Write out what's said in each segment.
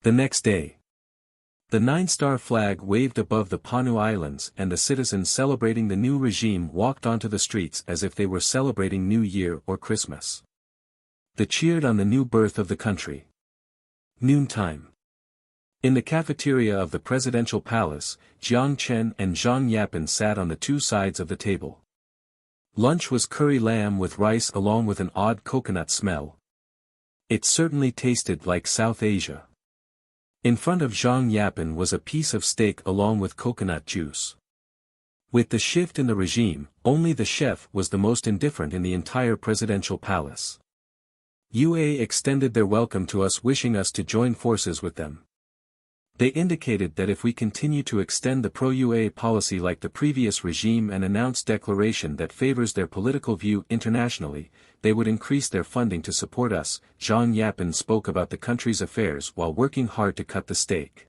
The next day, the nine-star flag waved above the Panu Islands and the citizens celebrating the new regime walked onto the streets as if they were celebrating New Year or Christmas. They cheered on the new birth of the country. Noontime. In the cafeteria of the presidential palace, Jiang Chen and Zhang Yapen sat on the two sides of the table. Lunch was curry lamb with rice along with an odd coconut smell. It certainly tasted like South Asia. In front of Zhang Yapen was a piece of steak along with coconut juice. With the shift in the regime, only the chef was the most indifferent in the entire presidential palace. UA extended their welcome to us, wishing us to join forces with them. They indicated that if we continue to extend the pro-UA policy like the previous regime and announced declaration that favors their political view internationally, they would increase their funding to support us. Zhang Yapen spoke about the country's affairs while working hard to cut the steak.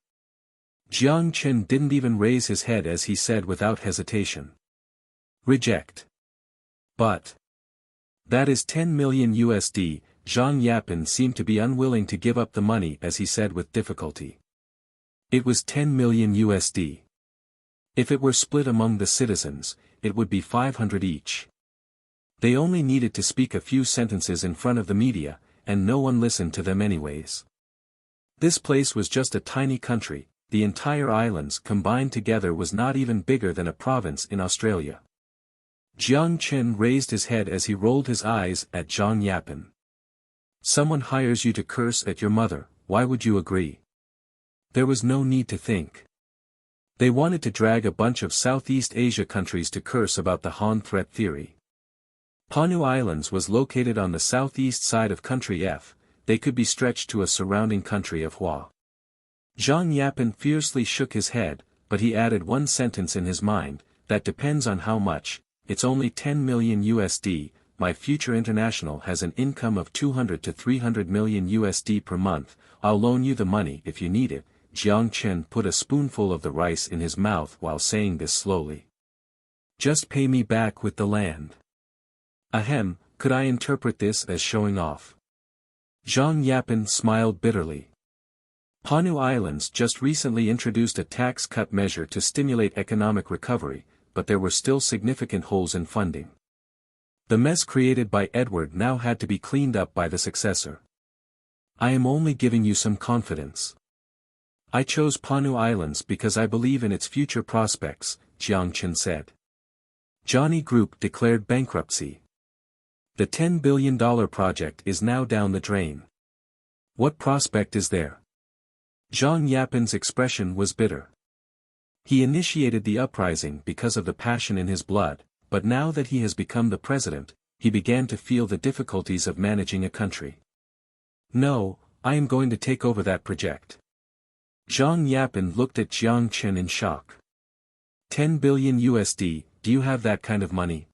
Jiang Chen didn't even raise his head as he said without hesitation. Reject. But that is 10 million USD. Zhang Yapen seemed to be unwilling to give up the money as he said with difficulty. It was 10 million USD. If it were split among the citizens, it would be 500 each. They only needed to speak a few sentences in front of the media, and no one listened to them anyways. This place was just a tiny country, the entire islands combined together was not even bigger than a province in Australia. Jiang Chen raised his head as he rolled his eyes at Zhang Yapen. Someone hires you to curse at your mother, why would you agree? There was no need to think. They wanted to drag a bunch of Southeast Asia countries to curse about the Han threat theory. Panu Islands was located on the southeast side of Country F, they could be stretched to a surrounding country of Hua. Zhang Yapen fiercely shook his head, but he added one sentence in his mind, that depends on how much, it's only 10 million USD, my future international has an income of 200 to 300 million USD per month, I'll loan you the money if you need it. Jiang Chen put a spoonful of the rice in his mouth while saying this slowly. Just pay me back with the land. Ahem, could I interpret this as showing off? Zhang Yapen smiled bitterly. Panu Islands just recently introduced a tax cut measure to stimulate economic recovery, but there were still significant holes in funding. The mess created by Edward now had to be cleaned up by the successor. I am only giving you some confidence. I chose Panu Islands because I believe in its future prospects, Jiang Chen said. Johnny Group declared bankruptcy. The $10 billion project is now down the drain. What prospect is there? Zhang Yapen's expression was bitter. He initiated the uprising because of the passion in his blood, but now that he has become the president, he began to feel the difficulties of managing a country. No, I am going to take over that project. Zhang Yapen looked at Jiang Chen in shock. 10 billion USD, do you have that kind of money?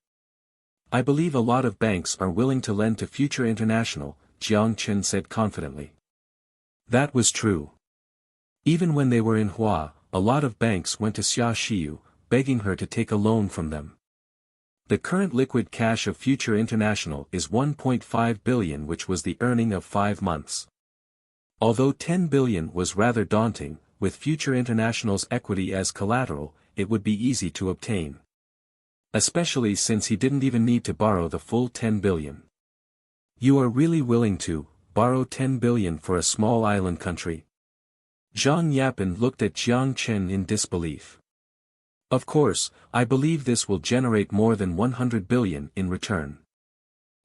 I believe a lot of banks are willing to lend to Future International, Jiang Chen said confidently. That was true. Even when they were in Hua, a lot of banks went to Xia Xiu, begging her to take a loan from them. The current liquid cash of Future International is 1.5 billion, which was the earning of 5 months. Although 10 billion was rather daunting, with Future International's equity as collateral, it would be easy to obtain. Especially since he didn't even need to borrow the full 10 billion. You are really willing to borrow 10 billion for a small island country? Zhang Yapen looked at Jiang Chen in disbelief. Of course, I believe this will generate more than 100 billion in return.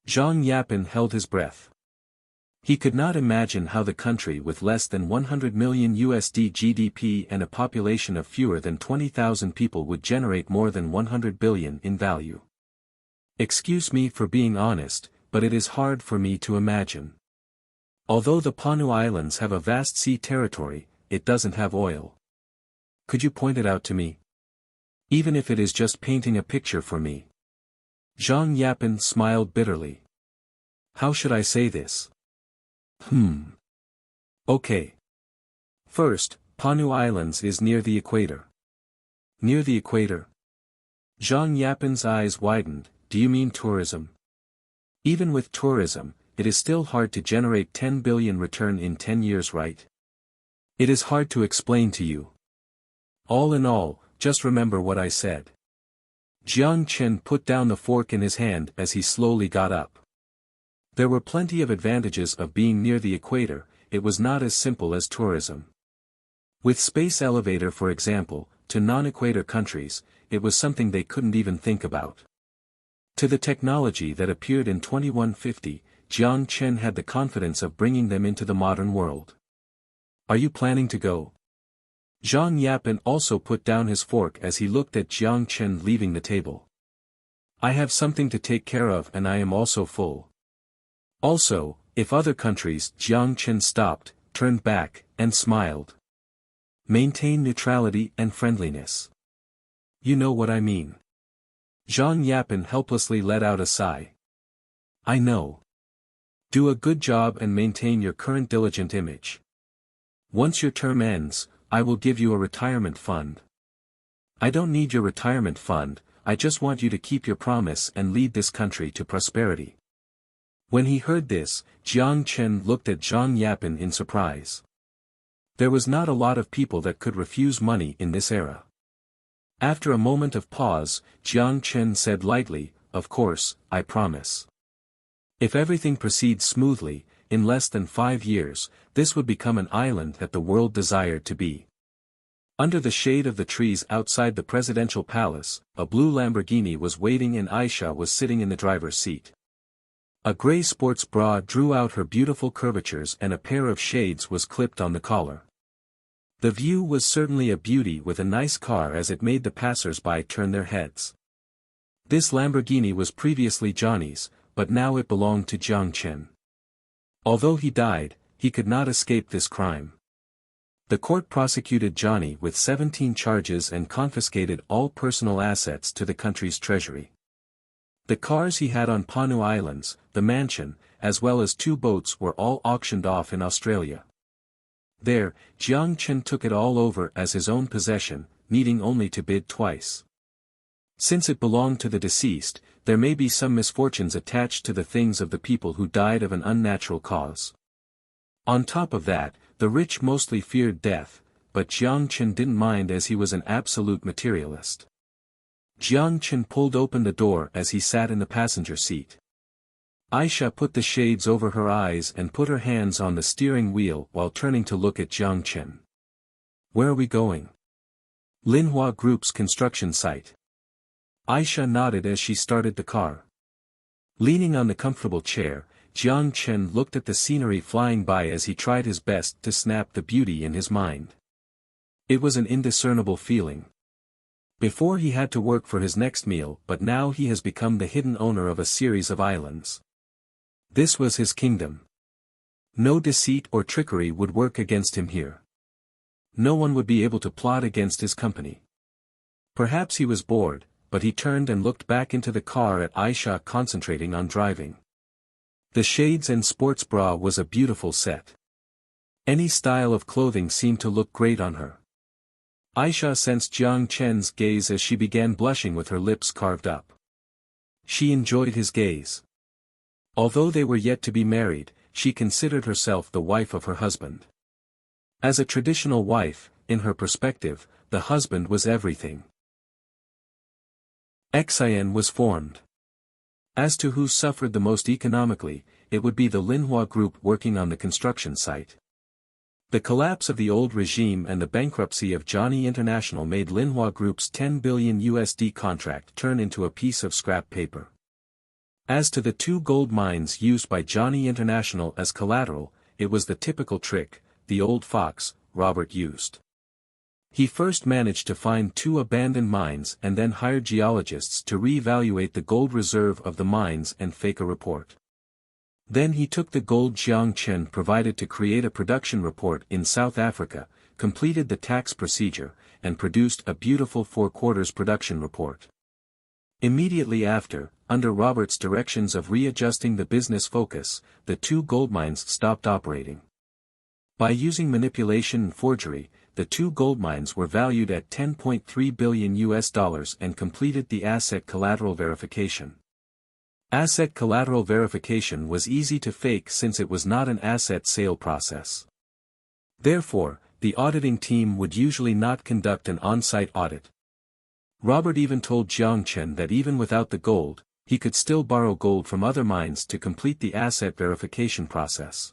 Zhang Yapen held his breath. He could not imagine how the country with less than 100 million USD GDP and a population of fewer than 20,000 people would generate more than 100 billion in value. Excuse me for being honest, but it is hard for me to imagine. Although the Panu Islands have a vast sea territory, it doesn't have oil. Could you point it out to me? Even if it is just painting a picture for me. Zhang Yapen smiled bitterly. How should I say this? Okay. First, Panu Islands is near the equator. Near the equator? Zhang Yapen's eyes widened, do you mean tourism? Even with tourism, it is still hard to generate 10 billion return in 10 years, right? It is hard to explain to you. All in all, just remember what I said. Jiang Chen put down the fork in his hand as he slowly got up. There were plenty of advantages of being near the equator, it was not as simple as tourism. With space elevator for example, to non-equator countries, it was something they couldn't even think about. To the technology that appeared in 2150, Jiang Chen had the confidence of bringing them into the modern world. Are you planning to go? Zhang Yapin also put down his fork as he looked at Jiang Chen leaving the table. I have something to take care of and I am also full. Also, if other countries, Jiang Chen stopped, turned back, and smiled. Maintain neutrality and friendliness. You know what I mean. Zhang Yapin helplessly let out a sigh. I know. Do a good job and maintain your current diligent image. Once your term ends, I will give you a retirement fund. I don't need your retirement fund, I just want you to keep your promise and lead this country to prosperity. When he heard this, Jiang Chen looked at Zhang Yapin in surprise. There was not a lot of people that could refuse money in this era. After a moment of pause, Jiang Chen said lightly, of course, I promise. If everything proceeds smoothly, in less than 5 years, this would become an island that the world desired to be. Under the shade of the trees outside the presidential palace, a blue Lamborghini was waiting and Aisha was sitting in the driver's seat. A gray sports bra drew out her beautiful curvatures and a pair of shades was clipped on the collar. The view was certainly a beauty with a nice car as it made the passers-by turn their heads. This Lamborghini was previously Johnny's, but now it belonged to Jiang Chen. Although he died, he could not escape this crime. The court prosecuted Johnny with 17 charges and confiscated all personal assets to the country's treasury. The cars he had on Panu Islands, the mansion, as well as 2 boats were all auctioned off in Australia. There, Jiang Chen took it all over as his own possession, needing only to bid twice. Since it belonged to the deceased, there may be some misfortunes attached to the things of the people who died of an unnatural cause. On top of that, the rich mostly feared death, but Jiang Chen didn't mind as he was an absolute materialist. Jiang Chen pulled open the door as he sat in the passenger seat. Aisha put the shades over her eyes and put her hands on the steering wheel while turning to look at Jiang Chen. Where are we going? Linhua Group's construction site. Aisha nodded as she started the car. Leaning on the comfortable chair, Jiang Chen looked at the scenery flying by as he tried his best to snap the beauty in his mind. It was an indiscernible feeling. Before he had to work for his next meal, but now he has become the hidden owner of a series of islands. This was his kingdom. No deceit or trickery would work against him here. No one would be able to plot against his company. Perhaps he was bored, but he turned and looked back into the car at Aisha concentrating on driving. The shades and sports bra was a beautiful set. Any style of clothing seemed to look great on her. Aisha sensed Jiang Chen's gaze as she began blushing with her lips carved up. She enjoyed his gaze. Although they were yet to be married, she considered herself the wife of her husband. As a traditional wife, in her perspective, the husband was everything. Xian was formed. As to who suffered the most economically, it would be the Linhua Group working on the construction site. The collapse of the old regime and the bankruptcy of Johnny International made Linhua Group's $10 billion contract turn into a piece of scrap paper. As to the 2 gold mines used by Johnny International as collateral, it was the typical trick, the old fox, Robert used. He first managed to find 2 abandoned mines and then hired geologists to re-evaluate the gold reserve of the mines and fake a report. Then he took the gold Jiang Chen provided to create a production report in South Africa, completed the tax procedure, and produced a beautiful 4/4 production report. Immediately after, under Robert's directions of readjusting the business focus, the 2 gold mines stopped operating. By using manipulation and forgery, the 2 gold mines were valued at $10.3 billion and completed the asset collateral verification. Asset collateral verification was easy to fake since it was not an asset sale process. Therefore, the auditing team would usually not conduct an on-site audit. Robert even told Jiang Chen that even without the gold, he could still borrow gold from other mines to complete the asset verification process.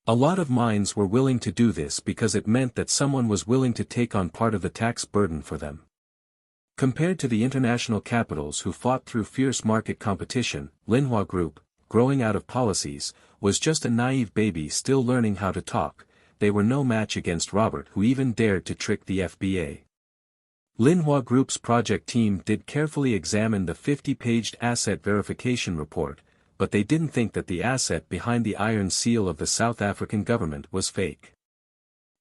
A lot of mines were willing to do this because it meant that someone was willing to take on part of the tax burden for them. Compared to the international capitals who fought through fierce market competition, Linhua Group, growing out of policies, was just a naive baby still learning how to talk. They were no match against Robert, who even dared to trick the FBA. Linhua Group's project team did carefully examine the 50-paged asset verification report, but they didn't think that the asset behind the iron seal of the South African government was fake.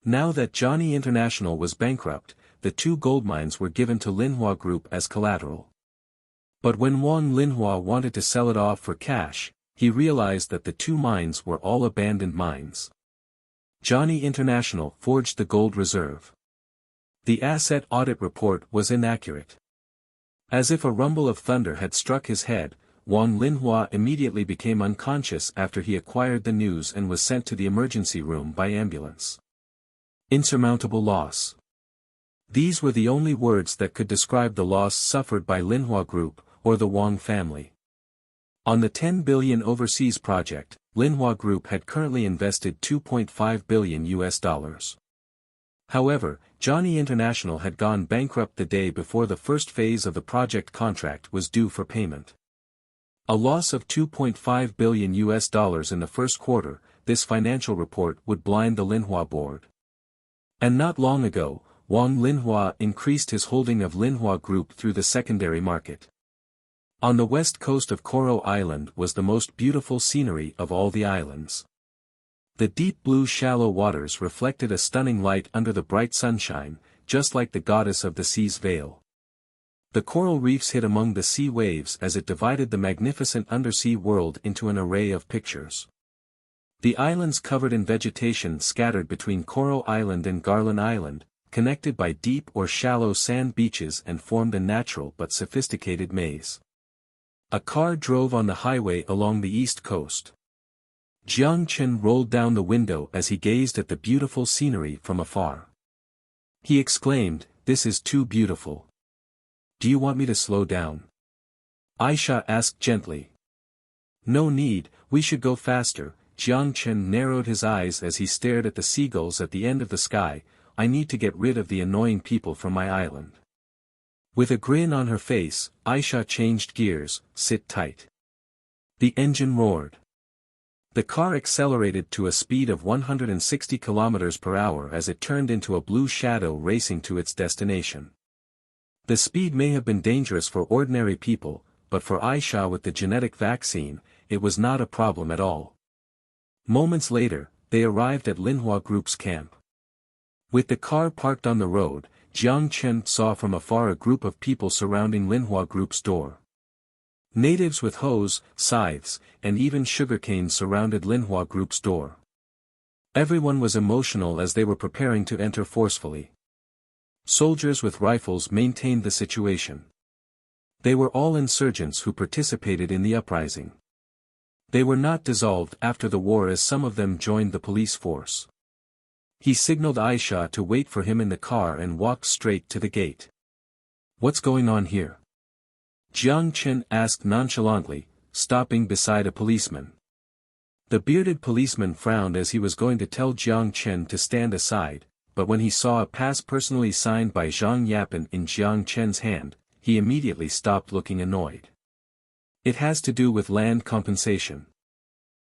Now that Johnny International was bankrupt, the 2 gold mines were given to Linhua Group as collateral. But when Wang Linhua wanted to sell it off for cash, he realized that the 2 mines were all abandoned mines. Johnny International forged the gold reserve. The asset audit report was inaccurate. As if a rumble of thunder had struck his head, Wang Linhua immediately became unconscious after he acquired the news and was sent to the emergency room by ambulance. Insurmountable loss. These were the only words that could describe the loss suffered by Linhua Group, or the Wang family. On the 10 billion overseas project, Linhua Group had currently invested $2.5 billion. However, Johnny International had gone bankrupt the day before the first phase of the project contract was due for payment. A loss of $2.5 billion in the first quarter, this financial report would blind the Linhua board. And not long ago, Wang Linhua increased his holding of Linhua Group through the secondary market. On the west coast of Coral Island was the most beautiful scenery of all the islands. The deep blue shallow waters reflected a stunning light under the bright sunshine, just like the goddess of the sea's veil. The coral reefs hid among the sea waves as it divided the magnificent undersea world into an array of pictures. The islands covered in vegetation scattered between Coral Island and Garland Island, connected by deep or shallow sand beaches and formed a natural but sophisticated maze. A car drove on the highway along the east coast. Jiang Chen rolled down the window as he gazed at the beautiful scenery from afar. He exclaimed, "This is too beautiful. Do you want me to slow down?" Aisha asked gently. "No need, we should go faster." Jiang Chen narrowed his eyes as he stared at the seagulls at the end of the sky. "I need to get rid of the annoying people from my island." With a grin on her face, Aisha changed gears. "Sit tight." The engine roared. The car accelerated to a speed of 160 km per hour as it turned into a blue shadow racing to its destination. The speed may have been dangerous for ordinary people, but for Aisha with the genetic vaccine, it was not a problem at all. Moments later, they arrived at Linhua Group's camp. With the car parked on the road, Jiang Chen saw from afar a group of people surrounding Linhua Group's door. Natives with hoes, scythes, and even sugarcane surrounded Linhua Group's door. Everyone was emotional as they were preparing to enter forcefully. Soldiers with rifles maintained the situation. They were all insurgents who participated in the uprising. They were not dissolved after the war as some of them joined the police force. He signaled Aisha to wait for him in the car and walked straight to the gate. "What's going on here?" Jiang Chen asked nonchalantly, stopping beside a policeman. The bearded policeman frowned as he was going to tell Jiang Chen to stand aside, but when he saw a pass personally signed by Zhang Yapan in Jiang Chen's hand, he immediately stopped looking annoyed. "It has to do with land compensation."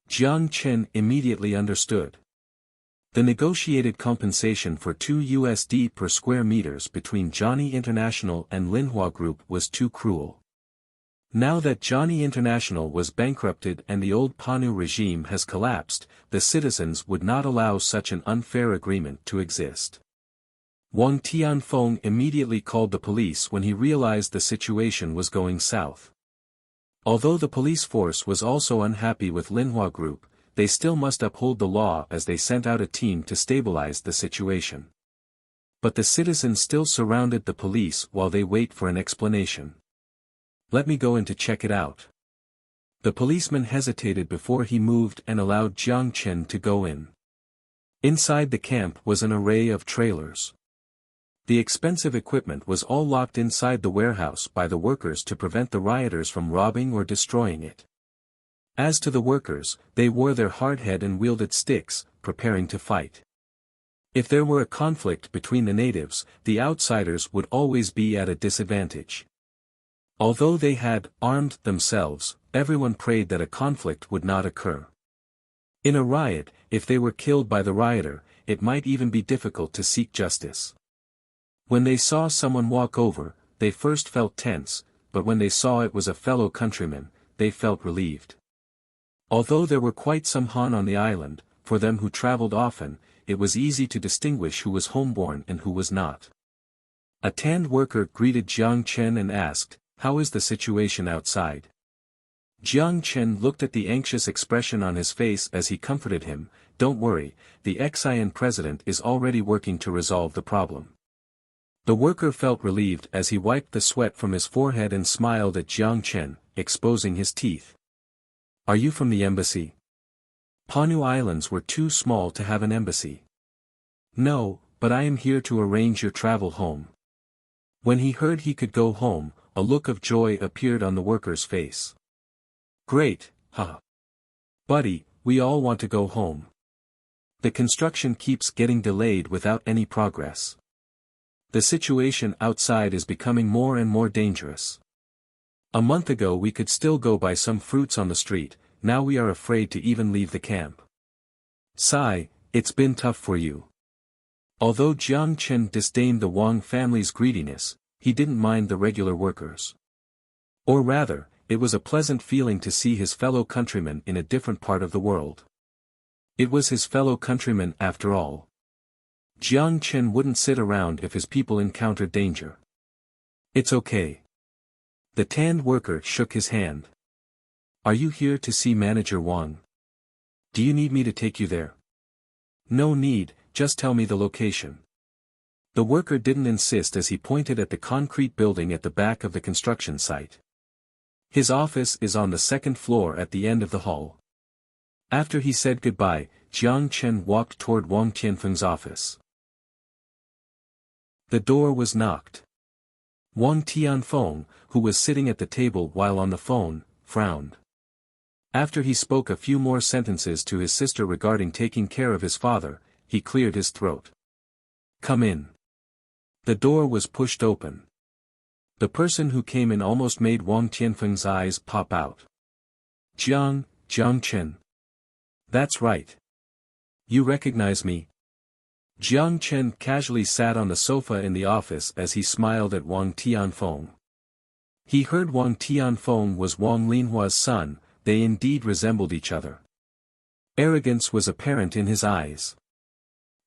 Jiang Chen immediately understood. The negotiated compensation for $2 per square meters between Johnny International and Linhua Group was too cruel. Now that Johnny International was bankrupted and the old PANU regime has collapsed, the citizens would not allow such an unfair agreement to exist. Wang Tianfeng immediately called the police when he realized the situation was going south. Although the police force was also unhappy with Linhua Group, they still must uphold the law as they sent out a team to stabilize the situation. But the citizens still surrounded the police while they wait for an explanation. "Let me go in to check it out." The policeman hesitated before he moved and allowed Jiang Chen to go in. Inside the camp was an array of trailers. The expensive equipment was all locked inside the warehouse by the workers to prevent the rioters from robbing or destroying it. As to the workers, they wore their hard head and wielded sticks, preparing to fight. If there were a conflict between the natives, the outsiders would always be at a disadvantage. Although they had armed themselves, everyone prayed that a conflict would not occur. In a riot, if they were killed by the rioter, it might even be difficult to seek justice. When they saw someone walk over, they first felt tense, but when they saw it was a fellow countryman, they felt relieved. Although there were quite some Han on the island, for them who traveled often, it was easy to distinguish who was homeborn and who was not. A tanned worker greeted Jiang Chen and asked, "How is the situation outside?" Jiang Chen looked at the anxious expression on his face as he comforted him, "Don't worry, the Xian president is already working to resolve the problem." The worker felt relieved as he wiped the sweat from his forehead and smiled at Jiang Chen, exposing his teeth. "Are you from the embassy?" Panu Islands were too small to have an embassy. "No, but I am here to arrange your travel home." When he heard he could go home, a look of joy appeared on the worker's face. "Great, haha. Buddy, we all want to go home. The construction keeps getting delayed without any progress. The situation outside is becoming more and more dangerous. A month ago we could still go buy some fruits on the street, now we are afraid to even leave the camp. Sigh, it's been tough for you." Although Jiang Chen disdained the Wang family's greediness, he didn't mind the regular workers. Or rather, it was a pleasant feeling to see his fellow countrymen in a different part of the world. It was his fellow countrymen after all. Jiang Chen wouldn't sit around if his people encountered danger. "It's okay." The tanned worker shook his hand. "Are you here to see Manager Wang? Do you need me to take you there?" "No need, just tell me the location." The worker didn't insist as he pointed at the concrete building at the back of the construction site. "His office is on the second floor at the end of the hall." After he said goodbye, Jiang Chen walked toward Wang Tianfeng's office. The door was knocked. Wang Tianfeng, who was sitting at the table while on the phone, frowned. After he spoke a few more sentences to his sister regarding taking care of his father, he cleared his throat. "Come in." The door was pushed open. The person who came in almost made Wang Tianfeng's eyes pop out. Jiang Chen. That's right. You recognize me?" Jiang Chen casually sat on the sofa in the office as he smiled at Wang Tianfeng. He heard Wang Tianfeng was Wang Linhua's son, they indeed resembled each other. Arrogance was apparent in his eyes.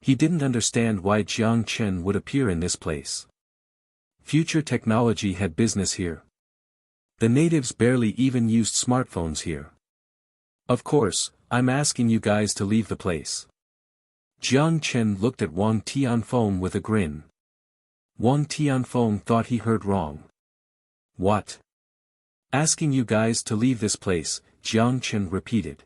He didn't understand why Jiang Chen would appear in this place. Future technology had business here. The natives barely even used smartphones here. "Of course, I'm asking you guys to leave the place." Jiang Chen looked at Wang Tianfeng with a grin. Wang Tianfeng thought he heard wrong. "What? Asking you guys to leave this place," Jiang Chen repeated.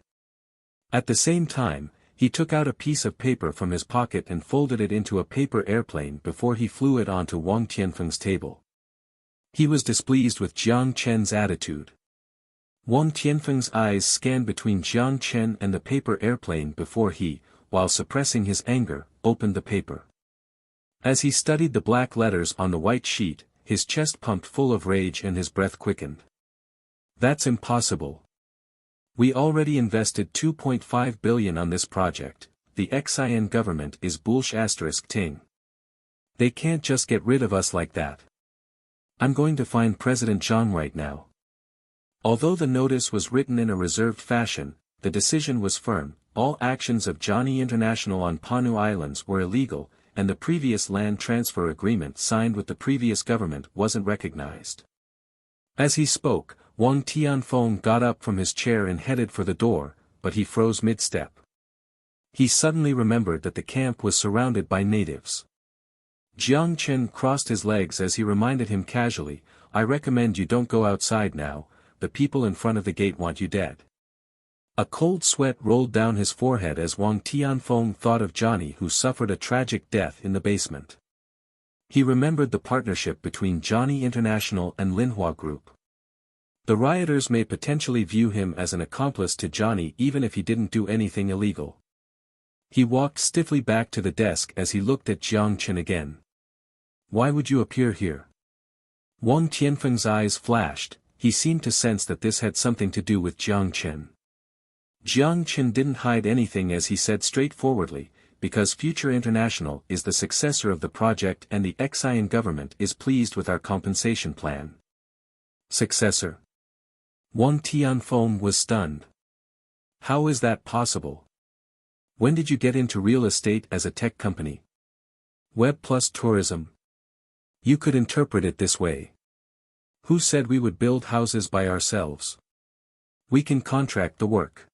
At the same time, he took out a piece of paper from his pocket and folded it into a paper airplane before he flew it onto Wang Tianfeng's table. He was displeased with Jiang Chen's attitude. Wang Tianfeng's eyes scanned between Jiang Chen and the paper airplane before he, while suppressing his anger, opened the paper. As he studied the black letters on the white sheet, his chest pumped full of rage and his breath quickened. "That's impossible. We already invested 2.5 billion on this project, the Xian government is *ting. They can't just get rid of us like that. I'm going to find President Zhang right now." Although the notice was written in a reserved fashion, the decision was firm. All actions of Johnny International on Panu Islands were illegal, and the previous land transfer agreement signed with the previous government wasn't recognized. As he spoke, Wang Tianfeng got up from his chair and headed for the door, but he froze mid-step. He suddenly remembered that the camp was surrounded by natives. Jiang Chen crossed his legs as he reminded him casually, "I recommend you don't go outside now, the people in front of the gate want you dead." A cold sweat rolled down his forehead as Wang Tianfeng thought of Johnny, who suffered a tragic death in the basement. He remembered the partnership between Johnny International and Linhua Group. The rioters may potentially view him as an accomplice to Johnny even if he didn't do anything illegal. He walked stiffly back to the desk as he looked at Jiang Chen again. Why would you appear here? Wang Tianfeng's eyes flashed. He seemed to sense that this had something to do with Jiang Chen. Jiang Chen didn't hide anything as he said straightforwardly, because Future International is the successor of the project and the Xian government is pleased with our compensation plan. Successor? Wang Tianfeng was stunned. How is that possible? When did you get into real estate as a tech company? Web plus tourism? You could interpret it this way. Who said we would build houses by ourselves? We can contract the work.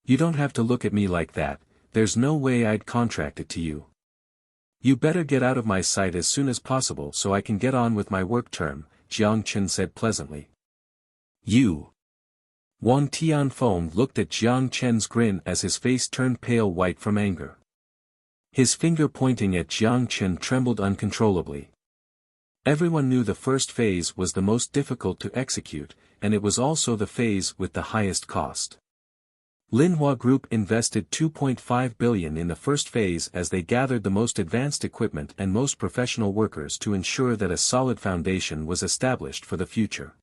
You don't have to look at me like that, there's no way I'd contract it to you. You better get out of my sight as soon as possible so I can get on with my work term, Jiang Chen said pleasantly. You. Wang Tianfeng looked at Jiang Chen's grin as his face turned pale white from anger. His finger pointing at Jiang Chen trembled uncontrollably. Everyone knew the first phase was the most difficult to execute, and it was also the phase with the highest cost. Linhua Group invested 2.5 billion in the first phase as they gathered the most advanced equipment and most professional workers to ensure that a solid foundation was established for the future.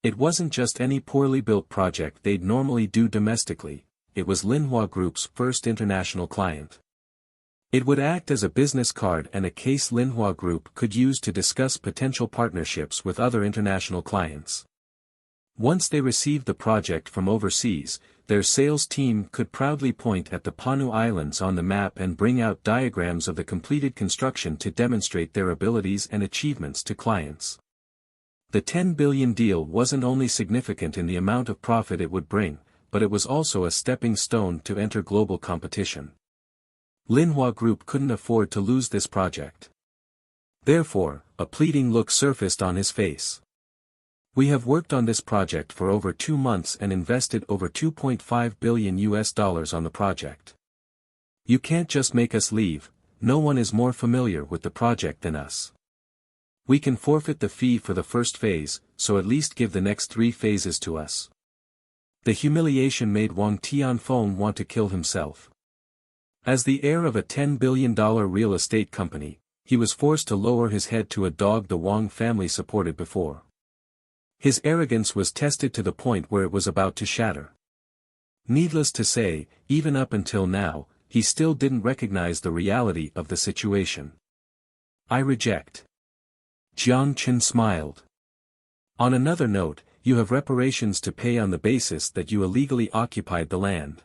It wasn't just any poorly built project they'd normally do domestically, it was Linhua Group's first international client. It would act as a business card and a case Linhua Group could use to discuss potential partnerships with other international clients. Once they received the project from overseas, their sales team could proudly point at the Panu Islands on the map and bring out diagrams of the completed construction to demonstrate their abilities and achievements to clients. The 10 billion deal wasn't only significant in the amount of profit it would bring, but it was also a stepping stone to enter global competition. Linhua Group couldn't afford to lose this project. Therefore, a pleading look surfaced on his face. We have worked on this project for over 2 months and invested over $2.5 billion on the project. You can't just make us leave, no one is more familiar with the project than us. We can forfeit the fee for the first phase, so at least give the next 3 phases to us. The humiliation made Wang Tianfeng want to kill himself. As the heir of a $10 billion real estate company, he was forced to lower his head to a dog the Wang family supported before. His arrogance was tested to the point where it was about to shatter. Needless to say, even up until now, he still didn't recognize the reality of the situation. I reject. Jiang Chen smiled. On another note, you have reparations to pay on the basis that you illegally occupied the land.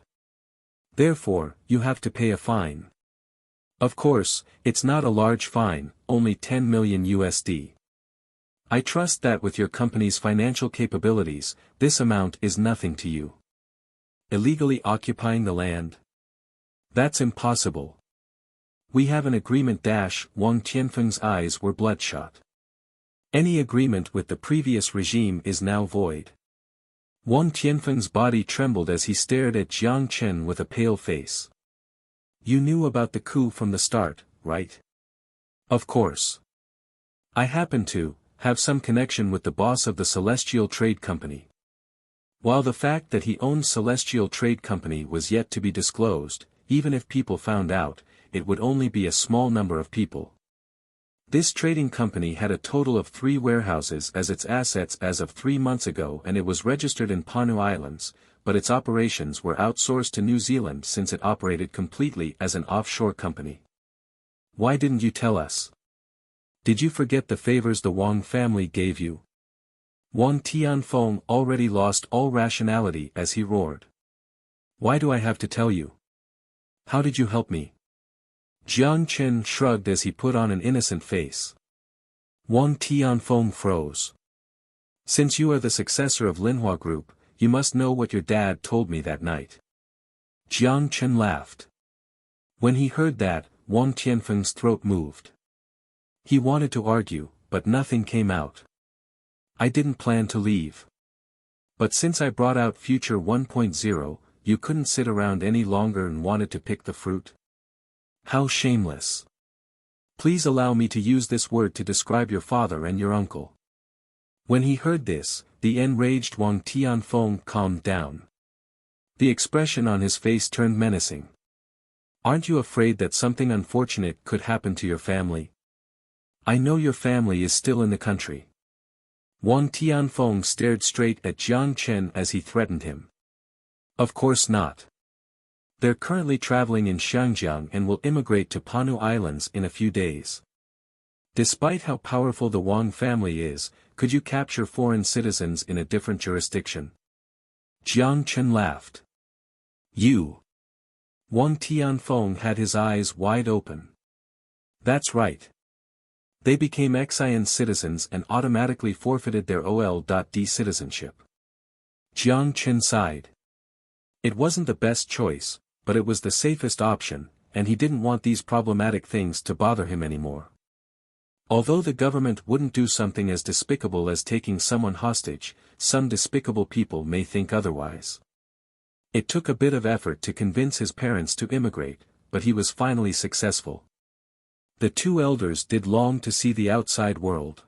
Therefore, you have to pay a fine. Of course, it's not a large fine, only 10 million USD. I trust that with your company's financial capabilities, this amount is nothing to you. Illegally occupying the land? That's impossible. We have an agreement. Wang Tianfeng's eyes were bloodshot. Any agreement with the previous regime is now void. Wang Tianfeng's body trembled as he stared at Jiang Chen with a pale face. You knew about the coup from the start, right? Of course. I happen to have some connection with the boss of the Celestial Trade Company. While the fact that he owns Celestial Trade Company was yet to be disclosed, even if people found out, it would only be a small number of people. This trading company had a total of 3 warehouses as its assets as of 3 months ago, and it was registered in Panu Islands, but its operations were outsourced to New Zealand since it operated completely as an offshore company. Why didn't you tell us? Did you forget the favors the Wang family gave you? Wang Tianfeng already lost all rationality as he roared. Why do I have to tell you? How did you help me? Jiang Chen shrugged as he put on an innocent face. Wang Tianfeng froze. Since you are the successor of Linhua Group, you must know what your dad told me that night. Jiang Chen laughed. When he heard that, Wang Tianfeng's throat moved. He wanted to argue, but nothing came out. I didn't plan to leave. But since I brought out Future 1.0, you couldn't sit around any longer and wanted to pick the fruit? How shameless. Please allow me to use this word to describe your father and your uncle. When he heard this, the enraged Wang Tianfeng calmed down. The expression on his face turned menacing. Aren't you afraid that something unfortunate could happen to your family? I know your family is still in the country. Wang Tianfeng stared straight at Jiang Chen as he threatened him. Of course not. They're currently traveling in Xiangjiang and will immigrate to Panu Islands in a few days. Despite how powerful the Wang family is, could you capture foreign citizens in a different jurisdiction? Jiang Chen laughed. You. Wang Tianfeng had his eyes wide open. That's right. They became Xian citizens and automatically forfeited their OL.D citizenship. Jiang Chen sighed. It wasn't the best choice, but it was the safest option, and he didn't want these problematic things to bother him anymore. Although the government wouldn't do something as despicable as taking someone hostage, some despicable people may think otherwise. It took a bit of effort to convince his parents to immigrate, but he was finally successful. The two elders did long to see the outside world.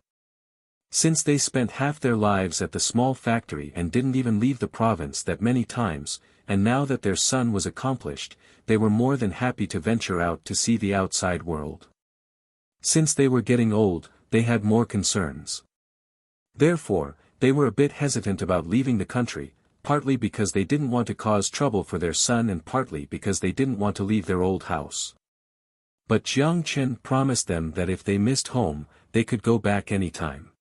Since they spent half their lives at the small factory and didn't even leave the province that many times, and now that their son was accomplished, they were more than happy to venture out to see the outside world. Since they were getting old, they had more concerns. Therefore, they were a bit hesitant about leaving the country, partly because they didn't want to cause trouble for their son and partly because they didn't want to leave their old house. But Jiang Chen promised them that if they missed home, they could go back anytime.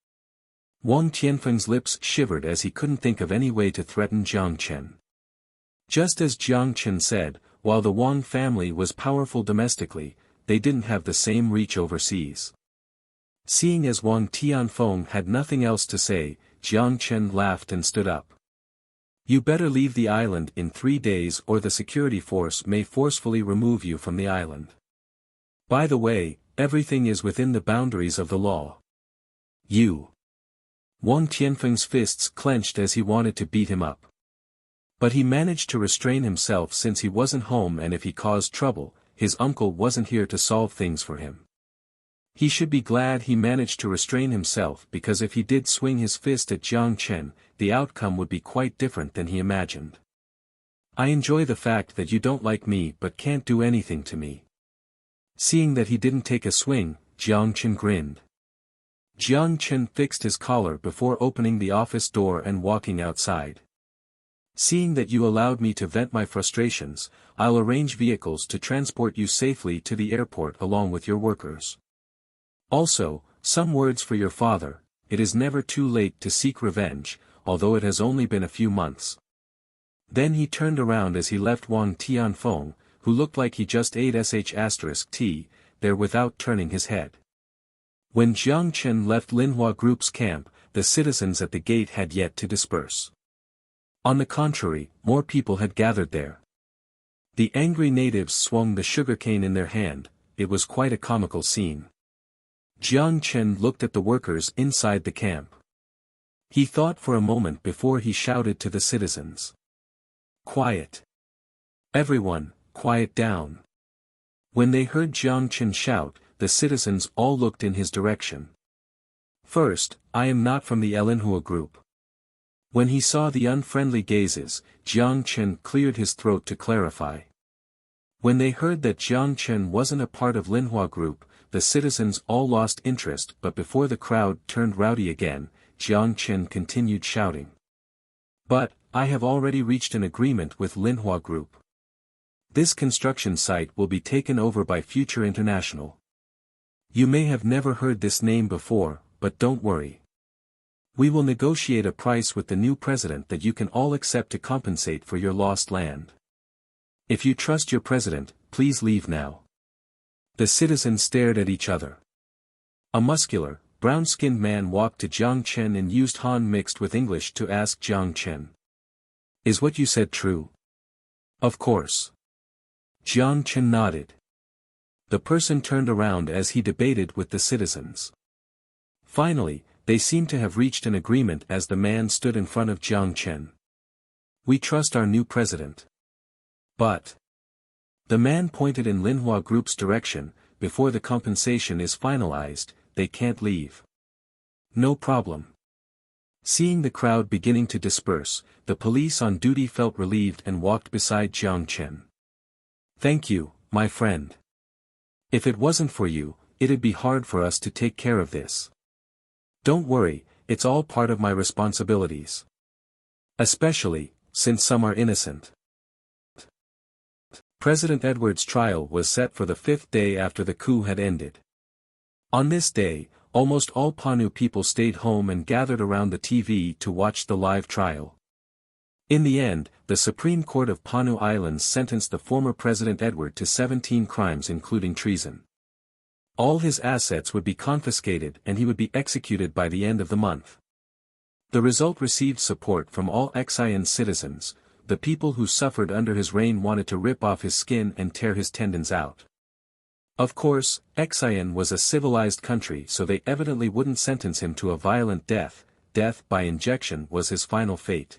Wang Tianfeng's lips shivered as he couldn't think of any way to threaten Jiang Chen. Just as Jiang Chen said, while the Wang family was powerful domestically, they didn't have the same reach overseas. Seeing as Wang Tianfeng had nothing else to say, Jiang Chen laughed and stood up. You better leave the island in 3 days or the security force may forcefully remove you from the island. By the way, everything is within the boundaries of the law. You. Wang Tianfeng's fists clenched as he wanted to beat him up. But he managed to restrain himself since he wasn't home, and if he caused trouble, his uncle wasn't here to solve things for him. He should be glad he managed to restrain himself, because if he did swing his fist at Jiang Chen, the outcome would be quite different than he imagined. I enjoy the fact that you don't like me but can't do anything to me. Seeing that he didn't take a swing, Jiang Chen grinned. Jiang Chen fixed his collar before opening the office door and walking outside. Seeing that you allowed me to vent my frustrations, I'll arrange vehicles to transport you safely to the airport along with your workers. Also, some words for your father: it is never too late to seek revenge, although it has only been a few months. Then he turned around as he left Wang Tianfeng, who looked like he just ate sh*t, there without turning his head. When Jiang Chen left Linhua Group's camp, the citizens at the gate had yet to disperse. On the contrary, more people had gathered there. The angry natives swung the sugarcane in their hand. It was quite a comical scene. Jiang Chen looked at the workers inside the camp. He thought for a moment before he shouted to the citizens. Quiet. Everyone, quiet down. When they heard Jiang Chen shout, the citizens all looked in his direction. First, I am not from the Linhua group. When he saw the unfriendly gazes, Jiang Chen cleared his throat to clarify. When they heard that Jiang Chen wasn't a part of Linhua group, the citizens all lost interest, but before the crowd turned rowdy again, Jiang Chen continued shouting. But, I have already reached an agreement with Linhua group. This construction site will be taken over by Future International. You may have never heard this name before, but don't worry. We will negotiate a price with the new president that you can all accept to compensate for your lost land. If you trust your president, please leave now. The citizens stared at each other. A muscular, brown-skinned man walked to Jiang Chen and used Han mixed with English to ask Jiang Chen. Is what you said true? Of course. Jiang Chen nodded. The person turned around as he debated with the citizens. Finally, they seemed to have reached an agreement as the man stood in front of Jiang Chen. "We trust our new president. But..." The man pointed in Linhua Group's direction, "before the compensation is finalized, they can't leave." "No problem." Seeing the crowd beginning to disperse, the police on duty felt relieved and walked beside Jiang Chen. "Thank you, my friend. If it wasn't for you, it'd be hard for us to take care of this. Don't worry, it's all part of my responsibilities. Especially, since some are innocent." President Edward's trial was set for the 5th day after the coup had ended. On this day, almost all Panu people stayed home and gathered around the TV to watch the live trial. In the end, the Supreme Court of Panu Islands sentenced the former President Edward to 17 crimes including treason. All his assets would be confiscated and he would be executed by the end of the month. The result received support from all Xian citizens. The people who suffered under his reign wanted to rip off his skin and tear his tendons out. Of course, Xian was a civilized country, so they evidently wouldn't sentence him to a violent death. Death by injection was his final fate.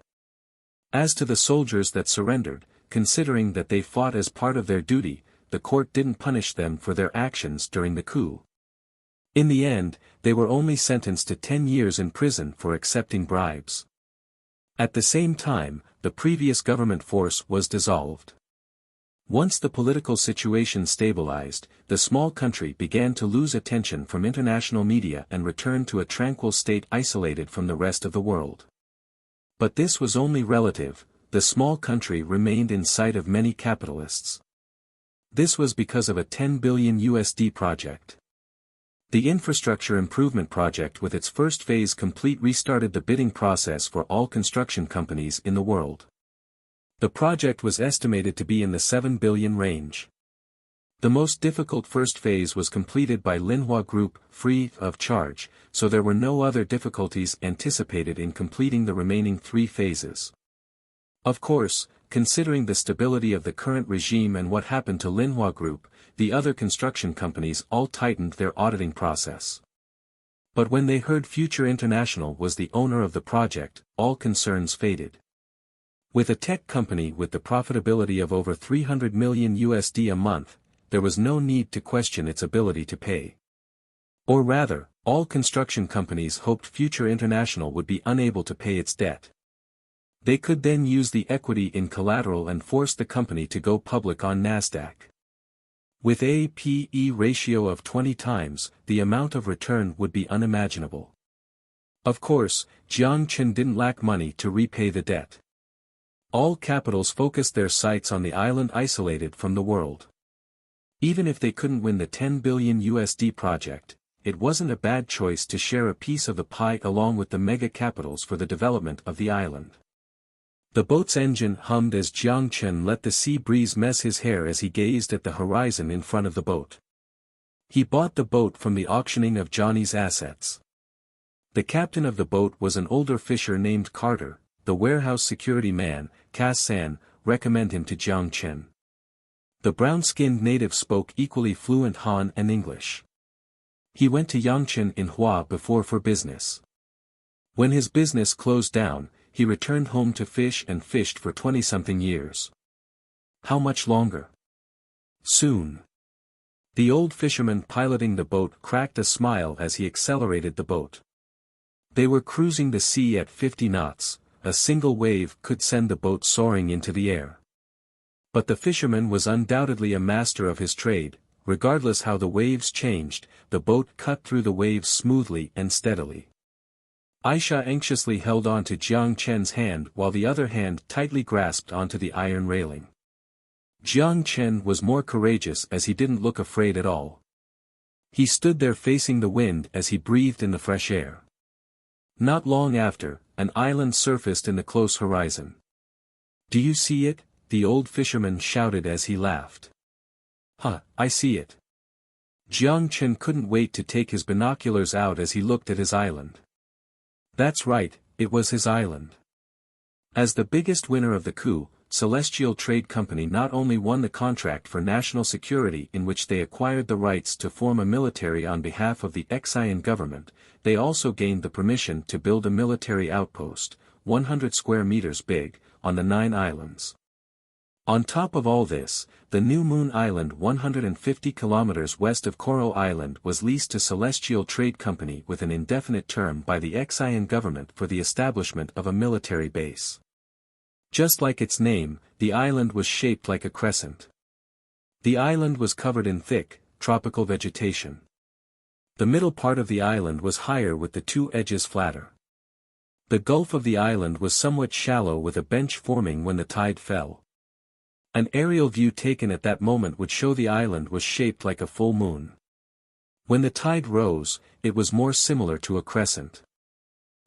As to the soldiers that surrendered, considering that they fought as part of their duty, the court didn't punish them for their actions during the coup. In the end, they were only sentenced to 10 years in prison for accepting bribes. At the same time, the previous government force was dissolved. Once the political situation stabilized, the small country began to lose attention from international media and returned to a tranquil state isolated from the rest of the world. But this was only relative. The small country remained in sight of many capitalists. This was because of a $10 billion project. The infrastructure improvement project with its first phase complete restarted the bidding process for all construction companies in the world. The project was estimated to be in the 7 billion range. The most difficult first phase was completed by Linhua Group, free of charge, so there were no other difficulties anticipated in completing the remaining 3 phases. Of course, considering the stability of the current regime and what happened to Linhua Group, the other construction companies all tightened their auditing process. But when they heard Future International was the owner of the project, all concerns faded. With a tech company with the profitability of over $300 million a month, there was no need to question its ability to pay. Or rather, all construction companies hoped Future International would be unable to pay its debt. They could then use the equity in collateral and force the company to go public on Nasdaq. With a P/E ratio of 20 times, the amount of return would be unimaginable. Of course, Jiang Chen didn't lack money to repay the debt. All capitals focused their sights on the island isolated from the world. Even if they couldn't win the $10 billion project, it wasn't a bad choice to share a piece of the pie along with the mega capitals for the development of the island. The boat's engine hummed as Jiang Chen let the sea breeze mess his hair as he gazed at the horizon in front of the boat. He bought the boat from the auctioning of Johnny's assets. The captain of the boat was an older fisher named Carter. The warehouse security man, Cass San, recommended him to Jiang Chen. The brown-skinned native spoke equally fluent Han and English. He went to Jiang Chen in Hua before for business. When his business closed down, he returned home to fish and fished for 20-something years. How much longer? Soon. The old fisherman piloting the boat cracked a smile as he accelerated the boat. They were cruising the sea at 50 knots, a single wave could send the boat soaring into the air. But the fisherman was undoubtedly a master of his trade. Regardless how the waves changed, the boat cut through the waves smoothly and steadily. Aisha anxiously held on to Jiang Chen's hand while the other hand tightly grasped onto the iron railing. Jiang Chen was more courageous as he didn't look afraid at all. He stood there facing the wind as he breathed in the fresh air. Not long after, an island surfaced in the close horizon. "Do you see it?" the old fisherman shouted as he laughed. "Huh, I see it." Jiang Chen couldn't wait to take his binoculars out as he looked at his island. That's right, it was his island. As the biggest winner of the coup, Celestial Trade Company not only won the contract for national security in which they acquired the rights to form a military on behalf of the Xian government, they also gained the permission to build a military outpost, 100 square meters big, on the 9 islands. On top of all this, the new Moon Island 150 kilometers west of Coral Island was leased to Celestial Trade Company with an indefinite term by the Xian government for the establishment of a military base. Just like its name, the island was shaped like a crescent. The island was covered in thick, tropical vegetation. The middle part of the island was higher with the 2 edges flatter. The gulf of the island was somewhat shallow with a bench forming when the tide fell. An aerial view taken at that moment would show the island was shaped like a full moon. When the tide rose, it was more similar to a crescent.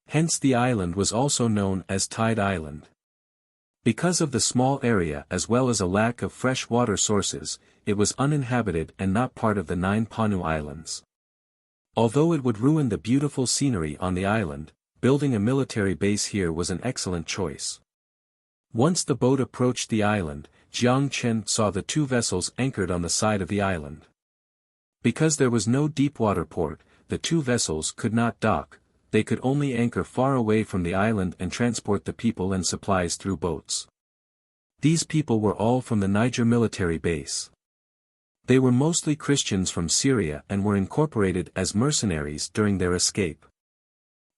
Hence the island was also known as Tide Island. Because of the small area as well as a lack of fresh water sources, it was uninhabited and not part of the 9 Panu Islands. Although it would ruin the beautiful scenery on the island, building a military base here was an excellent choice. Once the boat approached the island, Jiang Chen saw the 2 vessels anchored on the side of the island. Because there was no deep-water port, the 2 vessels could not dock, they could only anchor far away from the island and transport the people and supplies through boats. These people were all from the Niger military base. They were mostly Christians from Syria and were incorporated as mercenaries during their escape.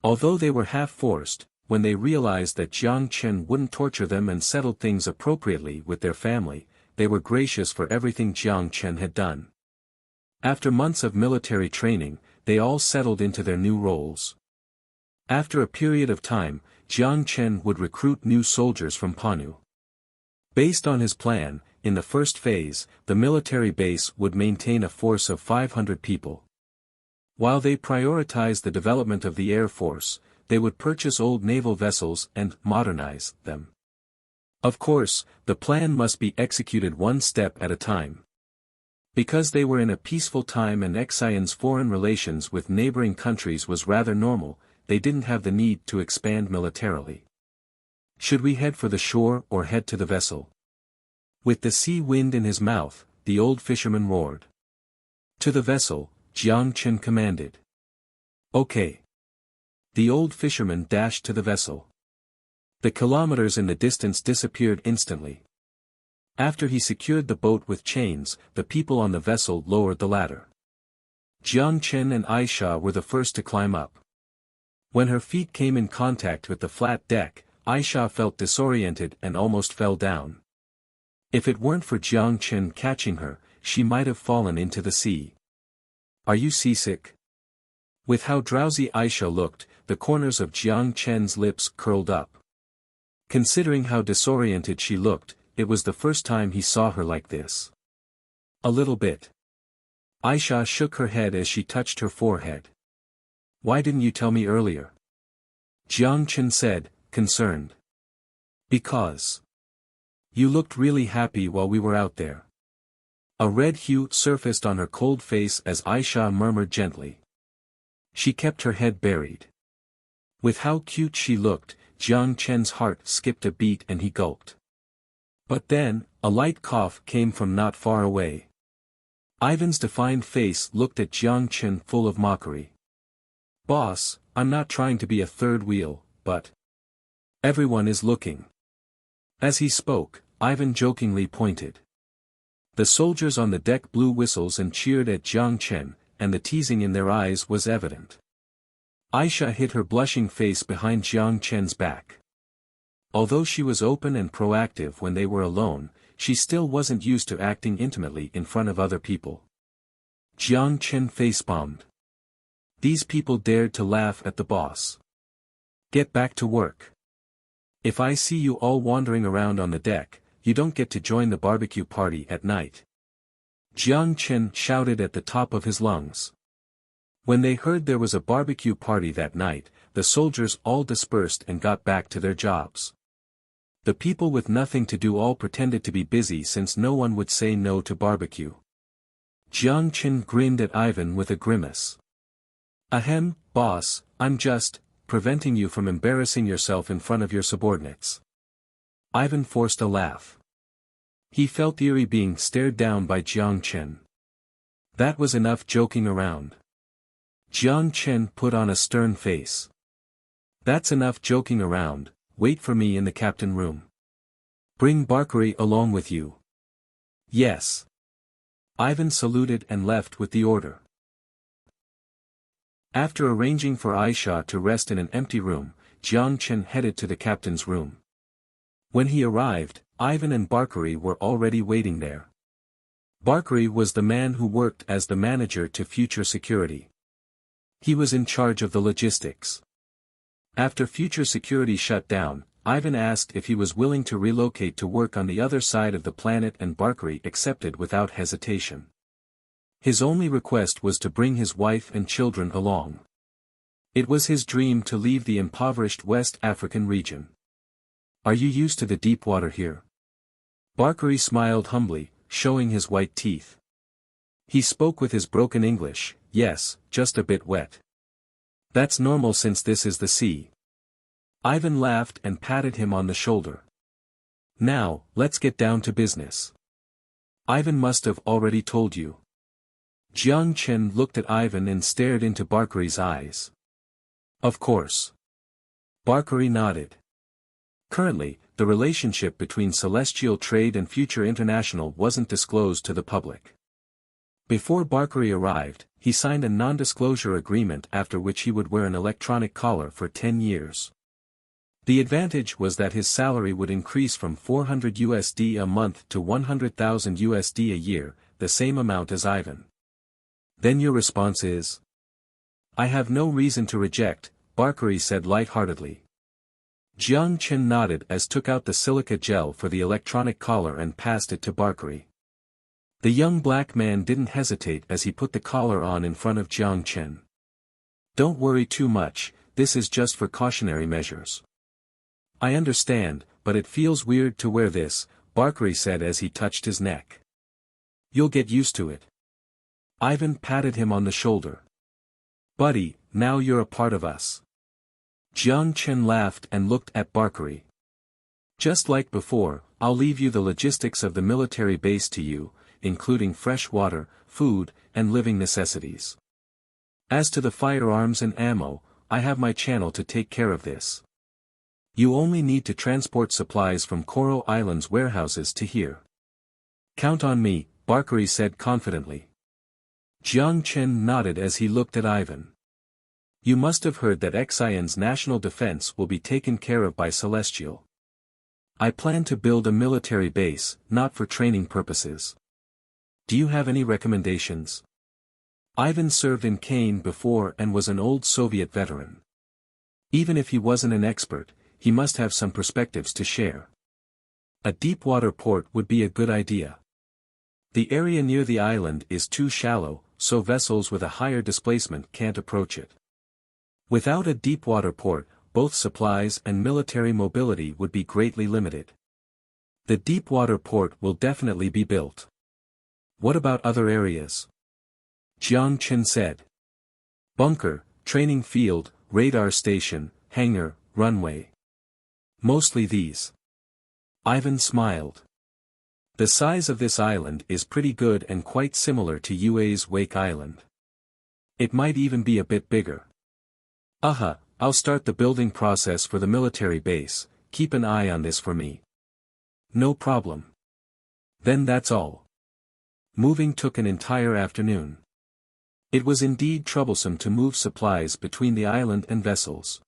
Although they were half-forced, when they realized that Jiang Chen wouldn't torture them and settled things appropriately with their family, they were gracious for everything Jiang Chen had done. After months of military training, they all settled into their new roles. After a period of time, Jiang Chen would recruit new soldiers from Panu. Based on his plan, in the first phase, the military base would maintain a force of 500 people. While they prioritized the development of the Air Force, they would purchase old naval vessels and modernize them. Of course, the plan must be executed one step at a time. Because they were in a peaceful time and Xian's foreign relations with neighboring countries was rather normal, they didn't have the need to expand militarily. Should we head for the shore or head to the vessel? With the sea wind in his mouth, the old fisherman roared. To the vessel, Jiang Chen commanded. Okay. The old fisherman dashed to the vessel. The kilometers in the distance disappeared instantly. After he secured the boat with chains, the people on the vessel lowered the ladder. Jiang Chen and Aisha were the first to climb up. When her feet came in contact with the flat deck, Aisha felt disoriented and almost fell down. If it weren't for Jiang Chen catching her, she might have fallen into the sea. Are you seasick? With how drowsy Aisha looked, the corners of Jiang Chen's lips curled up. Considering how disoriented she looked, it was the first time he saw her like this. A little bit. Aisha shook her head as she touched her forehead. Why didn't you tell me earlier? Jiang Chen said, concerned. Because. You looked really happy while we were out there. A red hue surfaced on her cold face as Aisha murmured gently. She kept her head buried. With how cute she looked, Jiang Chen's heart skipped a beat and he gulped. But then, a light cough came from not far away. Ivan's defined face looked at Jiang Chen full of mockery. Boss, I'm not trying to be a third wheel, but everyone is looking. As he spoke, Ivan jokingly pointed. The soldiers on the deck blew whistles and cheered at Jiang Chen, and the teasing in their eyes was evident. Aisha hid her blushing face behind Jiang Chen's back. Although she was open and proactive when they were alone, she still wasn't used to acting intimately in front of other people. Jiang Chen facepalmed. These people dared to laugh at the boss. Get back to work. If I see you all wandering around on the deck, you don't get to join the barbecue party at night. Jiang Chen shouted at the top of his lungs. When they heard there was a barbecue party that night, the soldiers all dispersed and got back to their jobs. The people with nothing to do all pretended to be busy since no one would say no to barbecue. Jiang Chen grinned at Ivan with a grimace. Ahem, boss, I'm just preventing you from embarrassing yourself in front of your subordinates. Ivan forced a laugh. He felt eerie being stared down by Jiang Chen. That was enough joking around. Jiang Chen put on a stern face. That's enough joking around, wait for me in the captain room. Bring Barkari along with you. Yes. Ivan saluted and left with the order. After arranging for Aisha to rest in an empty room, Jiang Chen headed to the captain's room. When he arrived, Ivan and Barkari were already waiting there. Barkari was the man who worked as the manager to Future Security. He was in charge of the logistics. After Future Security shut down, Ivan asked if he was willing to relocate to work on the other side of the planet, and Barkari accepted without hesitation. His only request was to bring his wife and children along. It was his dream to leave the impoverished West African region. Are you used to the deep water here? Barkari smiled humbly, showing his white teeth. He spoke with his broken English, yes, just a bit wet. That's normal since this is the sea. Ivan laughed and patted him on the shoulder. Now, let's get down to business. Ivan must have already told you. Jiang Chen looked at Ivan and stared into Barkari's eyes. Of course. Barkari nodded. Currently, the relationship between Celestial Trade and Future International wasn't disclosed to the public. Before Barkari arrived, he signed a non-disclosure agreement after which he would wear an electronic collar for 10 years. The advantage was that his salary would increase from $400 a month to $100,000 a year, the same amount as Ivan. Then your response is? I have no reason to reject, Barkari said lightheartedly. Jiang Chen nodded as took out the silica gel for the electronic collar and passed it to Barkari. The young black man didn't hesitate as he put the collar on in front of Jiang Chen. Don't worry too much, this is just for cautionary measures. I understand, but it feels weird to wear this, Barkari said as he touched his neck. You'll get used to it. Ivan patted him on the shoulder. Buddy, now you're a part of us. Jiang Chen laughed and looked at Barkari. Just like before, I'll leave you the logistics of the military base to you, including fresh water, food, and living necessities. As to the firearms and ammo, I have my channel to take care of this. You only need to transport supplies from Coral Island's warehouses to here. Count on me, Barkari said confidently. Jiang Chen nodded as he looked at Ivan. You must have heard that Xian's national defense will be taken care of by Celestial. I plan to build a military base, not for training purposes. Do you have any recommendations? Ivan served in Kane before and was an old Soviet veteran. Even if he wasn't an expert, he must have some perspectives to share. A deep-water port would be a good idea. The area near the island is too shallow, so vessels with a higher displacement can't approach it. Without a deep-water port, both supplies and military mobility would be greatly limited. The deep-water port will definitely be built. What about other areas? Jiang Chen said. Bunker, training field, radar station, hangar, runway. Mostly these. Ivan smiled. The size of this island is pretty good and quite similar to UA's Wake Island. It might even be a bit bigger. I'll start the building process for the military base, keep an eye on this for me. No problem. Then that's all. Moving took an entire afternoon. It was indeed troublesome to move supplies between the island and vessels.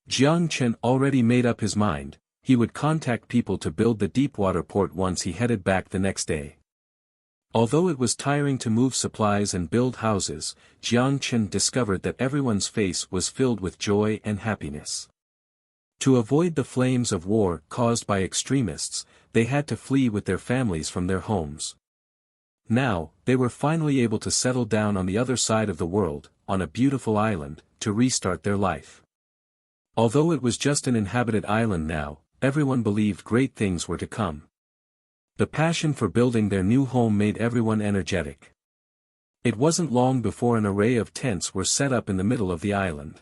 Jiang Chen already made up his mind, he would contact people to build the deep-water port once he headed back the next day. Although it was tiring to move supplies and build houses, Jiang Chen discovered that everyone's face was filled with joy and happiness. To avoid the flames of war caused by extremists, they had to flee with their families from their homes. Now, they were finally able to settle down on the other side of the world, on a beautiful island, to restart their life. Although it was just an inhabited island now, everyone believed great things were to come. The passion for building their new home made everyone energetic. It wasn't long before an array of tents were set up in the middle of the island.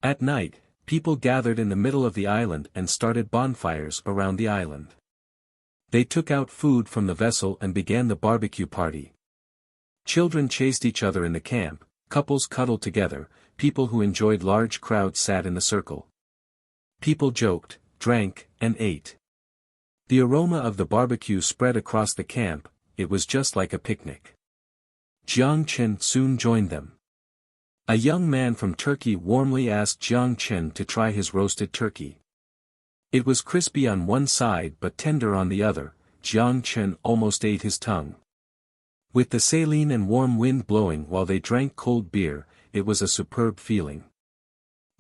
At night, People gathered in the middle of the island and started bonfires around the island. They took out food from the vessel and began the barbecue party. Children chased each other in the camp, couples cuddled together, people who enjoyed large crowds sat in the circle. People joked, drank, and ate. The aroma of the barbecue spread across the camp, it was just like a picnic. Jiang Chen soon joined them. A young man from Turkey warmly asked Jiang Chen to try his roasted turkey. It was crispy on one side but tender on the other. Jiang Chen almost ate his tongue. With the saline and warm wind blowing while they drank cold beer, it was a superb feeling.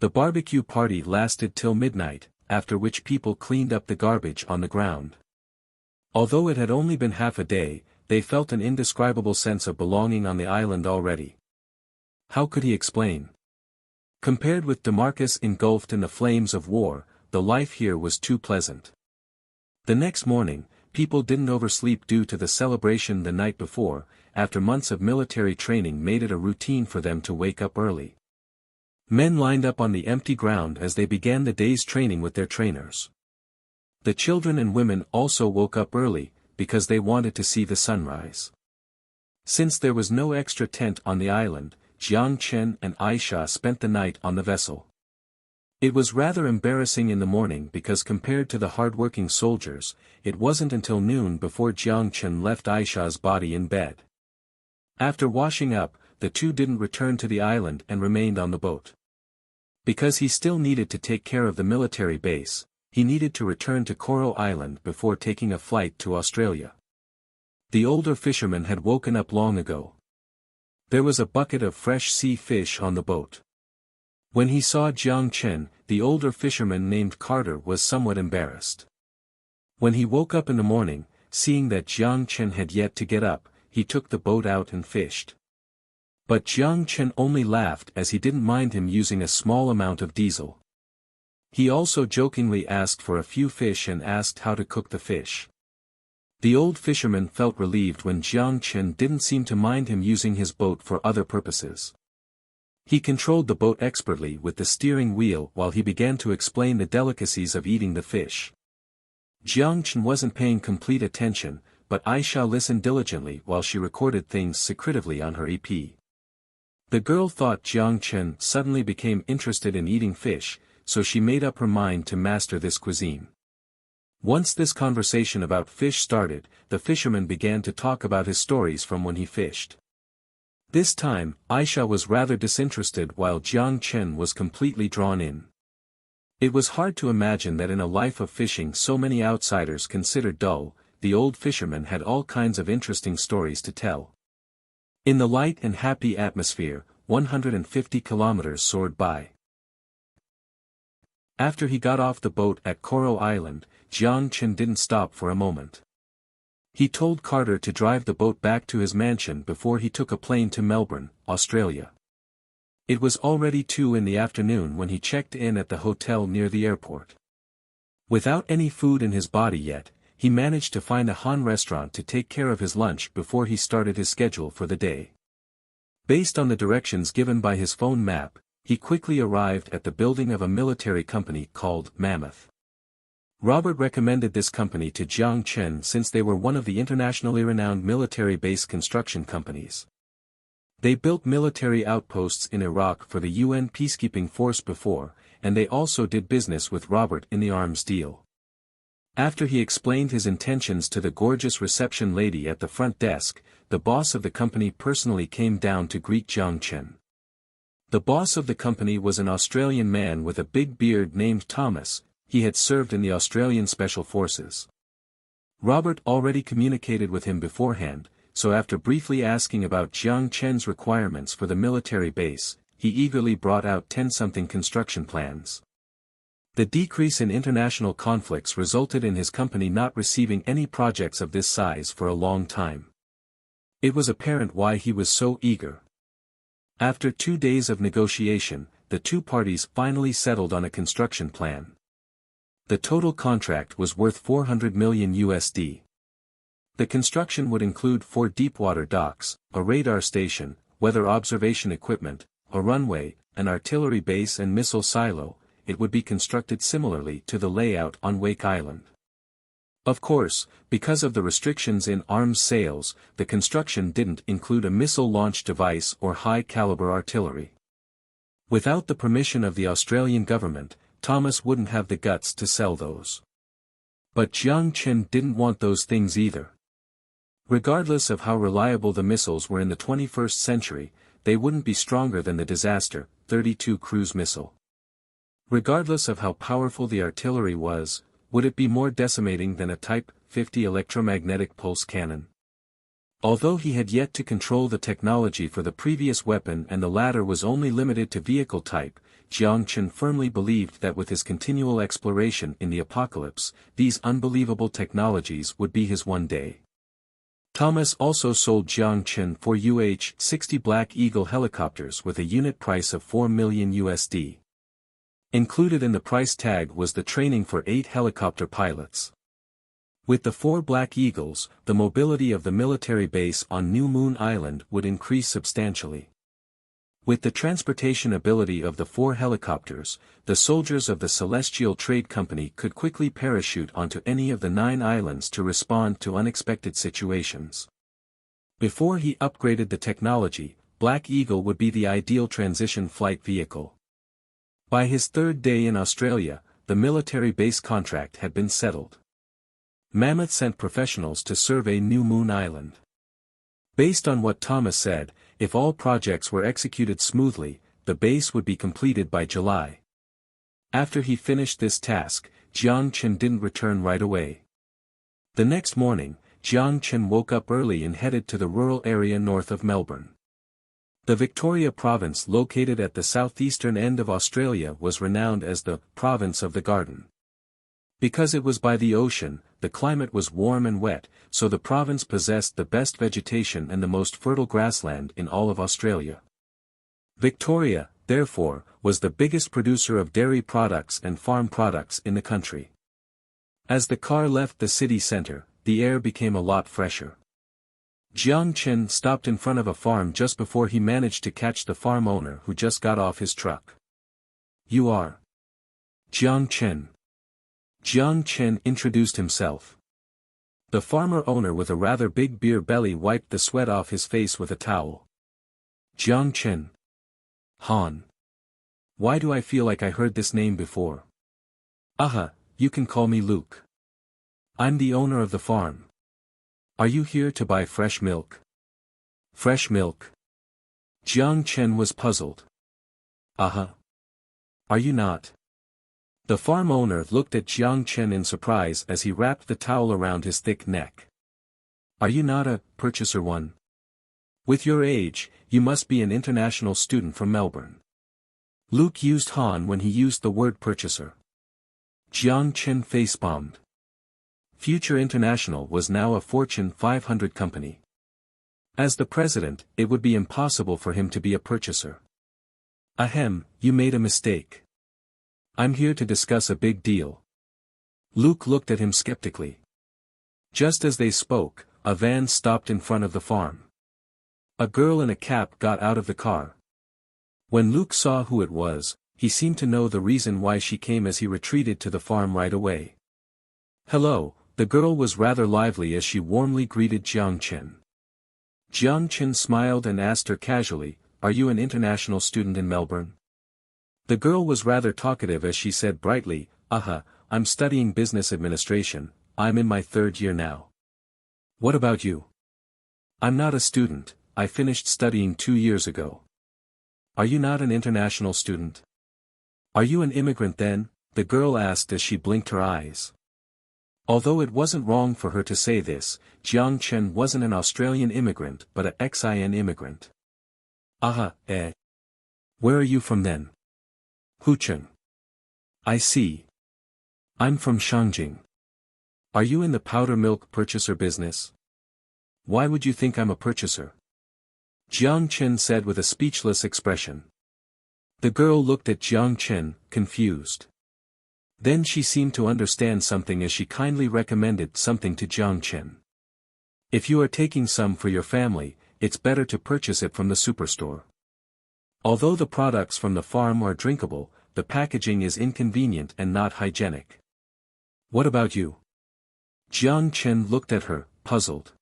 The barbecue party lasted till midnight, after which people cleaned up the garbage on the ground. Although it had only been half a day, they felt an indescribable sense of belonging on the island already. How could he explain? Compared with Damascus engulfed in the flames of war, the life here was too pleasant. The next morning, people didn't oversleep due to the celebration the night before. After months of military training made it a routine for them to wake up early. Men lined up on the empty ground as they began the day's training with their trainers. The children and women also woke up early, because they wanted to see the sunrise. Since there was no extra tent on the island, Jiang Chen and Aisha spent the night on the vessel. It was rather embarrassing in the morning because compared to the hard-working soldiers, it wasn't until noon before Jiang Chen left Aisha's body in bed. After washing up, the two didn't return to the island and remained on the boat. Because he still needed to take care of the military base, he needed to return to Coral Island before taking a flight to Australia. The older fisherman had woken up long ago. There was a bucket of fresh sea fish on the boat. When he saw Jiang Chen, the older fisherman named Carter was somewhat embarrassed. When he woke up in the morning, seeing that Jiang Chen had yet to get up, he took the boat out and fished. But Jiang Chen only laughed as he didn't mind him using a small amount of diesel. He also jokingly asked for a few fish and asked how to cook the fish. The old fisherman felt relieved when Jiang Chen didn't seem to mind him using his boat for other purposes. He controlled the boat expertly with the steering wheel while he began to explain the delicacies of eating the fish. Jiang Chen wasn't paying complete attention, but Aisha listened diligently while she recorded things secretively on her EP. The girl thought Jiang Chen suddenly became interested in eating fish, so she made up her mind to master this cuisine. Once this conversation about fish started, the fisherman began to talk about his stories from when he fished. This time, Aisha was rather disinterested while Jiang Chen was completely drawn in. It was hard to imagine that in a life of fishing so many outsiders considered dull. The old fisherman had all kinds of interesting stories to tell. In the light and happy atmosphere, 150 kilometers soared by. After he got off the boat at Coral Island, Jiang Chen didn't stop for a moment. He told Carter to drive the boat back to his mansion before he took a plane to Melbourne, Australia. It was already 2 in the afternoon when he checked in at the hotel near the airport. Without any food in his body yet, he managed to find a Han restaurant to take care of his lunch before he started his schedule for the day. Based on the directions given by his phone map, he quickly arrived at the building of a military company called Mammoth. Robert recommended this company to Jiang Chen since they were one of the internationally renowned military base construction companies. They built military outposts in Iraq for the UN peacekeeping force before, and they also did business with Robert in the arms deal. After he explained his intentions to the gorgeous reception lady at the front desk, the boss of the company personally came down to greet Jiang Chen. The boss of the company was an Australian man with a big beard named Thomas. He had served in the Australian Special Forces. Robert already communicated with him beforehand, so after briefly asking about Jiang Chen's requirements for the military base, he eagerly brought out 10-something construction plans. The decrease in international conflicts resulted in his company not receiving any projects of this size for a long time. It was apparent why he was so eager. After 2 days of negotiation, the two parties finally settled on a construction plan. The total contract was worth 400 million USD. The construction would include 4 deepwater docks, a radar station, weather observation equipment, a runway, an artillery base and missile silo. it would be constructed similarly to the layout on Wake Island. Of course, because of the restrictions in arms sales, the construction didn't include a missile launch device or high-caliber artillery. Without the permission of the Australian government, Thomas wouldn't have the guts to sell those. But Jiang Chen didn't want those things either. Regardless of how reliable the missiles were in the 21st century, they wouldn't be stronger than the Disaster 32 cruise missile. Regardless of how powerful the artillery was, would it be more decimating than a Type 50 electromagnetic pulse cannon? Although he had yet to control the technology for the previous weapon and the latter was only limited to vehicle type, Jiang Chen firmly believed that with his continual exploration in the apocalypse, these unbelievable technologies would be his one day. Thomas also sold Jiang Chen 4 UH-60 Black Eagle helicopters with a unit price of $4 million USD. Included in the price tag was the training for 8 helicopter pilots. With the 4 Black Eagles, the mobility of the military base on New Moon Island would increase substantially. With the transportation ability of the 4 helicopters, the soldiers of the Celestial Trade Company could quickly parachute onto any of the 9 islands to respond to unexpected situations. Before he upgraded the technology, Black Eagle would be the ideal transition flight vehicle. By his 3rd day in Australia, the military base contract had been settled. Mammoth sent professionals to survey New Moon Island. Based on what Thomas said, if all projects were executed smoothly, the base would be completed by July. After he finished this task, Jiang Chen didn't return right away. The next morning, Jiang Chen woke up early and headed to the rural area north of Melbourne. The Victoria province located at the southeastern end of Australia was renowned as the Province of the Garden. Because it was by the ocean, the climate was warm and wet, so the province possessed the best vegetation and the most fertile grassland in all of Australia. Victoria, therefore, was the biggest producer of dairy products and farm products in the country. As the car left the city centre, the air became a lot fresher. Jiang Chen stopped in front of a farm just before he managed to catch the farm owner who just got off his truck. "You are Jiang Chen." Jiang Chen introduced himself. The farmer owner with a rather big beer belly wiped the sweat off his face with a towel. "Jiang Chen. Han. Why do I feel like I heard this name before?" You can call me Luke. I'm the owner of the farm. Are you here to buy fresh milk?" "Fresh milk?" Jiang Chen was puzzled. Are you not?" The farm owner looked at Jiang Chen in surprise as he wrapped the towel around his thick neck. "Are you not a purchaser one? With your age, you must be an international student from Melbourne." Luke used Han when he used the word purchaser. Jiang Chen facepalmed. Future International was now a Fortune 500 company. As the president, it would be impossible for him to be a purchaser. You made a mistake. I'm here to discuss a big deal." Luke looked at him skeptically. Just as they spoke, a van stopped in front of the farm. A girl in a cap got out of the car. When Luke saw who it was, he seemed to know the reason why she came as he retreated to the farm right away. "Hello," the girl was rather lively as she warmly greeted Jiang Chen. Jiang Chen smiled and asked her casually, "Are you an international student in Melbourne?" The girl was rather talkative as she said brightly, I'm studying business administration, I'm in my 3rd year now." "What about you?" "I'm not a student, I finished studying 2 years ago." "Are you not an international student?" "Are you an immigrant then?" the girl asked as she blinked her eyes. Although it wasn't wrong for her to say this, Jiang Chen wasn't an Australian immigrant but a XIN immigrant. Where are you from then?" "Hucheng." "I see. I'm from Shangjing. Are you in the powder milk purchaser business?" "Why would you think I'm a purchaser?" Jiang Chen said with a speechless expression. The girl looked at Jiang Chen, confused. Then she seemed to understand something as she kindly recommended something to Jiang Chen. "If you are taking some for your family, it's better to purchase it from the superstore. Although the products from the farm are drinkable, the packaging is inconvenient and not hygienic. What about you? Jiang Chen looked at her, puzzled.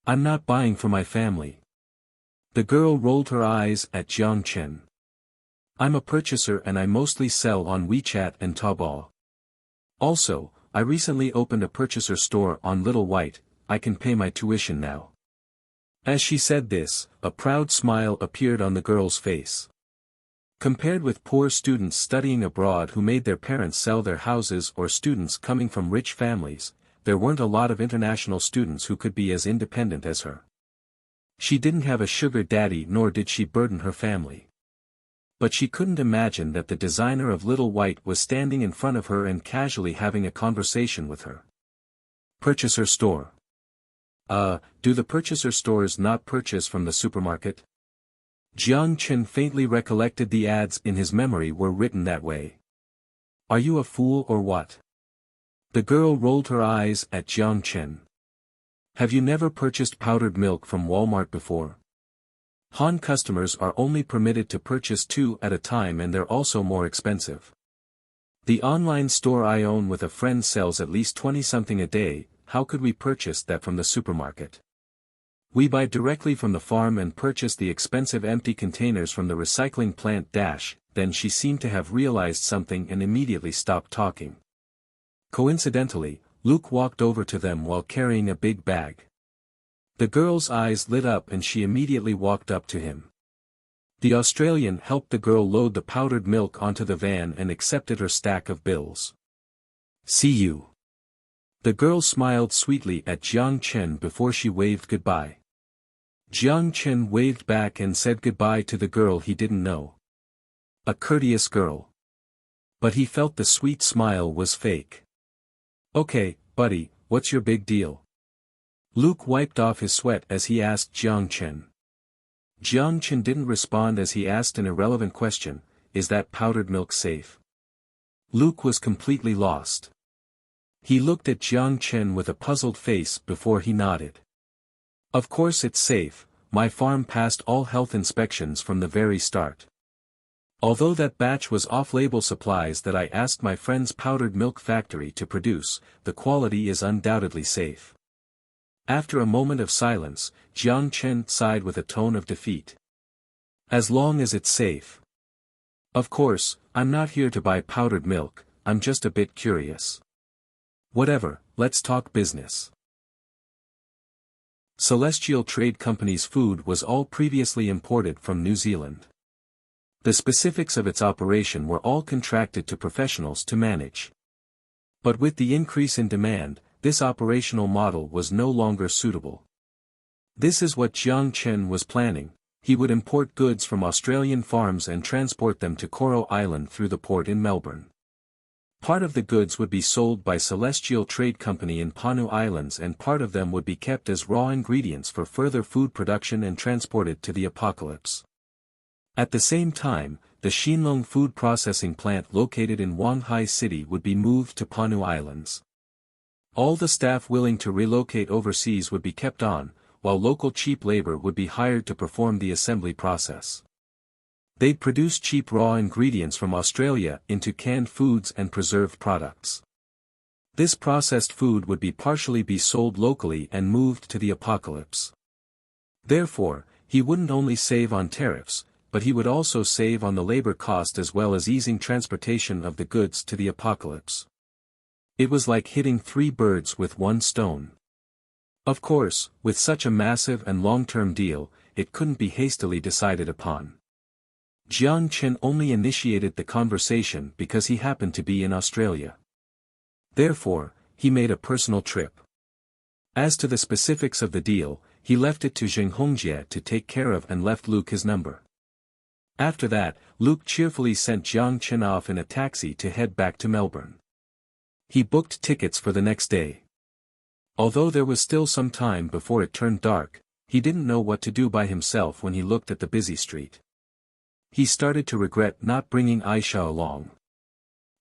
I'm not buying for my family. The girl rolled her eyes at Jiang Chen. I'm a purchaser and I mostly sell on WeChat and Taobao. Also, I recently opened a purchaser store on Little White, I can pay my tuition now. As she said this, a proud smile appeared on the girl's face. Compared with poor students studying abroad who made their parents sell their houses or students coming from rich families, there weren't a lot of international students who could be as independent as her. She didn't have a sugar daddy nor did she burden her family. But she couldn't imagine that the designer of Little White was standing in front of her and casually having a conversation with her. Purchaser store. Do the purchaser stores not purchase from the supermarket? Jiang Chen faintly recollected the ads in his memory were written that way. Are you a fool or what? The girl rolled her eyes at Jiang Chen. Have you never purchased powdered milk from Walmart before? Han customers are only permitted to purchase 2 at a time and they're also more expensive. The online store I own with a friend sells at least 20-something a day, how could we purchase that from the supermarket? We buy directly from the farm and purchase the expensive empty containers from the recycling plant. Then she seemed to have realized something and immediately stopped talking. Coincidentally, Luke walked over to them while carrying a big bag. The girl's eyes lit up and she immediately walked up to him. The Australian helped the girl load the powdered milk onto the van and accepted her stack of bills. See you. The girl smiled sweetly at Jiang Chen before she waved goodbye. Jiang Chen waved back and said goodbye to the girl he didn't know. A courteous girl. But he felt the sweet smile was fake. Okay, buddy, what's your big deal? Luke wiped off his sweat as he asked Jiang Chen. Jiang Chen didn't respond as he asked an irrelevant question, is that powdered milk safe? Luke was completely lost. He looked at Jiang Chen with a puzzled face before he nodded. Of course it's safe, my farm passed all health inspections from the very start. Although that batch was off-label supplies that I asked my friend's powdered milk factory to produce, the quality is undoubtedly safe. After a moment of silence, Jiang Chen sighed with a tone of defeat. As long as it's safe. Of course, I'm not here to buy powdered milk, I'm just a bit curious. Whatever, let's talk business. Celestial Trade Company's food was all previously imported from New Zealand. The specifics of its operation were all contracted to professionals to manage. But with the increase in demand, this operational model was no longer suitable. This is what Jiang Chen was planning. He would import goods from Australian farms and transport them to Coral Island through the port in Melbourne. Part of the goods would be sold by Celestial Trade Company in Panu Islands and part of them would be kept as raw ingredients for further food production and transported to the apocalypse. At the same time, the Shinlong food processing plant located in Wanhai City would be moved to Panu Islands. All the staff willing to relocate overseas would be kept on, while local cheap labor would be hired to perform the assembly process. They'd produce cheap raw ingredients from Australia into canned foods and preserved products. This processed food would be partially sold locally and moved to the apocalypse. Therefore, he wouldn't only save on tariffs, but he would also save on the labor cost as well as easing transportation of the goods to the apocalypse. It was like hitting 3 birds with 1 stone. Of course, with such a massive and long-term deal, it couldn't be hastily decided upon. Jiang Chen only initiated the conversation because he happened to be in Australia. Therefore, he made a personal trip. As to the specifics of the deal, he left it to Zheng Hongjie to take care of and left Luke his number. After that, Luke cheerfully sent Jiang Chen off in a taxi to head back to Melbourne. He booked tickets for the next day. Although there was still some time before it turned dark, he didn't know what to do by himself when he looked at the busy street. He started to regret not bringing Aisha along.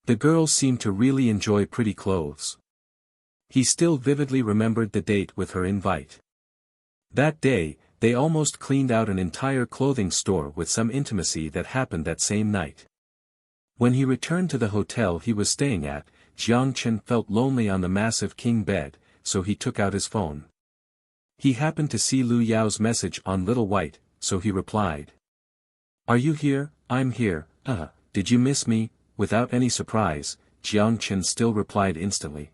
The girl seemed to really enjoy pretty clothes. He still vividly remembered the date with her invite. That day, they almost cleaned out an entire clothing store with some intimacy that happened that same night. When he returned to the hotel he was staying at, Jiang Chen felt lonely on the massive king bed, so he took out his phone. He happened to see Lu Yao's message on Little White, so he replied. "Are you here? I'm here. Did you miss me?" Without any surprise, Jiang Chen still replied instantly.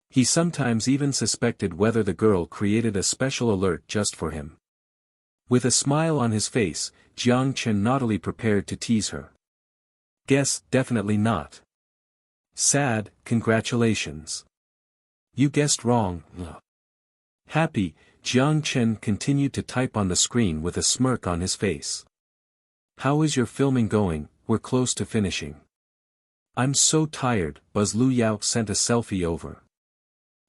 He sometimes even suspected whether the girl created a special alert just for him. With a smile on his face, Jiang Chen naughtily prepared to tease her. "Guess, definitely not." "Sad, congratulations. You guessed wrong." Happy, Jiang Chen continued to type on the screen with a smirk on his face. "How is your filming going? We're close to finishing." "I'm so tired." Buzz Lu Yao sent a selfie over.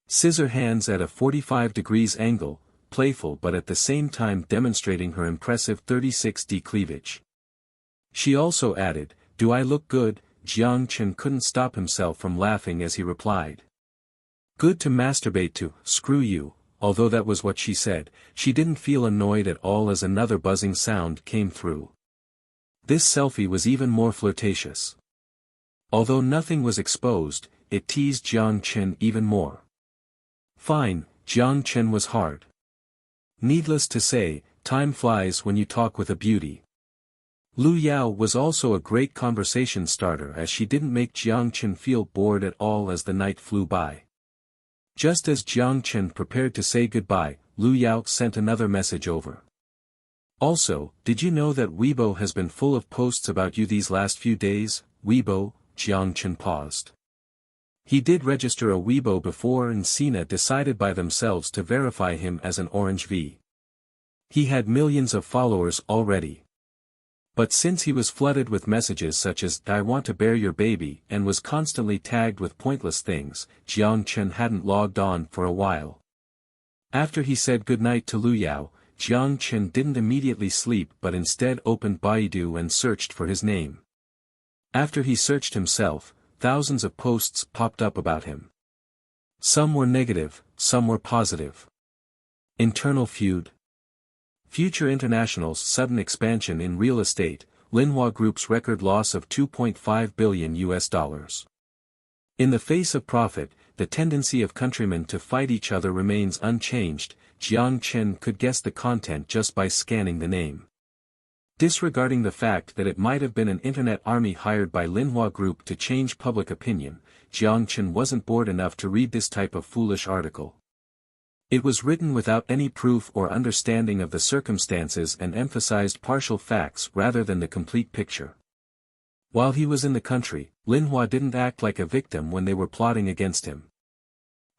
Scissor hands at a 45 degrees angle, playful but at the same time demonstrating her impressive 36D cleavage. She also added, "Do I look good?" Jiang Chen couldn't stop himself from laughing as he replied. "Good to masturbate to, screw you." Although that was what she said, she didn't feel annoyed at all as another buzzing sound came through. This selfie was even more flirtatious. Although nothing was exposed, it teased Jiang Chen even more. Fine, Jiang Chen was hard. Needless to say, time flies when you talk with a beauty. Lu Yao was also a great conversation starter as she didn't make Jiang Chen feel bored at all as the night flew by. Just as Jiang Chen prepared to say goodbye, Lu Yao sent another message over. "Also, did you know that Weibo has been full of posts about you these last few days?" Weibo, Jiang Chen paused. He did register a Weibo before and Sina decided by themselves to verify him as an Orange V. He had millions of followers already. But since he was flooded with messages such as "I want to bear your baby" and was constantly tagged with pointless things, Jiang Chen hadn't logged on for a while. After he said goodnight to Lu Yao, Jiang Chen didn't immediately sleep but instead opened Baidu and searched for his name. After he searched himself, thousands of posts popped up about him. Some were negative, some were positive. Internal feud. Future International's sudden expansion in real estate, Linhua Group's record loss of $2.5 billion. In the face of profit, the tendency of countrymen to fight each other remains unchanged. Jiang Chen could guess the content just by scanning the name. Disregarding the fact that it might have been an internet army hired by Linhua Group to change public opinion, Jiang Chen wasn't bored enough to read this type of foolish article. It was written without any proof or understanding of the circumstances and emphasized partial facts rather than the complete picture. While he was in the country, Linhua didn't act like a victim when they were plotting against him.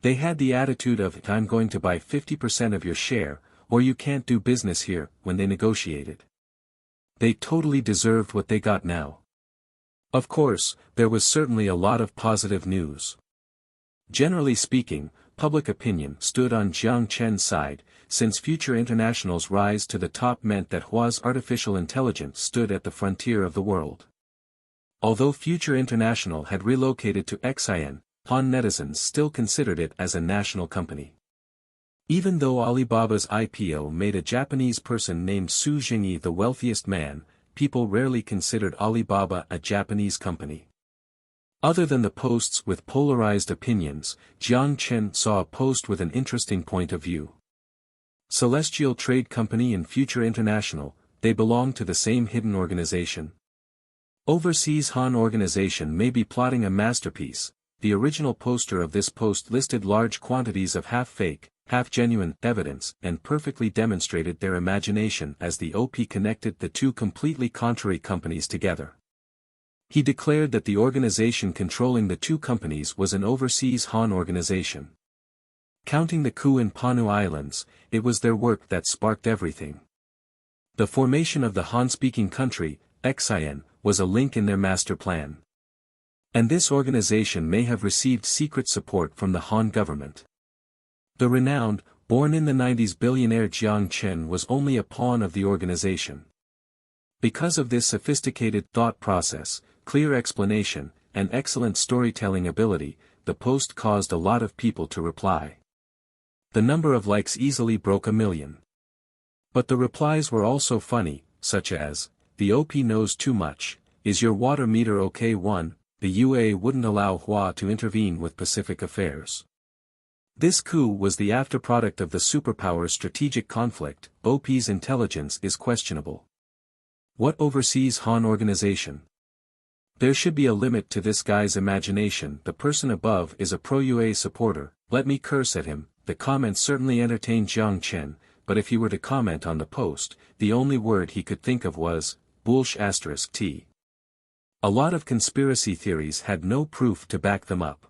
They had the attitude of "I'm going to buy 50% of your share, or you can't do business here," when they negotiated. They totally deserved what they got now. Of course, there was certainly a lot of positive news. Generally speaking, public opinion stood on Jiang Chen's side, since Future International's rise to the top meant that Hua's artificial intelligence stood at the frontier of the world. Although Future International had relocated to Xi'an, Han netizens still considered it as a national company. Even though Alibaba's IPO made a Japanese person named Su Jingyi the wealthiest man, people rarely considered Alibaba a Japanese company. Other than the posts with polarized opinions, Jiang Chen saw a post with an interesting point of view. Celestial Trade Company and Future International, they belong to the same hidden organization. Overseas Han organization may be plotting a masterpiece. The original poster of this post listed large quantities of half-fake, half-genuine evidence and perfectly demonstrated their imagination as the OP connected the two completely contrary companies together. He declared that the organization controlling the two companies was an overseas Han organization. Counting the coup in Panu Islands, it was their work that sparked everything. The formation of the Han-speaking country, Xi'an, was a link in their master plan. And this organization may have received secret support from the Han government. The renowned, born in the 90s billionaire Jiang Chen was only a pawn of the organization. Because of this sophisticated thought process, clear explanation, and excellent storytelling ability, the post caused a lot of people to reply. The number of likes easily broke 1 million. But the replies were also funny, such as, "The OP knows too much," is your water meter okay? 1. The UA wouldn't allow Hua to intervene with Pacific affairs. This coup was the afterproduct of the superpower's strategic conflict. OP's intelligence is questionable. What oversees Han organization? There should be a limit to this guy's imagination. The person above is a pro-UA supporter. Let me curse at him. The comments certainly entertained Jiang Chen, but if he were to comment on the post, the only word he could think of was, bullsh*. T. A lot of conspiracy theories had no proof to back them up.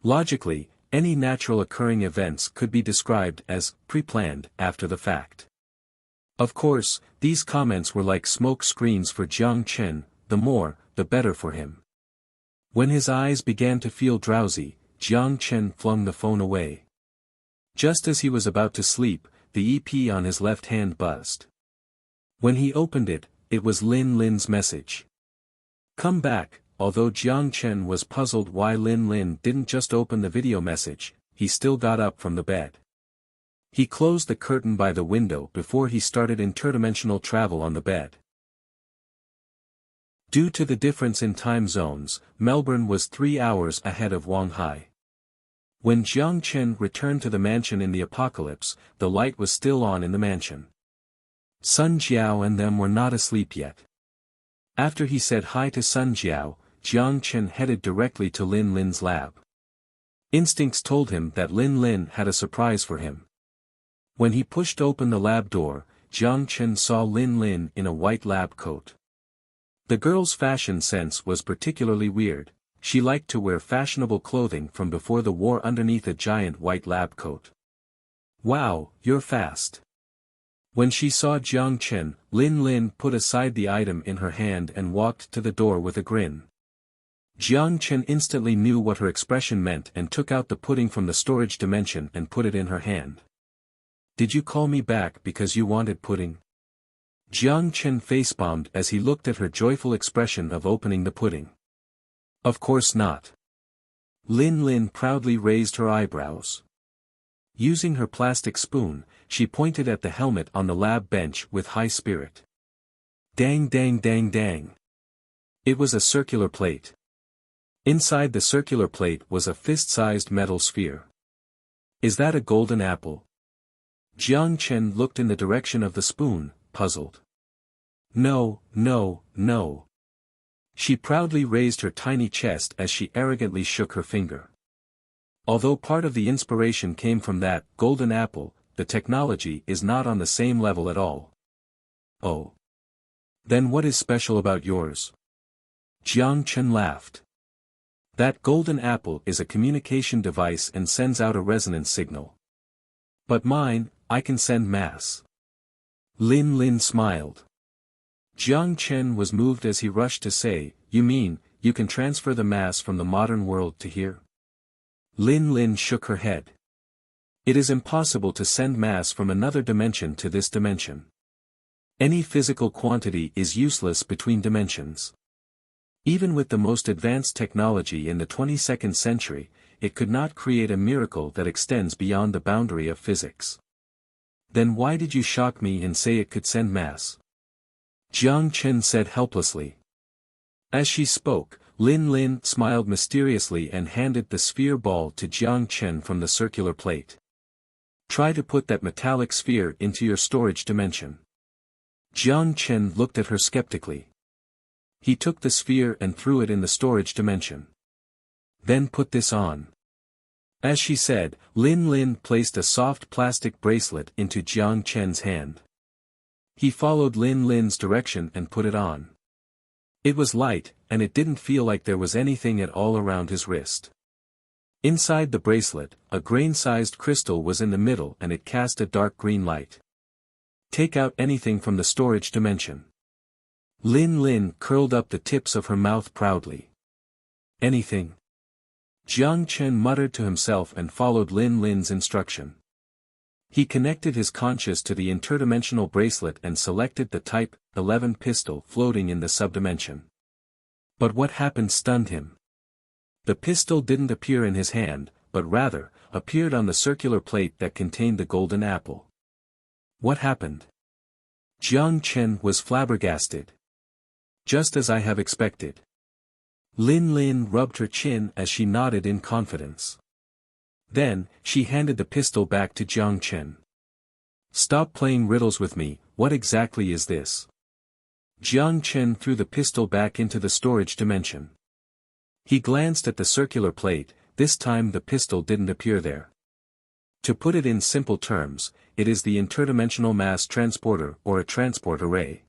Logically, any natural occurring events could be described as pre-planned after the fact. Of course, these comments were like smoke screens for Jiang Chen. The more, the better for him. When his eyes began to feel drowsy, Jiang Chen flung the phone away. Just as he was about to sleep, the EP on his left hand buzzed. When he opened it, it was Lin Lin's message. Come back. Although Jiang Chen was puzzled why Lin Lin didn't just open the video message, he still got up from the bed. He closed the curtain by the window before he started interdimensional travel on the bed. Due to the difference in time zones, Melbourne was 3 hours ahead of Shanghai. When Jiang Chen returned to the mansion in the apocalypse, the light was still on in the mansion. Sun Jiao and them were not asleep yet. After he said hi to Sun Jiao, Jiang Chen headed directly to Lin Lin's lab. Instincts told him that Lin Lin had a surprise for him. When he pushed open the lab door, Jiang Chen saw Lin Lin in a white lab coat. The girl's fashion sense was particularly weird. She liked to wear fashionable clothing from before the war underneath a giant white lab coat. Wow, you're fast. When she saw Jiang Chen, Lin Lin put aside the item in her hand and walked to the door with a grin. Jiang Chen instantly knew what her expression meant and took out the pudding from the storage dimension and put it in her hand. Did you call me back because you wanted pudding? Jiang Chen facepalmed as he looked at her joyful expression of opening the pudding. Of course not. Lin Lin proudly raised her eyebrows. Using her plastic spoon, she pointed at the helmet on the lab bench with high spirit. Dang dang dang dang. It was a circular plate. Inside the circular plate was a fist-sized metal sphere. Is that a golden apple? Jiang Chen looked in the direction of the spoon, puzzled. No, no, no. She proudly raised her tiny chest as she arrogantly shook her finger. Although part of the inspiration came from that golden apple, the technology is not on the same level at all. Oh. Then what is special about yours? Jiang Chen laughed. That golden apple is a communication device and sends out a resonance signal. But mine, I can send mass. Lin Lin smiled. Jiang Chen was moved as he rushed to say, you mean, you can transfer the mass from the modern world to here? Lin Lin shook her head. It is impossible to send mass from another dimension to this dimension. Any physical quantity is useless between dimensions. Even with the most advanced technology in the 22nd century, it could not create a miracle that extends beyond the boundary of physics. Then why did you shock me and say it could send mass? Jiang Chen said helplessly. As she spoke, Lin Lin smiled mysteriously and handed the sphere ball to Jiang Chen from the circular plate. Try to put that metallic sphere into your storage dimension. Jiang Chen looked at her skeptically. He took the sphere and threw it in the storage dimension. Then put this on. As she said, Lin Lin placed a soft plastic bracelet into Jiang Chen's hand. He followed Lin Lin's direction and put it on. It was light, and it didn't feel like there was anything at all around his wrist. Inside the bracelet, a grain-sized crystal was in the middle and it cast a dark green light. Take out anything from the storage dimension. Lin Lin curled up the tips of her mouth proudly. Anything? Jiang Chen muttered to himself and followed Lin Lin's instruction. He connected his conscious to the interdimensional bracelet and selected the Type 11 pistol floating in the subdimension. But what happened stunned him. The pistol didn't appear in his hand, but rather, appeared on the circular plate that contained the golden apple. What happened? Jiang Chen was flabbergasted. Just as I have expected. Lin Lin rubbed her chin as she nodded in confidence. Then, she handed the pistol back to Jiang Chen. Stop playing riddles with me, what exactly is this? Jiang Chen threw the pistol back into the storage dimension. He glanced at the circular plate, this time the pistol didn't appear there. To put it in simple terms, it is the interdimensional mass transporter or a transport array.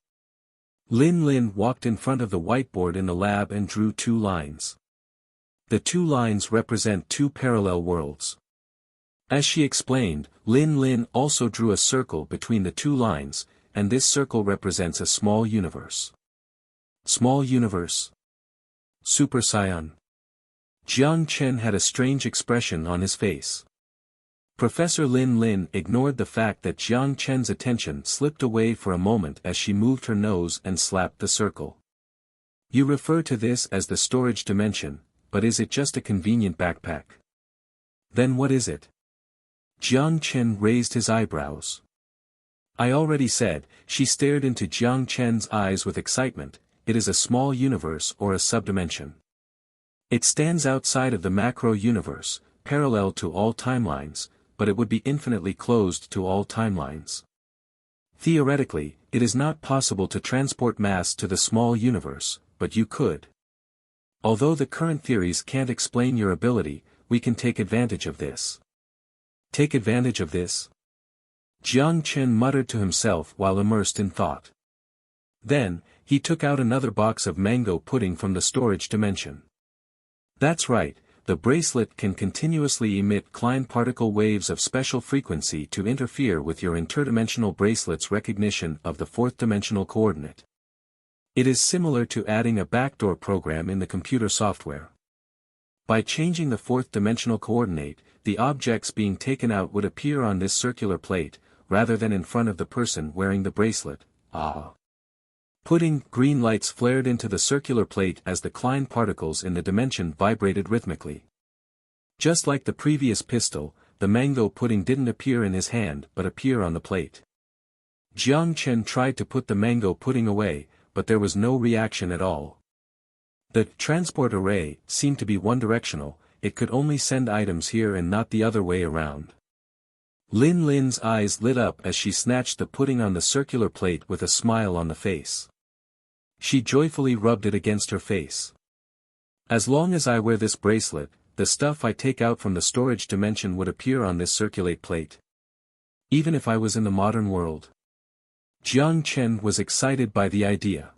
Lin Lin walked in front of the whiteboard in the lab and drew 2 lines. The 2 lines represent 2 parallel worlds. As she explained, Lin Lin also drew a circle between the 2 lines, and this circle represents a small universe. Small universe? Super Saiyan. Jiang Chen had a strange expression on his face. Professor Lin Lin ignored the fact that Jiang Chen's attention slipped away for a moment as she moved her nose and slapped the circle. You refer to this as the storage dimension, but is it just a convenient backpack? Then what is it? Jiang Chen raised his eyebrows. I already said, she stared into Jiang Chen's eyes with excitement, it is a small universe or a subdimension. It stands outside of the macro universe, parallel to all timelines, but it would be infinitely closed to all timelines. Theoretically, it is not possible to transport mass to the small universe, but you could. Although the current theories can't explain your ability, we can take advantage of this. Take advantage of this? Jiang Chen muttered to himself while immersed in thought. Then, he took out another box of mango pudding from the storage dimension. That's right. The bracelet can continuously emit Klein particle waves of special frequency to interfere with your interdimensional bracelet's recognition of the 4th dimensional coordinate. It is similar to adding a backdoor program in the computer software. By changing the 4th dimensional coordinate, the objects being taken out would appear on this circular plate, rather than in front of the person wearing the bracelet. Pudding, green lights flared into the circular plate as the Klein particles in the dimension vibrated rhythmically. Just like the previous pistol, the mango pudding didn't appear in his hand but appear on the plate. Jiang Chen tried to put the mango pudding away, but there was no reaction at all. The transport array seemed to be one-directional, it could only send items here and not the other way around. Lin Lin's eyes lit up as she snatched the pudding on the circular plate with a smile on the face. She joyfully rubbed it against her face. As long as I wear this bracelet, the stuff I take out from the storage dimension would appear on this circulate plate. Even if I was in the modern world. Jiang Chen was excited by the idea.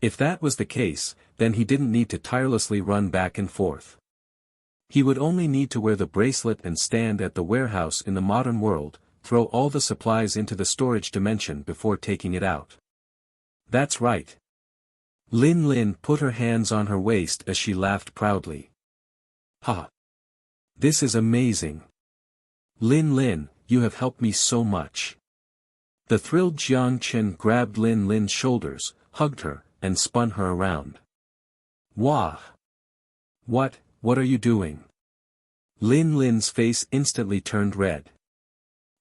If that was the case, then he didn't need to tirelessly run back and forth. He would only need to wear the bracelet and stand at the warehouse in the modern world, throw all the supplies into the storage dimension before taking it out. That's right. Lin Lin put her hands on her waist as she laughed proudly. Ha! This is amazing. Lin Lin, you have helped me so much. The thrilled Jiang Chen grabbed Lin Lin's shoulders, hugged her, and spun her around. Wah! What are you doing? Lin Lin's face instantly turned red.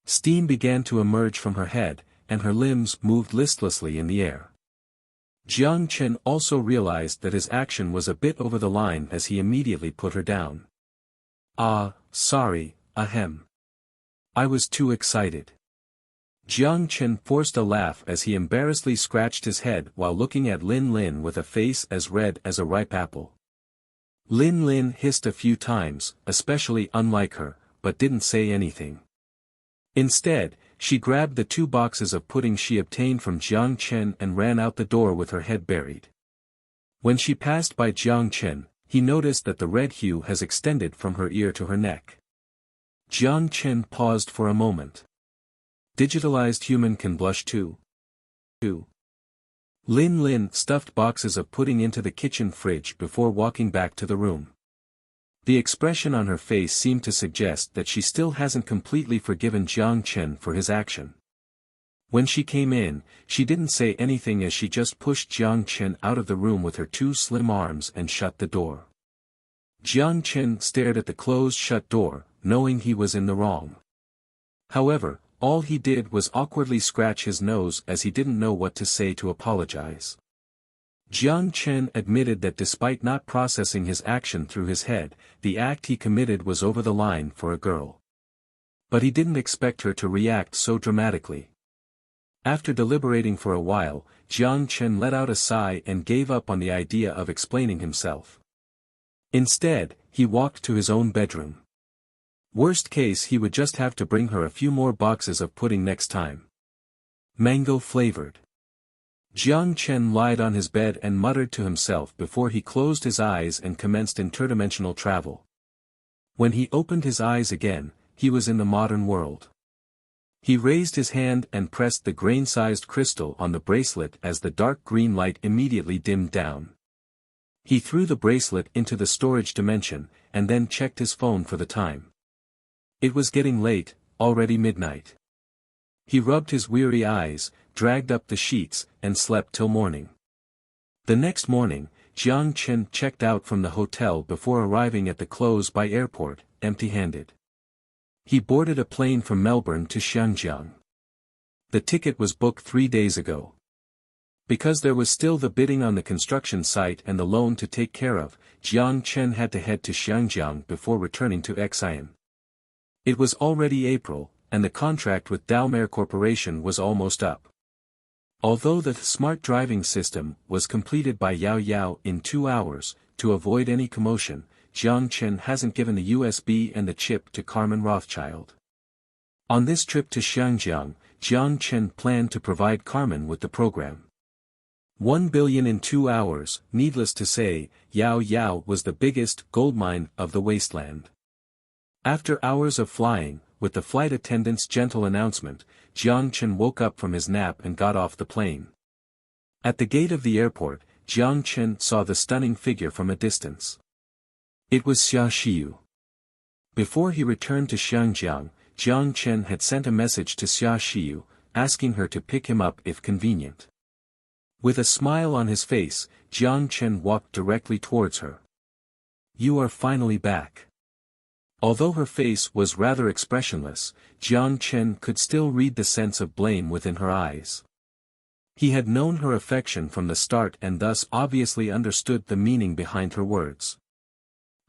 Steam began to emerge from her head, and her limbs moved listlessly in the air. Jiang Chen also realized that his action was a bit over the line as he immediately put her down. Sorry, ahem. I was too excited. Jiang Chen forced a laugh as he embarrassedly scratched his head while looking at Lin Lin with a face as red as a ripe apple. Lin Lin hissed a few times, especially unlike her, but didn't say anything. Instead, she grabbed the 2 boxes of pudding she obtained from Jiang Chen and ran out the door with her head buried. When she passed by Jiang Chen, he noticed that the red hue has extended from her ear to her neck. Jiang Chen paused for a moment. Digitalized human can blush too. Lin Lin stuffed boxes of pudding into the kitchen fridge before walking back to the room. The expression on her face seemed to suggest that she still hasn't completely forgiven Jiang Chen for his action. When she came in, she didn't say anything as she just pushed Jiang Chen out of the room with her 2 slim arms and shut the door. Jiang Chen stared at the closed-shut door, knowing he was in the wrong. However, all he did was awkwardly scratch his nose as he didn't know what to say to apologize. Jiang Chen admitted that despite not processing his action through his head, the act he committed was over the line for a girl. But he didn't expect her to react so dramatically. After deliberating for a while, Jiang Chen let out a sigh and gave up on the idea of explaining himself. Instead, he walked to his own bedroom. Worst case, he would just have to bring her a few more boxes of pudding next time. Mango flavored. Jiang Chen lied on his bed and muttered to himself before he closed his eyes and commenced interdimensional travel. When he opened his eyes again, he was in the modern world. He raised his hand and pressed the grain-sized crystal on the bracelet as the dark green light immediately dimmed down. He threw the bracelet into the storage dimension, and then checked his phone for the time. It was getting late, already midnight. He rubbed his weary eyes, dragged up the sheets, and slept till morning. The next morning, Jiang Chen checked out from the hotel before arriving at the close-by airport, empty-handed. He boarded a plane from Melbourne to Xiangjiang. The ticket was booked 3 days ago. Because there was still the bidding on the construction site and the loan to take care of, Jiang Chen had to head to Xiangjiang before returning to Xi'an. It was already April, and the contract with Dalmare Corporation was almost up. Although the smart driving system was completed by Yao Yao in 2 hours, to avoid any commotion, Jiang Chen hasn't given the USB and the chip to Carmen Rothschild. On this trip to Xiangjiang, Jiang Chen planned to provide Carmen with the program. 1 billion in 2 hours, needless to say, Yao Yao was the biggest goldmine of the wasteland. After hours of flying, with the flight attendant's gentle announcement, Jiang Chen woke up from his nap and got off the plane. At the gate of the airport, Jiang Chen saw the stunning figure from a distance. It was Xia Xiyu. Before he returned to Xiangjiang, Jiang Chen had sent a message to Xia Xiyu, asking her to pick him up if convenient. With a smile on his face, Jiang Chen walked directly towards her. "You are finally back." Although her face was rather expressionless, Jiang Chen could still read the sense of blame within her eyes. He had known her affection from the start and thus obviously understood the meaning behind her words.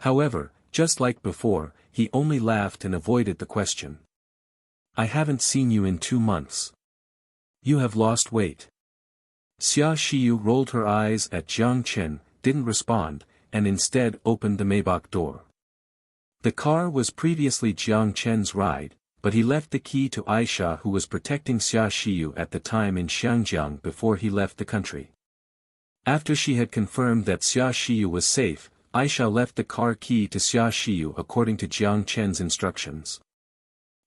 However, just like before, he only laughed and avoided the question. "I haven't seen you in 2 months. You have lost weight." Xia Xiyu rolled her eyes at Jiang Chen, didn't respond, and instead opened the Maybach door. The car was previously Jiang Chen's ride, but he left the key to Aisha, who was protecting Xia Xiyu at the time in Xiangjiang before he left the country. After she had confirmed that Xia Xiyu was safe, Aisha left the car key to Xia Xiyu according to Jiang Chen's instructions.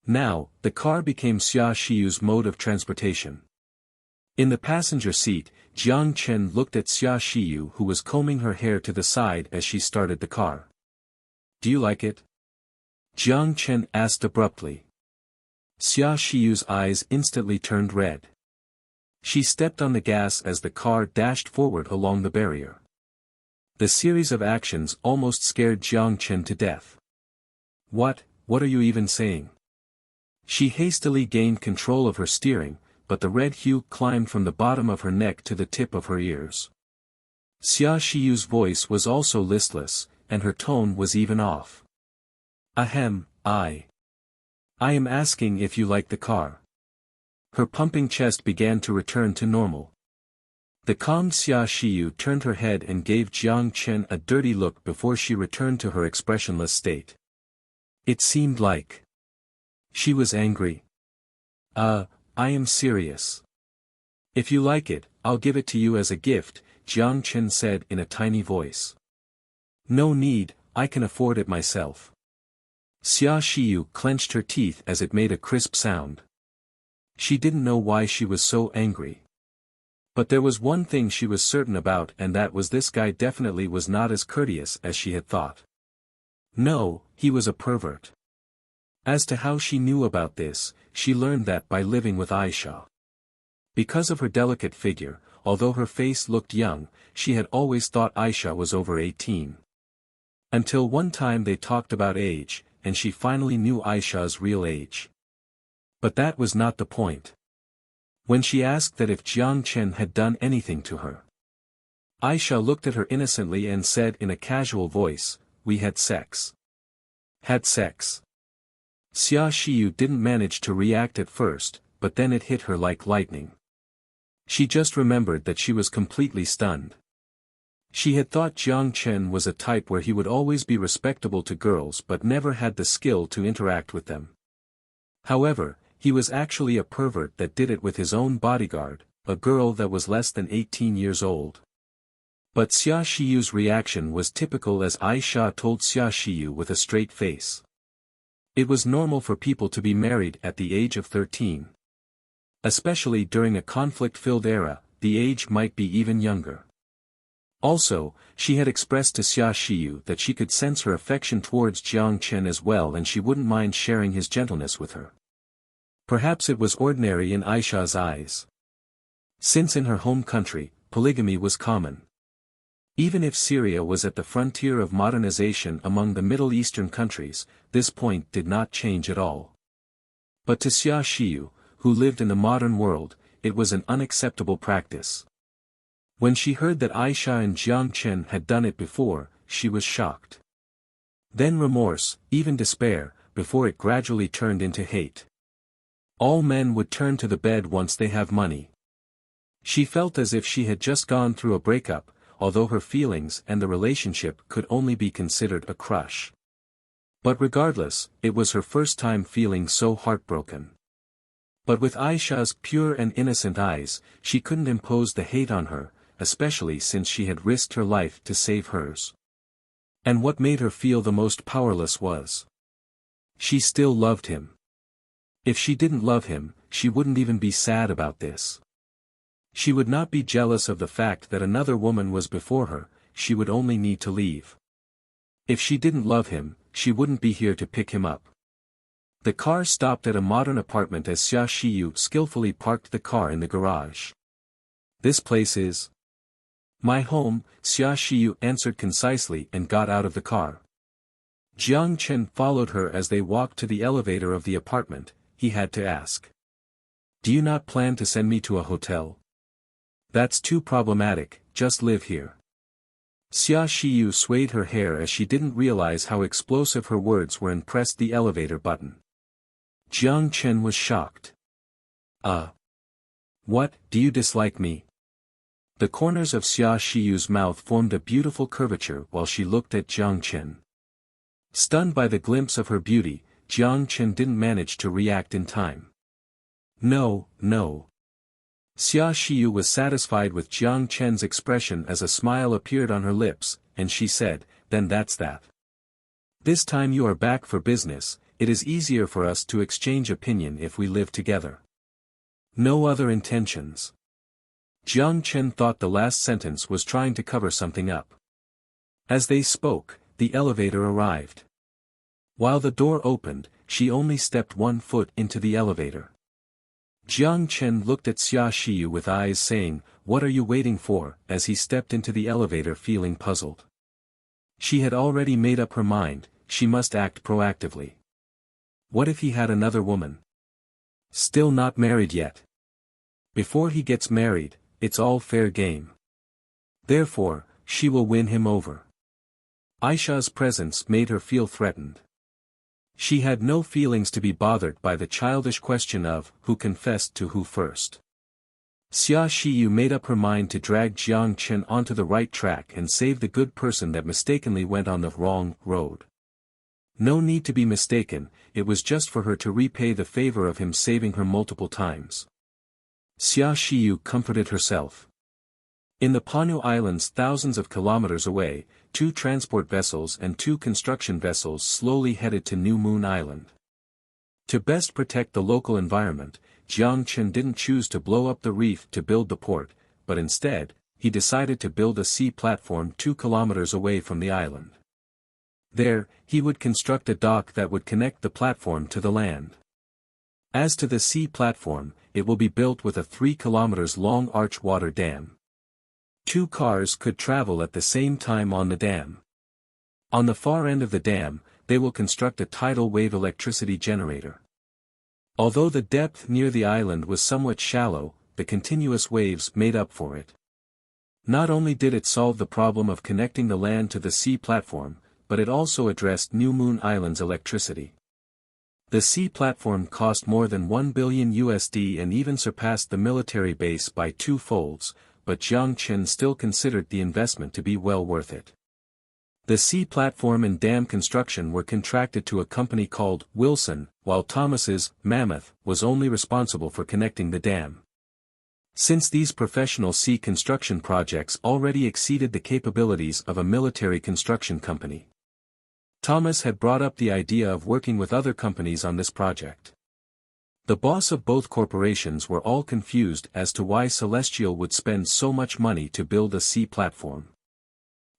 Now, the car became Xia Xiyu's mode of transportation. In the passenger seat, Jiang Chen looked at Xia Xiyu, who was combing her hair to the side as she started the car. "Do you like it?" Jiang Chen asked abruptly. Xia Xiyu's eyes instantly turned red. She stepped on the gas as the car dashed forward along the barrier. The series of actions almost scared Jiang Chen to death. What are you even saying?" She hastily gained control of her steering, but the red hue climbed from the bottom of her neck to the tip of her ears. Xia Xiyu's voice was also listless, and her tone was even off. "Ahem, I am asking if you like the car." Her pumping chest began to return to normal. The calm Xia Xiyu turned her head and gave Jiang Chen a dirty look before she returned to her expressionless state. It seemed like she was angry. I am serious. If you like it, I'll give it to you as a gift," Jiang Chen said in a tiny voice. "No need, I can afford it myself." Xia Xiyu clenched her teeth as it made a crisp sound. She didn't know why she was so angry. But there was one thing she was certain about, and that was this guy definitely was not as courteous as she had thought. No, he was a pervert. As to how she knew about this, she learned that by living with Aisha. Because of her delicate figure, although her face looked young, she had always thought Aisha was over 18. Until one time they talked about age, and she finally knew Aisha's real age. But that was not the point. When she asked that if Jiang Chen had done anything to her, Aisha looked at her innocently and said in a casual voice, "We had sex." Had sex. Xia Xiyu didn't manage to react at first, but then it hit her like lightning. She just remembered that she was completely stunned. She had thought Jiang Chen was a type where he would always be respectable to girls but never had the skill to interact with them. However, he was actually a pervert that did it with his own bodyguard, a girl that was less than 18 years old. But Xia Shiyu's reaction was typical, as Aisha told Xia Shiyu with a straight face. It was normal for people to be married at the age of 13. Especially during a conflict-filled era, the age might be even younger. Also, she had expressed to Xia Shiyu that she could sense her affection towards Jiang Chen as well, and she wouldn't mind sharing his gentleness with her. Perhaps it was ordinary in Aisha's eyes. Since in her home country, polygamy was common. Even if Syria was at the frontier of modernization among the Middle Eastern countries, this point did not change at all. But to Xia Shiyu, who lived in the modern world, it was an unacceptable practice. When she heard that Aisha and Jiang Chen had done it before, she was shocked. Then remorse, even despair, before it gradually turned into hate. All men would turn to the bed once they have money. She felt as if she had just gone through a breakup, although her feelings and the relationship could only be considered a crush. But regardless, it was her first time feeling so heartbroken. But with Aisha's pure and innocent eyes, she couldn't impose the hate on her, especially since she had risked her life to save hers. And what made her feel the most powerless was, she still loved him. If she didn't love him, she wouldn't even be sad about this. She would not be jealous of the fact that another woman was before her, she would only need to leave. If she didn't love him, she wouldn't be here to pick him up. The car stopped at a modern apartment as Xia Shiyu skillfully parked the car in the garage. "This place is my home," Xia Shiyu answered concisely and got out of the car. Jiang Chen followed her as they walked to the elevator of the apartment. He had to ask, "Do you not plan to send me to a hotel? That's too problematic, just live here." Xia Shiyu swayed her hair as she didn't realize how explosive her words were and pressed the elevator button. Jiang Chen was shocked. What, do you dislike me?" The corners of Xia Shiyu's mouth formed a beautiful curvature while she looked at Jiang Chen. Stunned by the glimpse of her beauty, Jiang Chen didn't manage to react in time. No. Xia Shiyu was satisfied with Jiang Chen's expression as a smile appeared on her lips, and she said, "Then that's that. This time you are back for business, it is easier for us to exchange opinion if we live together. No other intentions." Jiang Chen thought the last sentence was trying to cover something up. As they spoke, the elevator arrived. While the door opened, she only stepped 1 foot into the elevator. Jiang Chen looked at Xia Shiyu with eyes saying, "What are you waiting for?" as he stepped into the elevator feeling puzzled. She had already made up her mind, she must act proactively. What if he had another woman? Still not married yet. Before he gets married, it's all fair game. Therefore, she will win him over. Aisha's presence made her feel threatened. She had no feelings to be bothered by the childish question of who confessed to who first. Xia Shiyu made up her mind to drag Jiang Chen onto the right track and save the good person that mistakenly went on the wrong road. No need to be mistaken, it was just for her to repay the favor of him saving her multiple times. Xia Shiyu comforted herself. In the Panu Islands thousands of kilometers away, 2 transport vessels and 2 construction vessels slowly headed to New Moon Island. To best protect the local environment, Jiang Chen didn't choose to blow up the reef to build the port, but instead, he decided to build a sea platform 2 kilometers away from the island. There, he would construct a dock that would connect the platform to the land. As to the sea platform, it will be built with a 3 kilometers long arch water dam. 2 cars could travel at the same time on the dam. On the far end of the dam, they will construct a tidal wave electricity generator. Although the depth near the island was somewhat shallow, the continuous waves made up for it. Not only did it solve the problem of connecting the land to the sea platform, but it also addressed New Moon Island's electricity. The sea platform cost more than $1 billion and even surpassed the military base by 2 folds, but Jiang Chen still considered the investment to be well worth it. The sea platform and dam construction were contracted to a company called Wilson, while Thomas's Mammoth was only responsible for connecting the dam. Since these professional sea construction projects already exceeded the capabilities of a military construction company, Thomas had brought up the idea of working with other companies on this project. The boss of both corporations were all confused as to why Celestial would spend so much money to build a sea platform.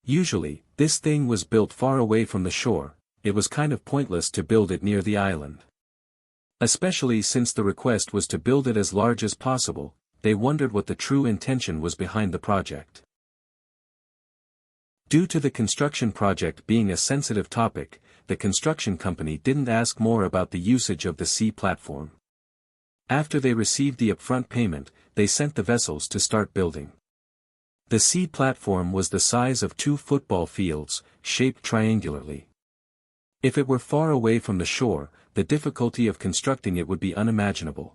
Usually, this thing was built far away from the shore. It was kind of pointless to build it near the island. Especially since the request was to build it as large as possible, they wondered what the true intention was behind the project. Due to the construction project being a sensitive topic, the construction company didn't ask more about the usage of the sea platform. After they received the upfront payment, they sent the vessels to start building. The sea platform was the size of 2 football fields, shaped triangularly. If it were far away from the shore, the difficulty of constructing it would be unimaginable.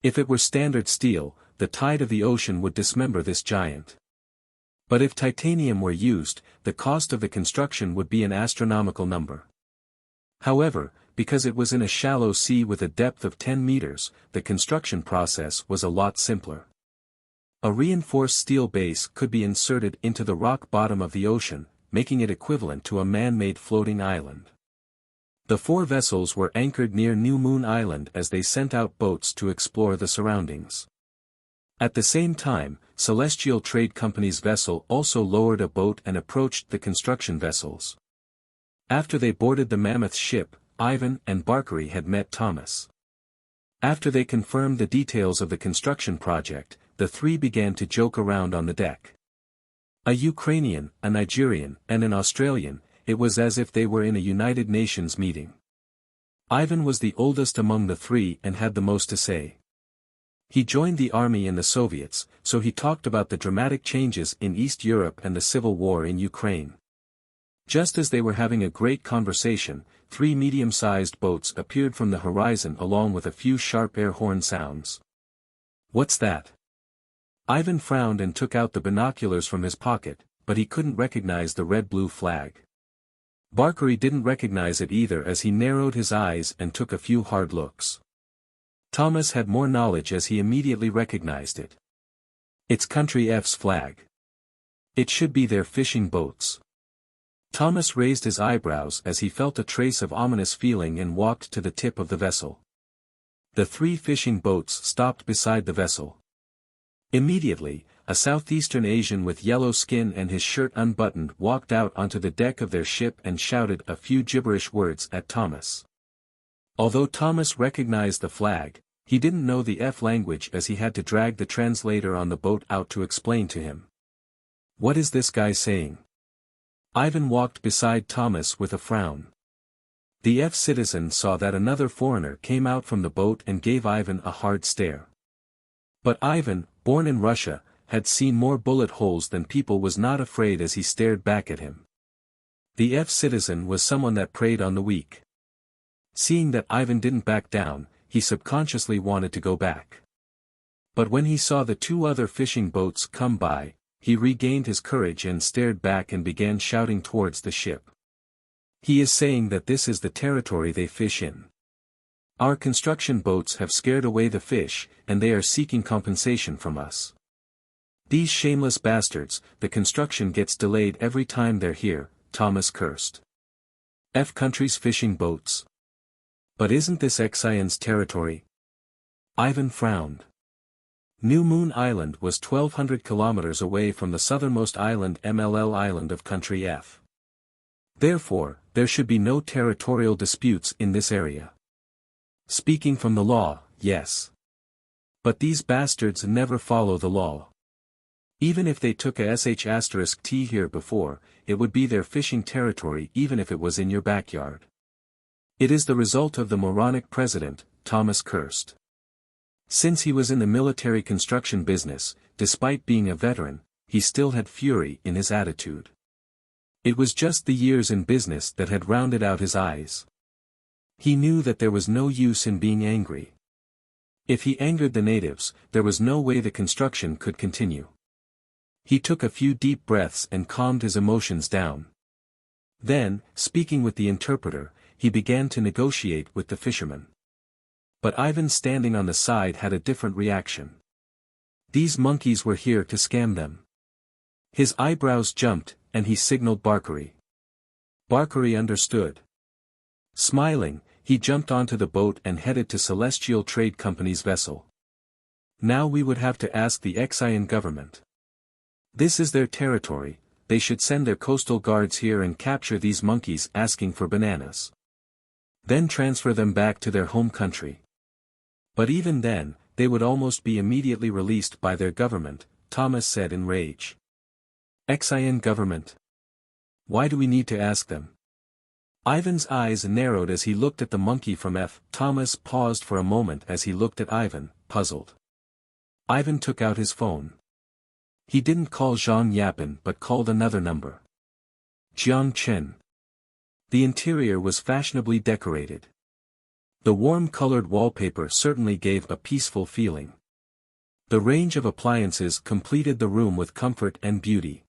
If it were standard steel, the tide of the ocean would dismember this giant. But if titanium were used, the cost of the construction would be an astronomical number. However, because it was in a shallow sea with a depth of 10 meters, the construction process was a lot simpler. A reinforced steel base could be inserted into the rock bottom of the ocean, making it equivalent to a man-made floating island. The 4 vessels were anchored near New Moon Island as they sent out boats to explore the surroundings. At the same time, Celestial Trade Company's vessel also lowered a boat and approached the construction vessels. After they boarded the Mammoth ship, Ivan and Barkery had met Thomas. After they confirmed the details of the construction project, the 3 began to joke around on the deck. A Ukrainian, a Nigerian, and an Australian, it was as if they were in a United Nations meeting. Ivan was the oldest among the 3 and had the most to say. He joined the army and the Soviets, so he talked about the dramatic changes in East Europe and the civil war in Ukraine. Just as they were having a great conversation, 3 medium-sized boats appeared from the horizon along with a few sharp air horn sounds. "What's that?" Ivan frowned and took out the binoculars from his pocket, but he couldn't recognize the red-blue flag. Barkery didn't recognize it either as he narrowed his eyes and took a few hard looks. Thomas had more knowledge as he immediately recognized it. It's Country F's flag. It should be their fishing boats. Thomas raised his eyebrows as he felt a trace of ominous feeling and walked to the tip of the vessel. The 3 fishing boats stopped beside the vessel. Immediately, a Southeastern Asian with yellow skin and his shirt unbuttoned walked out onto the deck of their ship and shouted a few gibberish words at Thomas. Although Thomas recognized the flag, he didn't know the F language as he had to drag the translator on the boat out to explain to him. "What is this guy saying?" Ivan walked beside Thomas with a frown. The F citizen saw that another foreigner came out from the boat and gave Ivan a hard stare. But Ivan, born in Russia, had seen more bullet holes than people, was not afraid as he stared back at him. The F citizen was someone that preyed on the weak. Seeing that Ivan didn't back down, he subconsciously wanted to go back. But when he saw the 2 other fishing boats come by, he regained his courage and stared back and began shouting towards the ship. "He is saying that this is the territory they fish in. Our construction boats have scared away the fish, and they are seeking compensation from us. These shameless bastards, the construction gets delayed every time they're here," Thomas cursed. "F country's fishing boats. But isn't this Xian's territory?" Ivan frowned. New Moon Island was 1,200 kilometers away from the southernmost island MLL Island of Country F. Therefore, there should be no territorial disputes in this area. Speaking from the law, yes. But these bastards never follow the law. Even if they took a sh*t here before, it would be their fishing territory even if it was in your backyard. It is the result of the moronic president, Thomas cursed. Since he was in the military construction business, despite being a veteran, he still had fury in his attitude. It was just the years in business that had rounded out his eyes. He knew that there was no use in being angry. If he angered the natives, there was no way the construction could continue. He took a few deep breaths and calmed his emotions down. Then, speaking with the interpreter, he began to negotiate with the fisherman. But Ivan standing on the side had a different reaction. These monkeys were here to scam them. His eyebrows jumped, and he signaled Barkari. Barkari understood. Smiling, he jumped onto the boat and headed to Celestial Trade Company's vessel. Now we would have to ask the Xian government. This is their territory, they should send their coastal guards here and capture these monkeys asking for bananas. Then transfer them back to their home country. But even then, they would almost be immediately released by their government, Thomas said in rage. Xian government? Why do we need to ask them? Ivan's eyes narrowed as he looked at the monkey from F. Thomas paused for a moment as he looked at Ivan, puzzled. Ivan took out his phone. He didn't call Zhang Yapin but called another number. Jiang Chen. The interior was fashionably decorated. The warm-colored wallpaper certainly gave a peaceful feeling. The range of appliances completed the room with comfort and beauty.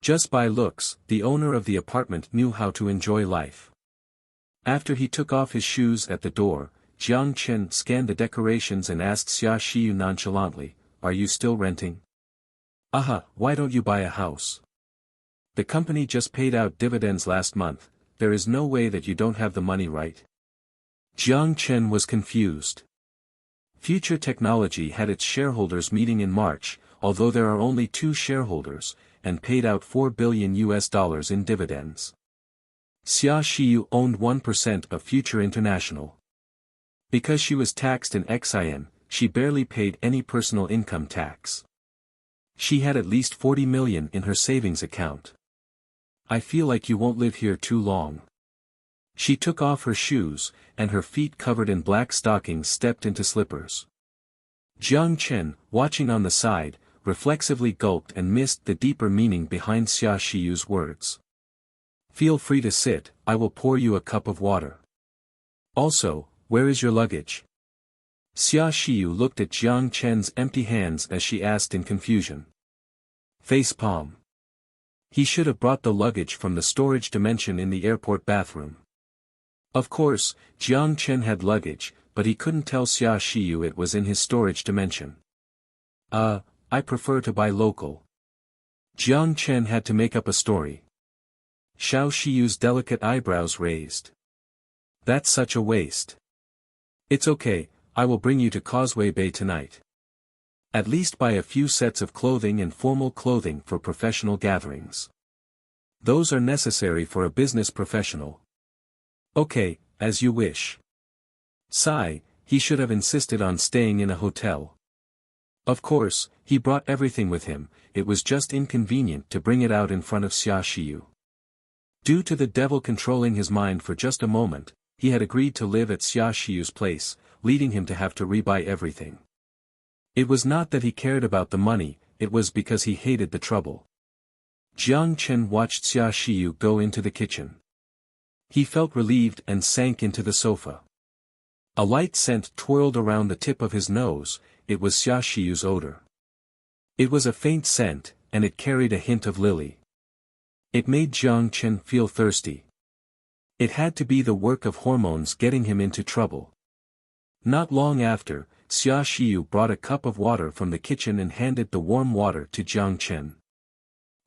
Just by looks, the owner of the apartment knew how to enjoy life. After he took off his shoes at the door, Jiang Chen scanned the decorations and asked Xia Xiyu nonchalantly, "Are you still renting?" Why don't you buy a house? The company just paid out dividends last month, there is no way that you don't have the money, right? Jiang Chen was confused. Future Technology had its shareholders meeting in March, although there are only 2 shareholders, and paid out $4 billion in dividends. Xia Xiyu owned 1% of Future International. Because she was taxed in Xian, she barely paid any personal income tax. She had at least 40 million in her savings account. I feel like you won't live here too long. She took off her shoes, and her feet covered in black stockings stepped into slippers. Jiang Chen, watching on the side, reflexively gulped and missed the deeper meaning behind Xia Xiyu's words. Feel free to sit, I will pour you a cup of water. Also, where is your luggage? Xia Xiyu looked at Jiang Chen's empty hands as she asked in confusion. Facepalm. He should have brought the luggage from the storage dimension in the airport bathroom. Of course, Jiang Chen had luggage, but he couldn't tell Xia Xiyu it was in his storage dimension. I prefer to buy local. Jiang Chen had to make up a story. Xiao Xiyu's delicate eyebrows raised. That's such a waste. It's okay, I will bring you to Causeway Bay tonight. At least buy a few sets of clothing and formal clothing for professional gatherings. Those are necessary for a business professional. Okay, as you wish. Sigh, he should have insisted on staying in a hotel. Of course, he brought everything with him, it was just inconvenient to bring it out in front of Xia Xiyu. Due to the devil controlling his mind for just a moment, he had agreed to live at Xia Xiyu's place, leading him to have to rebuy everything. It was not that he cared about the money, it was because he hated the trouble. Jiang Chen watched Xia Xiyu go into the kitchen. He felt relieved and sank into the sofa. A light scent twirled around the tip of his nose, it was Xia Xiyu's odor. It was a faint scent, and it carried a hint of lily. It made Jiang Chen feel thirsty. It had to be the work of hormones getting him into trouble. Not long after, Xia Xiyu brought a cup of water from the kitchen and handed the warm water to Jiang Chen.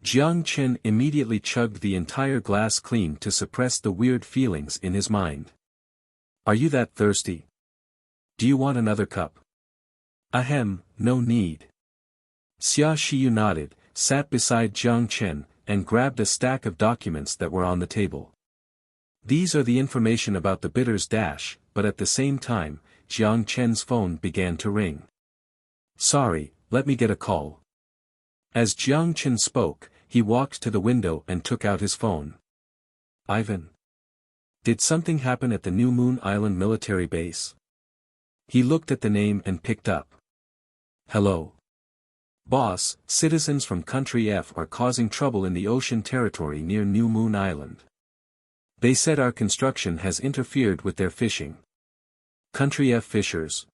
Jiang Chen immediately chugged the entire glass clean to suppress the weird feelings in his mind. Are you that thirsty? Do you want another cup? Ahem, no need. Xia Xiyu nodded, sat beside Jiang Chen, and grabbed a stack of documents that were on the table. These are the information about the bidder's dash, but at the same time, Jiang Chen's phone began to ring. Sorry, let me get a call. As Jiang Chen spoke, he walked to the window and took out his phone. Ivan. Did something happen at the New Moon Island military base? He looked at the name and picked up. Hello. Boss, citizens from Country F are causing trouble in the ocean territory near New Moon Island. They said our construction has interfered with their fishing. Country F fishers.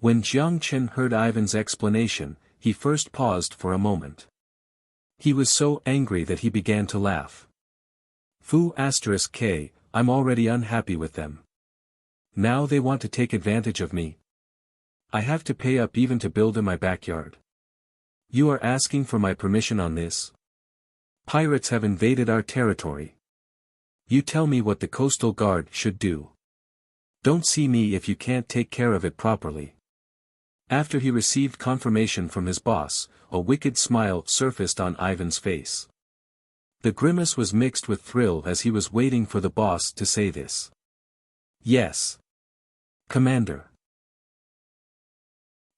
When Jiang Chen heard Ivan's explanation, he first paused for a moment. He was so angry that he began to laugh. K, I'm already unhappy with them. Now they want to take advantage of me. I have to pay up even to build in my backyard. You are asking for my permission on this? Pirates have invaded our territory. You tell me what the Coastal Guard should do. Don't see me if you can't take care of it properly. After he received confirmation from his boss, a wicked smile surfaced on Ivan's face. The grimace was mixed with thrill as he was waiting for the boss to say this. Yes. Commander.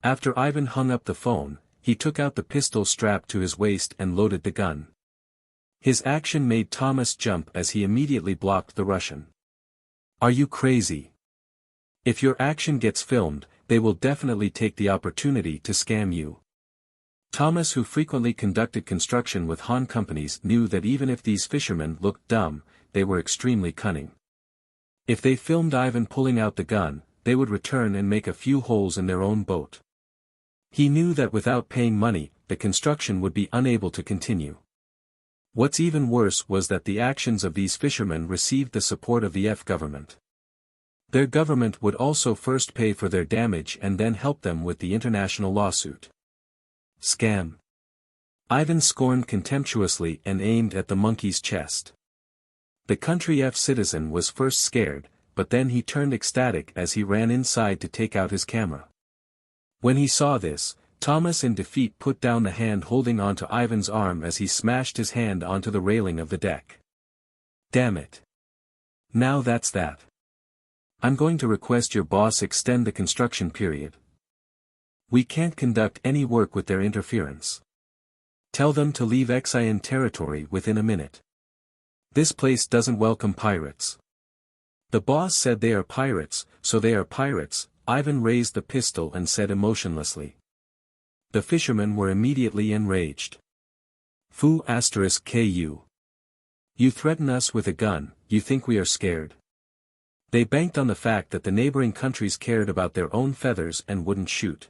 After Ivan hung up the phone, he took out the pistol strapped to his waist and loaded the gun. His action made Thomas jump as he immediately blocked the Russian. Are you crazy? If your action gets filmed, they will definitely take the opportunity to scam you. Thomas, who frequently conducted construction with Han companies, knew that even if these fishermen looked dumb, they were extremely cunning. If they filmed Ivan pulling out the gun, they would return and make a few holes in their own boat. He knew that without paying money, the construction would be unable to continue. What's even worse was that the actions of these fishermen received the support of the F government. Their government would also first pay for their damage and then help them with the international lawsuit. Scam. Ivan scorned contemptuously and aimed at the monkey's chest. The Country F citizen was first scared, but then he turned ecstatic as he ran inside to take out his camera. When he saw this, Thomas in defeat put down the hand holding onto Ivan's arm as he smashed his hand onto the railing of the deck. Damn it. Now that's that. I'm going to request your boss extend the construction period. We can't conduct any work with their interference. Tell them to leave Xian territory within a minute. This place doesn't welcome pirates. The boss said they are pirates, so they are pirates. Ivan raised the pistol and said emotionlessly. The fishermen were immediately enraged. Ku. You threaten us with a gun, you think we are scared? They banked on the fact that the neighboring countries cared about their own feathers and wouldn't shoot.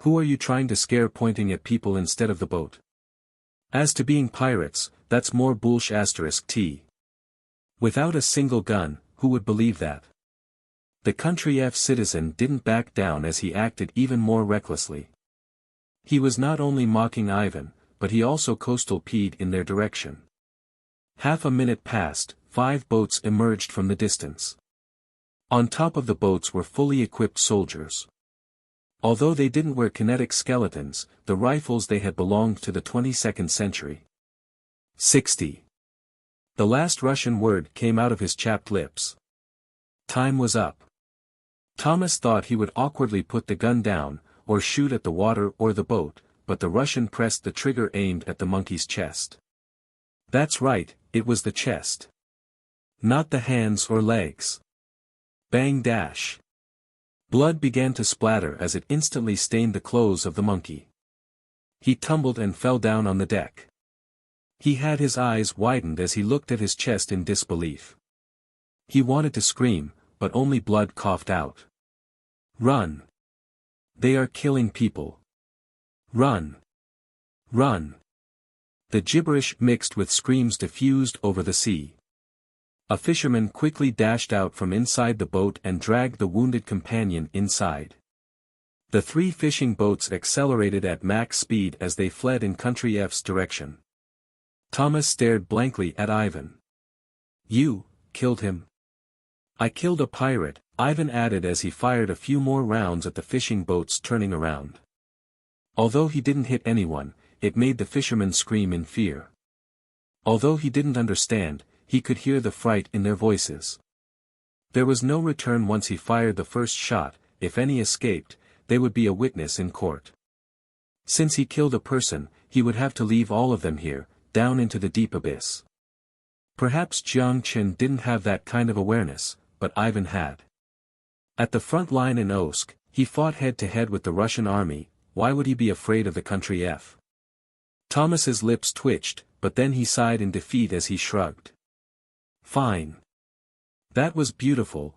Who are you trying to scare pointing at people instead of the boat? As to being pirates, that's more bullsh*t. Without a single gun, who would believe that? The Country F citizen didn't back down as he acted even more recklessly. He was not only mocking Ivan, but he also coastal peed in their direction. Half a minute passed, 5 boats emerged from the distance. On top of the boats were fully equipped soldiers. Although they didn't wear kinetic skeletons, the rifles they had belonged to the 22nd century. 60. The last Russian word came out of his chapped lips. Time was up. Thomas thought he would awkwardly put the gun down, or shoot at the water or the boat, but the Russian pressed the trigger aimed at the monkey's chest. That's right, it was the chest. Not the hands or legs. Bang dash. Blood began to splatter as it instantly stained the clothes of the monkey. He tumbled and fell down on the deck. He had his eyes widened as he looked at his chest in disbelief. He wanted to scream, but only blood coughed out. Run. They are killing people. Run. Run. The gibberish mixed with screams diffused over the sea. A fisherman quickly dashed out from inside the boat and dragged the wounded companion inside. The 3 fishing boats accelerated at max speed as they fled in Country F's direction. Thomas stared blankly at Ivan. You killed him? I killed a pirate, Ivan added as he fired a few more rounds at the fishing boats turning around. Although he didn't hit anyone, it made the fishermen scream in fear. Although he didn't understand, he could hear the fright in their voices. There was no return once he fired the first shot. If any escaped, they would be a witness in court. Since he killed a person, he would have to leave all of them here, down into the deep abyss. Perhaps Jiang Chen didn't have that kind of awareness, but Ivan had. At the front line in Osk, he fought head-to-head with the Russian army, why would he be afraid of the country F? Thomas's lips twitched, but then he sighed in defeat as he shrugged. Fine. That was beautiful,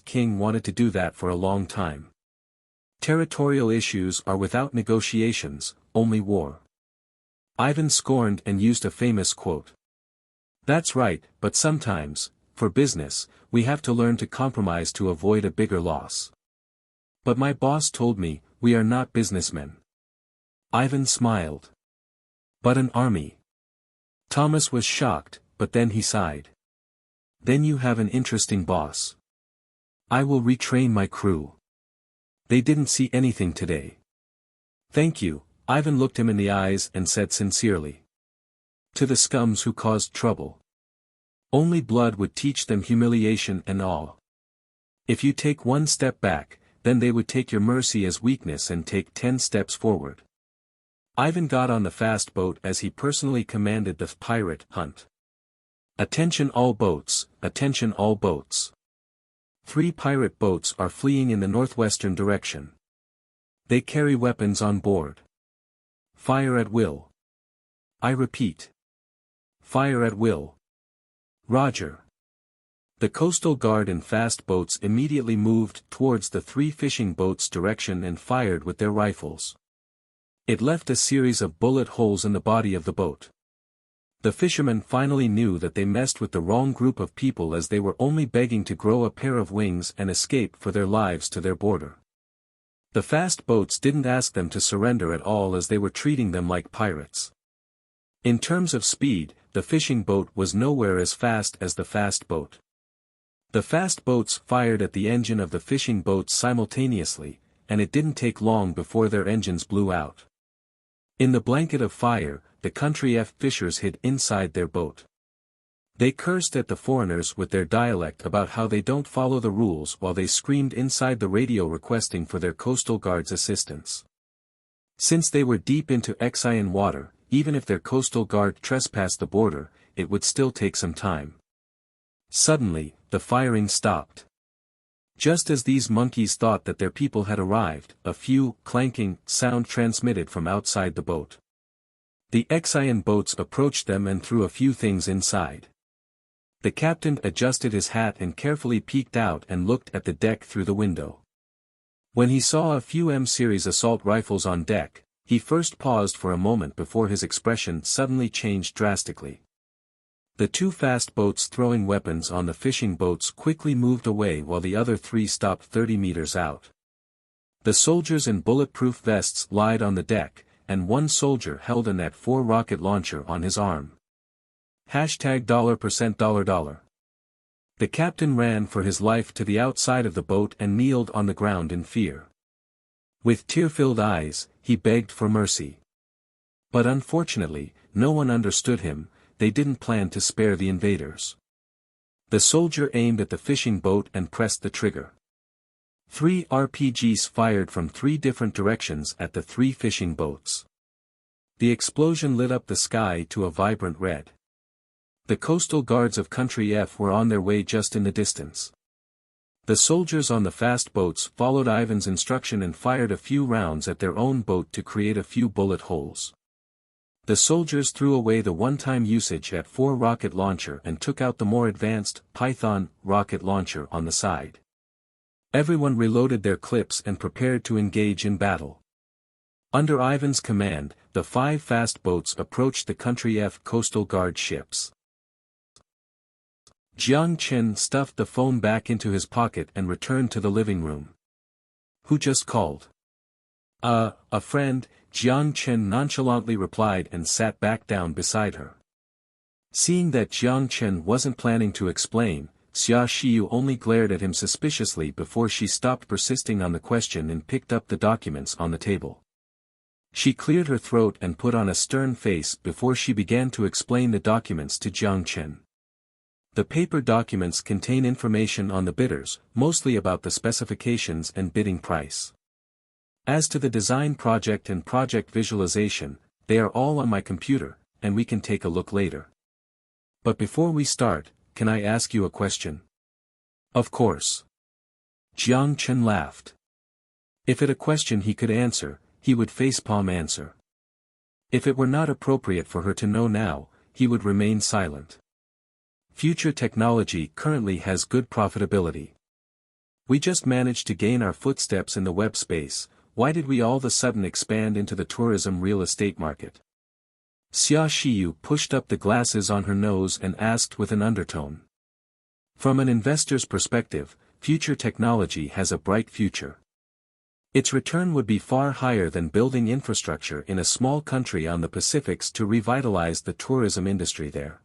King wanted to do that for a long time. Territorial issues are without negotiations, only war. Ivan scorned and used a famous quote. That's right, but sometimes, for business, we have to learn to compromise to avoid a bigger loss. But my boss told me, we are not businessmen. Ivan smiled. But an army. Thomas was shocked, but then he sighed. Then you have an interesting boss. I will retrain my crew. They didn't see anything today. Thank you, Ivan looked him in the eyes and said sincerely. To the scums who caused trouble. Only blood would teach them humiliation and awe. If you take one step back, then they would take your mercy as weakness and take 10 steps forward. Ivan got on the fast boat as he personally commanded the pirate hunt. Attention all boats, attention all boats. 3 pirate boats are fleeing in the northwestern direction. They carry weapons on board. Fire at will. I repeat. Fire at will. Roger. The coastal guard and fast boats immediately moved towards the 3 fishing boats' direction and fired with their rifles. It left a series of bullet holes in the body of the boat. The fishermen finally knew that they messed with the wrong group of people as they were only begging to grow a pair of wings and escape for their lives to their border. The fast boats didn't ask them to surrender at all as they were treating them like pirates. In terms of speed, the fishing boat was nowhere as fast as the fast boat. The fast boats fired at the engine of the fishing boats simultaneously, and it didn't take long before their engines blew out. In the blanket of fire, the country F fishers hid inside their boat. They cursed at the foreigners with their dialect about how they don't follow the rules while they screamed inside the radio requesting for their coastal guard's assistance. Since they were deep into Xian water, even if their coastal guard trespassed the border, it would still take some time. Suddenly, the firing stopped. Just as these monkeys thought that their people had arrived, a few clanking sound transmitted from outside the boat. The Xian boats approached them and threw a few things inside. The captain adjusted his hat and carefully peeked out and looked at the deck through the window. When he saw a few M-series assault rifles on deck, he first paused for a moment before his expression suddenly changed drastically. The 2 fast boats throwing weapons on the fishing boats quickly moved away while the other 3 stopped 30 meters out. The soldiers in bulletproof vests lied on the deck, and one soldier held a Net 4 rocket launcher on his arm. $$. The captain ran for his life to the outside of the boat and kneeled on the ground in fear. With tear-filled eyes, he begged for mercy. But unfortunately, no one understood him. They didn't plan to spare the invaders. The soldier aimed at the fishing boat and pressed the trigger. 3 RPGs fired from 3 different directions at the 3 fishing boats. The explosion lit up the sky to a vibrant red. The coastal guards of Country F were on their way just in the distance. The soldiers on the fast boats followed Ivan's instruction and fired a few rounds at their own boat to create a few bullet holes. The soldiers threw away the one-time usage at 4 rocket launcher and took out the more advanced Python rocket launcher on the side. Everyone reloaded their clips and prepared to engage in battle. Under Ivan's command, the 5 fast boats approached the Country F Coastal Guard ships. Jiang Chen stuffed the phone back into his pocket and returned to the living room. Who just called? A friend, Jiang Chen nonchalantly replied and sat back down beside her. Seeing that Jiang Chen wasn't planning to explain, Xia Xiu only glared at him suspiciously before she stopped persisting on the question and picked up the documents on the table. She cleared her throat and put on a stern face before she began to explain the documents to Jiang Chen. The paper documents contain information on the bidders, mostly about the specifications and bidding price. As to the design project and project visualization, they are all on my computer, and we can take a look later. But before we start, can I ask you a question? Of course. Jiang Chen laughed. If it a question he could answer, he would facepalm answer. If it were not appropriate for her to know now, he would remain silent. Future technology currently has good profitability. We just managed to gain our footsteps in the web space. Why did we all of a sudden expand into the tourism real estate market? Xia Shiyu pushed up the glasses on her nose and asked with an undertone. From an investor's perspective, future technology has a bright future. Its return would be far higher than building infrastructure in a small country on the Pacifics to revitalize the tourism industry there.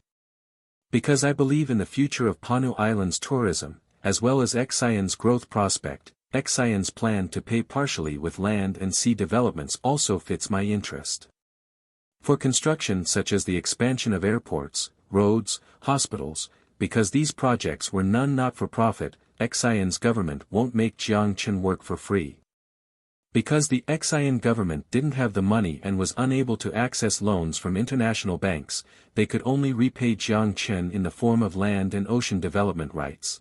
Because I believe in the future of Panu Island's tourism, as well as Xian's growth prospect, Xian's plan to pay partially with land and sea developments also fits my interest. For construction such as the expansion of airports, roads, hospitals, because these projects were none not-for-profit, Xian's government won't make Jiang Chen work for free. Because the Xian government didn't have the money and was unable to access loans from international banks, they could only repay Jiang Chen in the form of land and ocean development rights.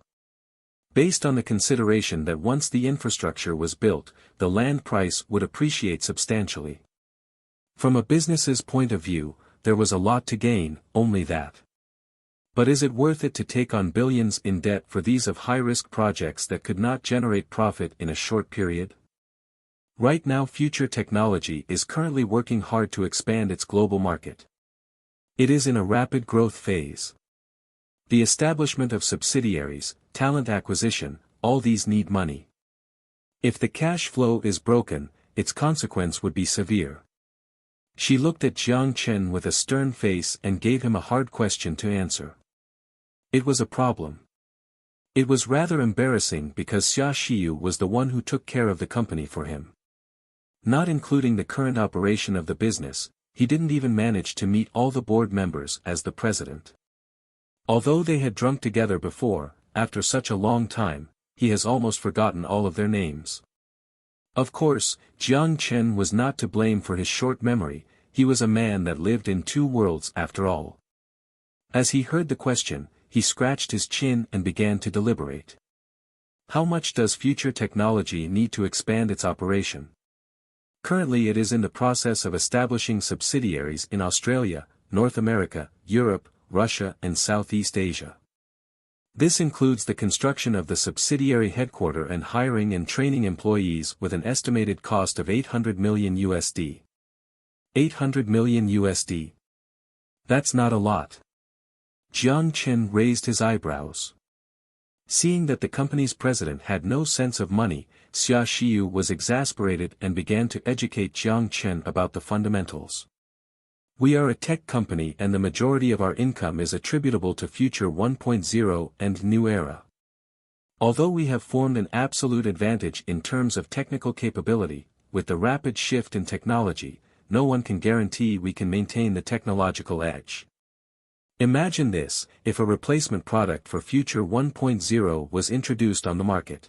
Based on the consideration that once the infrastructure was built, the land price would appreciate substantially. From a business's point of view, there was a lot to gain, only that. But is it worth it to take on billions in debt for these of high-risk projects that could not generate profit in a short period? Right now future technology is currently working hard to expand its global market. It is in a rapid growth phase. The establishment of subsidiaries, talent acquisition, all these need money. If the cash flow is broken, its consequence would be severe. She looked at Jiang Chen with a stern face and gave him a hard question to answer. It was a problem. It was rather embarrassing because Xia Shiyu was the one who took care of the company for him. Not including the current operation of the business, he didn't even manage to meet all the board members as the president. Although they had drunk together before, after such a long time, he has almost forgotten all of their names. Of course, Jiang Chen was not to blame for his short memory, he was a man that lived in two worlds after all. As he heard the question, he scratched his chin and began to deliberate. How much does future technology need to expand its operation? Currently it is in the process of establishing subsidiaries in Australia, North America, Europe, Russia and Southeast Asia. This includes the construction of the subsidiary headquarters and hiring and training employees with an estimated cost of $800 million USD. $800 million USD. That's not a lot. Jiang Chen raised his eyebrows. Seeing that the company's president had no sense of money, Xia Shiyu was exasperated and began to educate Jiang Chen about the fundamentals. We are a tech company and the majority of our income is attributable to Future 1.0 and New Era. Although we have formed an absolute advantage in terms of technical capability, with the rapid shift in technology, no one can guarantee we can maintain the technological edge. Imagine this, if a replacement product for Future 1.0 was introduced on the market.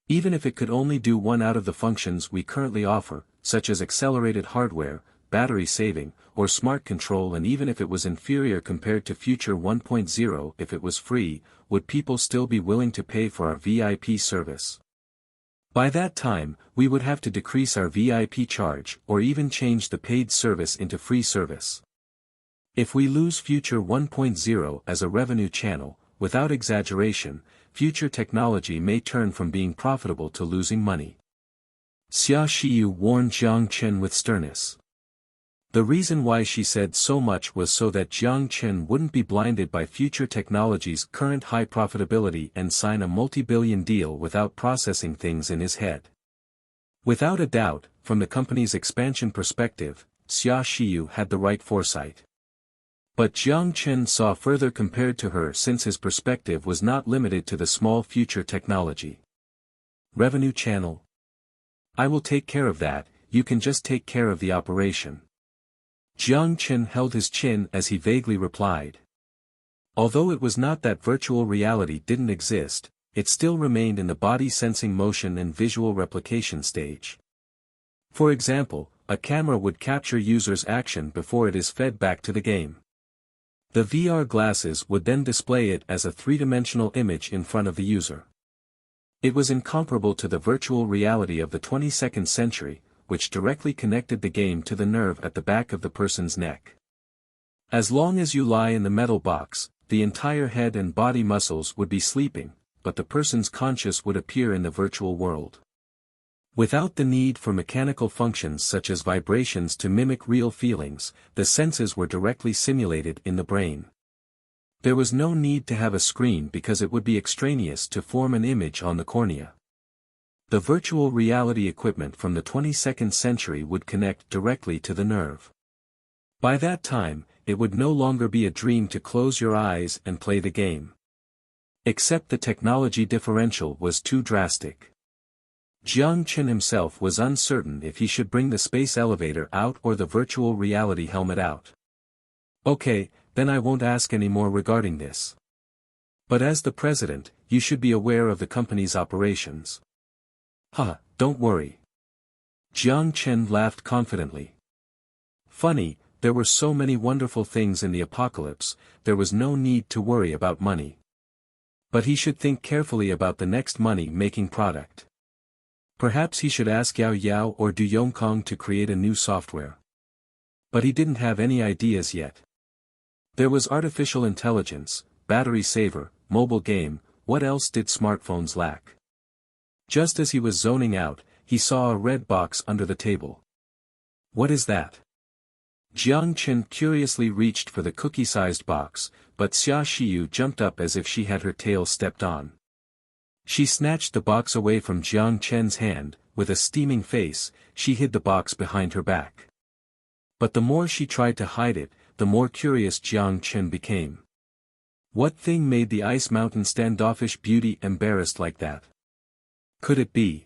Even if it could only do one out of the functions we currently offer, such as accelerated hardware, battery saving, or smart control, and even if it was inferior compared to Future 1.0, if it was free, would people still be willing to pay for our VIP service? By that time, we would have to decrease our VIP charge or even change the paid service into free service. If we lose Future 1.0 as a revenue channel, without exaggeration, future technology may turn from being profitable to losing money. Xia Shiyu warned Jiang Chen with sternness. The reason why she said so much was so that Jiang Chen wouldn't be blinded by future technology's current high profitability and sign a multi-billion deal without processing things in his head. Without a doubt, from the company's expansion perspective, Xia Shiyu had the right foresight. But Jiang Chen saw further compared to her since his perspective was not limited to the small future technology. Revenue channel. I will take care of that, you can just take care of the operation. Jiang Chen held his chin as he vaguely replied. Although it was not that virtual reality didn't exist, it still remained in the body sensing motion and visual replication stage. For example, a camera would capture users' action before it is fed back to the game. The VR glasses would then display it as a three-dimensional image in front of the user. It was incomparable to the virtual reality of the 22nd century, which directly connected the game to the nerve at the back of the person's neck. As long as you lie in the metal box, the entire head and body muscles would be sleeping, but the person's conscious would appear in the virtual world. Without the need for mechanical functions such as vibrations to mimic real feelings, the senses were directly simulated in the brain. There was no need to have a screen because it would be extraneous to form an image on the cornea. The virtual reality equipment from the 22nd century would connect directly to the nerve. By that time, it would no longer be a dream to close your eyes and play the game. Except the technology differential was too drastic. Jiang Chen himself was uncertain if he should bring the space elevator out or the virtual reality helmet out. Okay, then I won't ask any more regarding this. But as the president, you should be aware of the company's operations. Don't worry. Jiang Chen laughed confidently. Funny, there were so many wonderful things in the apocalypse, there was no need to worry about money. But he should think carefully about the next money-making product. Perhaps he should ask Yao Yao or Du Yongkong to create a new software. But he didn't have any ideas yet. There was artificial intelligence, battery saver, mobile game, what else did smartphones lack? Just as he was zoning out, he saw a red box under the table. What is that? Jiang Chen curiously reached for the cookie-sized box, but Xia Xiyu jumped up as if she had her tail stepped on. She snatched the box away from Jiang Chen's hand, with a steaming face, she hid the box behind her back. But the more she tried to hide it, the more curious Jiang Chen became. What thing made the Ice Mountain standoffish beauty embarrassed like that? Could it be?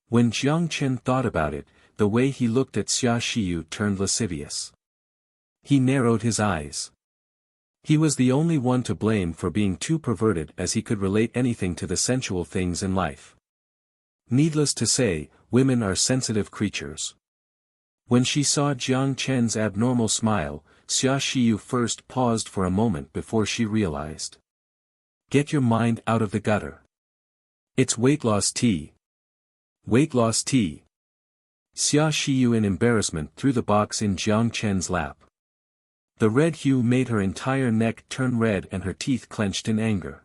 When Jiang Chen thought about it, the way he looked at Xia Xiyu turned lascivious. He narrowed his eyes. He was the only one to blame for being too perverted as he could relate anything to the sensual things in life. Needless to say, women are sensitive creatures. When she saw Jiang Chen's abnormal smile, Xia Xiyu first paused for a moment before she realized. Get your mind out of the gutter. It's weight loss tea. Weight loss tea. Xia Xiyu in embarrassment threw the box in Jiang Chen's lap. The red hue made her entire neck turn red and her teeth clenched in anger.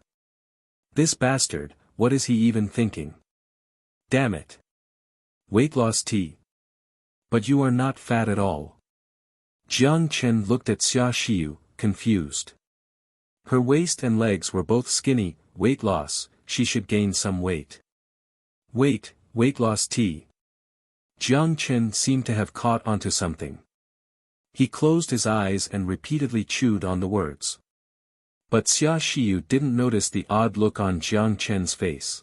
This bastard, what is he even thinking? Damn it. Weight loss tea. But you are not fat at all. Jiang Chen looked at Xia Xiyu, confused. Her waist and legs were both skinny, weight loss, she should gain some weight. Weight loss tea. Jiang Chen seemed to have caught onto something. He closed his eyes and repeatedly chewed on the words. But Xia Xiyu didn't notice the odd look on Jiang Chen's face.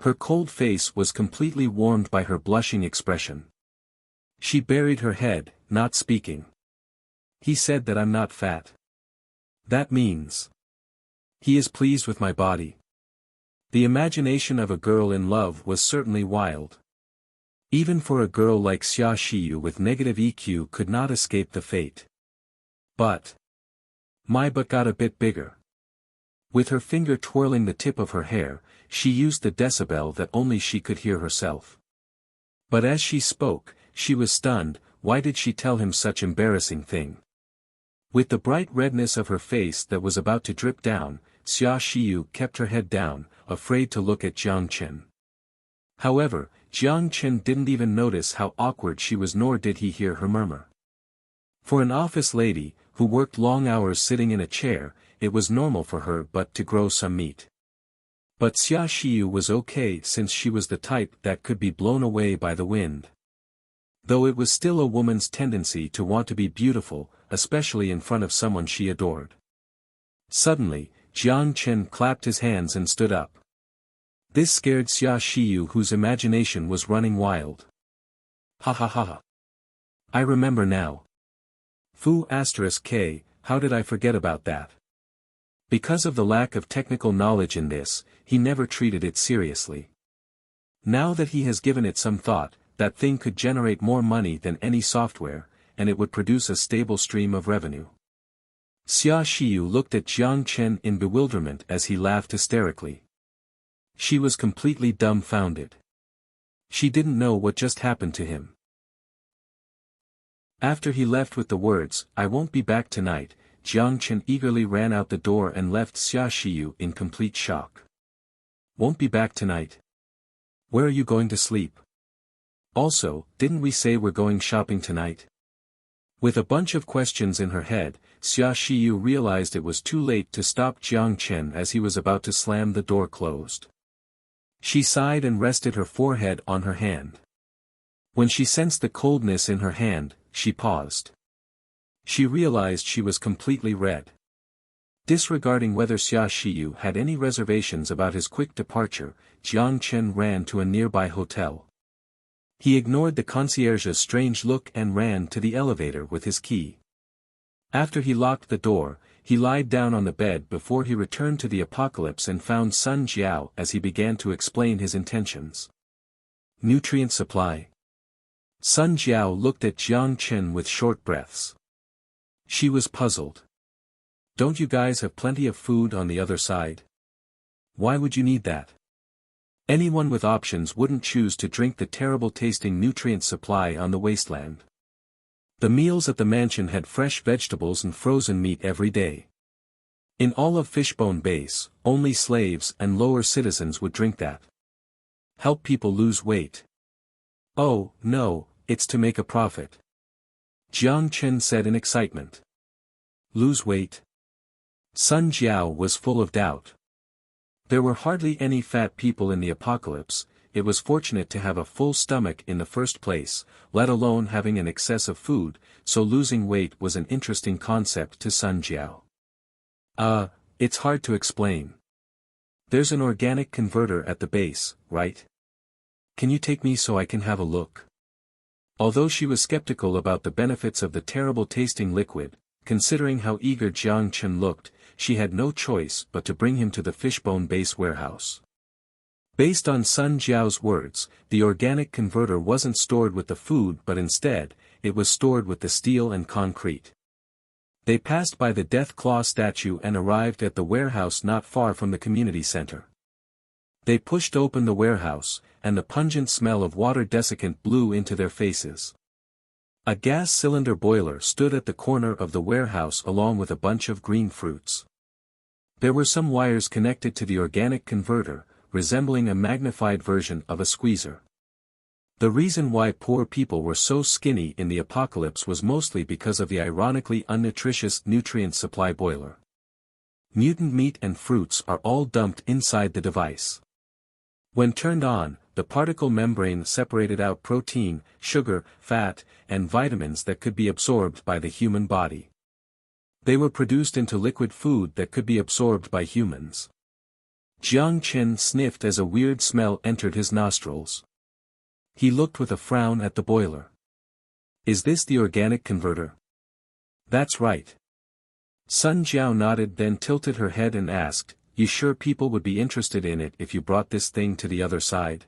Her cold face was completely warmed by her blushing expression. She buried her head, not speaking. He said that I'm not fat. That means he is pleased with my body. The imagination of a girl in love was certainly wild. Even for a girl like Xia Xiyu with negative EQ could not escape the fate. But my butt got a bit bigger. With her finger twirling the tip of her hair, she used the decibel that only she could hear herself. But as she spoke, she was stunned. Why did she tell him such embarrassing thing? With the bright redness of her face that was about to drip down, Xia Xiyu kept her head down, afraid to look at Jiang Chen. However, Jiang Chen didn't even notice how awkward she was, nor did he hear her murmur. For an office lady, who worked long hours sitting in a chair, it was normal for her but to grow some meat. But Xia Xiyu was okay since she was the type that could be blown away by the wind. Though it was still a woman's tendency to want to be beautiful, especially in front of someone she adored. Suddenly, Jiang Chen clapped his hands and stood up. This scared Xia Xiyu, whose imagination was running wild. Ha ha ha ha. I remember now. Fu*k, how did I forget about that? Because of the lack of technical knowledge in this, he never treated it seriously. Now that he has given it some thought, that thing could generate more money than any software, and it would produce a stable stream of revenue. Xia Xiyu looked at Jiang Chen in bewilderment as he laughed hysterically. She was completely dumbfounded. She didn't know what just happened to him. After he left with the words, "I won't be back tonight," Jiang Chen eagerly ran out the door and left Xia Shiyu in complete shock. "Won't be back tonight? Where are you going to sleep? Also, didn't we say we're going shopping tonight?" With a bunch of questions in her head, Xia Shiyu realized it was too late to stop Jiang Chen as he was about to slam the door closed. She sighed and rested her forehead on her hand. When she sensed the coldness in her hand, she paused. She realized she was completely red. Disregarding whether Xia Shiyu had any reservations about his quick departure, Jiang Chen ran to a nearby hotel. He ignored the concierge's strange look and ran to the elevator with his key. After he locked the door, he lied down on the bed before he returned to the apocalypse and found Sun Jiao as he began to explain his intentions. Nutrient supply. Sun Jiao looked at Jiang Chen with short breaths. She was puzzled. "Don't you guys have plenty of food on the other side? Why would you need that? Anyone with options wouldn't choose to drink the terrible-tasting nutrient supply on the wasteland." The meals at the mansion had fresh vegetables and frozen meat every day. In all of Fishbone Base, only slaves and lower citizens would drink that. Help people lose weight. "Oh, no, it's to make a profit," Jiang Chen said in excitement. "Lose weight?" Sun Jiao was full of doubt. There were hardly any fat people in the apocalypse. It was fortunate to have a full stomach in the first place, let alone having an excess of food, so losing weight was an interesting concept to Sun Jiao. It's hard to explain. There's an organic converter at the base, right? Can you take me so I can have a look? Although she was skeptical about the benefits of the terrible-tasting liquid, considering how eager Jiang Chen looked, she had no choice but to bring him to the Fishbone Base warehouse. Based on Sun Jiao's words, the organic converter wasn't stored with the food but instead, it was stored with the steel and concrete. They passed by the Death Claw statue and arrived at the warehouse not far from the community center. They pushed open the warehouse, and the pungent smell of water desiccant blew into their faces. A gas cylinder boiler stood at the corner of the warehouse along with a bunch of green fruits. There were some wires connected to the organic converter, resembling a magnified version of a squeezer. The reason why poor people were so skinny in the apocalypse was mostly because of the ironically unnutritious nutrient supply boiler. Mutant meat and fruits are all dumped inside the device. When turned on, the particle membrane separated out protein, sugar, fat, and vitamins that could be absorbed by the human body. They were produced into liquid food that could be absorbed by humans. Jiang Chen sniffed as a weird smell entered his nostrils. He looked with a frown at the boiler. "Is this the organic converter?" "That's right." Sun Jiao nodded, then tilted her head and asked, "You sure people would be interested in it if you brought this thing to the other side?"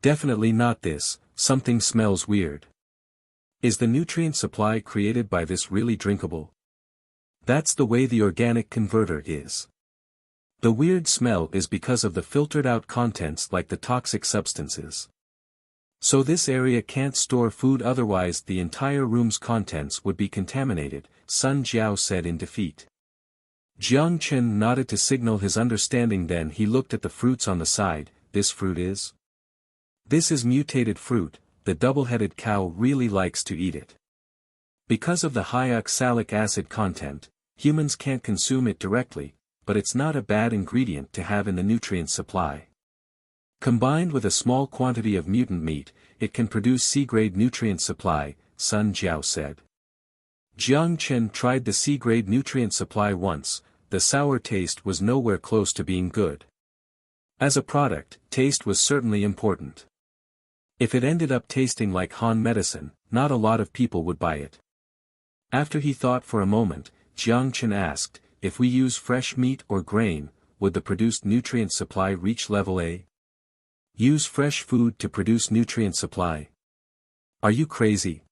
"Definitely not this, something smells weird." "Is the nutrient supply created by this really drinkable?" "That's the way the organic converter is. The weird smell is because of the filtered-out contents like the toxic substances. So this area can't store food, otherwise the entire room's contents would be contaminated," Sun Jiao said in defeat. Jiang Chen nodded to signal his understanding, then he looked at the fruits on the side. "This fruit is?" "This is mutated fruit, the double-headed cow really likes to eat it. Because of the high oxalic acid content, humans can't consume it directly, but it's not a bad ingredient to have in the nutrient supply. Combined with a small quantity of mutant meat, it can produce C-grade nutrient supply," Sun Jiao said. Jiang Chen tried the C-grade nutrient supply once. The sour taste was nowhere close to being good. As a product, taste was certainly important. If it ended up tasting like Han medicine, not a lot of people would buy it. After he thought for a moment, Jiang Chen asked, "If we use fresh meat or grain, would the produced nutrient supply reach level A?" "Use fresh food to produce nutrient supply? Are you crazy?"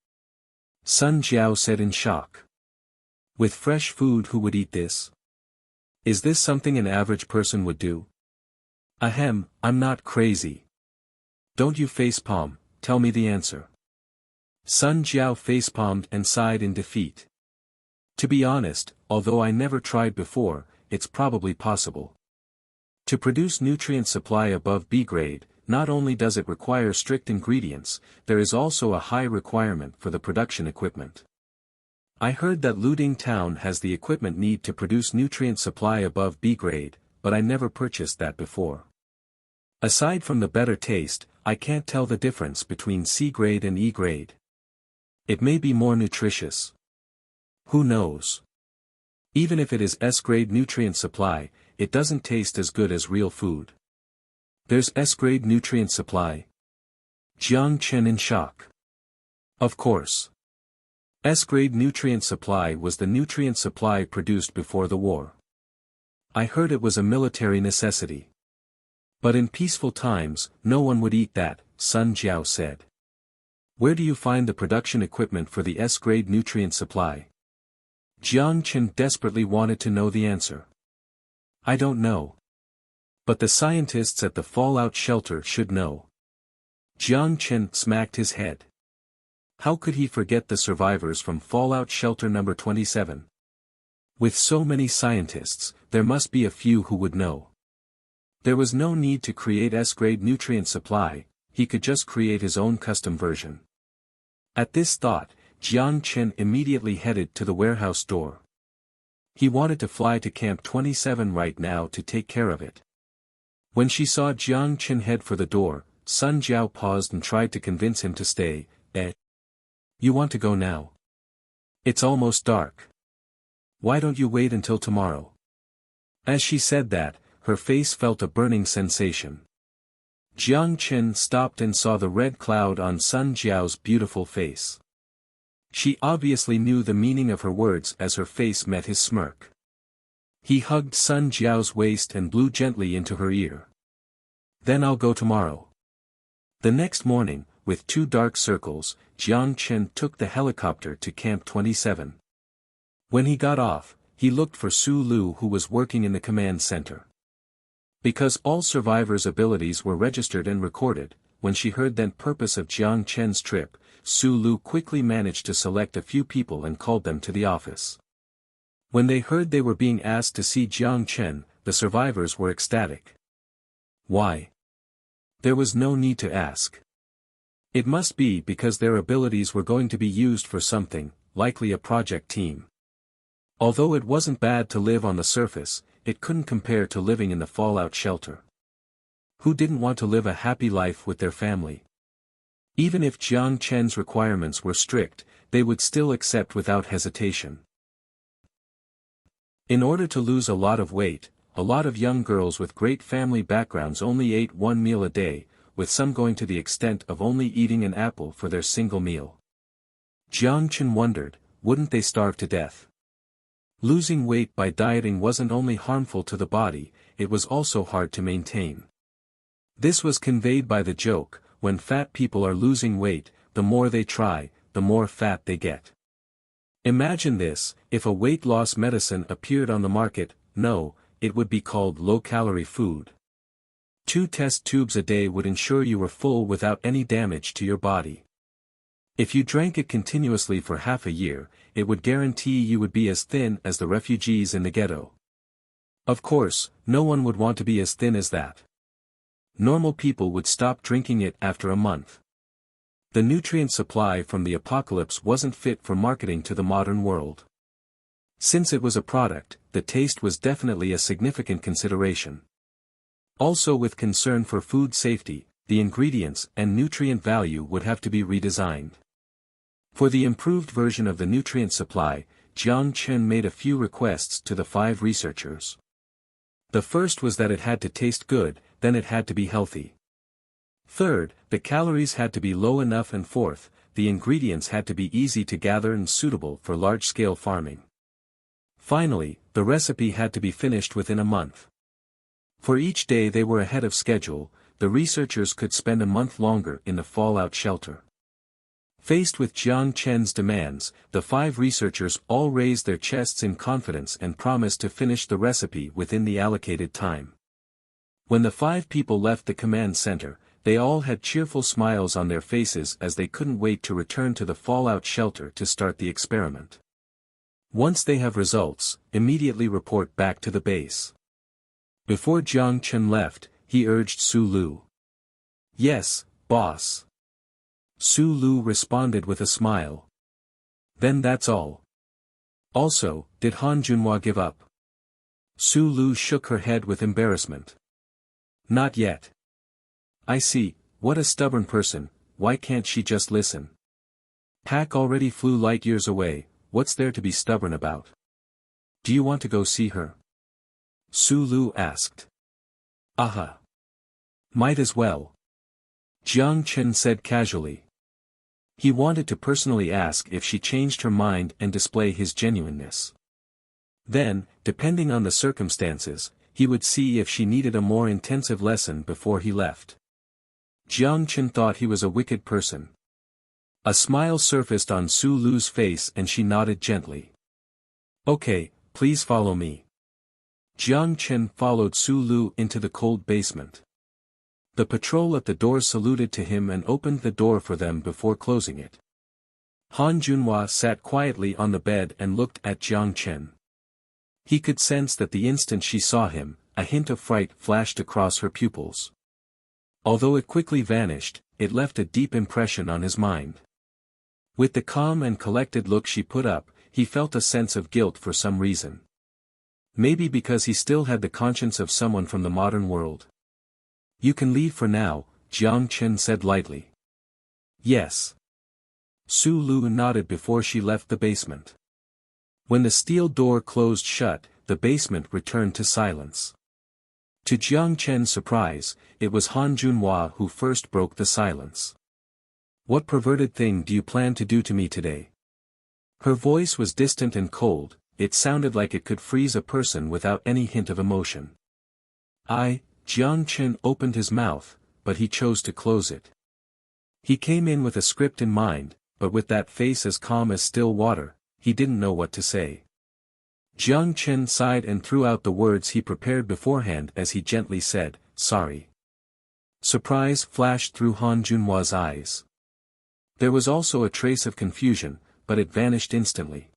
Sun Jiao said in shock. "With fresh food, who would eat this? Is this something an average person would do?" Ahem, I'm not crazy. Don't you facepalm, tell me the answer. Sun Jiao facepalmed and sighed in defeat. To be honest, although I never tried before, it's probably possible. To produce nutrient supply above B grade, not only does it require strict ingredients, there is also a high requirement for the production equipment. I heard that Luding Town has the equipment need to produce nutrient supply above B grade, but I never purchased that before. Aside from the better taste, I can't tell the difference between C grade and E grade. It may be more nutritious. Who knows? Even if it is S grade nutrient supply, it doesn't taste as good as real food. There's S grade nutrient supply? Jiang Chen in shock. Of course. S grade nutrient supply was the nutrient supply produced before the war. I heard it was a military necessity. But in peaceful times, no one would eat that, Sun Jiao said. Where do you find the production equipment for the S grade nutrient supply? Jiang Chen desperately wanted to know the answer. I don't know. But the scientists at the fallout shelter should know. Jiang Chen smacked his head. How could he forget the survivors from fallout shelter number 27? With so many scientists, there must be a few who would know. There was no need to create S-grade nutrient supply, he could just create his own custom version. At this thought, Jiang Chen immediately headed to the warehouse door. He wanted to fly to Camp 27 right now to take care of it. When she saw Jiang Chen head for the door, Sun Jiao paused and tried to convince him to stay. You want to go now? It's almost dark. Why don't you wait until tomorrow? As she said that, her face felt a burning sensation. Jiang Chen stopped and saw the red cloud on Sun Jiao's beautiful face. She obviously knew the meaning of her words as her face met his smirk. He hugged Sun Jiao's waist and blew gently into her ear. Then I'll go tomorrow. The next morning, with 2 dark circles, Jiang Chen took the helicopter to Camp 27. When he got off, he looked for Su Lu, who was working in the command center. Because all survivors' abilities were registered and recorded, when she heard the purpose of Jiang Chen's trip, Su Lu quickly managed to select a few people and called them to the office. When they heard they were being asked to see Jiang Chen, the survivors were ecstatic. Why? There was no need to ask. It must be because their abilities were going to be used for something, likely a project team. Although it wasn't bad to live on the surface, it couldn't compare to living in the fallout shelter. Who didn't want to live a happy life with their family? Even if Jiang Chen's requirements were strict, they would still accept without hesitation. In order to lose a lot of weight, a lot of young girls with great family backgrounds only ate 1 meal a day, with some going to the extent of only eating an apple for their single meal. Jiang Chen wondered, wouldn't they starve to death? Losing weight by dieting wasn't only harmful to the body, it was also hard to maintain. This was conveyed by the joke, when fat people are losing weight, the more they try, the more fat they get. Imagine this, if a weight loss medicine appeared on the market, no, it would be called low-calorie food. 2 test tubes a day would ensure you were full without any damage to your body. If you drank it continuously for half a year, it would guarantee you would be as thin as the refugees in the ghetto. Of course, no one would want to be as thin as that. Normal people would stop drinking it after a month. The nutrient supply from the apocalypse wasn't fit for marketing to the modern world. Since it was a product, the taste was definitely a significant consideration. Also, with concern for food safety, the ingredients and nutrient value would have to be redesigned. For the improved version of the nutrient supply, Jiang Chen made a few requests to the 5 researchers. The first was that it had to taste good, then it had to be healthy. Third, the calories had to be low enough, and fourth, the ingredients had to be easy to gather and suitable for large-scale farming. Finally, the recipe had to be finished within a month. For each day they were ahead of schedule, the researchers could spend a month longer in the fallout shelter. Faced with Jiang Chen's demands, the 5 researchers all raised their chests in confidence and promised to finish the recipe within the allocated time. When the 5 people left the command center, they all had cheerful smiles on their faces as they couldn't wait to return to the fallout shelter to start the experiment. Once they have results, immediately report back to the base. Before Jiang Chen left, he urged Su Lu. Yes, boss. Su Lu responded with a smile. Then that's all. Also, did Han Junhua give up? Su Lu shook her head with embarrassment. Not yet. I see, what a stubborn person, why can't she just listen? Pac already flew light years away, what's there to be stubborn about? Do you want to go see her? Su Lu asked. Aha. Might as well. Jiang Chen said casually. He wanted to personally ask if she changed her mind and display his genuineness. Then, depending on the circumstances, he would see if she needed a more intensive lesson before he left. Jiang Chen thought he was a wicked person. A smile surfaced on Su Lu's face and she nodded gently. Okay, please follow me. Jiang Chen followed Su Lu into the cold basement. The patrol at the door saluted to him and opened the door for them before closing it. Han Junhua sat quietly on the bed and looked at Jiang Chen. He could sense that the instant she saw him, a hint of fright flashed across her pupils. Although it quickly vanished, it left a deep impression on his mind. With the calm and collected look she put up, he felt a sense of guilt for some reason. Maybe because he still had the conscience of someone from the modern world. You can leave for now, Jiang Chen said lightly. Yes. Su Lu nodded before she left the basement. When the steel door closed shut, the basement returned to silence. To Jiang Chen's surprise, it was Han Junhua who first broke the silence. What perverted thing do you plan to do to me today? Her voice was distant and cold, it sounded like it could freeze a person without any hint of emotion. Jiang Chen opened his mouth, but he chose to close it. He came in with a script in mind, but with that face as calm as still water, he didn't know what to say. Jiang Chen sighed and threw out the words he prepared beforehand as he gently said, sorry. Surprise flashed through Han Junhua's eyes. There was also a trace of confusion, but it vanished instantly.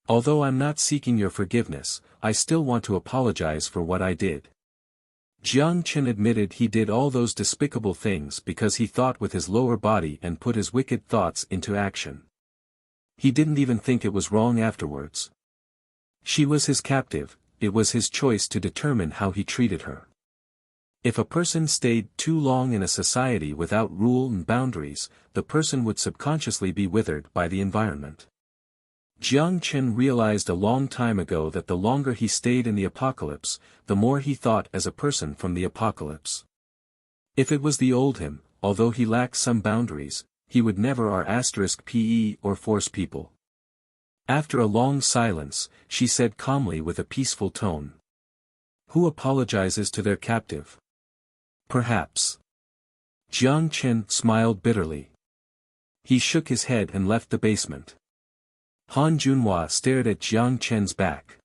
Although I'm not seeking your forgiveness, I still want to apologize for what I did. Jiang Chen admitted he did all those despicable things because he thought with his lower body and put his wicked thoughts into action. He didn't even think it was wrong afterwards. She was his captive, it was his choice to determine how he treated her. If a person stayed too long in a society without rule and boundaries, the person would subconsciously be withered by the environment. Jiang Chen realized a long time ago that the longer he stayed in the apocalypse, the more he thought as a person from the apocalypse. If it was the old him, although he lacked some boundaries, he would never *pe or force people. After a long silence, she said calmly with a peaceful tone. Who apologizes to their captive? Perhaps. Jiang Chen smiled bitterly. He shook his head and left the basement. Han Junhua stared at Jiang Chen's back.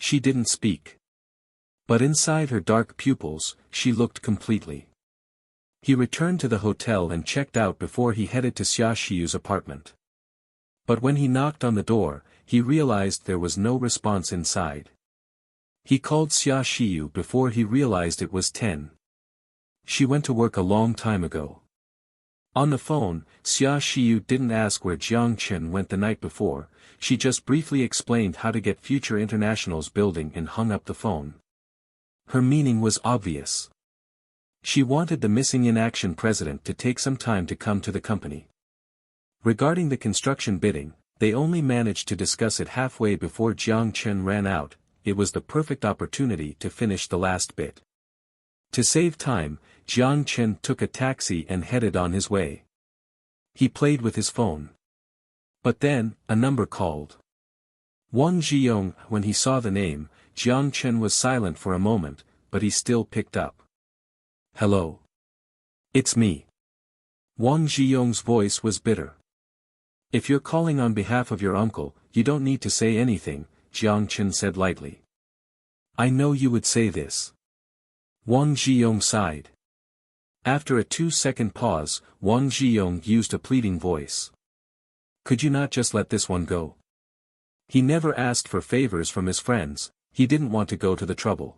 She didn't speak. But inside her dark pupils, she looked completely. He returned to the hotel and checked out before he headed to Xia Shiyu's apartment. But when he knocked on the door, he realized there was no response inside. He called Xia Shiyu before he realized it was 10. She went to work a long time ago. On the phone, Xia Shiyu didn't ask where Jiang Chen went the night before, she just briefly explained how to get Future International's building and hung up the phone. Her meaning was obvious. She wanted the missing in action president to take some time to come to the company. Regarding the construction bidding, they only managed to discuss it halfway before Jiang Chen ran out, it was the perfect opportunity to finish the last bit. To save time, Jiang Chen took a taxi and headed on his way. He played with his phone. But then, a number called. Wang Zhiyong. When he saw the name, Jiang Chen was silent for a moment, but he still picked up. Hello. It's me. Wang Zhiyong's voice was bitter. If you're calling on behalf of your uncle, you don't need to say anything, Jiang Chen said lightly. I know you would say this. Wang Zhiyong sighed. After a 2-second pause, Wang Zhiyong used a pleading voice. Could you not just let this one go? He never asked for favors from his friends, he didn't want to go to the trouble.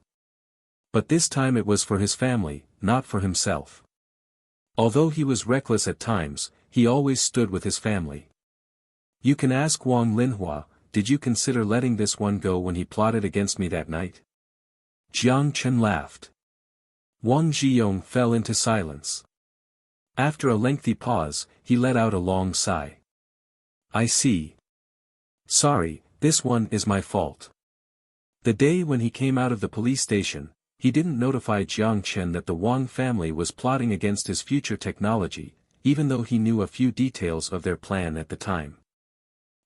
But this time it was for his family, not for himself. Although he was reckless at times, he always stood with his family. You can ask Wang Linhua, did you consider letting this one go when he plotted against me that night? Jiang Chen laughed. Wang Zhiyong fell into silence. After a lengthy pause, he let out a long sigh. I see. Sorry, this one is my fault. The day when he came out of the police station, he didn't notify Jiang Chen that the Wang family was plotting against his future technology, even though he knew a few details of their plan at the time.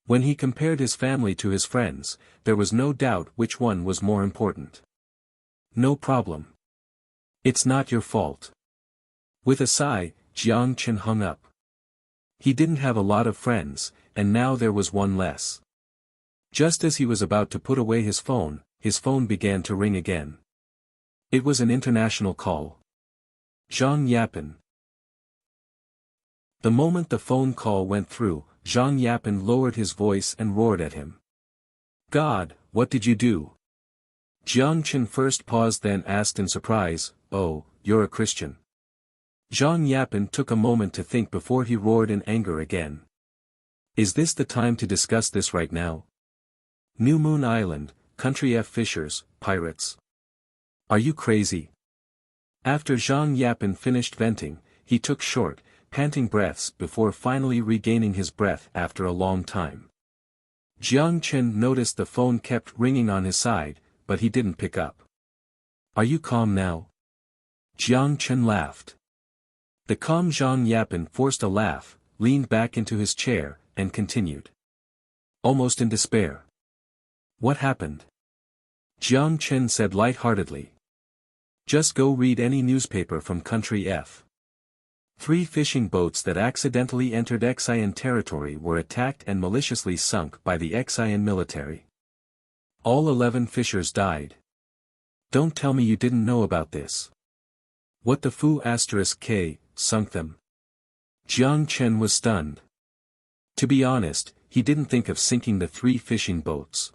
When he compared his family to his friends, there was no doubt which one was more important. No problem. It's not your fault. With a sigh, Jiang Chen hung up. He didn't have a lot of friends, and now there was one less. Just as he was about to put away his phone began to ring again. It was an international call. Zhang Yapin. The moment the phone call went through, Zhang Yapin lowered his voice and roared at him. God, what did you do? Jiang Chen first paused, then asked in surprise, Oh, you're a Christian. Zhang Yapin took a moment to think before he roared in anger again. Is this the time to discuss this right now? New Moon Island, Country F fishers, pirates. Are you crazy? After Zhang Yapin finished venting, he took short, panting breaths before finally regaining his breath after a long time. Jiang Chen noticed the phone kept ringing on his side, but he didn't pick up. Are you calm now? Jiang Chen laughed. The calm Zhang Yapin forced a laugh, leaned back into his chair, and continued. Almost in despair. What happened? Jiang Chen said lightheartedly. Just go read any newspaper from Country F. 3 fishing boats that accidentally entered Xian territory were attacked and maliciously sunk by the Xian military. All 11 fishers died. Don't tell me you didn't know about this. What the fu*** sunk them? Jiang Chen was stunned. To be honest, he didn't think of sinking the 3 fishing boats.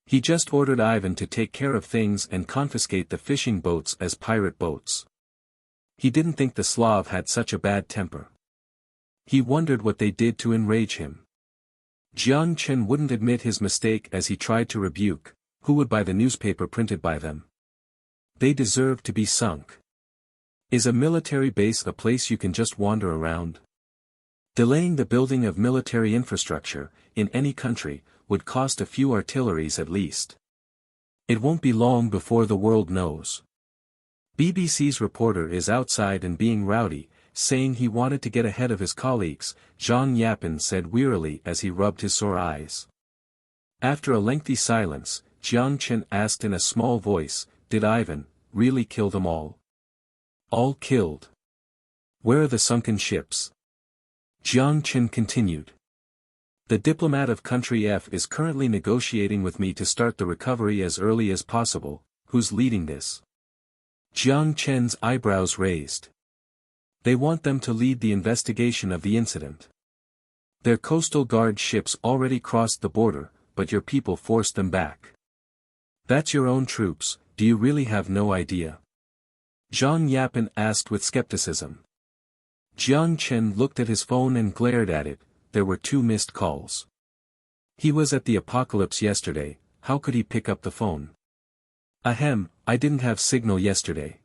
He just ordered Ivan to take care of things and confiscate the fishing boats as pirate boats. He didn't think the Slav had such a bad temper. He wondered what they did to enrage him. Jiang Chen wouldn't admit his mistake as he tried to rebuke, who would buy the newspaper printed by them? They deserve to be sunk. Is a military base a place you can just wander around? Delaying the building of military infrastructure, in any country, would cost a few artilleries at least. It won't be long before the world knows. BBC's reporter is outside and being rowdy, saying he wanted to get ahead of his colleagues, Zhang Yapin said wearily as he rubbed his sore eyes. After a lengthy silence, Jiang Chen asked in a small voice, did Ivan really kill them all? All killed. Where are the sunken ships? Jiang Chen continued. The diplomat of Country F is currently negotiating with me to start the recovery as early as possible. Who's leading this? Jiang Chen's eyebrows raised. They want them to lead the investigation of the incident. Their coastal guard ships already crossed the border, but your people forced them back. That's your own troops, do you really have no idea? Zhang Yapin asked with skepticism. Jiang Chen looked at his phone and glared at it. There were 2 missed calls. He was at the apocalypse yesterday, how could he pick up the phone? Ahem, I didn't have signal yesterday.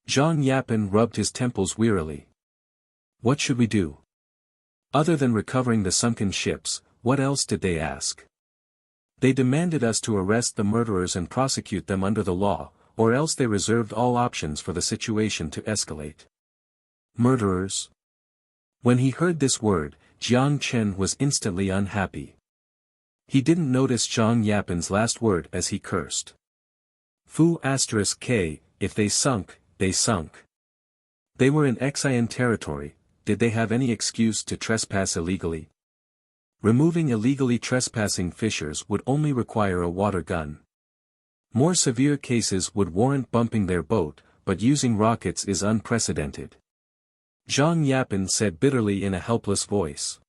Zhang Yapin rubbed his temples wearily. What should we do? Other than recovering the sunken ships, what else did they ask? They demanded us to arrest the murderers and prosecute them under the law, or else they reserved all options for the situation to escalate. Murderers? When he heard this word, Jiang Chen was instantly unhappy. He didn't notice Zhang Yapin's last word as he cursed. Fu**k, if they sunk, they sunk. They were in Xian territory, did they have any excuse to trespass illegally? Removing illegally trespassing fishers would only require a water gun. More severe cases would warrant bumping their boat, but using rockets is unprecedented. Jiang Chen said bitterly in a helpless voice.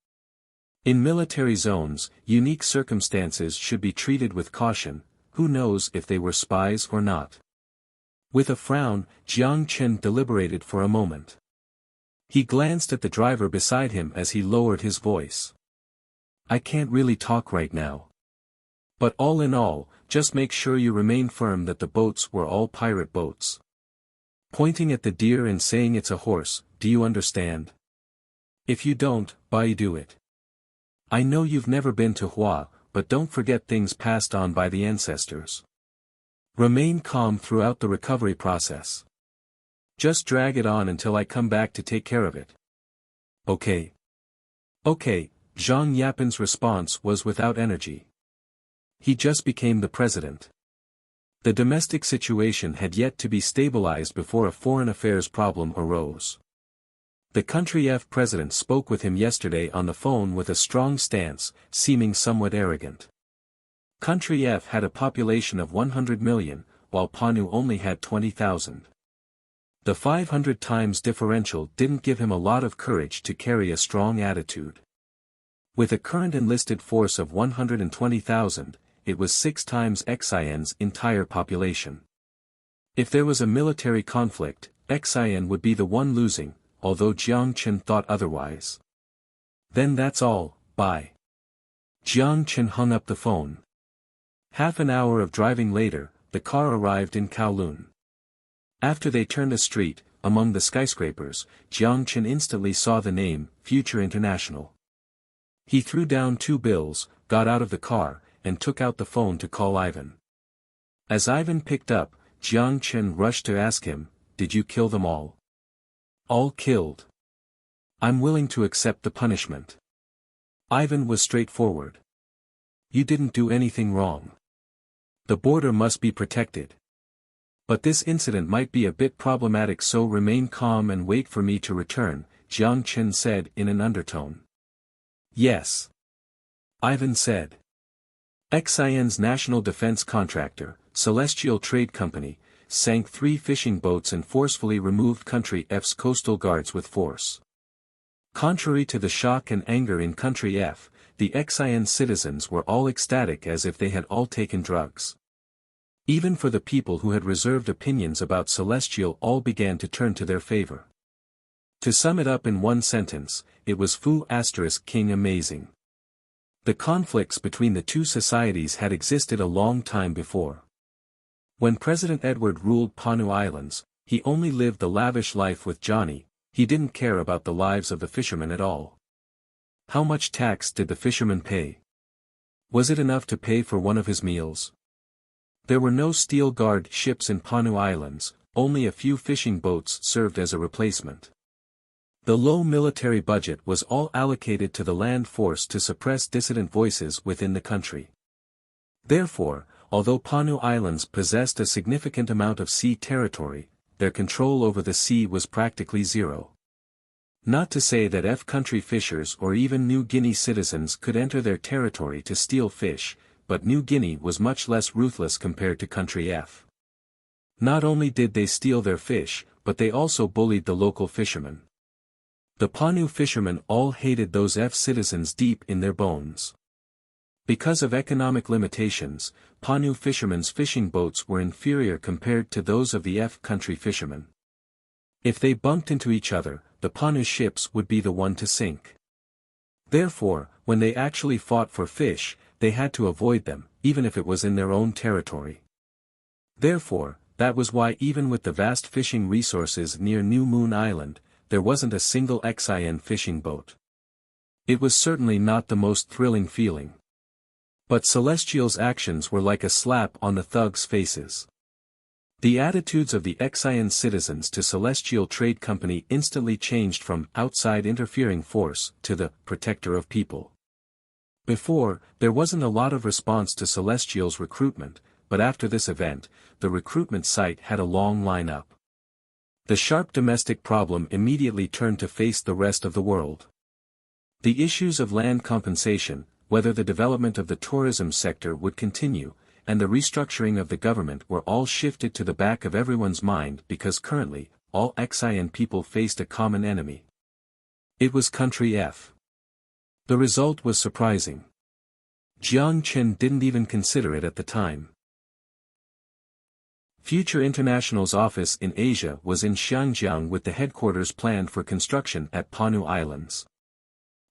In military zones, unique circumstances should be treated with caution, who knows if they were spies or not. With a frown, Jiang Chen deliberated for a moment. He glanced at the driver beside him as he lowered his voice. I can't really talk right now. But all in all, just make sure you remain firm that the boats were all pirate boats. Pointing at the deer and saying it's a horse, do you understand? If you don't, why do it? I know you've never been to Hua, but don't forget things passed on by the ancestors. Remain calm throughout the recovery process. Just drag it on until I come back to take care of it. Okay. Okay, Jiang Chen's response was without energy. He just became the president. The domestic situation had yet to be stabilized before a foreign affairs problem arose. The country F president spoke with him yesterday on the phone with a strong stance, seeming somewhat arrogant. Country F had a population of 100 million, while Panu only had 20,000. The 500 times differential didn't give him a lot of courage to carry a strong attitude. With a current enlisted force of 120,000, it was 6 times Xian's entire population. If there was a military conflict, Xian would be the one losing, although Jiang Chen thought otherwise. Then that's all, bye. Jiang Chen hung up the phone. Half an hour of driving later, the car arrived in Kowloon. After they turned a street, among the skyscrapers, Jiang Chen instantly saw the name, Future International. He threw down 2 bills, got out of the car, and took out the phone to call Ivan. As Ivan picked up, Jiang Chen rushed to ask him, did you kill them all? All killed. I'm willing to accept the punishment. Ivan was straightforward. You didn't do anything wrong. The border must be protected. But this incident might be a bit problematic, so remain calm and wait for me to return, Jiang Chen said in an undertone. Yes. Ivan said. Xian's national defense contractor, Celestial Trade Company, sank 3 fishing boats and forcefully removed Country F's coastal guards with force. Contrary to the shock and anger in Country F, the Xian citizens were all ecstatic as if they had all taken drugs. Even for the people who had reserved opinions about Celestial, all began to turn to their favor. To sum it up in one sentence, it was King amazing. The conflicts between the two societies had existed a long time before. When President Edward ruled Panu Islands, he only lived the lavish life with Johnny, he didn't care about the lives of the fishermen at all. How much tax did the fishermen pay? Was it enough to pay for one of his meals? There were no steel guard ships in Panu Islands, only a few fishing boats served as a replacement. The low military budget was all allocated to the land force to suppress dissident voices within the country. Therefore, although Panu Islands possessed a significant amount of sea territory, their control over the sea was practically zero. Not to say that F country fishers or even New Guinea citizens could enter their territory to steal fish, but New Guinea was much less ruthless compared to Country F. Not only did they steal their fish, but they also bullied the local fishermen. The Panu fishermen all hated those F citizens deep in their bones. Because of economic limitations, Panu fishermen's fishing boats were inferior compared to those of the F country fishermen. If they bumped into each other, the Panu ships would be the one to sink. Therefore, when they actually fought for fish, they had to avoid them, even if it was in their own territory. Therefore, that was why even with the vast fishing resources near New Moon Island, there wasn't a single Xian fishing boat. It was certainly not the most thrilling feeling. But Celestial's actions were like a slap on the thugs' faces. The attitudes of the Xian citizens to Celestial Trade Company instantly changed from outside interfering force to the protector of people. Before, there wasn't a lot of response to Celestial's recruitment, but after this event, the recruitment site had a long lineup. The sharp domestic problem immediately turned to face the rest of the world. The issues of land compensation, whether the development of the tourism sector would continue, and the restructuring of the government were all shifted to the back of everyone's mind because currently, all Xian people faced a common enemy. It was Country F. The result was surprising. Jiang Chen didn't even consider it at the time. Future International's office in Asia was in Xiangjiang with the headquarters planned for construction at Panu Islands.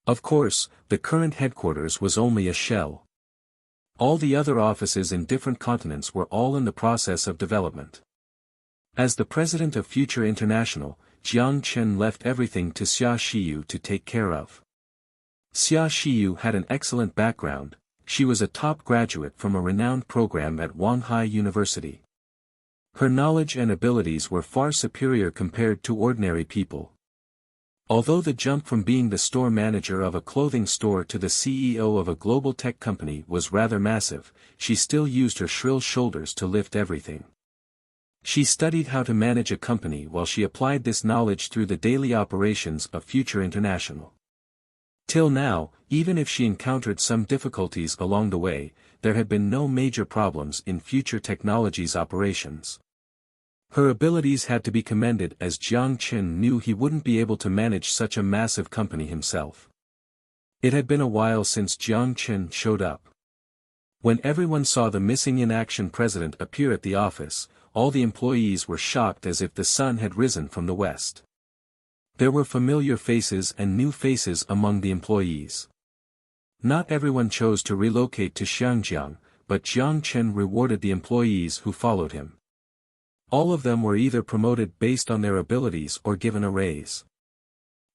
Of course, the current headquarters was only a shell. All the other offices in different continents were all in the process of development. As the president of Future International, Jiang Chen left everything to Xia Xiyu to take care of. Xia Xiyu had an excellent background. She was a top graduate from a renowned program at Wanhai University. Her knowledge and abilities were far superior compared to ordinary people. Although the jump from being the store manager of a clothing store to the CEO of a global tech company was rather massive, she still used her shrill shoulders to lift everything. She studied how to manage a company while she applied this knowledge through the daily operations of Future International. Till now, even if she encountered some difficulties along the way, there had been no major problems in Future Technologies operations. Her abilities had to be commended as Jiang Chen knew he wouldn't be able to manage such a massive company himself. It had been a while since Jiang Chen showed up. When everyone saw the missing in action president appear at the office, all the employees were shocked as if the sun had risen from the west. There were familiar faces and new faces among the employees. Not everyone chose to relocate to Xiangjiang, but Jiang Chen rewarded the employees who followed him. All of them were either promoted based on their abilities or given a raise.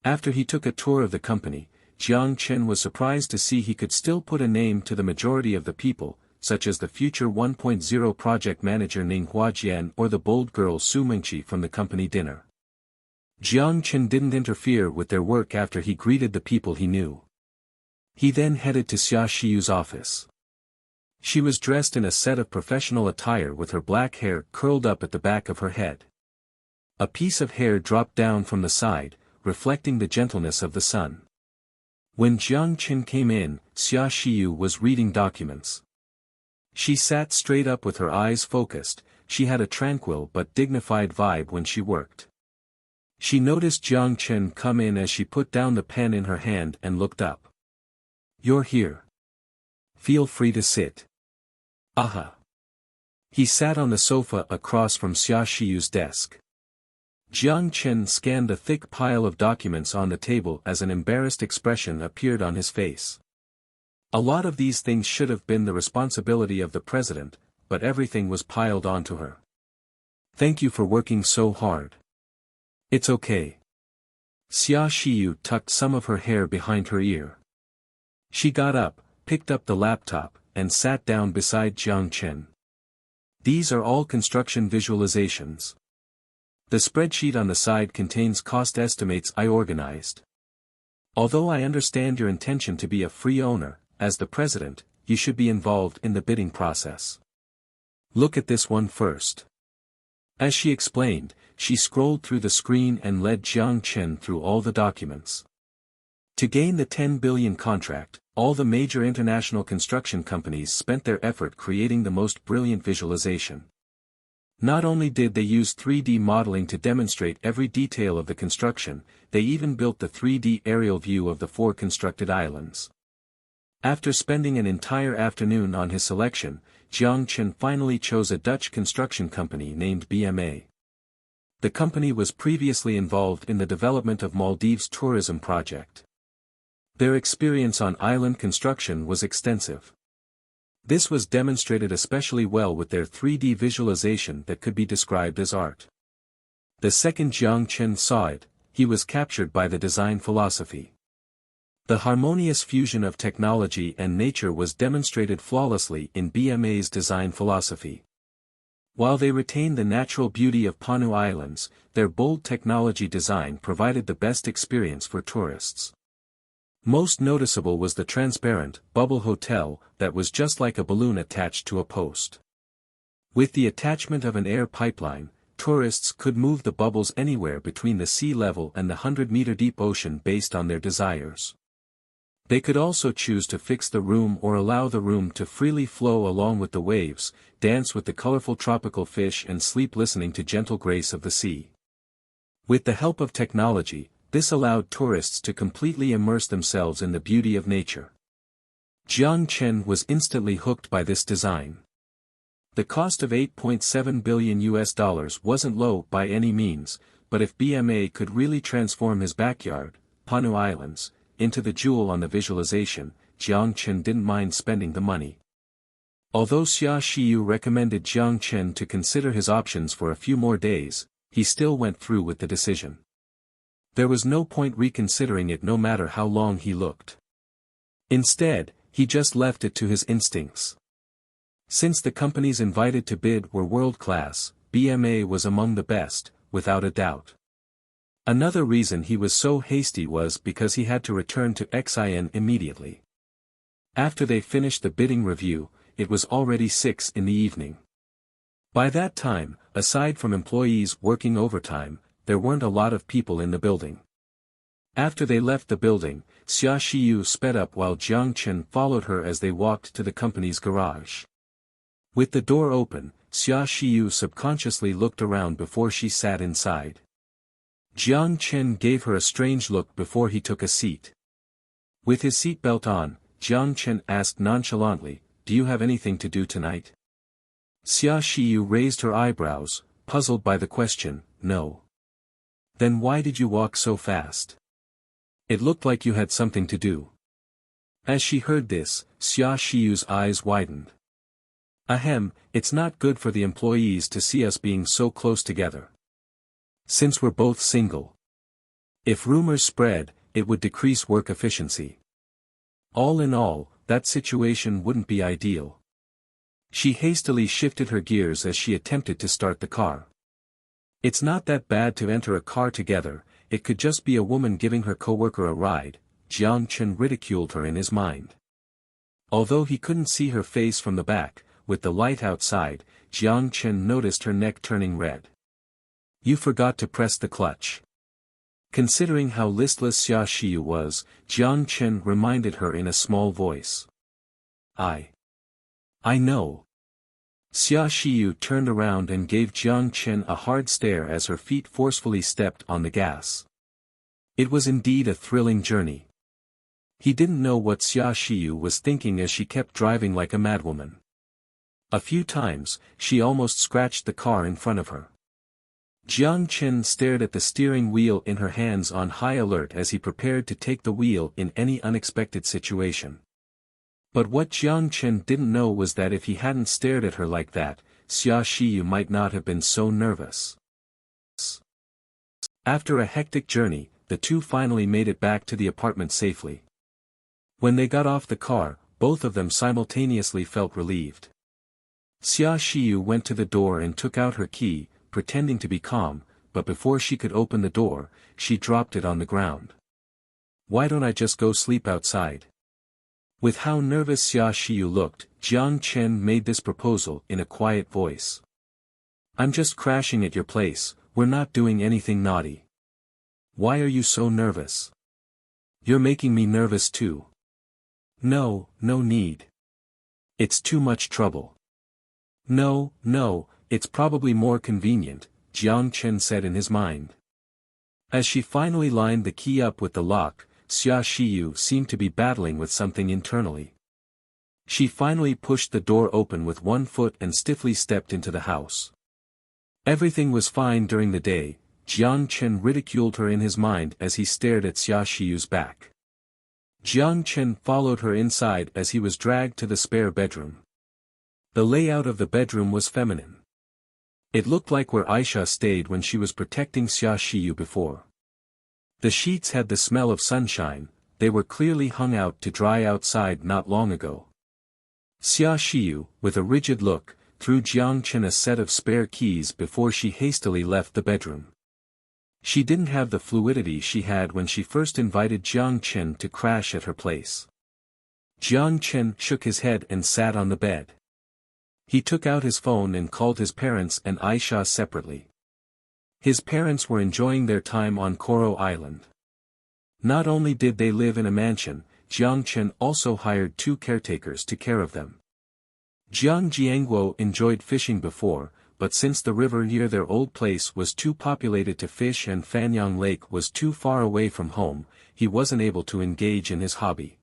After he took a tour of the company, Jiang Chen was surprised to see he could still put a name to the majority of the people, such as the Future 1.0 project manager Ning Huajian or the bold girl Su Mingqi from the company dinner. Jiang Chen didn't interfere with their work after he greeted the people he knew. He then headed to Xia Xiyu's office. She was dressed in a set of professional attire with her black hair curled up at the back of her head. A piece of hair dropped down from the side, reflecting the gentleness of the sun. When Jiang Chen came in, Xia Xiyu was reading documents. She sat straight up with her eyes focused. She had a tranquil but dignified vibe when she worked. She noticed Jiang Chen come in as she put down the pen in her hand and looked up. "You're here. Feel free to sit." "Aha." He sat on the sofa across from Xia Xiyu's desk. Jiang Chen scanned the thick pile of documents on the table as an embarrassed expression appeared on his face. A lot of these things should have been the responsibility of the president, but everything was piled onto her. "Thank you for working so hard." "It's okay." Xia Xiyu tucked some of her hair behind her ear. She got up, picked up the laptop, and sat down beside Jiang Chen. "These are all construction visualizations. The spreadsheet on the side contains cost estimates I organized. Although I understand your intention to be a free owner, as the president, you should be involved in the bidding process. Look at this one first." As she explained, she scrolled through the screen and led Jiang Chen through all the documents. To gain the 10 billion contract, all the major international construction companies spent their effort creating the most brilliant visualization. Not only did they use 3D modeling to demonstrate every detail of the construction, they even built the 3D aerial view of the 4 constructed islands. After spending an entire afternoon on his selection, Jiang Chen finally chose a Dutch construction company named BMA. The company was previously involved in the development of Maldives' tourism project. Their experience on island construction was extensive. This was demonstrated especially well with their 3D visualization that could be described as art. The second Jiang Chen saw it, he was captured by the design philosophy. The harmonious fusion of technology and nature was demonstrated flawlessly in BMA's design philosophy. While they retained the natural beauty of Panu Islands, their bold technology design provided the best experience for tourists. Most noticeable was the transparent, bubble hotel that was just like a balloon attached to a post. With the attachment of an air pipeline, tourists could move the bubbles anywhere between the sea level and the 100-meter deep ocean based on their desires. They could also choose to fix the room or allow the room to freely flow along with the waves, dance with the colorful tropical fish and sleep listening to gentle grace of the sea. With the help of technology, this allowed tourists to completely immerse themselves in the beauty of nature. Jiang Chen was instantly hooked by this design. The cost of $8.7 billion wasn't low by any means, but if BMA could really transform his backyard, Panu Islands, into the jewel on the visualization, Jiang Chen didn't mind spending the money. Although Xia Shiyu recommended Jiang Chen to consider his options for a few more days, he still went through with the decision. There was no point reconsidering it no matter how long he looked. Instead, he just left it to his instincts. Since the companies invited to bid were world-class, BMA was among the best, without a doubt. Another reason he was so hasty was because he had to return to Xin immediately. After they finished the bidding review, it was already 6 in the evening. By that time, aside from employees working overtime, there weren't a lot of people in the building. After they left the building, Xia Shiyu sped up while Jiang Chen followed her as they walked to the company's garage. With the door open, Xia Shiyu subconsciously looked around before she sat inside. Jiang Chen gave her a strange look before he took a seat. With his seatbelt on, Jiang Chen asked nonchalantly, "Do you have anything to do tonight?" Xia Shiyu raised her eyebrows, puzzled by the question. "No." "Then why did you walk so fast? It looked like you had something to do." As she heard this, Xia Shiyu's eyes widened. "Ahem, it's not good for the employees to see us being so close together. Since we're both single. If rumors spread, it would decrease work efficiency. All in all, that situation wouldn't be ideal." She hastily shifted her gears as she attempted to start the car. "It's not that bad to enter a car together, it could just be a woman giving her coworker a ride," Jiang Chen ridiculed her in his mind. Although he couldn't see her face from the back, with the light outside, Jiang Chen noticed her neck turning red. "You forgot to press the clutch." Considering how listless Xia Shiyu was, Jiang Chen reminded her in a small voice. I know." Xia Shiyu turned around and gave Jiang Chen a hard stare as her feet forcefully stepped on the gas. It was indeed a thrilling journey. He didn't know what Xia Shiyu was thinking as she kept driving like a madwoman. A few times, she almost scratched the car in front of her. Jiang Chen stared at the steering wheel in her hands on high alert as he prepared to take the wheel in any unexpected situation. But what Jiang Chen didn't know was that if he hadn't stared at her like that, Xia Shiyu might not have been so nervous. After a hectic journey, the two finally made it back to the apartment safely. When they got off the car, both of them simultaneously felt relieved. Xia Shiyu went to the door and took out her key, pretending to be calm, but before she could open the door, she dropped it on the ground. "Why don't I just go sleep outside?" With how nervous Xia Shiyu looked, Jiang Chen made this proposal in a quiet voice. "I'm just crashing at your place, we're not doing anything naughty. Why are you so nervous?" "You're making me nervous too." No need. It's too much trouble." No, it's probably more convenient," Jiang Chen said in his mind. As she finally lined the key up with the lock, Xia Shiyu seemed to be battling with something internally. She finally pushed the door open with one foot and stiffly stepped into the house. Everything was fine during the day, Jiang Chen ridiculed her in his mind as he stared at Xia Shiyu's back. Jiang Chen followed her inside as he was dragged to the spare bedroom. The layout of the bedroom was feminine. It looked like where Aisha stayed when she was protecting Xia Shiyu before. The sheets had the smell of sunshine, they were clearly hung out to dry outside not long ago. Xia Shiyu, with a rigid look, threw Jiang Chen a set of spare keys before she hastily left the bedroom. She didn't have the fluidity she had when she first invited Jiang Chen to crash at her place. Jiang Chen shook his head and sat on the bed. He took out his phone and called his parents and Aisha separately. His parents were enjoying their time on Koro Island. Not only did they live in a mansion, Jiang Chen also hired 2 caretakers to care of them. Jiang Jiangguo enjoyed fishing before, but since the river near their old place was too populated to fish and Fanyang Lake was too far away from home, he wasn't able to engage in his hobby.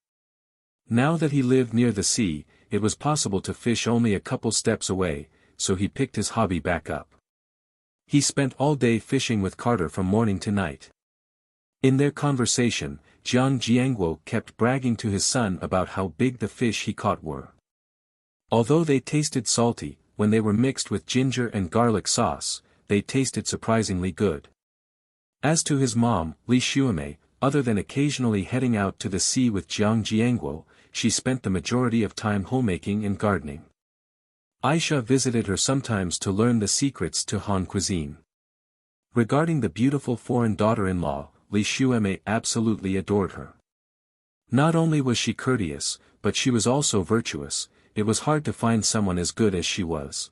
Now that he lived near the sea, it was possible to fish only a couple steps away, so he picked his hobby back up. He spent all day fishing with Carter from morning to night. In their conversation, Jiang Jiangguo kept bragging to his son about how big the fish he caught were. Although they tasted salty, when they were mixed with ginger and garlic sauce, they tasted surprisingly good. As to his mom, Li Xuemei, other than occasionally heading out to the sea with Jiang Jiangguo, she spent the majority of time homemaking and gardening. Aisha visited her sometimes to learn the secrets to Han cuisine. Regarding the beautiful foreign daughter-in-law, Li Xuemei absolutely adored her. Not only was she courteous, but she was also virtuous. It was hard to find someone as good as she was.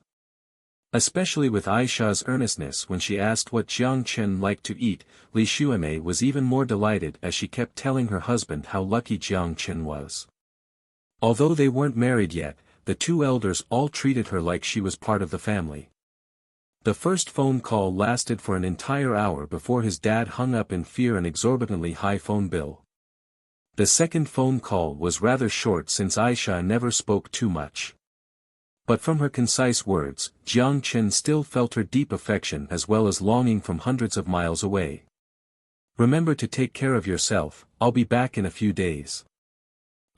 Especially with Aisha's earnestness when she asked what Jiang Chen liked to eat, Li Xuemei was even more delighted as she kept telling her husband how lucky Jiang Chen was. Although they weren't married yet, the 2 elders all treated her like she was part of the family. The first phone call lasted for an entire hour before his dad hung up in fear an exorbitantly high phone bill. The second phone call was rather short since Aisha never spoke too much. But from her concise words, Jiang Chen still felt her deep affection as well as longing from hundreds of miles away. Remember to take care of yourself, I'll be back in a few days.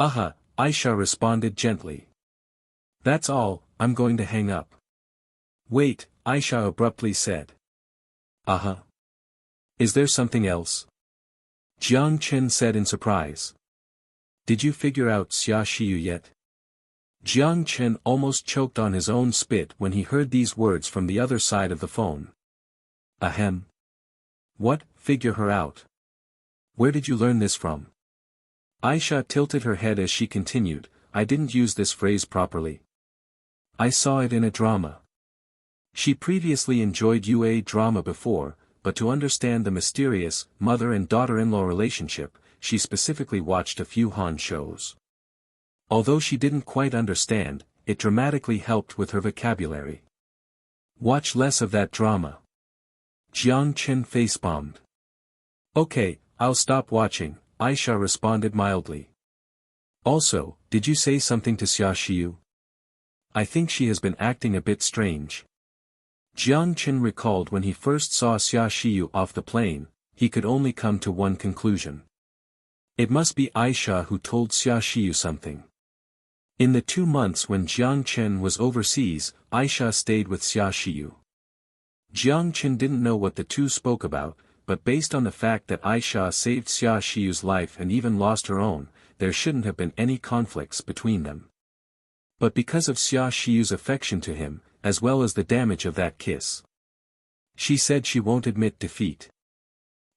Aha, Aisha responded gently. That's all, I'm going to hang up. Wait, Aisha abruptly said. Aha. Is there something else? Jiang Chen said in surprise. Did you figure out Xia Xiyu yet? Jiang Chen almost choked on his own spit when he heard these words from the other side of the phone. Ahem. What, figure her out? Where did you learn this from? Aisha tilted her head as she continued, I didn't use this phrase properly. I saw it in a drama. She previously enjoyed UA drama before, but to understand the mysterious mother and daughter-in-law relationship, she specifically watched a few Han shows. Although she didn't quite understand, it dramatically helped with her vocabulary. Watch less of that drama. Jiang Chen face-bombed. Okay, I'll stop watching, Aisha responded mildly. Also, did you say something to Xia Xiyu? I think she has been acting a bit strange. Jiang Chen recalled when he first saw Xia Xiyu off the plane, he could only come to one conclusion. It must be Aisha who told Xia Xiyu something. In the 2 months when Jiang Chen was overseas, Aisha stayed with Xia Xiyu. Jiang Chen didn't know what the two spoke about, but based on the fact that Aisha saved Xia Xiyu's life and even lost her own, there shouldn't have been any conflicts between them. But because of Xia Xiyu's affection to him, as well as the damage of that kiss, she said she won't admit defeat.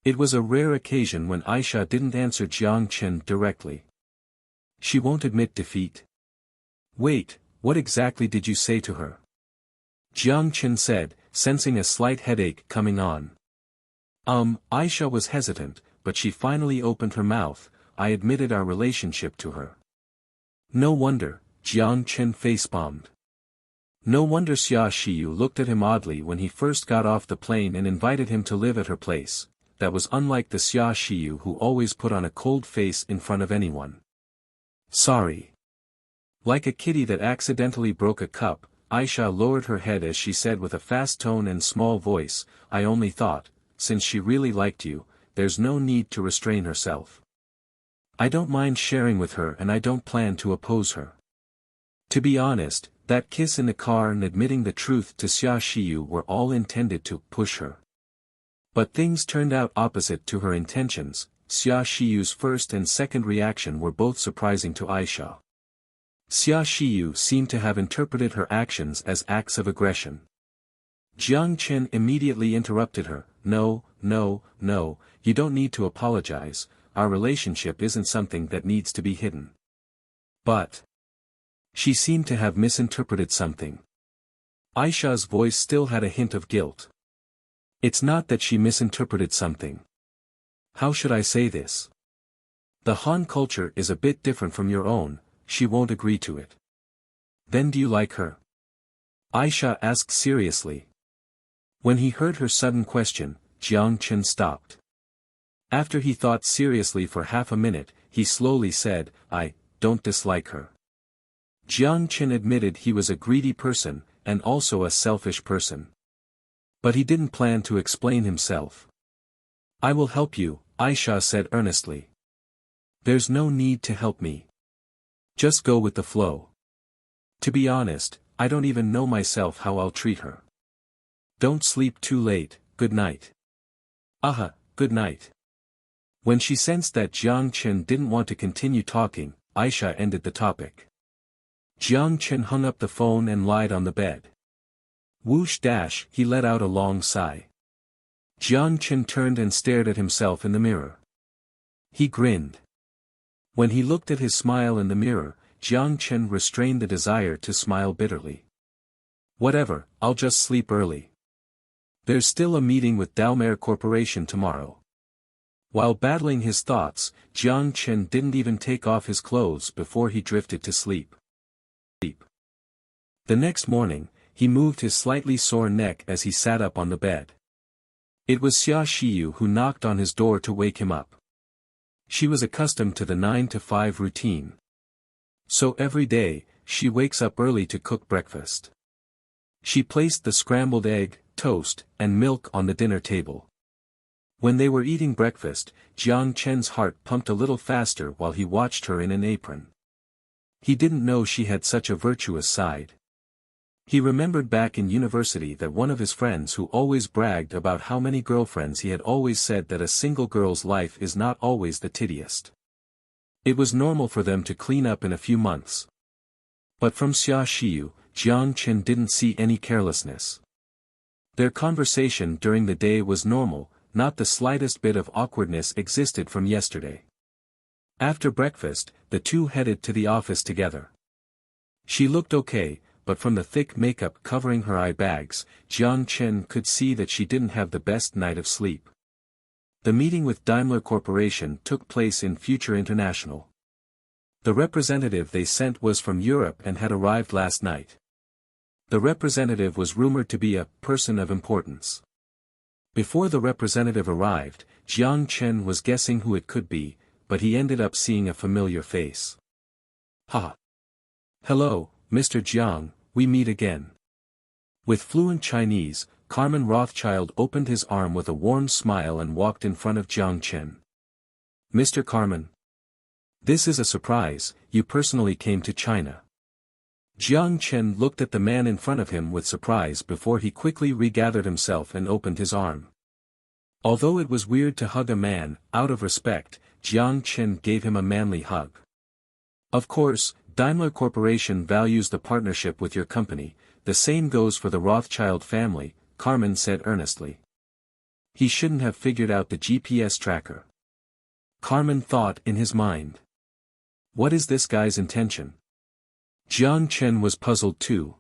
It was a rare occasion when Aisha didn't answer Jiang Chen directly. She won't admit defeat? Wait, what exactly did you say to her? Jiang Chen said, sensing a slight headache coming on. Aisha was hesitant, but she finally opened her mouth. I admitted our relationship to her. No wonder, Jiang Chen face-bombed. No wonder Xia Xiyu looked at him oddly when he first got off the plane and invited him to live at her place. That was unlike the Xia Xiyu who always put on a cold face in front of anyone. Sorry. Like a kitty that accidentally broke a cup, Aisha lowered her head as she said with a fast tone and small voice, I only thought, since she really liked you, there's no need to restrain herself. I don't mind sharing with her and I don't plan to oppose her. To be honest, that kiss in the car and admitting the truth to Xia Xiyu were all intended to push her. But things turned out opposite to her intentions. Xia Xiyu's first and second reaction were both surprising to Aisha. Xia Xiyu seemed to have interpreted her actions as acts of aggression. Jiang Chen immediately interrupted her, No, you don't need to apologize, our relationship isn't something that needs to be hidden. But she seemed to have misinterpreted something. Aisha's voice still had a hint of guilt. It's not that she misinterpreted something. How should I say this? The Han culture is a bit different from your own, she won't agree to it. Then do you like her? Aisha asked seriously. When he heard her sudden question, Jiang Chen stopped. After he thought seriously for half a minute, he slowly said, I don't dislike her. Jiang Chen admitted he was a greedy person, and also a selfish person. But he didn't plan to explain himself. I will help you, Aisha said earnestly. There's no need to help me. Just go with the flow. To be honest, I don't even know myself how I'll treat her. Don't sleep too late, good night. Aha, good night. When she sensed that Jiang Chen didn't want to continue talking, Aisha ended the topic. Jiang Chen hung up the phone and lied on the bed. Whoosh dash, he let out a long sigh. Jiang Chen turned and stared at himself in the mirror. He grinned. When he looked at his smile in the mirror, Jiang Chen restrained the desire to smile bitterly. Whatever, I'll just sleep early. There's still a meeting with Dalmare Corporation tomorrow. While battling his thoughts, Jiang Chen didn't even take off his clothes before he drifted to sleep. The next morning, he moved his slightly sore neck as he sat up on the bed. It was Xia Xiyu who knocked on his door to wake him up. She was accustomed to the 9-to-5 routine. So every day, she wakes up early to cook breakfast. She placed the scrambled egg, toast, and milk on the dinner table. When they were eating breakfast, Jiang Chen's heart pumped a little faster while he watched her in an apron. He didn't know she had such a virtuous side. He remembered back in university that one of his friends who always bragged about how many girlfriends he had always said that a single girl's life is not always the tittiest. It was normal for them to clean up in a few months. But from Xia Xiyu, Jiang Chen didn't see any carelessness. Their conversation during the day was normal, not the slightest bit of awkwardness existed from yesterday. After breakfast, the two headed to the office together. She looked okay, but from the thick makeup covering her eye bags, Jiang Chen could see that she didn't have the best night of sleep. The meeting with Daimler Corporation took place in Future International. The representative they sent was from Europe and had arrived last night. The representative was rumored to be a person of importance. Before the representative arrived, Jiang Chen was guessing who it could be, but he ended up seeing a familiar face. Ha! Hello, Mr. Jiang, we meet again. With fluent Chinese, Carmen Rothschild opened his arm with a warm smile and walked in front of Jiang Chen. Mr. Carmen. This is a surprise, you personally came to China. Jiang Chen looked at the man in front of him with surprise before he quickly regathered himself and opened his arm. Although it was weird to hug a man, out of respect, Jiang Chen gave him a manly hug. Of course, Daimler Corporation values the partnership with your company, the same goes for the Rothschild family, Carmen said earnestly. He shouldn't have figured out the GPS tracker. Carmen thought in his mind. What is this guy's intention? Jiang Chen was puzzled too.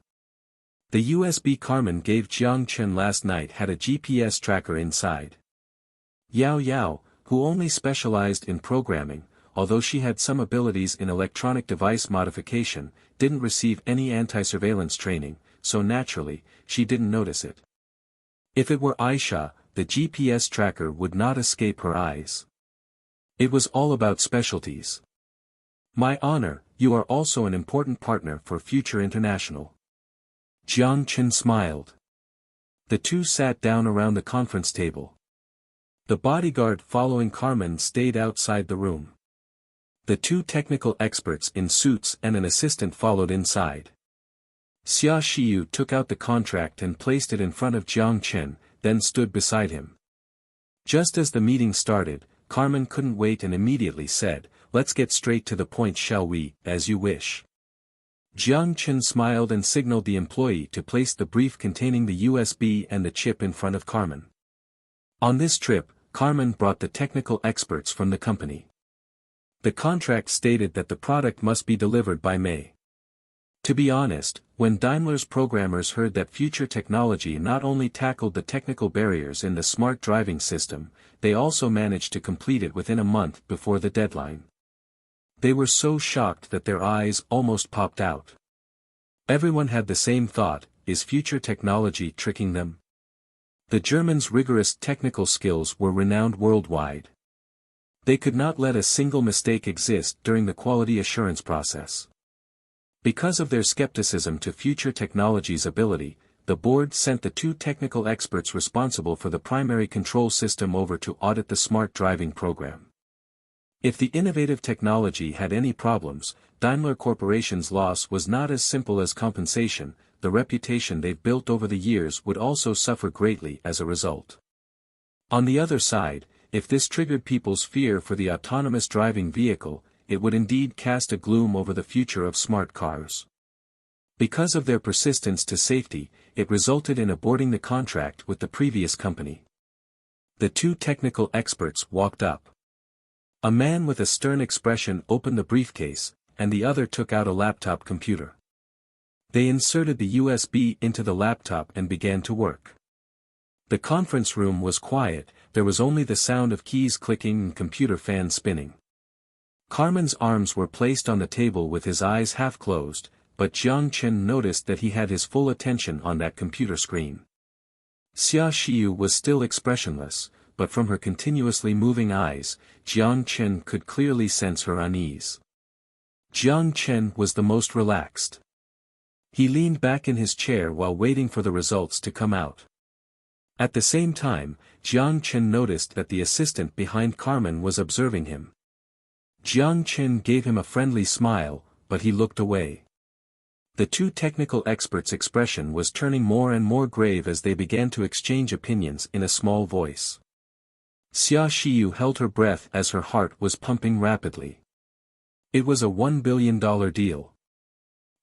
The USB Carmen gave Jiang Chen last night had a GPS tracker inside. Yao Yao, who only specialized in programming, although she had some abilities in electronic device modification, didn't receive any anti-surveillance training, so naturally, she didn't notice it. If it were Aisha, the GPS tracker would not escape her eyes. It was all about specialties. My honor, you are also an important partner for Future International. Jiang Chen smiled. The two sat down around the conference table. The bodyguard following Carmen stayed outside the room. The two technical experts in suits and an assistant followed inside. Xia Xiyu took out the contract and placed it in front of Jiang Chen, then stood beside him. Just as the meeting started, Carmen couldn't wait and immediately said, "Let's get straight to the point, shall we, as you wish." Jiang Chen smiled and signaled the employee to place the brief containing the USB and the chip in front of Carmen. On this trip, Carmen brought the technical experts from the company. The contract stated that the product must be delivered by May. To be honest, when Daimler's programmers heard that future technology not only tackled the technical barriers in the smart driving system, they also managed to complete it within a month before the deadline. They were so shocked that their eyes almost popped out. Everyone had the same thought: is future technology tricking them? The Germans' rigorous technical skills were renowned worldwide. They could not let a single mistake exist during the quality assurance process. Because of their skepticism to future technology's ability, the board sent the two technical experts responsible for the primary control system over to audit the smart driving program. If the innovative technology had any problems, Daimler Corporation's loss was not as simple as compensation. The reputation they've built over the years would also suffer greatly as a result. On the other side, if this triggered people's fear for the autonomous driving vehicle, it would indeed cast a gloom over the future of smart cars. Because of their persistence to safety, it resulted in aborting the contract with the previous company. The two technical experts walked up. A man with a stern expression opened the briefcase, and the other took out a laptop computer. They inserted the USB into the laptop and began to work. The conference room was quiet, there was only the sound of keys clicking and computer fans spinning. Carmen's arms were placed on the table with his eyes half closed, but Jiang Chen noticed that he had his full attention on that computer screen. Xia Xiu was still expressionless, but from her continuously moving eyes, Jiang Chen could clearly sense her unease. Jiang Chen was the most relaxed. He leaned back in his chair while waiting for the results to come out. At the same time, Jiang Chen noticed that the assistant behind Carmen was observing him. Jiang Chen gave him a friendly smile, but he looked away. The two technical experts' expression was turning more and more grave as they began to exchange opinions in a small voice. Xia Xiu held her breath as her heart was pumping rapidly. It was a $1 billion deal.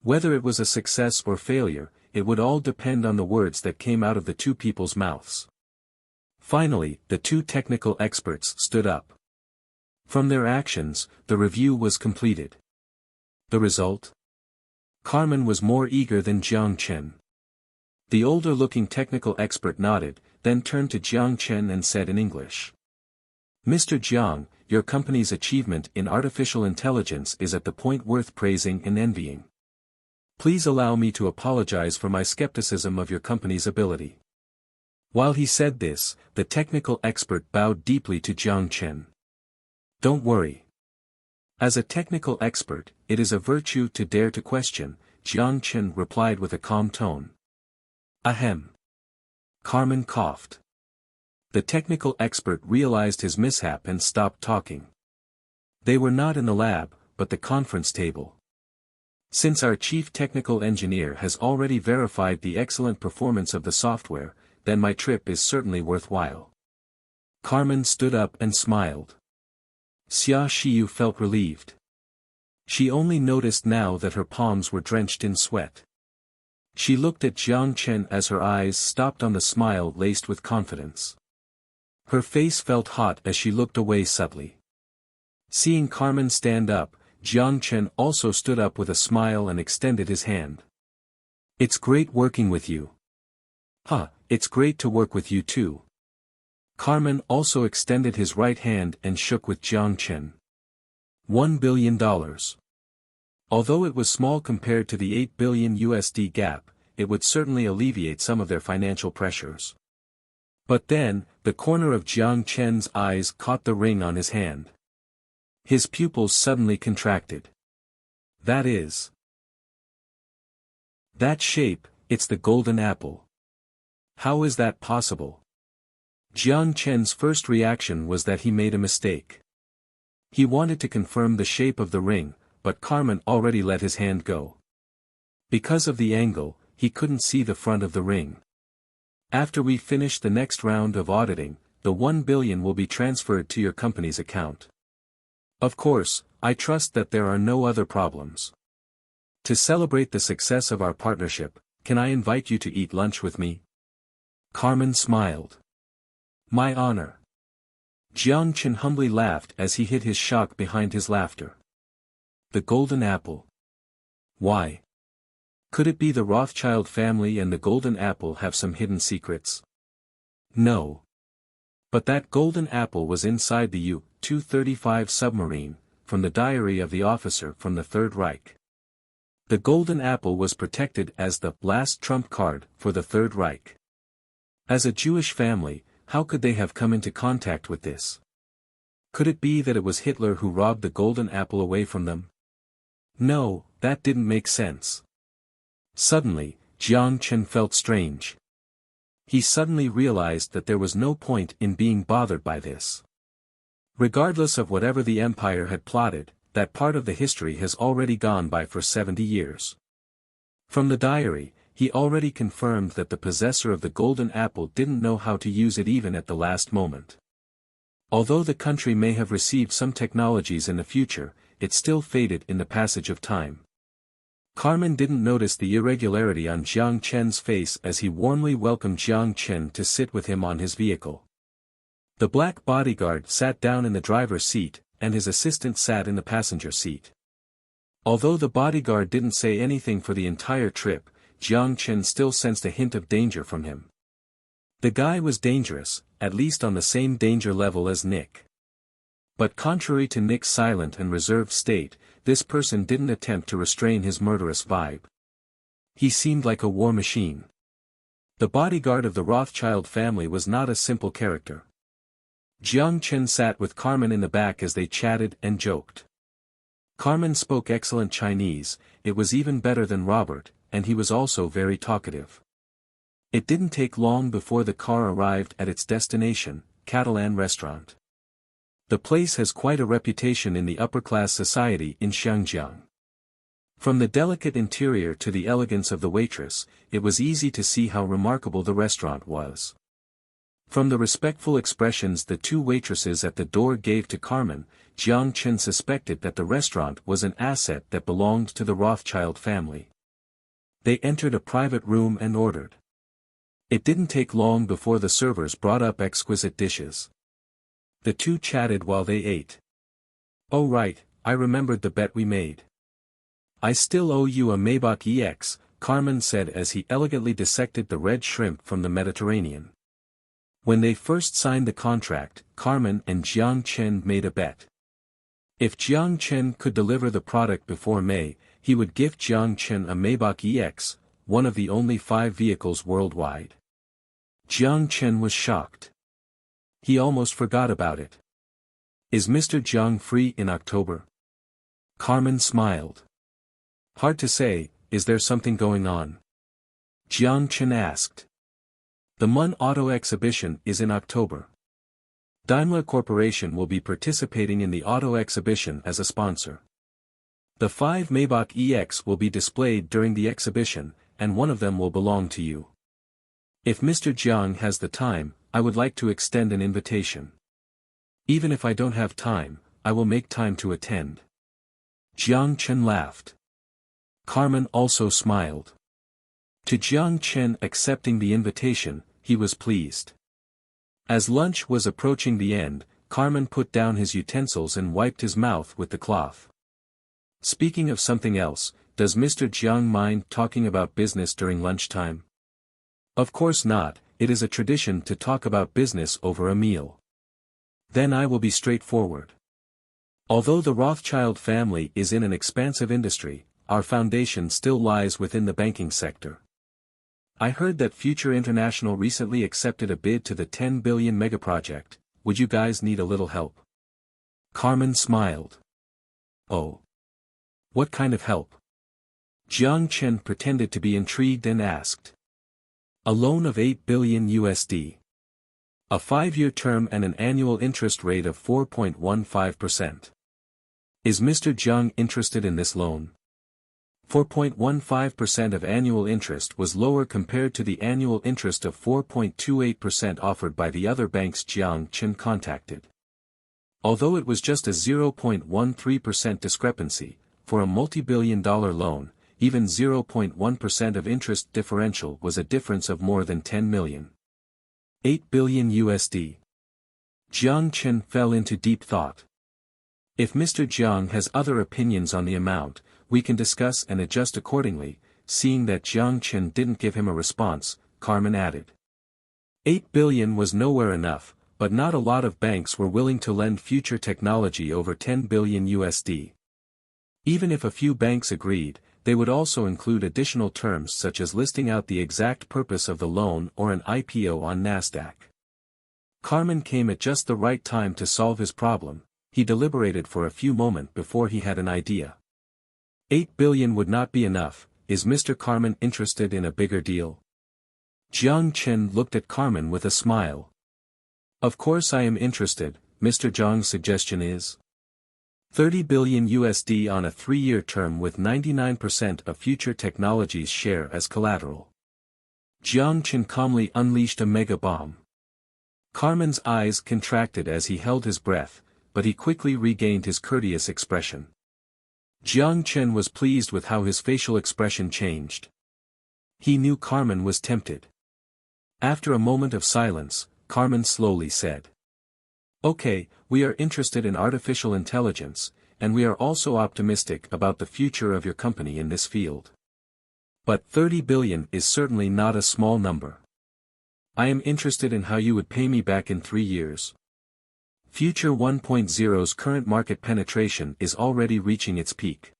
Whether it was a success or failure, it would all depend on the words that came out of the two people's mouths. Finally, the two technical experts stood up. From their actions, the review was completed. The result? Carmen was more eager than Jiang Chen. The older-looking technical expert nodded, then turned to Jiang Chen and said in English, "Mr. Jiang, your company's achievement in artificial intelligence is at the point worth praising and envying. Please allow me to apologize for my skepticism of your company's ability." While he said this, the technical expert bowed deeply to Jiang Chen. "Don't worry. As a technical expert, it is a virtue to dare to question," Jiang Chen replied with a calm tone. "Ahem." Carmen coughed. The technical expert realized his mishap and stopped talking. They were not in the lab, but the conference table. "Since our chief technical engineer has already verified the excellent performance of the software, then my trip is certainly worthwhile." Carmen stood up and smiled. Xia Xiu felt relieved. She only noticed now that her palms were drenched in sweat. She looked at Jiang Chen as her eyes stopped on the smile laced with confidence. Her face felt hot as she looked away subtly. Seeing Carmen stand up, Jiang Chen also stood up with a smile and extended his hand. "It's great working with you." It's great to work with you too." Carmen also extended his right hand and shook with Jiang Chen. $1 billion. Although it was small compared to the $8 billion USD gap, it would certainly alleviate some of their financial pressures. But then, the corner of Jiang Chen's eyes caught the ring on his hand. His pupils suddenly contracted. "That is. That shape, it's the golden apple. How is that possible?" Jiang Chen's first reaction was that he made a mistake. He wanted to confirm the shape of the ring, but Carmen already let his hand go. Because of the angle, he couldn't see the front of the ring. "After we finish the next round of auditing, the $1 billion will be transferred to your company's account. Of course, I trust that there are no other problems. To celebrate the success of our partnership, can I invite you to eat lunch with me?" Carmen smiled. "My honor." Jiang Chen humbly laughed as he hid his shock behind his laughter. "The golden apple. Why? Could it be the Rothschild family and the golden apple have some hidden secrets?" "No. But that golden apple was inside the U-235 submarine, from the diary of the officer from the Third Reich. The golden apple was protected as the last trump card for the Third Reich. As a Jewish family, how could they have come into contact with this? Could it be that it was Hitler who robbed the golden apple away from them? No, that didn't make sense. Suddenly, Jiang Chen felt strange. He suddenly realized that there was no point in being bothered by this. Regardless of whatever the empire had plotted, that part of the history has already gone by for 70 years. From the diary, he already confirmed that the possessor of the golden apple didn't know how to use it even at the last moment. Although the country may have received some technologies in the future, it still faded in the passage of time. Carmen didn't notice the irregularity on Jiang Chen's face as he warmly welcomed Jiang Chen to sit with him on his vehicle. The black bodyguard sat down in the driver's seat, and his assistant sat in the passenger seat. Although the bodyguard didn't say anything for the entire trip, Jiang Chen still sensed a hint of danger from him. The guy was dangerous, at least on the same danger level as Nick. But contrary to Nick's silent and reserved state, this person didn't attempt to restrain his murderous vibe. He seemed like a war machine. The bodyguard of the Rothschild family was not a simple character. Jiang Chen sat with Carmen in the back as they chatted and joked. Carmen spoke excellent Chinese, it was even better than Robert, and he was also very talkative. It didn't take long before the car arrived at its destination, Catalan restaurant. The place has quite a reputation in the upper-class society in Xinjiang. From the delicate interior to the elegance of the waitress, it was easy to see how remarkable the restaurant was. From the respectful expressions the two waitresses at the door gave to Carmen, Jiang Chen suspected that the restaurant was an asset that belonged to the Rothschild family. They entered a private room and ordered. It didn't take long before the servers brought up exquisite dishes. The two chatted while they ate. "Oh right, I remembered the bet we made. I still owe you a Maybach EX, Carmen said as he elegantly dissected the red shrimp from the Mediterranean. When they first signed the contract, Carmen and Jiang Chen made a bet. If Jiang Chen could deliver the product before May, he would gift Jiang Chen a Maybach EX, one of the only 5 vehicles worldwide. Jiang Chen was shocked. He almost forgot about it. Is Mr. Jiang free in October? Carmen smiled. Hard to say, is there something going on? Jiang Chen asked. The MUN Auto Exhibition is in October. Daimler Corporation will be participating in the auto exhibition as a sponsor. The 5 Maybach EX will be displayed during the exhibition, and one of them will belong to you. If Mr. Jiang has the time, I would like to extend an invitation. Even if I don't have time, I will make time to attend. Jiang Chen laughed. Carmen also smiled. To Jiang Chen accepting the invitation, he was pleased. As lunch was approaching the end, Carmen put down his utensils and wiped his mouth with the cloth. Speaking of something else, does Mr. Jiang mind talking about business during lunchtime? Of course not, it is a tradition to talk about business over a meal. Then I will be straightforward. Although the Rothschild family is in an expansive industry, our foundation still lies within the banking sector. I heard that Future International recently accepted a bid to the 10 billion megaproject. Would you guys need a little help? Carmen smiled. Oh. What kind of help? Jiang Chen pretended to be intrigued and asked. A loan of 8 billion USD. A 5-year term and an annual interest rate of 4.15%. Is Mr. Jiang interested in this loan? 4.15% of annual interest was lower compared to the annual interest of 4.28% offered by the other banks Jiang Chen contacted. Although it was just a 0.13% discrepancy, for a multi-billion-dollar loan, even 0.1% of interest differential was a difference of more than 10 million. 8 billion USD. Jiang Chen fell into deep thought. If Mr. Jiang has other opinions on the amount, we can discuss and adjust accordingly. Seeing that Jiang Chen didn't give him a response, Carmen added. 8 billion was nowhere enough, but not a lot of banks were willing to lend future technology over 10 billion USD. Even if a few banks agreed, they would also include additional terms such as listing out the exact purpose of the loan or an IPO on Nasdaq. Carmen came at just the right time to solve his problem. He deliberated for a few moments before he had an idea. 8 billion would not be enough. Is Mr. Carmen interested in a bigger deal? Jiang Chen looked at Carmen with a smile. Of course I am interested. Mr. Jiang's suggestion is 30 billion USD on a 3-year term with 99% of Future Technologies share as collateral. Jiang Chen calmly unleashed a mega bomb. Carmen's eyes contracted as he held his breath, but he quickly regained his courteous expression. Jiang Chen was pleased with how his facial expression changed. He knew Carmen was tempted. After a moment of silence, Carmen slowly said, "Okay, we are interested in artificial intelligence, and we are also optimistic about the future of your company in this field. But 30 billion is certainly not a small number. I am interested in how you would pay me back in 3 years. Future 1.0's current market penetration is already reaching its peak.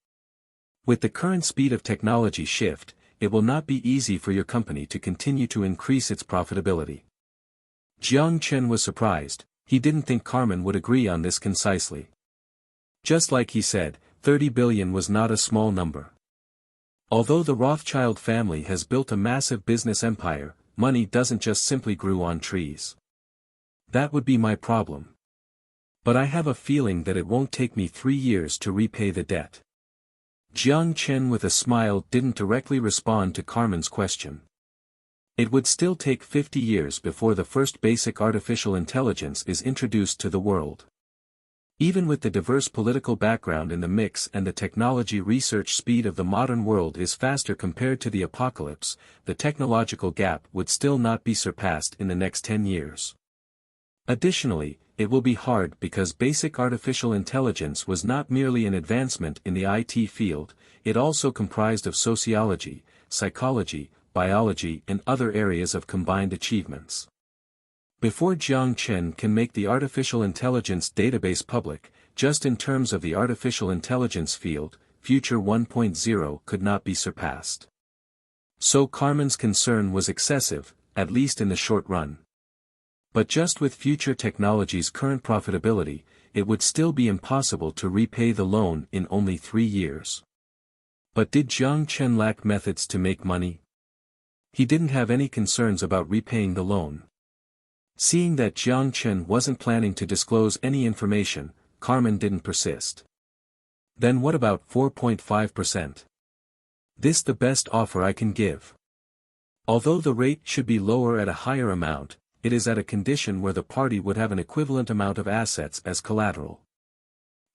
With the current speed of technology shift, it will not be easy for your company to continue to increase its profitability." Jiang Chen was surprised. He didn't think Carmen would agree on this concisely. Just like he said, 30 billion was not a small number. Although the Rothschild family has built a massive business empire, money doesn't just simply grow on trees. That would be my problem. But I have a feeling that it won't take me 3 years to repay the debt. Jiang Chen with a smile didn't directly respond to Carmen's question. It would still take 50 years before the first basic artificial intelligence is introduced to the world. Even with the diverse political background in the mix and the technology research speed of the modern world is faster compared to the apocalypse, the technological gap would still not be surpassed in the next 10 years. Additionally, it will be hard because basic artificial intelligence was not merely an advancement in the IT field, it also comprised of sociology, psychology, biology and other areas of combined achievements. Before Jiang Chen can make the artificial intelligence database public, just in terms of the artificial intelligence field, Future 1.0 could not be surpassed. So Carmen's concern was excessive, at least in the short run. But just with Future Technologies' current profitability, it would still be impossible to repay the loan in only 3 years. But did Jiang Chen lack methods to make money? He didn't have any concerns about repaying the loan. Seeing that Jiang Chen wasn't planning to disclose any information, Carmen didn't persist. Then what about 4.5%? This the best offer I can give. Although the rate should be lower at a higher amount, it is at a condition where the party would have an equivalent amount of assets as collateral.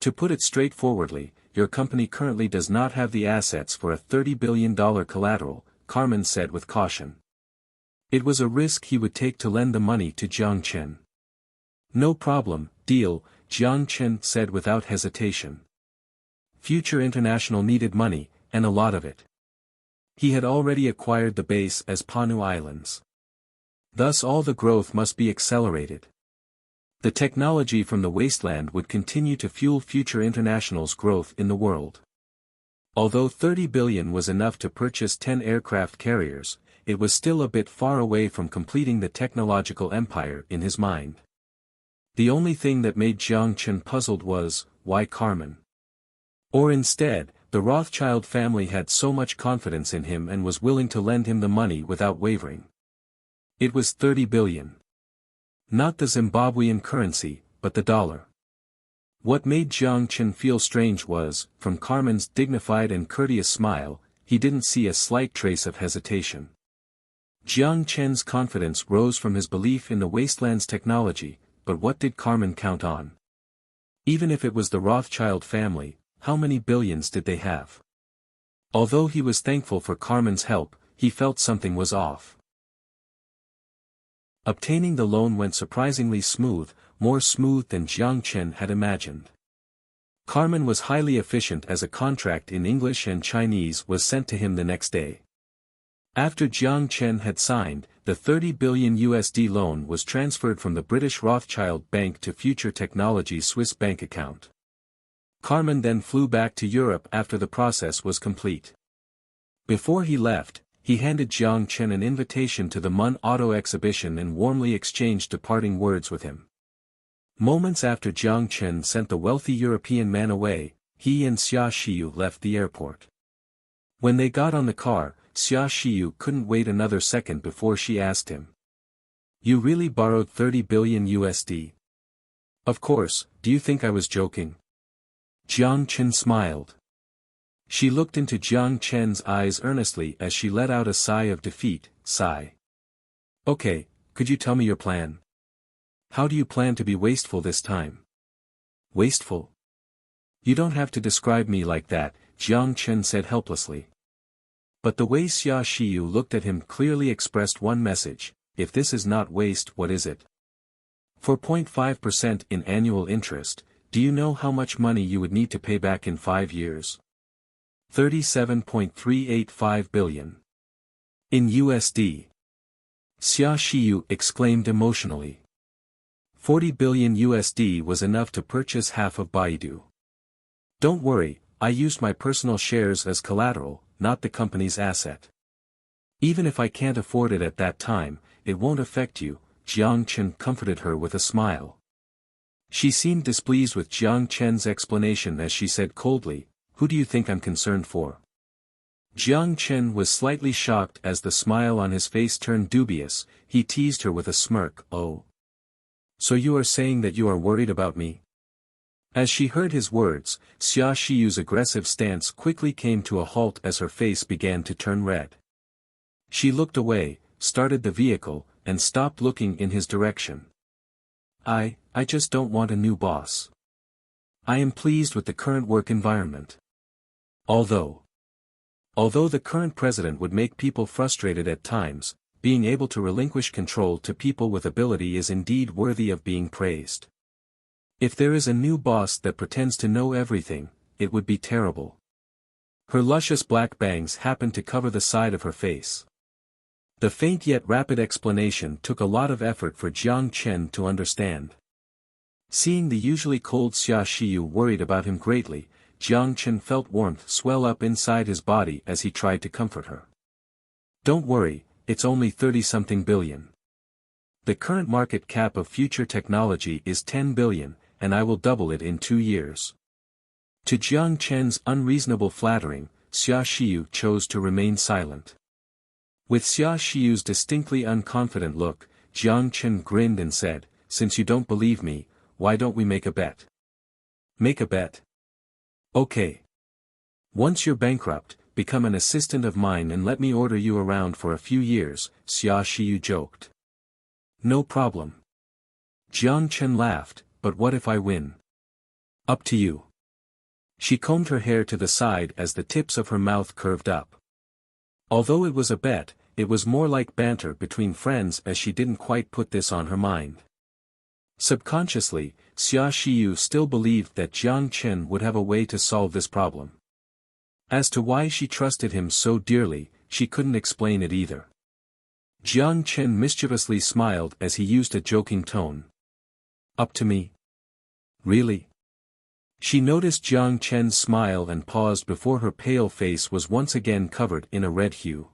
To put it straightforwardly, your company currently does not have the assets for a $30 billion collateral, Carmen said with caution. It was a risk he would take to lend the money to Jiang Chen. No problem, deal, Jiang Chen said without hesitation. Future International needed money, and a lot of it. He had already acquired the base as Panu Islands. Thus all the growth must be accelerated. The technology from the wasteland would continue to fuel Future International's growth in the world. Although 30 billion was enough to purchase 10 aircraft carriers, it was still a bit far away from completing the technological empire in his mind. The only thing that made Jiang Chen puzzled was, why Carmen? Or instead, the Rothschild family had so much confidence in him and was willing to lend him the money without wavering. It was 30 billion. Not the Zimbabwean currency, but the dollar. What made Jiang Chen feel strange was, from Carmen's dignified and courteous smile, he didn't see a slight trace of hesitation. Jiang Chen's confidence rose from his belief in the wasteland's technology, but what did Carmen count on? Even if it was the Rothschild family, how many billions did they have? Although he was thankful for Carmen's help, he felt something was off. Obtaining the loan went surprisingly smooth, more smooth than Jiang Chen had imagined. Carmen was highly efficient as a contract in English and Chinese was sent to him the next day. After Jiang Chen had signed, the 30 billion USD loan was transferred from the British Rothschild Bank to Future Technologies' Swiss bank account. Carmen then flew back to Europe after the process was complete. Before he left, he handed Jiang Chen an invitation to the MUN Auto exhibition and warmly exchanged departing words with him. Moments after Jiang Chen sent the wealthy European man away, he and Xia Xiyu left the airport. When they got on the car, Xia Xiyu couldn't wait another second before she asked him. "You really borrowed 30 billion USD? Of course, do you think I was joking?" Jiang Chen smiled. She looked into Jiang Chen's eyes earnestly as she let out a sigh of defeat. Sigh. "Okay, could you tell me your plan? How do you plan to be wasteful this time?" "Wasteful? You don't have to describe me like that," Jiang Chen said helplessly. But the way Xia Xiyu looked at him clearly expressed one message: if this is not waste, what is it? 4.5% in annual interest. Do you know how much money you would need to pay back in 5 years? 37.385 billion. In USD. Xia Xiyu exclaimed emotionally. 40 billion USD was enough to purchase half of Baidu. "Don't worry, I used my personal shares as collateral, not the company's asset. Even if I can't afford it at that time, it won't affect you," Jiang Chen comforted her with a smile. She seemed displeased with Jiang Chen's explanation as she said coldly, "Who do you think I'm concerned for?" Jiang Chen was slightly shocked as the smile on his face turned dubious. He teased her with a smirk. "Oh. So you are saying that you are worried about me?" As she heard his words, Xia Xiyu's aggressive stance quickly came to a halt as her face began to turn red. She looked away, started the vehicle, and stopped looking in his direction. I just don't want a new boss. I am pleased with the current work environment. Although the current president would make people frustrated at times, being able to relinquish control to people with ability is indeed worthy of being praised. If there is a new boss that pretends to know everything, it would be terrible. Her luscious black bangs happened to cover the side of her face. The faint yet rapid explanation took a lot of effort for Jiang Chen to understand. Seeing the usually cold Xia Xiyu worried about him greatly, Jiang Chen felt warmth swell up inside his body as he tried to comfort her. "Don't worry, it's only 30-something billion. The current market cap of Future Technology is 10 billion, and I will double it in 2 years." To Jiang Chen's unreasonable flattering, Xia Xiyu chose to remain silent. With Xia Xiyu's distinctly unconfident look, Jiang Chen grinned and said, "Since you don't believe me, why don't we make a bet?" "Make a bet? Okay. Once you're bankrupt, become an assistant of mine and let me order you around for a few years," Xia Xiyu joked. "No problem." Jiang Chen laughed, "But what if I win?" "Up to you." She combed her hair to the side as the tips of her mouth curved up. Although it was a bet, it was more like banter between friends as she didn't quite put this on her mind. Subconsciously, Xia Xiyu still believed that Jiang Chen would have a way to solve this problem. As to why she trusted him so dearly, she couldn't explain it either. Jiang Chen mischievously smiled as he used a joking tone. "Up to me? Really?" She noticed Jiang Chen's smile and paused before her pale face was once again covered in a red hue.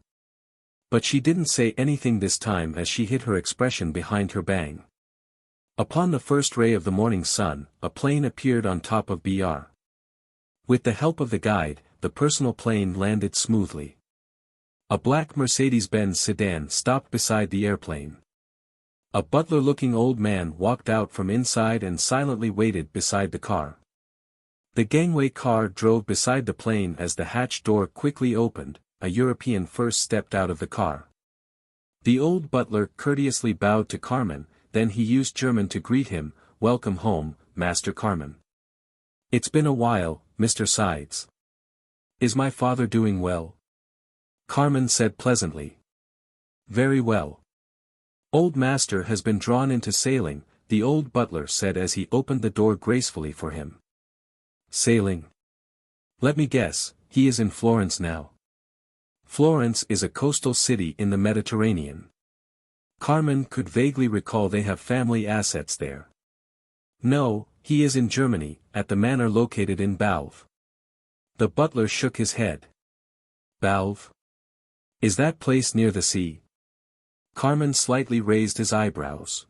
But she didn't say anything this time as she hid her expression behind her bang. Upon the first ray of the morning sun, a plane appeared on top of Br. With the help of the guide, the personal plane landed smoothly. A black Mercedes-Benz sedan stopped beside the airplane. A butler-looking old man walked out from inside and silently waited beside the car. The gangway car drove beside the plane as the hatch door quickly opened. A European first stepped out of the car. The old butler courteously bowed to Carmen, then he used German to greet him, "Welcome home, Master Carmen. It's been a while, Mr. Sides. Is my father doing well?" Carmen said pleasantly. "Very well. Old Master has been drawn into sailing," the old butler said as he opened the door gracefully for him. "Sailing? Let me guess, he is in Florence now." Florence is a coastal city in the Mediterranean. Carmen could vaguely recall they have family assets there. No, he is in Germany, at the manor located in Balve. The butler shook his head. Balve? Is that place near the sea? Carmen slightly raised his eyebrows.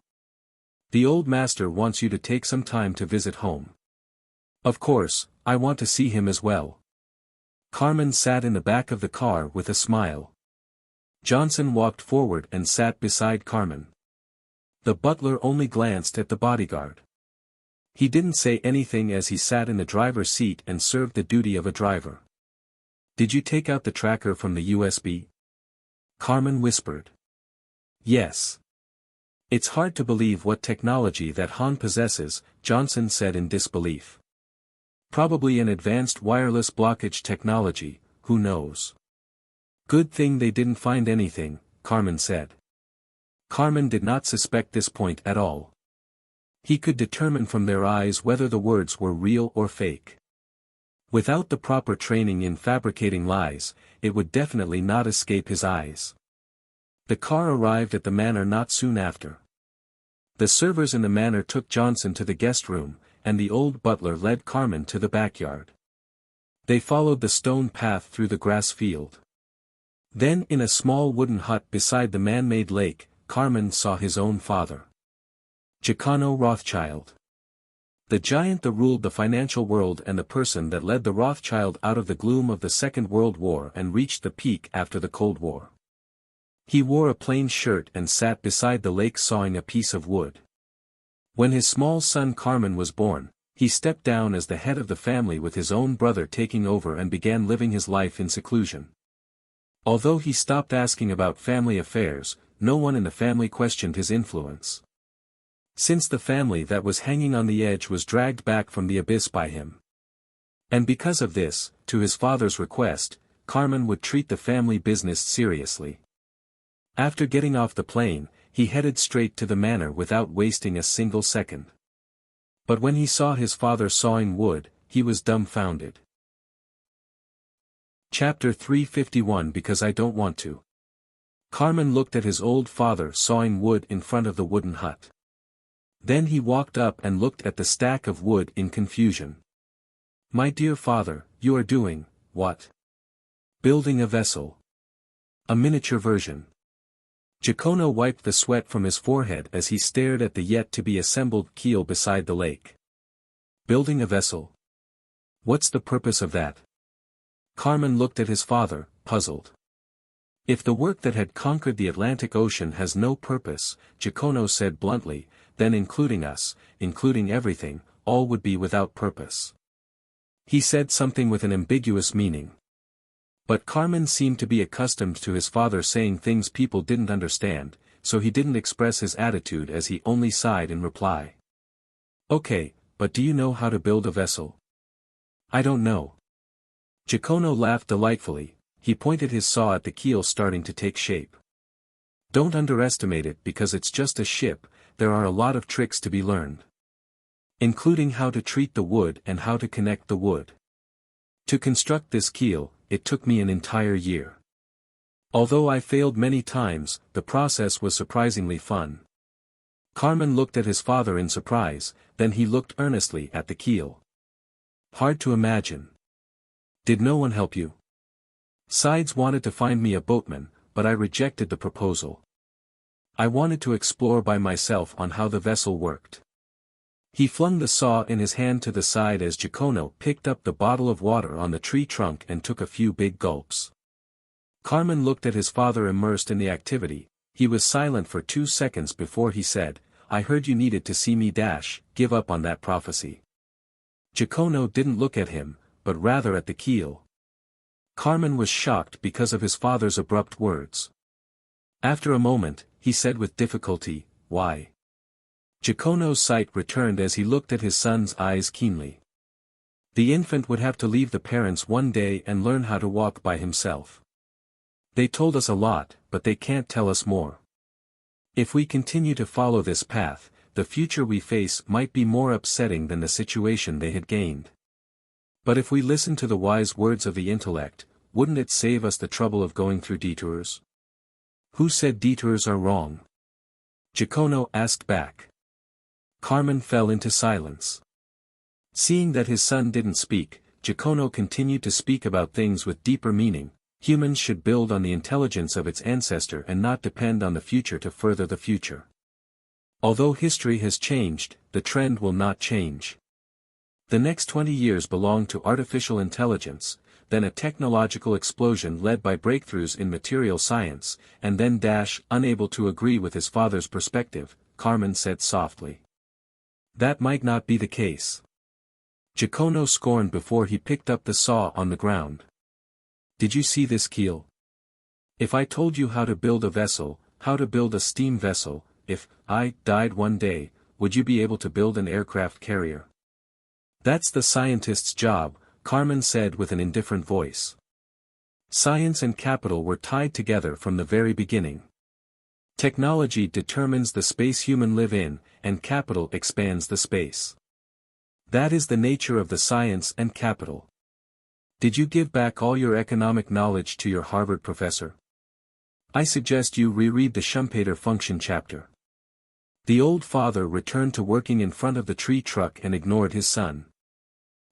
The old master wants you to take some time to visit home. Of course, I want to see him as well. Carmen sat in the back of the car with a smile. Johnson walked forward and sat beside Carmen. The butler only glanced at the bodyguard. He didn't say anything as he sat in the driver's seat and served the duty of a driver. Did you take out the tracker from the USB? Carmen whispered. Yes. It's hard to believe what technology that Han possesses, Johnson said in disbelief. Probably an advanced wireless blockage technology, who knows? Good thing they didn't find anything, Carmen said. Carmen did not suspect this point at all. He could determine from their eyes whether the words were real or fake. Without the proper training in fabricating lies, it would definitely not escape his eyes. The car arrived at the manor not soon after. The servers in the manor took Johnson to the guest room, and the old butler led Carmen to the backyard. They followed the stone path through the grass field. Then in a small wooden hut beside the man-made lake, Carmen saw his own father. Giacomo Rothschild. The giant that ruled the financial world and the person that led the Rothschild out of the gloom of the Second World War and reached the peak after the Cold War. He wore a plain shirt and sat beside the lake sawing a piece of wood. When his small son Carmen was born, he stepped down as the head of the family with his own brother taking over and began living his life in seclusion. Although he stopped asking about family affairs, no one in the family questioned his influence. Since the family that was hanging on the edge was dragged back from the abyss by him. And because of this, to his father's request, Carmen would treat the family business seriously. After getting off the plane, he headed straight to the manor without wasting a single second. But when he saw his father sawing wood, he was dumbfounded. Chapter 351 Because I Don't Want to. Carmen looked at his old father sawing wood in front of the wooden hut. Then he walked up and looked at the stack of wood in confusion. My dear father, you are doing, what? Building a vessel. A miniature version. Giacomo wiped the sweat from his forehead as he stared at the yet-to-be-assembled keel beside the lake. Building a vessel? What's the purpose of that? Carmen looked at his father, puzzled. If the work that had conquered the Atlantic Ocean has no purpose, Giacomo said bluntly, then including us, including everything, all would be without purpose. He said something with an ambiguous meaning. But Carmen seemed to be accustomed to his father saying things people didn't understand, so he didn't express his attitude as he only sighed in reply. Okay, but do you know how to build a vessel? I don't know. Giacomo laughed delightfully. He pointed his saw at the keel starting to take shape. Don't underestimate it because it's just a ship, there are a lot of tricks to be learned. Including how to treat the wood and how to connect the wood. To construct this keel, it took me an entire year. Although I failed many times, the process was surprisingly fun. Carmen looked at his father in surprise, then he looked earnestly at the keel. Hard to imagine. Did no one help you? Sides wanted to find me a boatman, but I rejected the proposal. I wanted to explore by myself on how the vessel worked. He flung the saw in his hand to the side as Giacomo picked up the bottle of water on the tree trunk and took a few big gulps. Carmen looked at his father immersed in the activity. He was silent for 2 seconds before he said, I heard you needed to see me give up on that prophecy. Giacomo didn't look at him, but rather at the keel. Carmen was shocked because of his father's abrupt words. After a moment, he said with difficulty, why? Giacomo's sight returned as he looked at his son's eyes keenly. The infant would have to leave the parents one day and learn how to walk by himself. They told us a lot, but they can't tell us more. If we continue to follow this path, the future we face might be more upsetting than the situation they had gained. But if we listen to the wise words of the intellect, wouldn't it save us the trouble of going through detours? Who said detours are wrong? Giacomo asked back. Carmen fell into silence. Seeing that his son didn't speak, Giacomo continued to speak about things with deeper meaning. Humans should build on the intelligence of its ancestor and not depend on the future to further the future. Although history has changed, the trend will not change. The next 20 years belong to artificial intelligence, then a technological explosion led by breakthroughs in material science, and then unable to agree with his father's perspective, Carmen said softly. That might not be the case. Giacomo scorned before he picked up the saw on the ground. Did you see this keel? If I told you how to build a vessel, how to build a steam vessel, if I died one day, would you be able to build an aircraft carrier? That's the scientist's job, Carmen said with an indifferent voice. Science and capital were tied together from the very beginning. Technology determines the space humans live in, and capital expands the space. That is the nature of the science and capital. Did you give back all your economic knowledge to your Harvard professor? I suggest you reread the Schumpeter function chapter. The old father returned to working in front of the tree truck and ignored his son.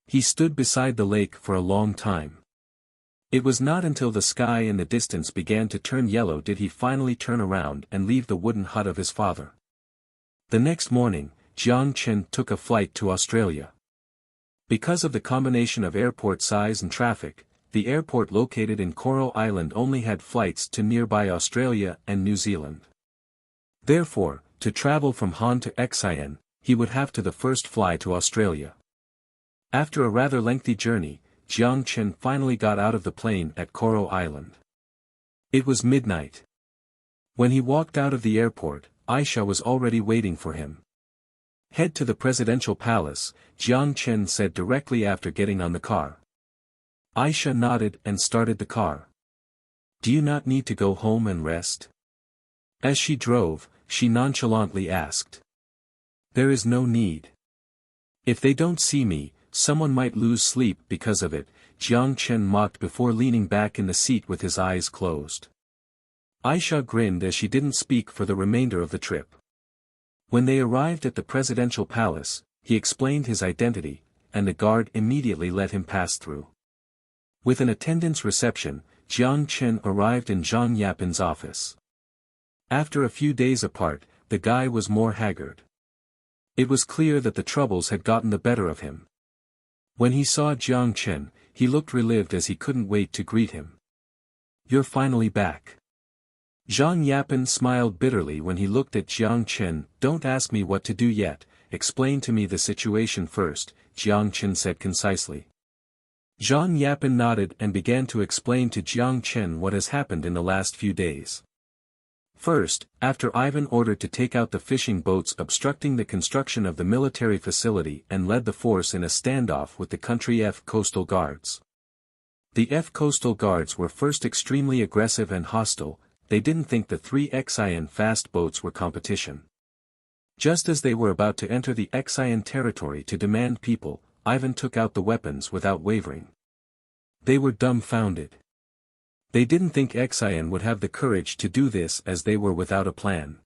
He stood beside the lake for a long time. It was not until the sky in the distance began to turn yellow did he finally turn around and leave the wooden hut of his father. The next morning, Jiang Chen took a flight to Australia. Because of the combination of airport size and traffic, the airport located in Coral Island only had flights to nearby Australia and New Zealand. Therefore, to travel from Han to Xi'an, he would have to the first fly to Australia. After a rather lengthy journey, Jiang Chen finally got out of the plane at Coral Island. It was midnight. When he walked out of the airport, Aisha was already waiting for him. Head to the presidential palace, Jiang Chen said directly after getting on the car. Aisha nodded and started the car. Do you not need to go home and rest? As she drove, she nonchalantly asked. There is no need. If they don't see me, someone might lose sleep because of it, Jiang Chen mocked before leaning back in the seat with his eyes closed. Aisha grinned as she didn't speak for the remainder of the trip. When they arrived at the presidential palace, he explained his identity, and the guard immediately let him pass through. With an attendant's reception, Jiang Chen arrived in Zhang Yapin's office. After a few days apart, the guy was more haggard. It was clear that the troubles had gotten the better of him. When he saw Jiang Chen, he looked relieved as he couldn't wait to greet him. You're finally back. Zhang Yapin smiled bitterly when he looked at Jiang Chen. Don't ask me what to do yet, explain to me the situation first, Jiang Chen said concisely. Zhang Yapin nodded and began to explain to Jiang Chen what has happened in the last few days. First, after Ivan ordered to take out the fishing boats obstructing the construction of the military facility and led the force in a standoff with the country F coastal guards. The F coastal guards were first extremely aggressive and hostile. They didn't think the 3 Xi'an fast boats were competition. Just as they were about to enter the Xi'an territory to demand people, Ivan took out the weapons without wavering. They were dumbfounded. They didn't think Xi'an would have the courage to do this as they were without a plan.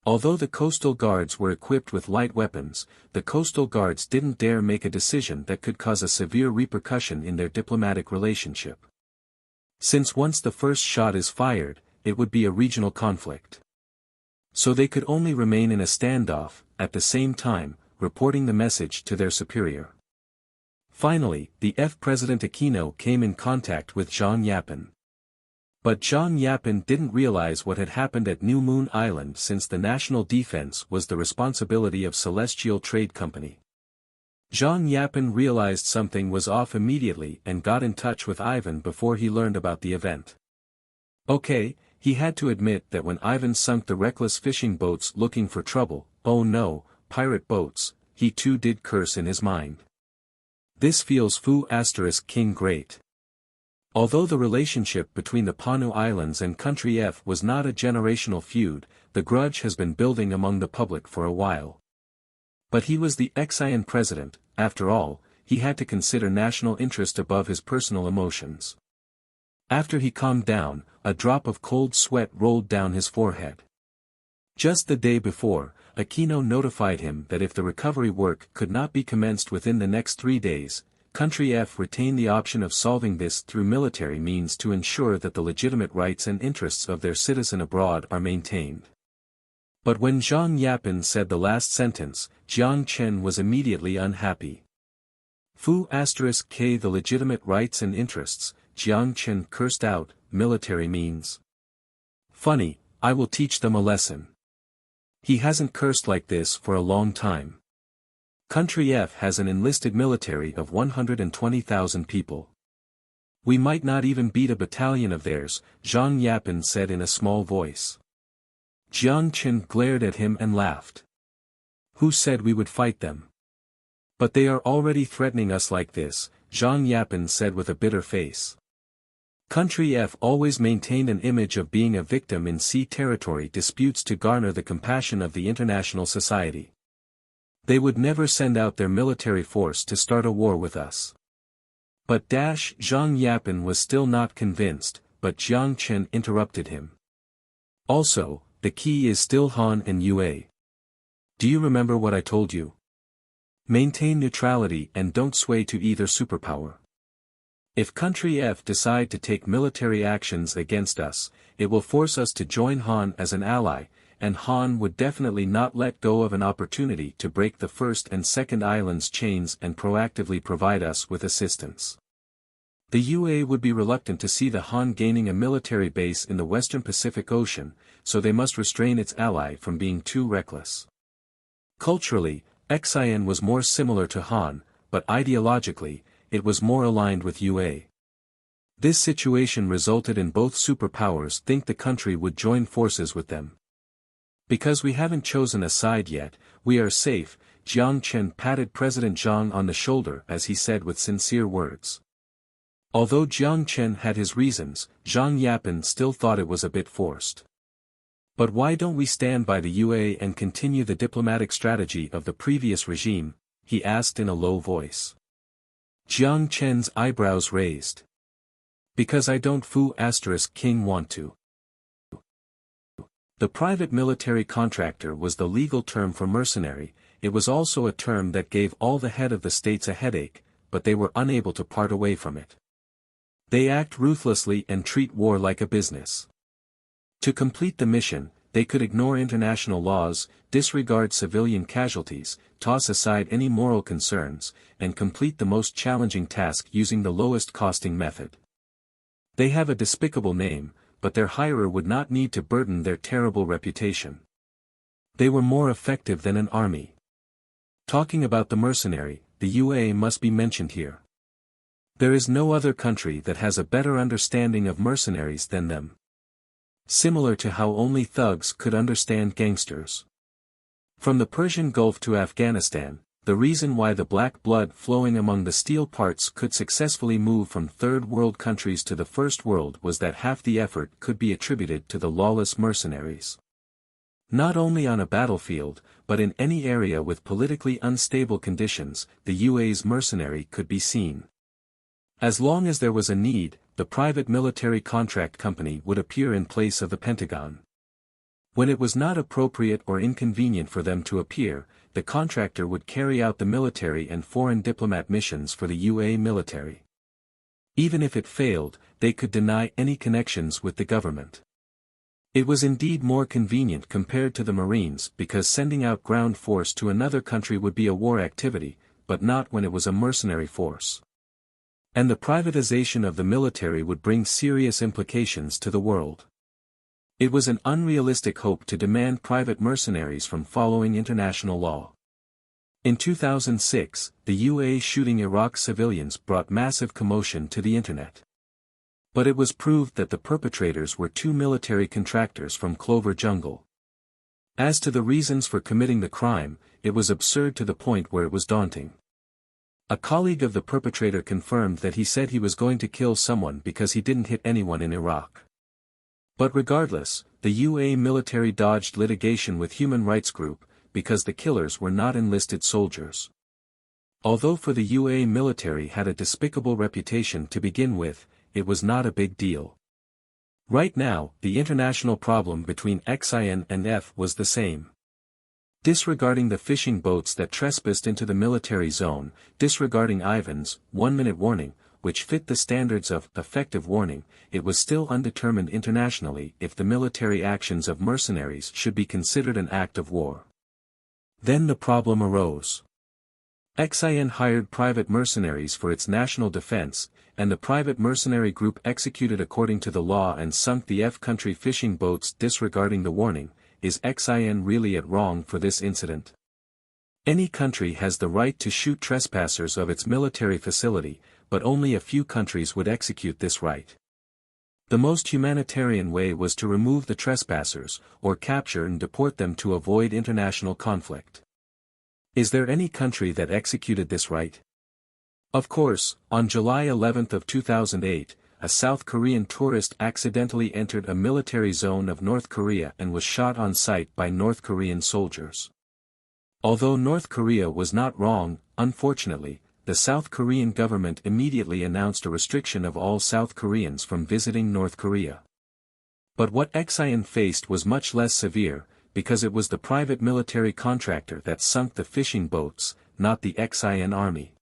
Although the coastal guards were equipped with light weapons, the coastal guards didn't dare make a decision that could cause a severe repercussion in their diplomatic relationship. Since once the first shot is fired, it would be a regional conflict. So they could only remain in a standoff, at the same time, reporting the message to their superior. Finally, the F President Aquino came in contact with Zhang Yapin. But Zhang Yapin didn't realize what had happened at New Moon Island since the national defense was the responsibility of Celestial Trade Company. Zhang Yapin realized something was off immediately and got in touch with Ivan before he learned about the event. Okay, he had to admit that when Ivan sunk the reckless fishing boats looking for trouble, oh no, pirate boats, he too did curse in his mind. This feels King great. Although the relationship between the Panu Islands and Country F was not a generational feud, the grudge has been building among the public for a while. But he was the Xi'an president, after all, he had to consider national interest above his personal emotions. After he calmed down, a drop of cold sweat rolled down his forehead. Just the day before, Aquino notified him that if the recovery work could not be commenced within the next 3 days, Country F retained the option of solving this through military means to ensure that the legitimate rights and interests of their citizen abroad are maintained. But when Zhang Yapin said the last sentence, Jiang Chen was immediately unhappy. K the legitimate rights and interests, Jiang Chen cursed out, military means. Funny, I will teach them a lesson. He hasn't cursed like this for a long time. Country F has an enlisted military of 120,000 people. We might not even beat a battalion of theirs, Zhang Yapin said in a small voice. Jiang Chen glared at him and laughed. Who said we would fight them? But they are already threatening us like this, Zhang Yapin said with a bitter face. Country F always maintained an image of being a victim in sea territory disputes to garner the compassion of the international society. They would never send out their military force to start a war with us. But Zhang Yapin was still not convinced, but Jiang Chen interrupted him. Also, the key is still Han and Yue. Do you remember what I told you? Maintain neutrality and don't sway to either superpower. If Country F decide to take military actions against us, it will force us to join Han as an ally, and Han would definitely not let go of an opportunity to break the first and second islands' chains and proactively provide us with assistance. The UA would be reluctant to see the Han gaining a military base in the western Pacific Ocean, so they must restrain its ally from being too reckless. Culturally, Xian was more similar to Han, but ideologically, it was more aligned with UA. This situation resulted in both superpowers think the country would join forces with them. Because we haven't chosen a side yet, we are safe, Jiang Chen patted President Zhang on the shoulder as he said with sincere words. Although Jiang Chen had his reasons, Zhang Yapin still thought it was a bit forced. But why don't we stand by the UA and continue the diplomatic strategy of the previous regime? He asked in a low voice. Jiang Chen's eyebrows raised. Because I don't King want to. The private military contractor was the legal term for mercenary, it was also a term that gave all the head of the states a headache, but they were unable to part away from it. They act ruthlessly and treat war like a business. To complete the mission, they could ignore international laws, disregard civilian casualties, toss aside any moral concerns, and complete the most challenging task using the lowest costing method. They have a despicable name, but their hirer would not need to burden their terrible reputation. They were more effective than an army. Talking about the mercenary, the UA must be mentioned here. There is no other country that has a better understanding of mercenaries than them. Similar to how only thugs could understand gangsters. From the Persian Gulf to Afghanistan, the reason why the black blood flowing among the steel parts could successfully move from third world countries to the first world was that half the effort could be attributed to the lawless mercenaries. Not only on a battlefield, but in any area with politically unstable conditions, the UA's mercenary could be seen. As long as there was a need, the private military contract company would appear in place of the Pentagon. When it was not appropriate or inconvenient for them to appear, the contractor would carry out the military and foreign diplomat missions for the UA military. Even if it failed, they could deny any connections with the government. It was indeed more convenient compared to the Marines because sending out ground force to another country would be a war activity, but not when it was a mercenary force. And the privatization of the military would bring serious implications to the world. It was an unrealistic hope to demand private mercenaries from following international law. In 2006, the UA shooting Iraq civilians brought massive commotion to the internet. But it was proved that the perpetrators were two military contractors from Clover Jungle. As to the reasons for committing the crime, it was absurd to the point where it was daunting. A colleague of the perpetrator confirmed that he said he was going to kill someone because he didn't hit anyone in Iraq. But regardless, the UA military dodged litigation with Human Rights Group, because the killers were not enlisted soldiers. Although for the UA military had a despicable reputation to begin with, it was not a big deal. Right now, the international problem between XIN and F was the same. Disregarding the fishing boats that trespassed into the military zone, disregarding Ivan's 1-minute warning, which fit the standards of effective warning, it was still undetermined internationally if the military actions of mercenaries should be considered an act of war. Then the problem arose. XIN hired private mercenaries for its national defense, and the private mercenary group executed according to the law and sunk the F country fishing boats disregarding the warning. Is XIN really at wrong for this incident? Any country has the right to shoot trespassers of its military facility, but only a few countries would execute this right. The most humanitarian way was to remove the trespassers, or capture and deport them to avoid international conflict. Is there any country that executed this right? Of course, on July 11 of 2008, a South Korean tourist accidentally entered a military zone of North Korea and was shot on sight by North Korean soldiers. Although North Korea was not wrong, unfortunately, the South Korean government immediately announced a restriction of all South Koreans from visiting North Korea. But what XIN faced was much less severe, because it was the private military contractor that sunk the fishing boats, not the XIN army.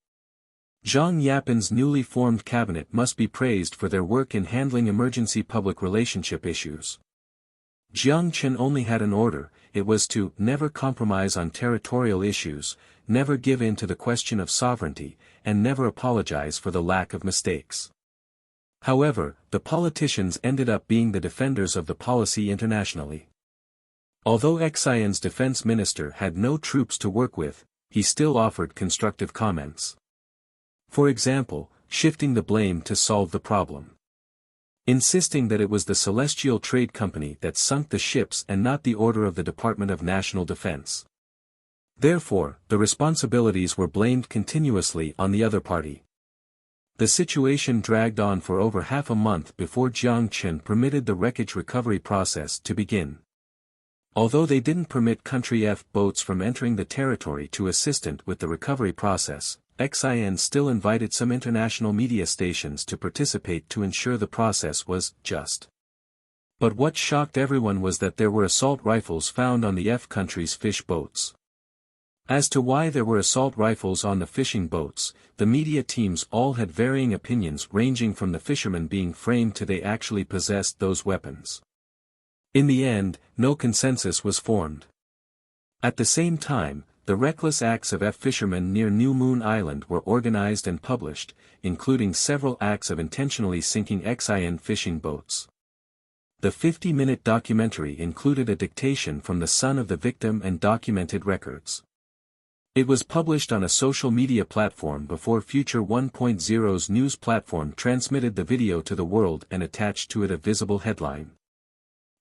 Jiang Cen's newly formed cabinet must be praised for their work in handling emergency public relationship issues. Jiang Chen only had an order: it was to never compromise on territorial issues, never give in to the question of sovereignty, and never apologize for the lack of mistakes. However, the politicians ended up being the defenders of the policy internationally. Although XIN's defense minister had no troops to work with, he still offered constructive comments. For example, shifting the blame to solve the problem. Insisting that it was the Celestial Trade Company that sunk the ships and not the order of the Department of National Defense. Therefore, the responsibilities were blamed continuously on the other party. The situation dragged on for over half a month before Jiang Chen permitted the wreckage recovery process to begin. Although they didn't permit Country F boats from entering the territory to assist with the recovery process, XIN still invited some international media stations to participate to ensure the process was just. But what shocked everyone was that there were assault rifles found on the F country's fish boats. As to why there were assault rifles on the fishing boats, the media teams all had varying opinions, ranging from the fishermen being framed to they actually possessed those weapons. In the end, no consensus was formed. At the same time, the reckless acts of F fishermen near New Moon Island were organized and published, including several acts of intentionally sinking XIN fishing boats. The 50-minute documentary included a dictation from the son of the victim and documented records. It was published on a social media platform before Future 1.0's news platform transmitted the video to the world and attached to it a visible headline.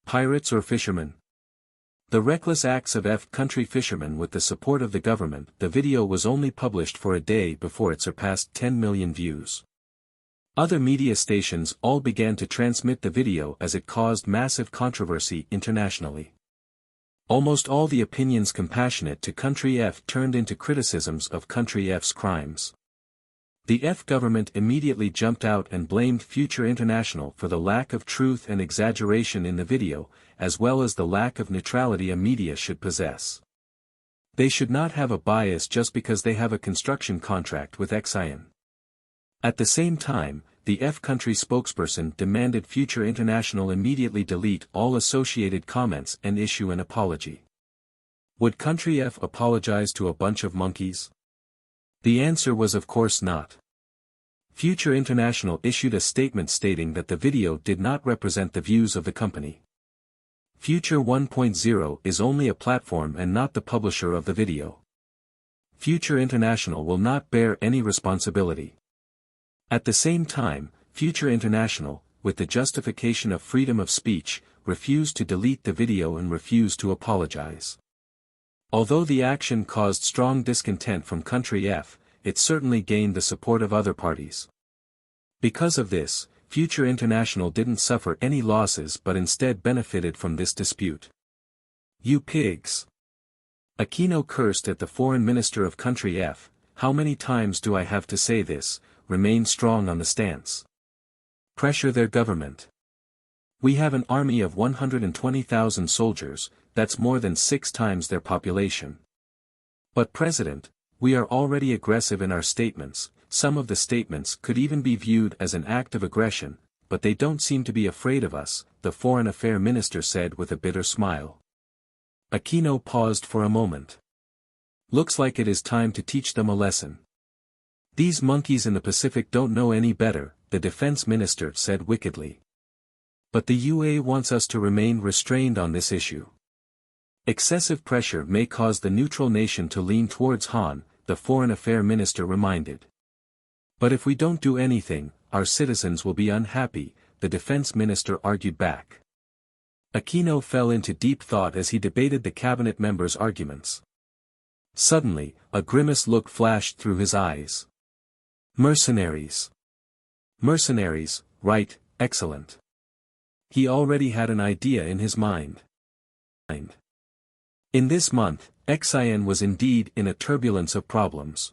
Pirates or fishermen? The reckless acts of F country fishermen with the support of the government. The video was only published for a day before it surpassed 10 million views. Other media stations all began to transmit the video as it caused massive controversy internationally. Almost all the opinions compassionate to Country F turned into criticisms of Country F's crimes. The F government immediately jumped out and blamed Future International for the lack of truth and exaggeration in the video, as well as the lack of neutrality a media should possess. They should not have a bias just because they have a construction contract with XIN. At the same time, the F country spokesperson demanded Future International immediately delete all associated comments and issue an apology. Would Country F apologize to a bunch of monkeys? The answer was of course not. Future International issued a statement stating that the video did not represent the views of the company. Future 1.0 is only a platform and not the publisher of the video. Future International will not bear any responsibility. At the same time, Future International, with the justification of freedom of speech, refused to delete the video and refused to apologize. Although the action caused strong discontent from Country F, it certainly gained the support of other parties. Because of this, Future International didn't suffer any losses but instead benefited from this dispute. You pigs! Aquino cursed at the foreign minister of Country F. How many times do I have to say this? Remain strong on the stance. Pressure their government. We have an army of 120,000 soldiers, that's more than 6 times their population. But President, we are already aggressive in our statements, some of the statements could even be viewed as an act of aggression, but they don't seem to be afraid of us, the Foreign Affairs Minister said with a bitter smile. Aquino paused for a moment. Looks like it is time to teach them a lesson. These monkeys in the Pacific don't know any better, the Defense Minister said wickedly. But the UA wants us to remain restrained on this issue. Excessive pressure may cause the neutral nation to lean towards Han, the Foreign Affairs Minister reminded. But if we don't do anything, our citizens will be unhappy, the Defense Minister argued back. Aquino fell into deep thought as he debated the cabinet members' arguments. Suddenly, a grimace look flashed through his eyes. Mercenaries. Mercenaries, right, excellent. He already had an idea in his mind. In this month, Xian was indeed in a turbulence of problems.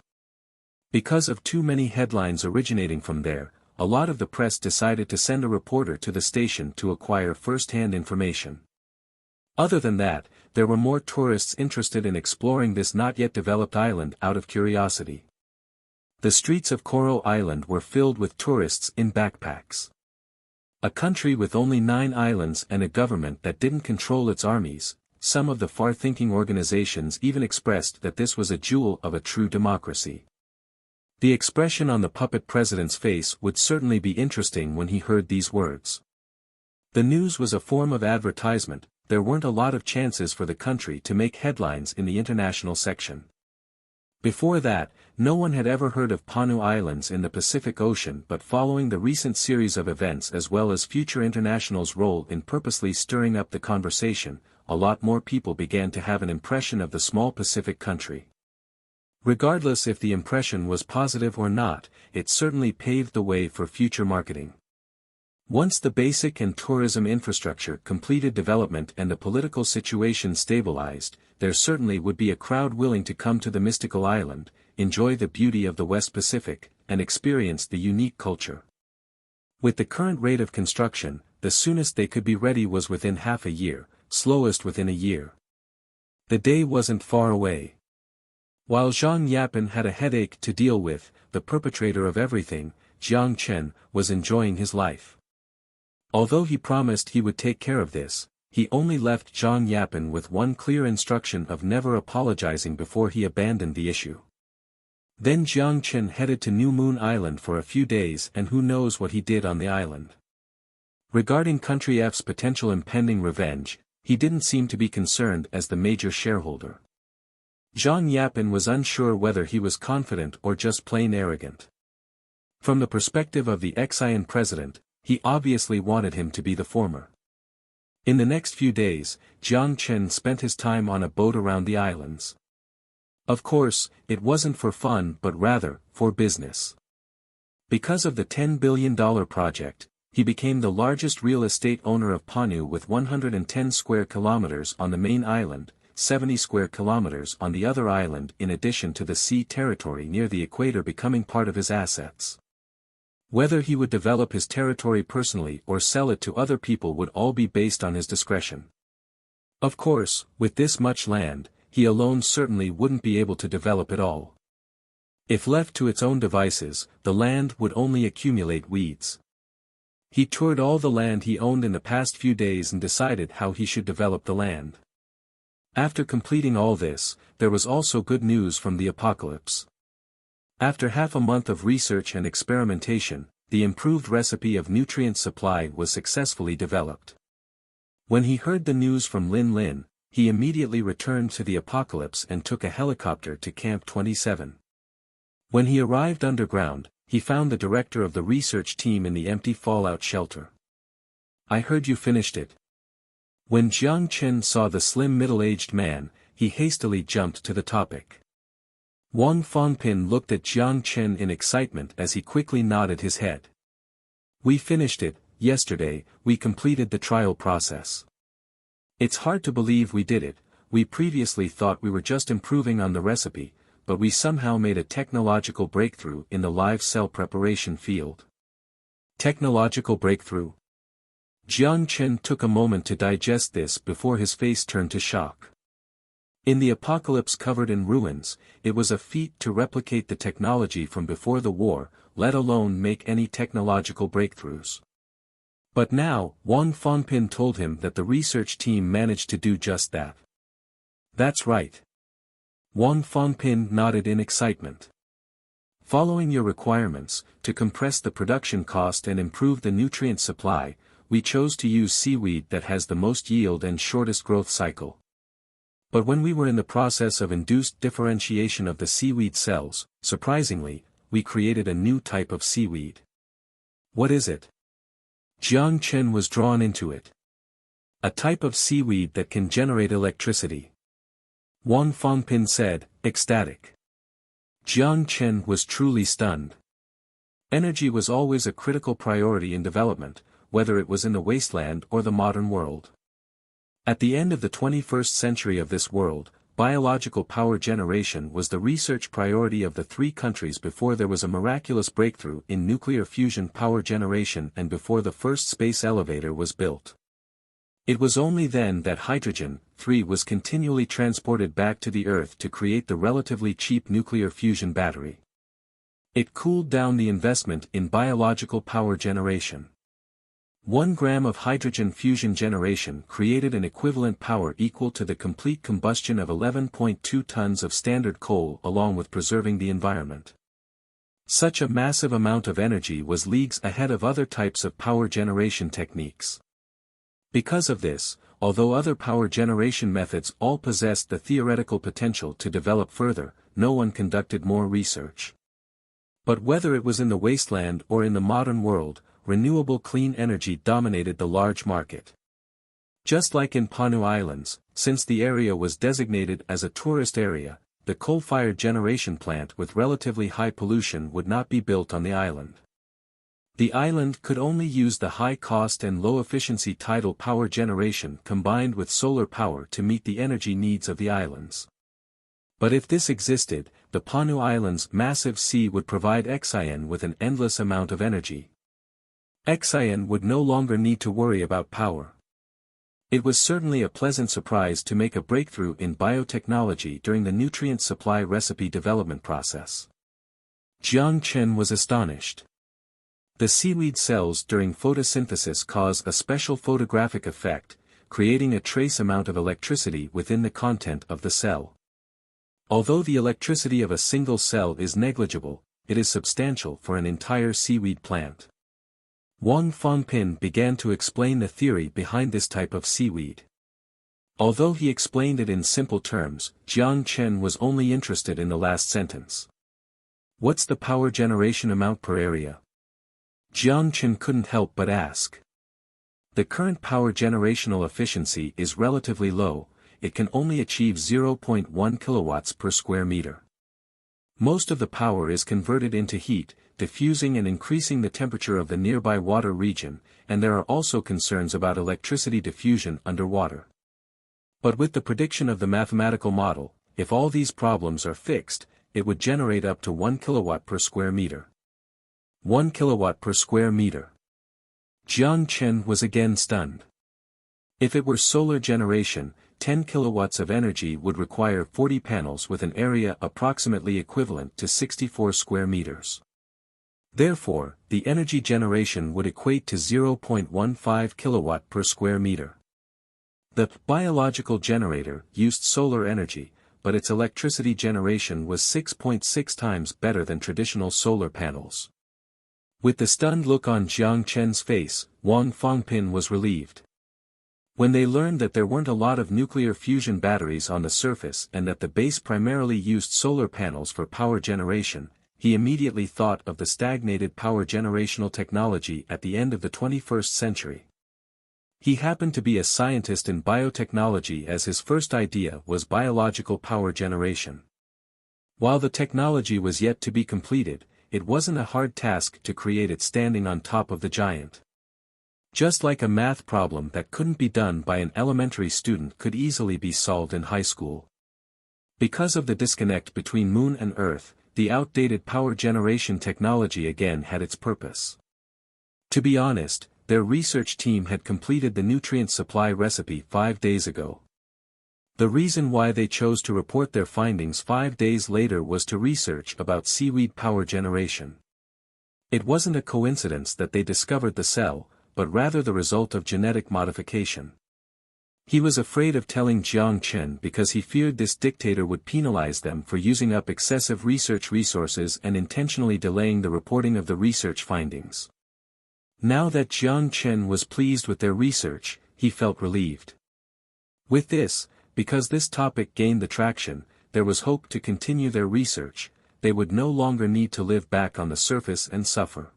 Because of too many headlines originating from there, a lot of the press decided to send a reporter to the station to acquire first-hand information. Other than that, there were more tourists interested in exploring this not yet developed island out of curiosity. The streets of Koro Island were filled with tourists in backpacks. A country with only 9 islands and a government that didn't control its armies, some of the far-thinking organizations even expressed that this was a jewel of a true democracy. The expression on the puppet president's face would certainly be interesting when he heard these words. The news was a form of advertisement, there weren't a lot of chances for the country to make headlines in the international section. Before that, no one had ever heard of Panu Islands in the Pacific Ocean, but following the recent series of events as well as Future International's role in purposely stirring up the conversation, a lot more people began to have an impression of the small Pacific country. Regardless if the impression was positive or not, it certainly paved the way for future marketing. Once the basic and tourism infrastructure completed development and the political situation stabilized, there certainly would be a crowd willing to come to the mystical island, enjoy the beauty of the West Pacific, and experience the unique culture. With the current rate of construction, the soonest they could be ready was within half a year, slowest within a year. The day wasn't far away. While Zhang Yapin had a headache to deal with, the perpetrator of everything, Jiang Chen, was enjoying his life. Although he promised he would take care of this, he only left Zhang Yapin with one clear instruction of never apologizing before he abandoned the issue. Then Jiang Chen headed to New Moon Island for a few days, and who knows what he did on the island. Regarding Country F's potential impending revenge, he didn't seem to be concerned as the major shareholder. Zhang Yapin was unsure whether he was confident or just plain arrogant. From the perspective of the Xian president, he obviously wanted him to be the former. In the next few days, Jiang Chen spent his time on a boat around the islands. Of course, it wasn't for fun but rather, for business. Because of the $10 billion project, he became the largest real estate owner of Panu with 110 square kilometers on the main island, 70 square kilometers on the other island in addition to the sea territory near the equator becoming part of his assets. Whether he would develop his territory personally or sell it to other people would all be based on his discretion. Of course, with this much land, he alone certainly wouldn't be able to develop it all. If left to its own devices, the land would only accumulate weeds. He toured all the land he owned in the past few days and decided how he should develop the land. After completing all this, there was also good news from the apocalypse. After half a month of research and experimentation, the improved recipe of nutrient supply was successfully developed. When he heard the news from Lin Lin, he immediately returned to the apocalypse and took a helicopter to Camp 27. When he arrived underground, he found the director of the research team in the empty fallout shelter. "I heard you finished it." When Jiang Chen saw the slim middle-aged man, he hastily jumped to the topic. Wang Fangpin looked at Jiang Chen in excitement as he quickly nodded his head. "We finished it, yesterday, we completed the trial process. It's hard to believe we did it, we previously thought we were just improving on the recipe, but we somehow made a technological breakthrough in the live cell preparation field." Technological breakthrough? Jiang Chen took a moment to digest this before his face turned to shock. In the apocalypse covered in ruins, it was a feat to replicate the technology from before the war, let alone make any technological breakthroughs. But now, Wang Fangpin told him that the research team managed to do just that. That's right. Wang Fangpin nodded in excitement. Following your requirements, to compress the production cost and improve the nutrient supply, we chose to use seaweed that has the most yield and shortest growth cycle. But when we were in the process of induced differentiation of the seaweed cells, surprisingly, we created a new type of seaweed. What is it? Jiang Chen was drawn into it. A type of seaweed that can generate electricity. Wang Fangpin said, ecstatic. Jiang Chen was truly stunned. Energy was always a critical priority in development, whether it was in the wasteland or the modern world. At the end of the 21st century of this world, biological power generation was the research priority of the three countries before there was a miraculous breakthrough in nuclear fusion power generation and before the first space elevator was built. It was only then that hydrogen, 3 was continually transported back to the Earth to create the relatively cheap nuclear fusion battery. It cooled down the investment in biological power generation. 1 gram of hydrogen fusion generation created an equivalent power equal to the complete combustion of 11.2 tons of standard coal along with preserving the environment. Such a massive amount of energy was leagues ahead of other types of power generation techniques. Because of this, although other power generation methods all possessed the theoretical potential to develop further, no one conducted more research. But whether it was in the wasteland or in the modern world, renewable clean energy dominated the large market. Just like in Panu Islands, since the area was designated as a tourist area, the coal-fired generation plant with relatively high pollution would not be built on the island. The island could only use the high-cost and low-efficiency tidal power generation combined with solar power to meet the energy needs of the islands. But if this existed, the Panu Islands' massive sea would provide Xian with an endless amount of energy. Xian would no longer need to worry about power. It was certainly a pleasant surprise to make a breakthrough in biotechnology during the nutrient supply recipe development process. Jiang Chen was astonished. The seaweed cells during photosynthesis cause a special photographic effect, creating a trace amount of electricity within the content of the cell. Although the electricity of a single cell is negligible, it is substantial for an entire seaweed plant. Wang Fangpin began to explain the theory behind this type of seaweed. Although he explained it in simple terms, Jiang Chen was only interested in the last sentence. What's the power generation amount per area? Jiang Chen couldn't help but ask. The current power generational efficiency is relatively low, it can only achieve 0.1 kilowatts per square meter. Most of the power is converted into heat, diffusing and increasing the temperature of the nearby water region, and there are also concerns about electricity diffusion underwater. But with the prediction of the mathematical model, if all these problems are fixed, it would generate up to 1 kilowatt per square meter. 1 kilowatt per square meter. Jiang Chen was again stunned. If it were solar generation, 10 kilowatts of energy would require 40 panels with an area approximately equivalent to 64 square meters. Therefore, the energy generation would equate to 0.15 kilowatt per square meter. The biological generator used solar energy, but its electricity generation was 6.6 times better than traditional solar panels. With the stunned look on Jiang Chen's face, Wang Fangpin was relieved. When they learned that there weren't a lot of nuclear fusion batteries on the surface and that the base primarily used solar panels for power generation, he immediately thought of the stagnated power generational technology at the end of the 21st century. He happened to be a scientist in biotechnology as his first idea was biological power generation. While the technology was yet to be completed, it wasn't a hard task to create it standing on top of the giant. Just like a math problem that couldn't be done by an elementary student could easily be solved in high school. Because of the disconnect between Moon and Earth, the outdated power generation technology again had its purpose. To be honest, their research team had completed the nutrient supply recipe 5 days ago. The reason why they chose to report their findings 5 days later was to research about seaweed power generation. It wasn't a coincidence that they discovered the cell, but rather the result of genetic modification. He was afraid of telling Jiang Chen because he feared this dictator would penalize them for using up excessive research resources and intentionally delaying the reporting of the research findings. Now that Jiang Chen was pleased with their research, he felt relieved. With this, because this topic gained the traction, there was hope to continue their research. They would no longer need to live back on the surface and suffer.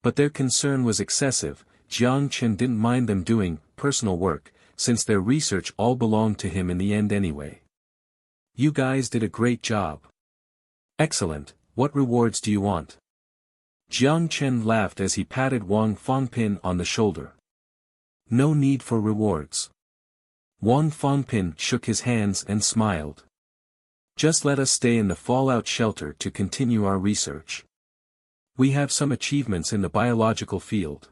But their concern was excessive. Jiang Chen didn't mind them doing personal work, since their research all belonged to him in the end anyway. You guys did a great job. Excellent, what rewards do you want? Jiang Chen laughed as he patted Wang Fangpin on the shoulder. No need for rewards. Wang Fangpin shook his hands and smiled. Just let us stay in the fallout shelter to continue our research. We have some achievements in the biological field.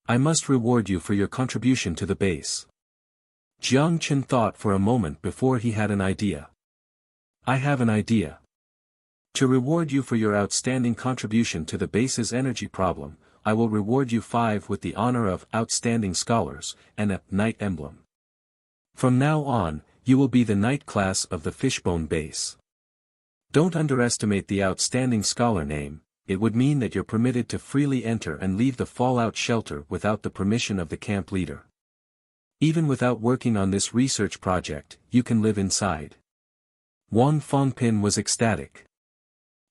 I must reward you for your contribution to the base. Jiang Chen thought for a moment before he had an idea. I have an idea. To reward you for your outstanding contribution to the base's energy problem, I will reward you 5 with the honor of Outstanding Scholars, and a Knight emblem. From now on, you will be the Knight class of the Fishbone base. Don't underestimate the Outstanding Scholar name. It would mean that you're permitted to freely enter and leave the fallout shelter without the permission of the camp leader. Even without working on this research project, you can live inside. Wang Fangpin was ecstatic.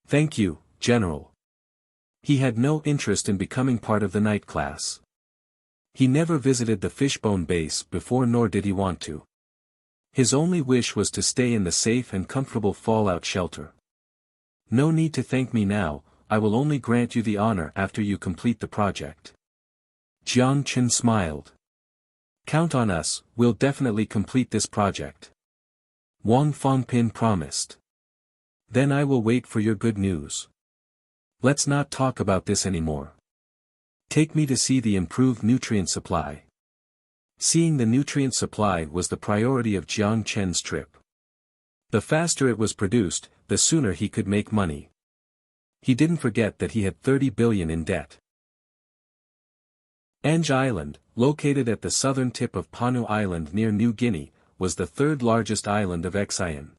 Thank you, General. He had no interest in becoming part of the Knight class. He never visited the Fishbone base before, nor did he want to. His only wish was to stay in the safe and comfortable fallout shelter. No need to thank me now. I will only grant you the honor after you complete the project. Jiang Chen smiled. Count on us, we'll definitely complete this project. Wang Fangpin promised. Then I will wait for your good news. Let's not talk about this anymore. Take me to see the improved nutrient supply. Seeing the nutrient supply was the priority of Jiang Chen's trip. The faster it was produced, the sooner he could make money. He didn't forget that he had 30 billion in debt. Ange Island, located at the southern tip of Panu Island near New Guinea, was the 3rd largest island of Xian.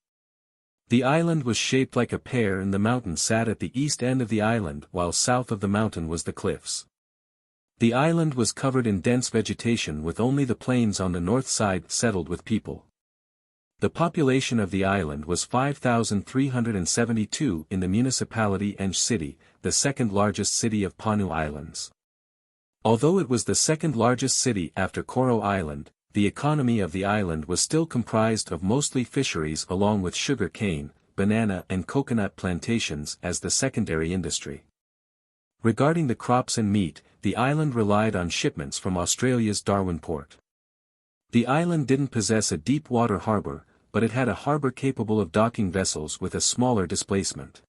The island was shaped like a pear and the mountain sat at the east end of the island while south of the mountain was the cliffs. The island was covered in dense vegetation with only the plains on the north side settled with people. The population of the island was 5,372 in the municipality Ange City, the 2nd largest city of Panu Islands. Although it was the 2nd largest city after Koro Island, the economy of the island was still comprised of mostly fisheries along with sugar cane, banana and coconut plantations as the secondary industry. Regarding the crops and meat, the island relied on shipments from Australia's Darwin port. The island didn't possess a deep water harbor, but it had a harbor capable of docking vessels with a smaller displacement.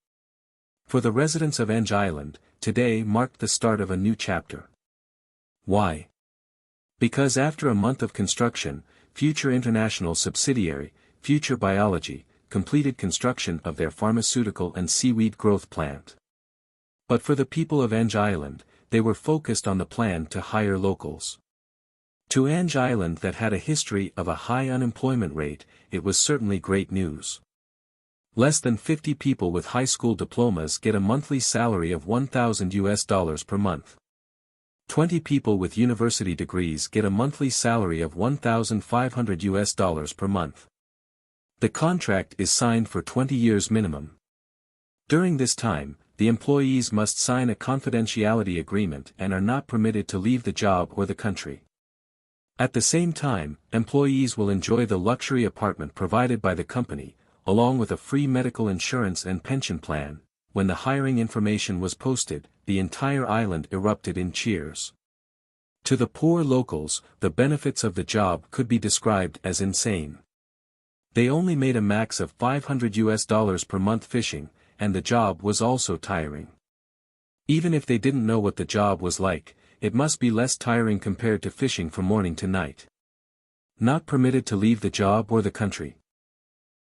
For the residents of Ange Island, today marked the start of a new chapter. Why? Because after a month of construction, Future International subsidiary, Future Biology, completed construction of their pharmaceutical and seaweed growth plant. But for the people of Ange Island, they were focused on the plan to hire locals. To Ange Island that had a history of a high unemployment rate, it was certainly great news. Less than 50 people with high school diplomas get a monthly salary of $1,000 per month. 20 people with university degrees get a monthly salary of $1,500 per month. The contract is signed for 20 years minimum. During this time, the employees must sign a confidentiality agreement and are not permitted to leave the job or the country. At the same time, employees will enjoy the luxury apartment provided by the company, along with a free medical insurance and pension plan. When the hiring information was posted, the entire island erupted in cheers. To the poor locals, the benefits of the job could be described as insane. They only made a max of $500 per month fishing, and the job was also tiring. Even if they didn't know what the job was like, it must be less tiring compared to fishing from morning to night. Not permitted to leave the job or the country.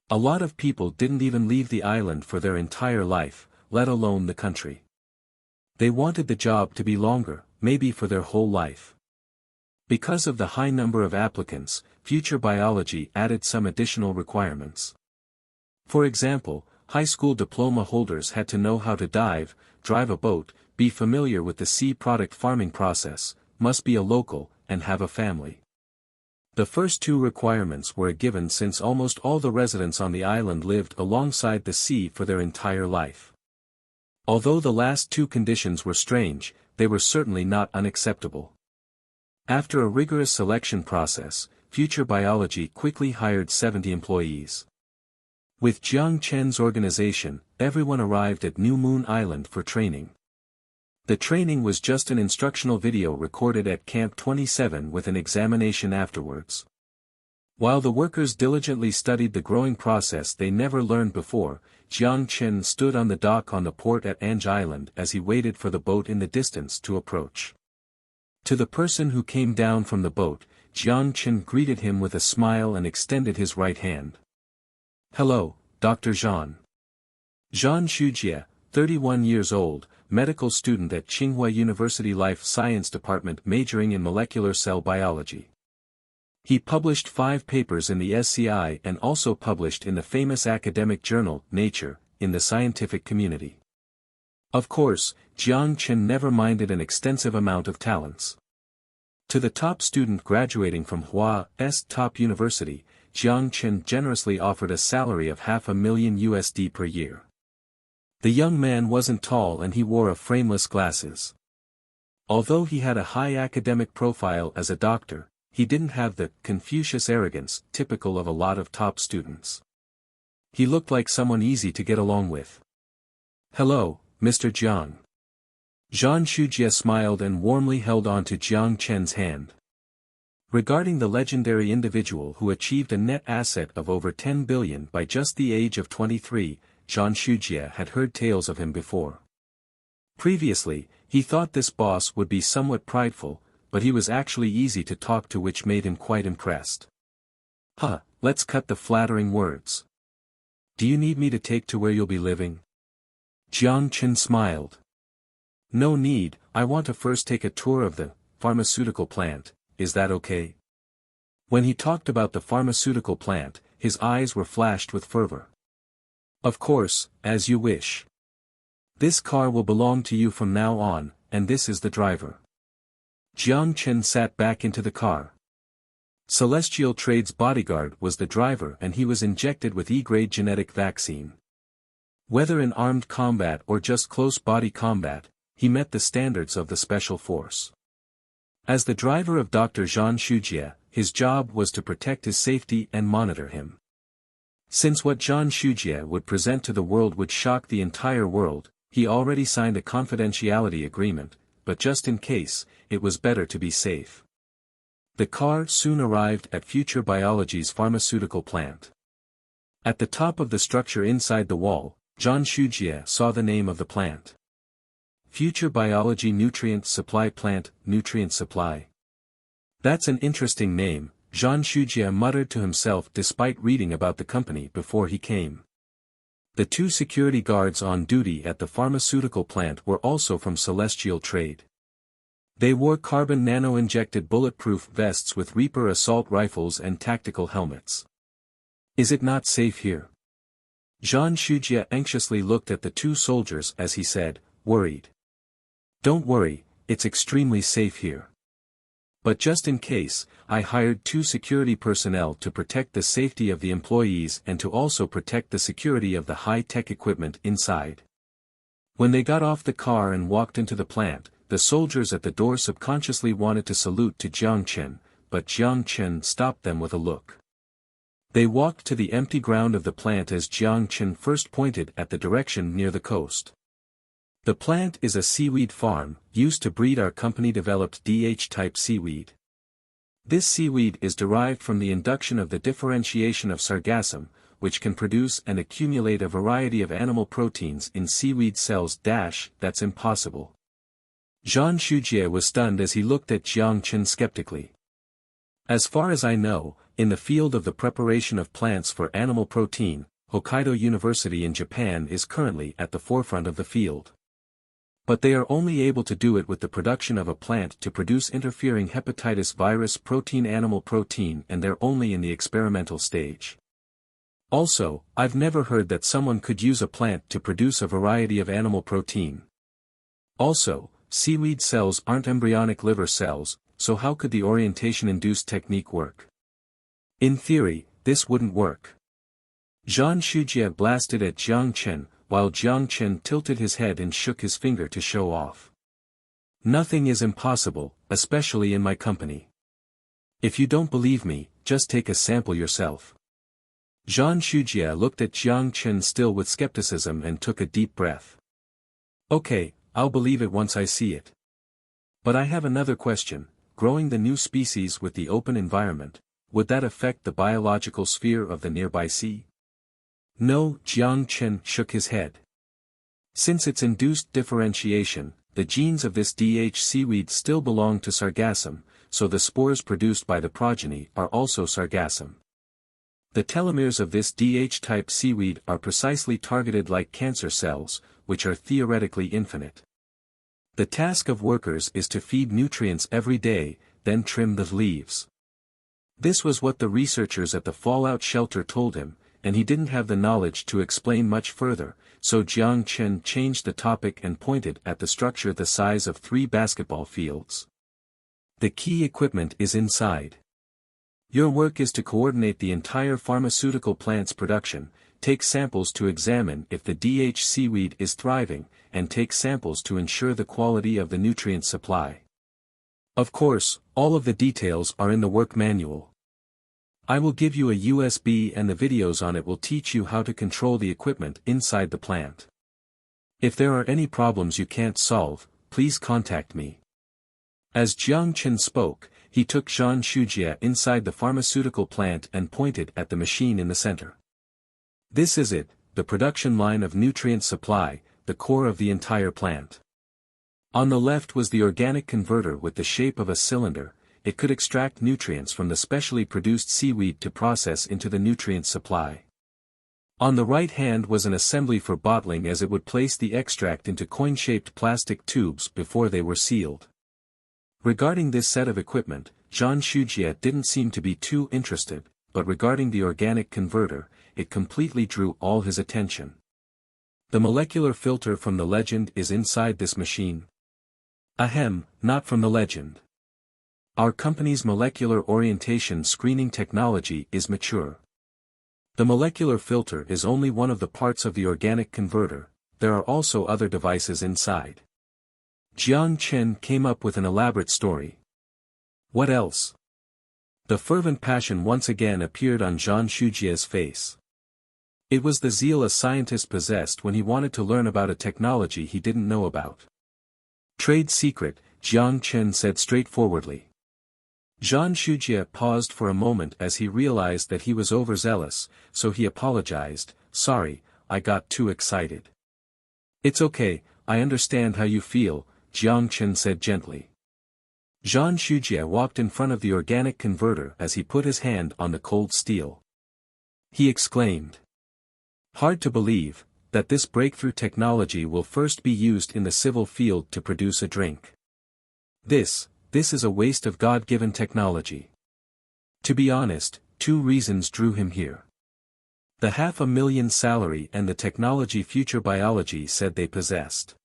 A lot of people didn't even leave the island for their entire life, let alone the country. They wanted the job to be longer, maybe for their whole life. Because of the high number of applicants, future biology added some additional requirements. For example, high school diploma holders had to know how to dive, drive a boat, be familiar with the sea product farming process, must be a local, and have a family. The first two requirements were a given since almost all the residents on the island lived alongside the sea for their entire life. Although the last two conditions were strange, they were certainly not unacceptable. After a rigorous selection process, Future Biology quickly hired 70 employees. With Jiang Chen's organization, everyone arrived at New Moon Island for training. The training was just an instructional video recorded at Camp 27 with an examination afterwards. While the workers diligently studied the growing process they never learned before, Jiang Chen stood on the dock on the port at Ange Island as he waited for the boat in the distance to approach. To the person who came down from the boat, Jiang Chen greeted him with a smile and extended his right hand. "Hello, Dr. Zhang." Zhang Shujie, 31 years old, medical student at Tsinghua University Life Science Department majoring in molecular cell biology. He published 5 papers in the SCI and also published in the famous academic journal, Nature, in the scientific community. Of course, Jiang Chen never minded an extensive amount of talents. To the top student graduating from Hua's top university, Jiang Chen generously offered a salary of $500,000 per year. The young man wasn't tall and he wore a frameless glasses. Although he had a high academic profile as a doctor, he didn't have the Confucius arrogance typical of a lot of top students. He looked like someone easy to get along with. "Hello, Mr. Jiang." Zhang Shujie smiled and warmly held on to Jiang Chen's hand. Regarding the legendary individual who achieved a net asset of over 10 billion by just the age of 23, Zhang Shujie had heard tales of him before. Previously, he thought this boss would be somewhat prideful, but he was actually easy to talk to, which made him quite impressed. Let's cut the flattering words. Do you need me to take to where you'll be living?" Jiang Chen smiled. "No need, I want to first take a tour of the pharmaceutical plant, is that okay?" When he talked about the pharmaceutical plant, his eyes were flashed with fervor. "Of course, as you wish. This car will belong to you from now on, and this is the driver." Jiang Chen sat back into the car. Celestial Trade's bodyguard was the driver and he was injected with E-grade genetic vaccine. Whether in armed combat or just close body combat, he met the standards of the special force. As the driver of Dr. Zhang Shujie, his job was to protect his safety and monitor him. Since what Zhang Shujie would present to the world would shock the entire world, he already signed a confidentiality agreement, but just in case, it was better to be safe. The car soon arrived at Future Biology's pharmaceutical plant. At the top of the structure inside the wall, Zhang Shujie saw the name of the plant. Future Biology Nutrient Supply Plant, Nutrient Supply. That's an interesting name, Zhang Shujie muttered to himself despite reading about the company before he came. The 2 security guards on duty at the pharmaceutical plant were also from Celestial Trade. They wore carbon nano-injected bulletproof vests with Reaper assault rifles and tactical helmets. "Is it not safe here?" Zhang Shujie anxiously looked at the 2 soldiers as he said, worried. "Don't worry, it's extremely safe here. But just in case, I hired 2 security personnel to protect the safety of the employees and to also protect the security of the high-tech equipment inside." When they got off the car and walked into the plant, the soldiers at the door subconsciously wanted to salute to Jiang Chen, but Jiang Chen stopped them with a look. They walked to the empty ground of the plant as Jiang Chen first pointed at the direction near the coast. "The plant is a seaweed farm, used to breed our company-developed DH-type seaweed. This seaweed is derived from the induction of the differentiation of sargassum, which can produce and accumulate a variety of animal proteins in seaweed cells. That's impossible." Zhang Shujie was stunned as he looked at Jiang Chen skeptically. As far as I know, in the field of the preparation of plants for animal protein, Hokkaido University in Japan is currently at the forefront of the field. But they are only able to do it with the production of a plant to produce interfering hepatitis virus protein animal protein, and they're only in the experimental stage. Also, I've never heard that someone could use a plant to produce a variety of animal protein. Also, seaweed cells aren't embryonic liver cells, so how could the orientation-induced technique work? In theory, this wouldn't work. Zhang Shujie blasted at Jiang Chen, while Jiang Chen tilted his head and shook his finger to show off. Nothing is impossible, especially in my company. If you don't believe me, just take a sample yourself. Zhang Shujie looked at Jiang Chen still with skepticism and took a deep breath. Okay, I'll believe it once I see it. But I have another question. Growing the new species with the open environment, would that affect the biological sphere of the nearby sea? No, Jiang Chen shook his head. Since it's induced differentiation, the genes of this DH seaweed still belong to Sargassum, so the spores produced by the progeny are also Sargassum. The telomeres of this DH-type seaweed are precisely targeted like cancer cells, which are theoretically infinite. The task of workers is to feed nutrients every day, then trim the leaves. This was what the researchers at the fallout shelter told him, and he didn't have the knowledge to explain much further, so Jiang Chen changed the topic and pointed at the structure the size of 3 basketball fields. The key equipment is inside. Your work is to coordinate the entire pharmaceutical plant's production, take samples to examine if the DH seaweed is thriving, and take samples to ensure the quality of the nutrient supply. Of course, all of the details are in the work manual. I will give you a USB and the videos on it will teach you how to control the equipment inside the plant. If there are any problems you can't solve, please contact me. As Jiang Chen spoke, he took Zhang Shujie inside the pharmaceutical plant and pointed at the machine in the center. This is it, the production line of nutrient supply, the core of the entire plant. On the left was the organic converter with the shape of a cylinder. It could extract nutrients from the specially produced seaweed to process into the nutrient supply. On the right hand was an assembly for bottling, as it would place the extract into coin-shaped plastic tubes before they were sealed. Regarding this set of equipment, Zhang Shujie didn't seem to be too interested, but regarding the organic converter, it completely drew all his attention. The molecular filter from the legend is inside this machine. Ahem, not from the legend. Our company's molecular orientation screening technology is mature. The molecular filter is only one of the parts of the organic converter, there are also other devices inside. Jiang Chen came up with an elaborate story. What else? The fervent passion once again appeared on Zhang Shujie's face. It was the zeal a scientist possessed when he wanted to learn about a technology he didn't know about. Trade secret, Jiang Chen said straightforwardly. Zhang Shujie paused for a moment as he realized that he was overzealous, so he apologized. Sorry, I got too excited. It's okay, I understand how you feel, Jiang Chen said gently. Zhang Shujie walked in front of the organic converter as he put his hand on the cold steel. He exclaimed. Hard to believe, that this breakthrough technology will first be used in the civil field to produce a drink. This is a waste of God-given technology. To be honest, 2 reasons drew him here. The $500,000 salary and the technology future biology said they possessed.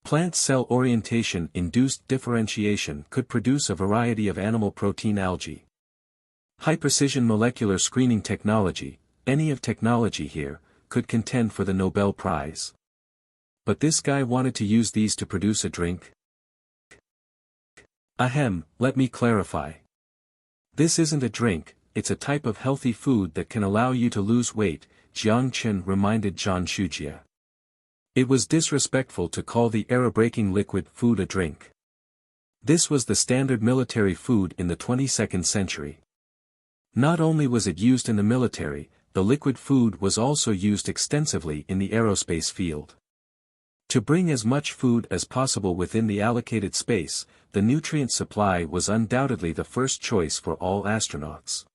Plant cell orientation induced differentiation could produce a variety of animal protein algae. High-precision molecular screening technology, any of technology here, could contend for the Nobel Prize. But this guy wanted to use these to produce a drink? Ahem, let me clarify. This isn't a drink, it's a type of healthy food that can allow you to lose weight, Jiang Chen reminded Zhang Shujie. It was disrespectful to call the air-breaking liquid food a drink. This was the standard military food in the 22nd century. Not only was it used in the military, the liquid food was also used extensively in the aerospace field. To bring as much food as possible within the allocated space, the nutrient supply was undoubtedly the first choice for all astronauts.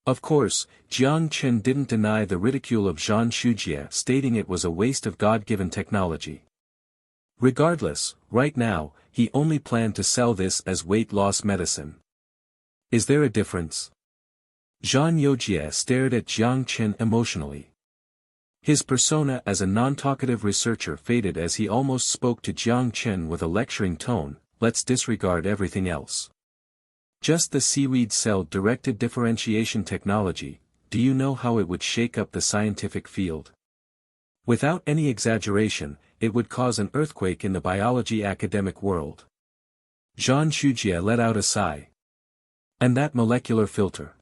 Of course, Jiang Chen didn't deny the ridicule of Zhang Shujie, stating it was a waste of God-given technology. Regardless, right now, he only planned to sell this as weight loss medicine. Is there a difference? Zhang Yojie stared at Jiang Chen emotionally. His persona as a non-talkative researcher faded as he almost spoke to Jiang Chen with a lecturing tone. Let's disregard everything else. Just the seaweed cell-directed differentiation technology, do you know how it would shake up the scientific field? Without any exaggeration, it would cause an earthquake in the biology academic world. Zhang Shujie let out a sigh. And that molecular filter.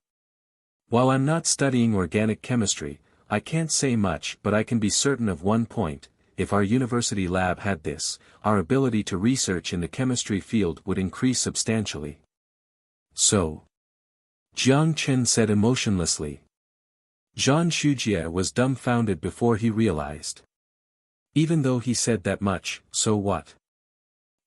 While I'm not studying organic chemistry, I can't say much, but I can be certain of one point: if our university lab had this, our ability to research in the chemistry field would increase substantially. So? Jiang Chen said emotionlessly. Zhang Shujie was dumbfounded before he realized. Even though he said that much, so what?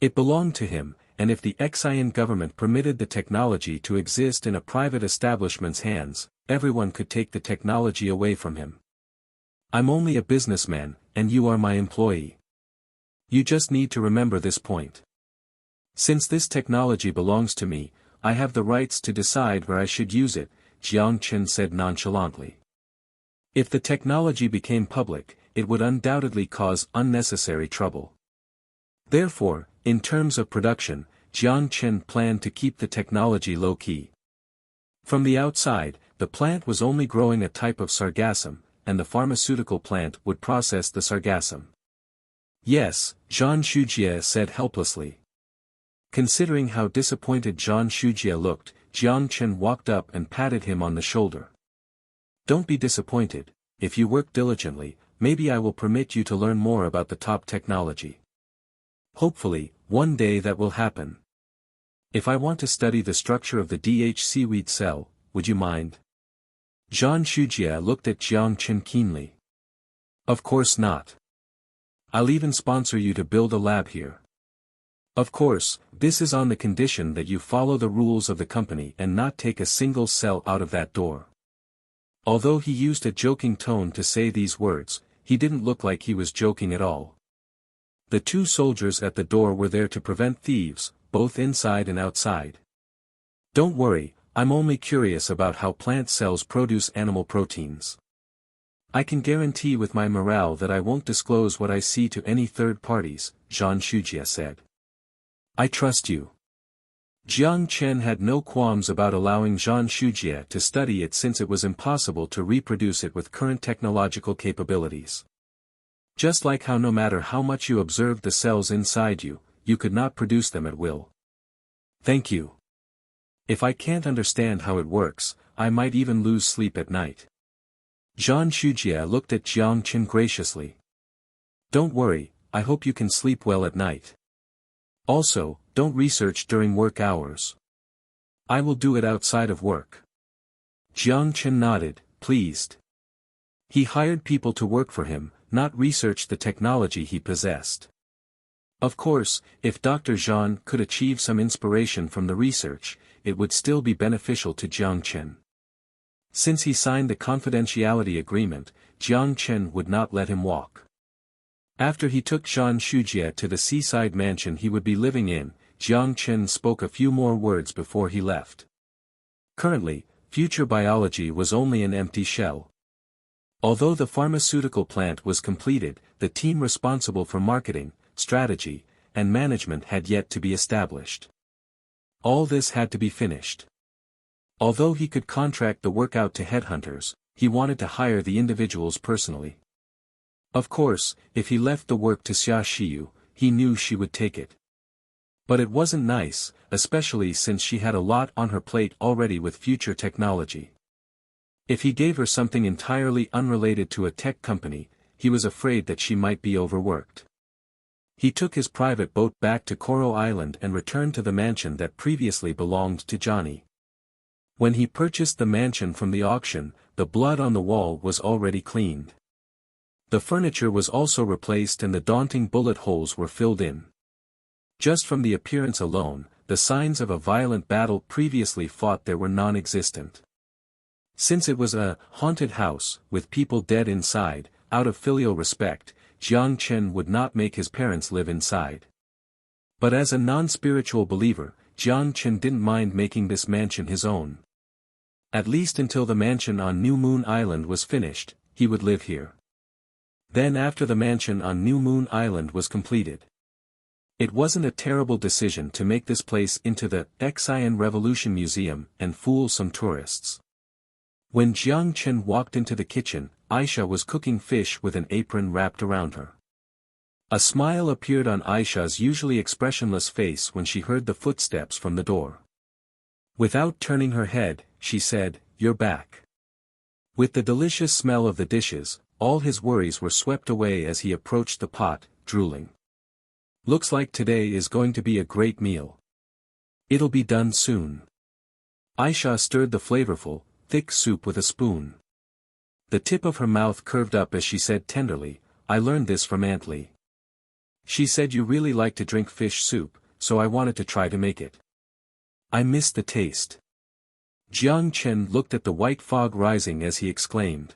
It belonged to him, and if the Xian government permitted the technology to exist in a private establishment's hands, everyone could take the technology away from him. I'm only a businessman, and you are my employee. You just need to remember this point. Since this technology belongs to me, I have the rights to decide where I should use it, Jiang Chen said nonchalantly. If the technology became public, it would undoubtedly cause unnecessary trouble. Therefore, in terms of production, Jiang Chen planned to keep the technology low-key. From the outside, the plant was only growing a type of sargassum, and the pharmaceutical plant would process the sargassum. Yes, Zhang Shujie said helplessly. Considering how disappointed Zhang Shujie looked, Jiang Chen walked up and patted him on the shoulder. Don't be disappointed. If you work diligently, maybe I will permit you to learn more about the top technology. Hopefully, one day that will happen. If I want to study the structure of the DH seaweed cell, would you mind? Zhang Shujie looked at Jiang Chen keenly. Of course not. I'll even sponsor you to build a lab here. Of course, this is on the condition that you follow the rules of the company and not take a single cell out of that door. Although he used a joking tone to say these words, he didn't look like he was joking at all. The two soldiers at the door were there to prevent thieves, both inside and outside. Don't worry, I'm only curious about how plant cells produce animal proteins. I can guarantee with my morale that I won't disclose what I see to any third parties, Zhang Shujie said. I trust you. Jiang Chen had no qualms about allowing Zhang Shujie to study it since it was impossible to reproduce it with current technological capabilities. Just like how no matter how much you observed the cells inside you, you could not produce them at will. Thank you. If I can't understand how it works, I might even lose sleep at night. Zhang Shujie looked at Jiang Chen graciously. Don't worry, I hope you can sleep well at night. Also, don't research during work hours. I will do it outside of work. Jiang Chen nodded, pleased. He hired people to work for him, not research the technology he possessed. Of course, if Dr. Zhang could achieve some inspiration from the research, it would still be beneficial to Jiang Chen. Since he signed the confidentiality agreement, Jiang Chen would not let him walk. After he took Zhang Shujie to the seaside mansion he would be living in, Jiang Chen spoke a few more words before he left. Currently, future biology was only an empty shell. Although the pharmaceutical plant was completed, the team responsible for marketing, strategy, and management had yet to be established. All this had to be finished. Although he could contract the work out to headhunters, he wanted to hire the individuals personally. Of course, if he left the work to Xia Xiyu, he knew she would take it. But it wasn't nice, especially since she had a lot on her plate already with future technology. If he gave her something entirely unrelated to a tech company, he was afraid that she might be overworked. He took his private boat back to Coral Island and returned to the mansion that previously belonged to Johnny. When he purchased the mansion from the auction, the blood on the wall was already cleaned. The furniture was also replaced and the daunting bullet holes were filled in. Just from the appearance alone, the signs of a violent battle previously fought there were non-existent. Since it was a haunted house, with people dead inside, out of filial respect, Jiang Chen would not make his parents live inside. But as a non-spiritual believer, Jiang Chen didn't mind making this mansion his own. At least until the mansion on New Moon Island was finished, he would live here. Then after the mansion on New Moon Island was completed. It wasn't a terrible decision to make this place into the Xian Revolution Museum and fool some tourists. When Jiang Chen walked into the kitchen, Aisha was cooking fish with an apron wrapped around her. A smile appeared on Aisha's usually expressionless face when she heard the footsteps from the door. Without turning her head, she said, "You're back." With the delicious smell of the dishes, all his worries were swept away as he approached the pot, drooling. "Looks like today is going to be a great meal. It'll be done soon." Aisha stirred the flavorful, thick soup with a spoon. The tip of her mouth curved up as she said tenderly, "I learned this from Aunt Lee. She said you really like to drink fish soup, so I wanted to try to make it. I miss the taste." Jiang Chen looked at the white fog rising as he exclaimed.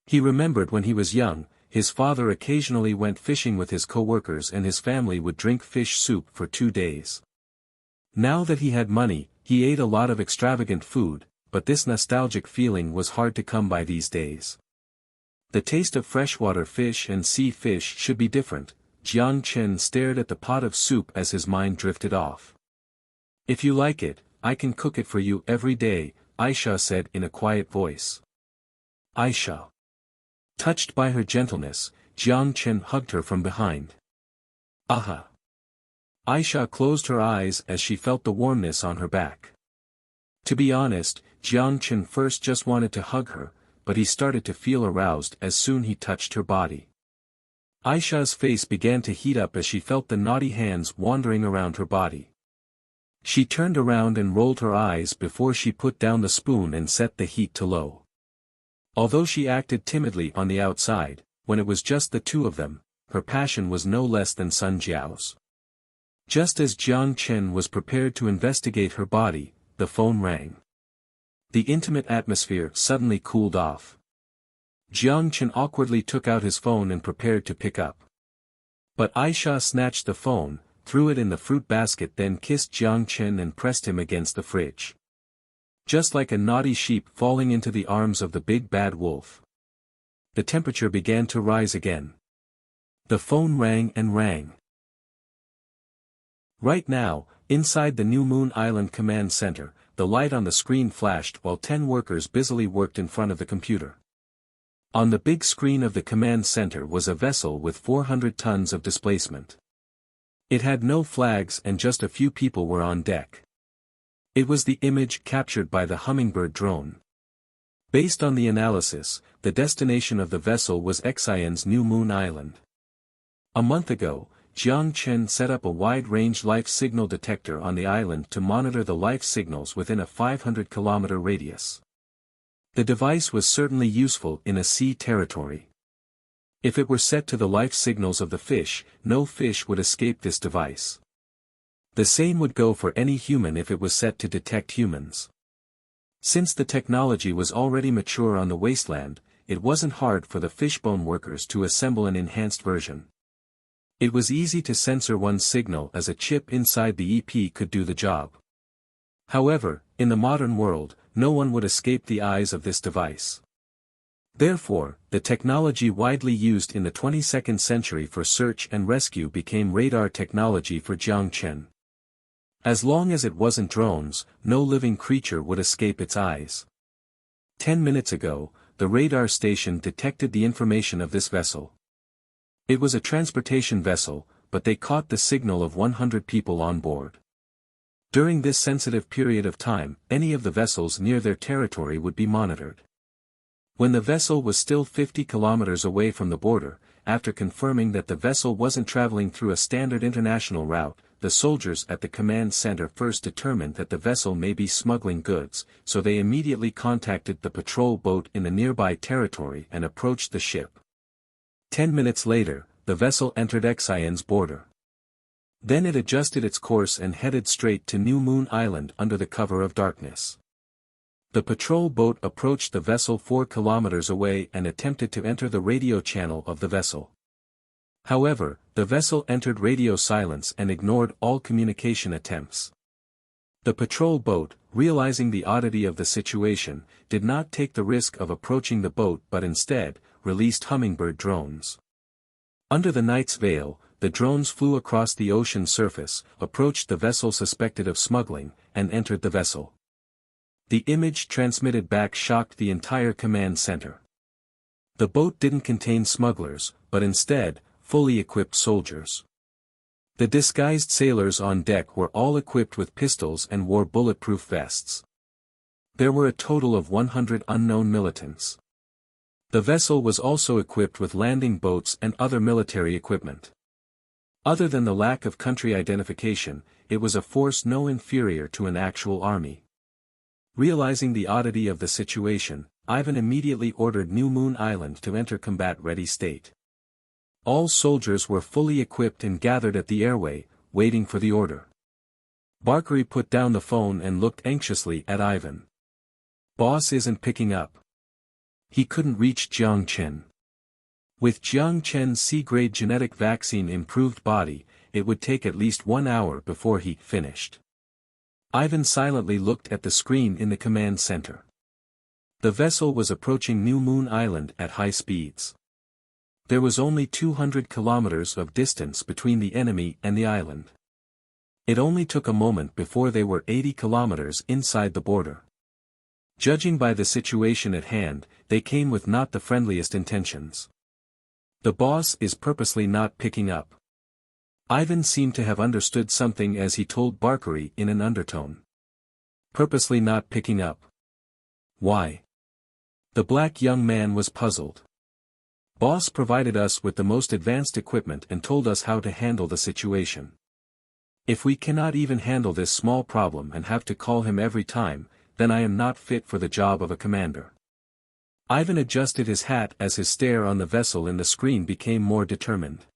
He remembered when he was young, his father occasionally went fishing with his co-workers and his family would drink fish soup for 2 days. Now that he had money, he ate a lot of extravagant food, but this nostalgic feeling was hard to come by these days. The taste of freshwater fish and sea fish should be different. Jiang Chen stared at the pot of soup as his mind drifted off. "If you like it, I can cook it for you every day," Aisha said in a quiet voice. Aisha. Touched by her gentleness, Jiang Chen hugged her from behind. "Aha!" Aisha closed her eyes as she felt the warmness on her back. To be honest, Jiang Chen first just wanted to hug her, but he started to feel aroused as soon he touched her body. Aisha's face began to heat up as she felt the naughty hands wandering around her body. She turned around and rolled her eyes before she put down the spoon and set the heat to low. Although she acted timidly on the outside, when it was just the two of them, her passion was no less than Sun Jiao's. Just as Jiang Chen was prepared to investigate her body, the phone rang. The intimate atmosphere suddenly cooled off. Jiang Chen awkwardly took out his phone and prepared to pick up. But Aisha snatched the phone, threw it in the fruit basket, then kissed Jiang Chen and pressed him against the fridge. Just like a naughty sheep falling into the arms of the big bad wolf. The temperature began to rise again. The phone rang and rang. Right now, inside the New Moon Island Command Center, the light on the screen flashed while 10 workers busily worked in front of the computer. On the big screen of the command center was a vessel with 400 tons of displacement. It had no flags and just a few people were on deck. It was the image captured by the Hummingbird drone. Based on the analysis, the destination of the vessel was Xian's New Moon Island. A month ago, Jiang Chen set up a wide-range life signal detector on the island to monitor the life signals within a 500-kilometer radius. The device was certainly useful in a sea territory. If it were set to the life signals of the fish, no fish would escape this device. The same would go for any human if it was set to detect humans. Since the technology was already mature on the wasteland, it wasn't hard for the fishbone workers to assemble an enhanced version. It was easy to censor one signal as a chip inside the EP could do the job. However, in the modern world, no one would escape the eyes of this device. Therefore, the technology widely used in the 22nd century for search and rescue became radar technology for Jiang Chen. As long as it wasn't drones, no living creature would escape its eyes. 10 minutes ago, the radar station detected the information of this vessel. It was a transportation vessel, but they caught the signal of 100 people on board. During this sensitive period of time, any of the vessels near their territory would be monitored. When the vessel was still 50 kilometers away from the border, after confirming that the vessel wasn't traveling through a standard international route, the soldiers at the command center first determined that the vessel may be smuggling goods, so they immediately contacted the patrol boat in the nearby territory and approached the ship. 10 minutes later, the vessel entered Xian's border. Then it adjusted its course and headed straight to New Moon Island under the cover of darkness. The patrol boat approached the vessel 4 kilometers away and attempted to enter the radio channel of the vessel. However, the vessel entered radio silence and ignored all communication attempts. The patrol boat, realizing the oddity of the situation, did not take the risk of approaching the boat but instead, released hummingbird drones. Under the night's veil, the drones flew across the ocean surface, approached the vessel suspected of smuggling, and entered the vessel. The image transmitted back shocked the entire command center. The boat didn't contain smugglers, but instead, fully equipped soldiers. The disguised sailors on deck were all equipped with pistols and wore bulletproof vests. There were a total of 100 unknown militants. The vessel was also equipped with landing boats and other military equipment. Other than the lack of country identification, it was a force no inferior to an actual army. Realizing the oddity of the situation, Ivan immediately ordered New Moon Island to enter combat-ready state. All soldiers were fully equipped and gathered at the airway, waiting for the order. Barkery put down the phone and looked anxiously at Ivan. "Boss isn't picking up." He couldn't reach Jiang Chen. With Jiang Chen's C-grade genetic vaccine improved body, it would take at least 1 hour before he finished. Ivan silently looked at the screen in the command center. The vessel was approaching New Moon Island at high speeds. There was only 200 kilometers of distance between the enemy and the island. It only took a moment before they were 80 kilometers inside the border. Judging by the situation at hand, they came with not the friendliest intentions. The boss is purposely not picking up. Ivan seemed to have understood something as he told Barkery in an undertone. Purposely not picking up. Why? The black young man was puzzled. Boss provided us with the most advanced equipment and told us how to handle the situation. If we cannot even handle this small problem and have to call him every time, then I am not fit for the job of a commander. Ivan adjusted his hat as his stare on the vessel in the screen became more determined.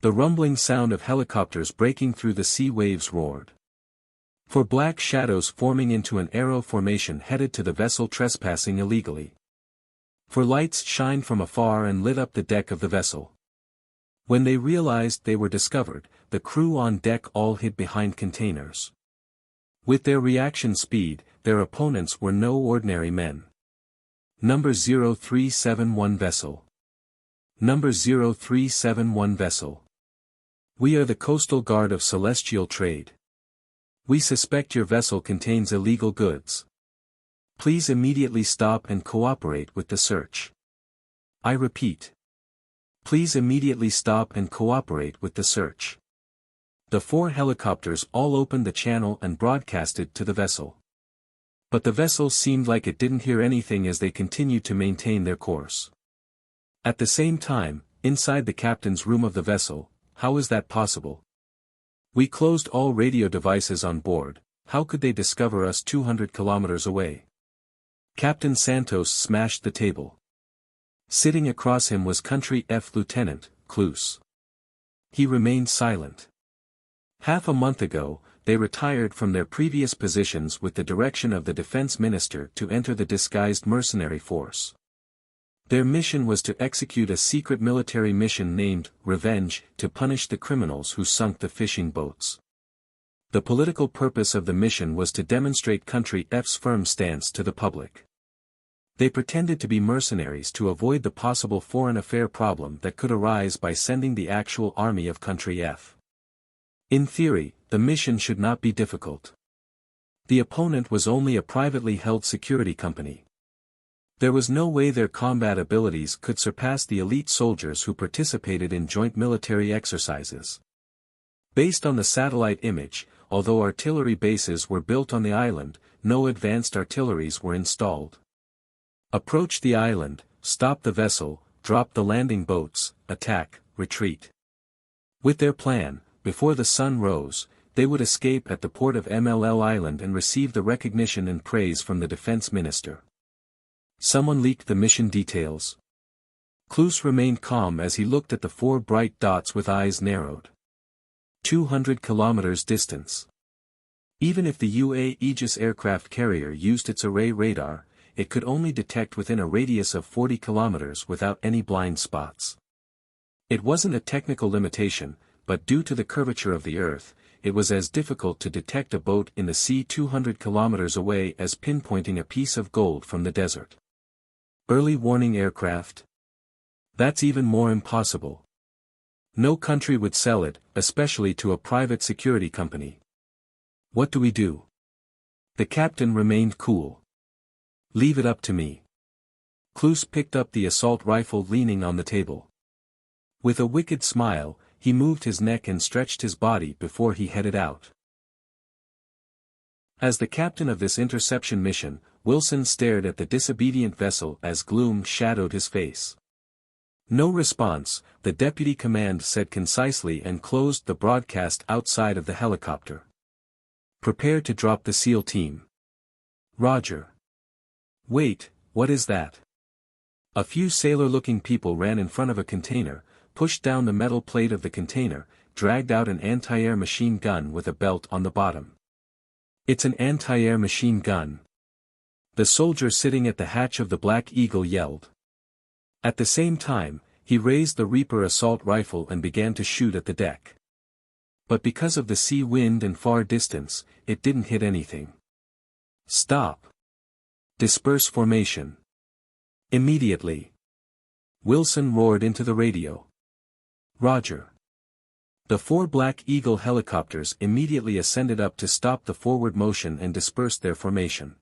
The rumbling sound of helicopters breaking through the sea waves roared. For black shadows forming into an arrow formation headed to the vessel trespassing illegally. For lights shined from afar and lit up the deck of the vessel. When they realized they were discovered, the crew on deck all hid behind containers. With their reaction speed, their opponents were no ordinary men. Number 0371 vessel. Number 0371 vessel. We are the Coastal Guard of Celestial Trade. We suspect your vessel contains illegal goods. Please immediately stop and cooperate with the search. I repeat. Please immediately stop and cooperate with the search. The 4 helicopters all opened the channel and broadcasted to the vessel. But the vessel seemed like it didn't hear anything as they continued to maintain their course. At the same time, inside the captain's room of the vessel, how is that possible? We closed all radio devices on board, how could they discover us 200 kilometers away? Captain Santos smashed the table. Sitting across him was Country F Lieutenant Cluse. He remained silent. Half a month ago, they retired from their previous positions with the direction of the defense minister to enter the disguised mercenary force. Their mission was to execute a secret military mission named Revenge to punish the criminals who sunk the fishing boats. The political purpose of the mission was to demonstrate Country F's firm stance to the public. They pretended to be mercenaries to avoid the possible foreign affair problem that could arise by sending the actual army of Country F. In theory, the mission should not be difficult. The opponent was only a privately held security company. There was no way their combat abilities could surpass the elite soldiers who participated in joint military exercises. Based on the satellite image, although artillery bases were built on the island, no advanced artilleries were installed. Approach the island, stop the vessel, drop the landing boats, attack, retreat. With their plan, before the sun rose, they would escape at the port of MLL Island and receive the recognition and praise from the defense minister. Someone leaked the mission details. Kloos remained calm as he looked at the 4 bright dots with eyes narrowed. 200 kilometers distance. Even if the UA Aegis aircraft carrier used its array radar, it could only detect within a radius of 40 kilometers without any blind spots. It wasn't a technical limitation, but due to the curvature of the Earth, it was as difficult to detect a boat in the sea 200 kilometers away as pinpointing a piece of gold from the desert. Early warning aircraft? That's even more impossible. No country would sell it, especially to a private security company. What do we do? The captain remained cool. Leave it up to me. Kloos picked up the assault rifle leaning on the table. With a wicked smile, he moved his neck and stretched his body before he headed out. As the captain of this interception mission, Wilson stared at the disobedient vessel as gloom shadowed his face. No response, the deputy command said concisely and closed the broadcast outside of the helicopter. Prepare to drop the SEAL team. Roger. Wait, what is that? A few sailor-looking people ran in front of a container, pushed down the metal plate of the container, dragged out an anti-air machine gun with a belt on the bottom. It's an anti-air machine gun. The soldier sitting at the hatch of the Black Eagle yelled. At the same time, he raised the Reaper assault rifle and began to shoot at the deck. But because of the sea wind and far distance, it didn't hit anything. Stop. Disperse formation. Immediately. Wilson roared into the radio. Roger. The 4 Black Eagle helicopters immediately ascended up to stop the forward motion and dispersed their formation.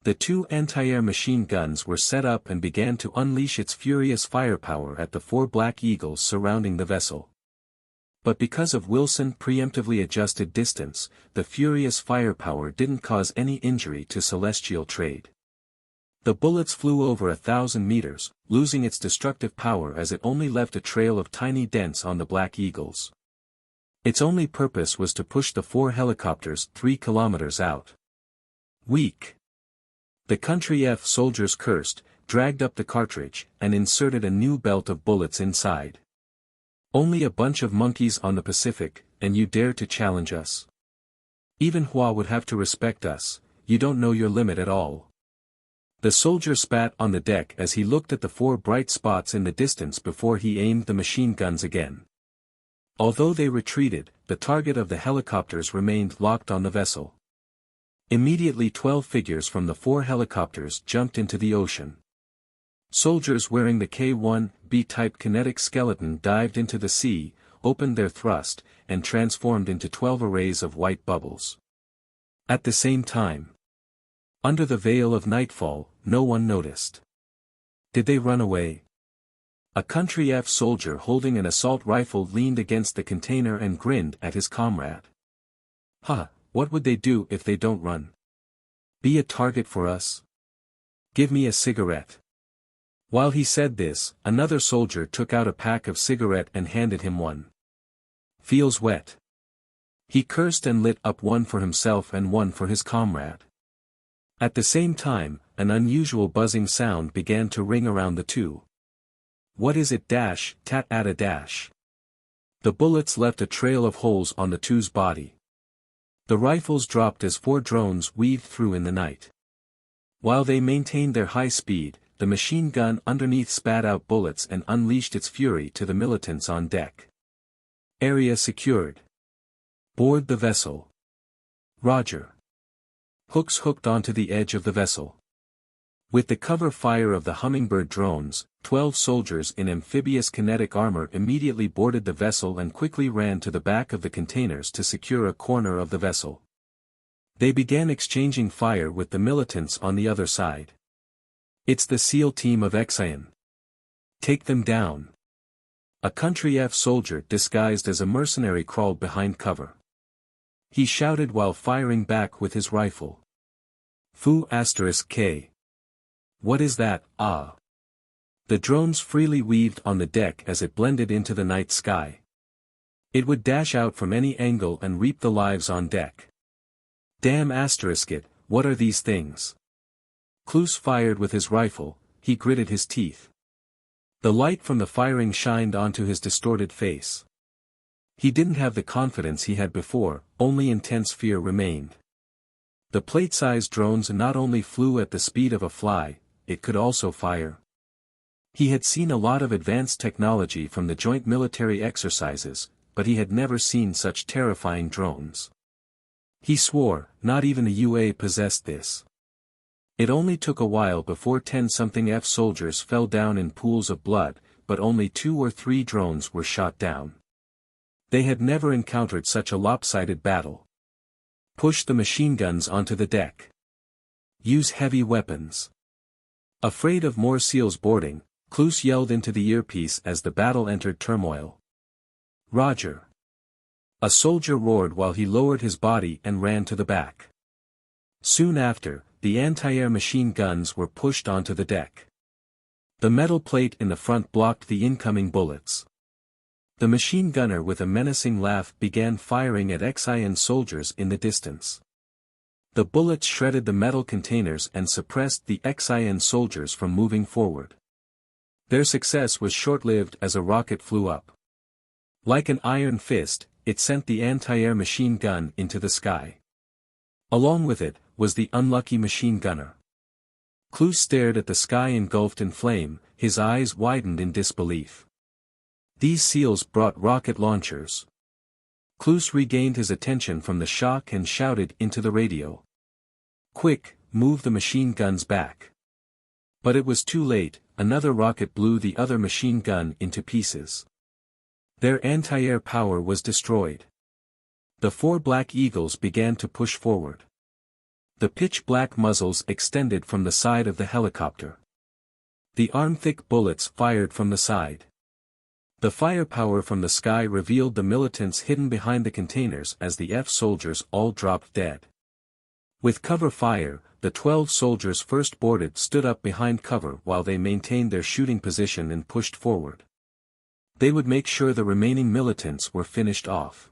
The 2 anti-air machine guns were set up and began to unleash its furious firepower at the 4 Black Eagles surrounding the vessel. But because of Wilson preemptively adjusted distance, the furious firepower didn't cause any injury to Celestial Trade. The bullets flew over 1,000 meters, losing its destructive power as it only left a trail of tiny dents on the Black Eagles. Its only purpose was to push the 4 helicopters 3 kilometers out. Weak. The Country F soldiers cursed, dragged up the cartridge, and inserted a new belt of bullets inside. Only a bunch of monkeys on the Pacific, and you dare to challenge us? Even Hua would have to respect us, you don't know your limit at all. The soldier spat on the deck as he looked at the 4 bright spots in the distance before he aimed the machine guns again. Although they retreated, the target of the helicopters remained locked on the vessel. Immediately 12 figures from the 4 helicopters jumped into the ocean. Soldiers wearing the K-1B-type kinetic skeleton dived into the sea, opened their thrust, and transformed into 12 arrays of white bubbles. At the same time, under the veil of nightfall, no one noticed. Did they run away? A Country F soldier holding an assault rifle leaned against the container and grinned at his comrade. Huh, what would they do if they don't run? Be a target for us? Give me a cigarette. While he said this, another soldier took out a pack of cigarette and handed him one. Feels wet. He cursed and lit up one for himself and one for his comrade. At the same time, an unusual buzzing sound began to ring around the two. What is it? Tat at a dash. The bullets left a trail of holes on the two's body. The rifles dropped as 4 drones weaved through in the night. While they maintained their high speed, the machine gun underneath spat out bullets and unleashed its fury to the militants on deck. Area secured. Board the vessel. Roger. Hooks hooked onto the edge of the vessel. With the cover fire of the Hummingbird drones, 12 soldiers in amphibious kinetic armor immediately boarded the vessel and quickly ran to the back of the containers to secure a corner of the vessel. They began exchanging fire with the militants on the other side. It's the SEAL team of Xian. Take them down. A Country F soldier disguised as a mercenary crawled behind cover. He shouted while firing back with his rifle. Fu *K. What is that? Ah. The drones freely weaved on the deck as it blended into the night sky. It would dash out from any angle and reap the lives on deck. Damn it, what are these things? Kloos fired with his rifle, he gritted his teeth. The light from the firing shined onto his distorted face. He didn't have the confidence he had before, only intense fear remained. The plate-sized drones not only flew at the speed of a fly, it could also fire. He had seen a lot of advanced technology from the joint military exercises, but he had never seen such terrifying drones. He swore, not even a UA possessed this. It only took a while before 10-something F soldiers fell down in pools of blood, but only 2 or 3 drones were shot down. They had never encountered such a lopsided battle. Push the machine guns onto the deck. Use heavy weapons. Afraid of more SEALs boarding, Kloos yelled into the earpiece as the battle entered turmoil. Roger. A soldier roared while he lowered his body and ran to the back. Soon after, the anti-air machine guns were pushed onto the deck. The metal plate in the front blocked the incoming bullets. The machine gunner with a menacing laugh began firing at XIN soldiers in the distance. The bullets shredded the metal containers and suppressed the XIN soldiers from moving forward. Their success was short-lived as a rocket flew up. Like an iron fist, it sent the anti-air machine gun into the sky. Along with it, was the unlucky machine gunner. Kloos stared at the sky engulfed in flame, his eyes widened in disbelief. These SEALs brought rocket launchers. Kloos regained his attention from the shock and shouted into the radio. Quick, move the machine guns back. But it was too late, another rocket blew the other machine gun into pieces. Their anti-air power was destroyed. The 4 Black Eagles began to push forward. The pitch-black muzzles extended from the side of the helicopter. The arm-thick bullets fired from the side. The firepower from the sky revealed the militants hidden behind the containers as the F soldiers all dropped dead. With cover fire, the 12 soldiers first boarded stood up behind cover while they maintained their shooting position and pushed forward. They would make sure the remaining militants were finished off.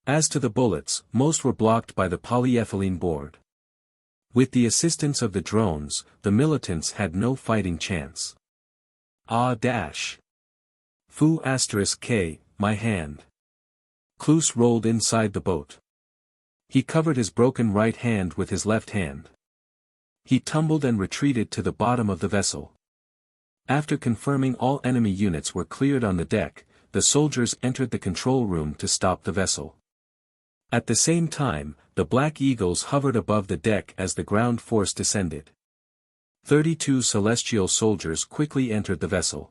As to the bullets, most were blocked by the polyethylene board. With the assistance of the drones, the militants had no fighting chance. Fu *K, my hand. Kloos rolled inside the boat. He covered his broken right hand with his left hand. He tumbled and retreated to the bottom of the vessel. After confirming all enemy units were cleared on the deck, the soldiers entered the control room to stop the vessel. At the same time, the Black Eagles hovered above the deck as the ground force descended. 32 Celestial soldiers quickly entered the vessel.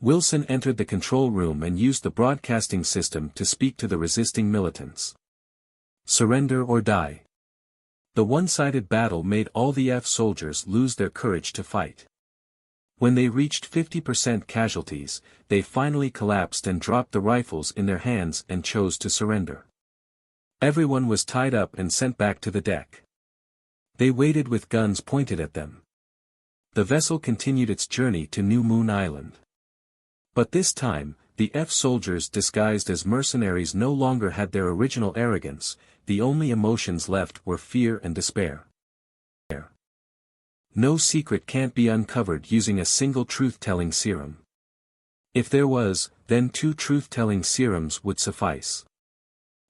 Wilson entered the control room and used the broadcasting system to speak to the resisting militants. Surrender or die. The one-sided battle made all the F soldiers lose their courage to fight. When they reached 50% casualties, they finally collapsed and dropped the rifles in their hands and chose to surrender. Everyone was tied up and sent back to the deck. They waited with guns pointed at them. The vessel continued its journey to New Moon Island. But this time, the F soldiers disguised as mercenaries no longer had their original arrogance, the only emotions left were fear and despair. No secret can't be uncovered using a single truth-telling serum. If there was, then 2 truth-telling serums would suffice.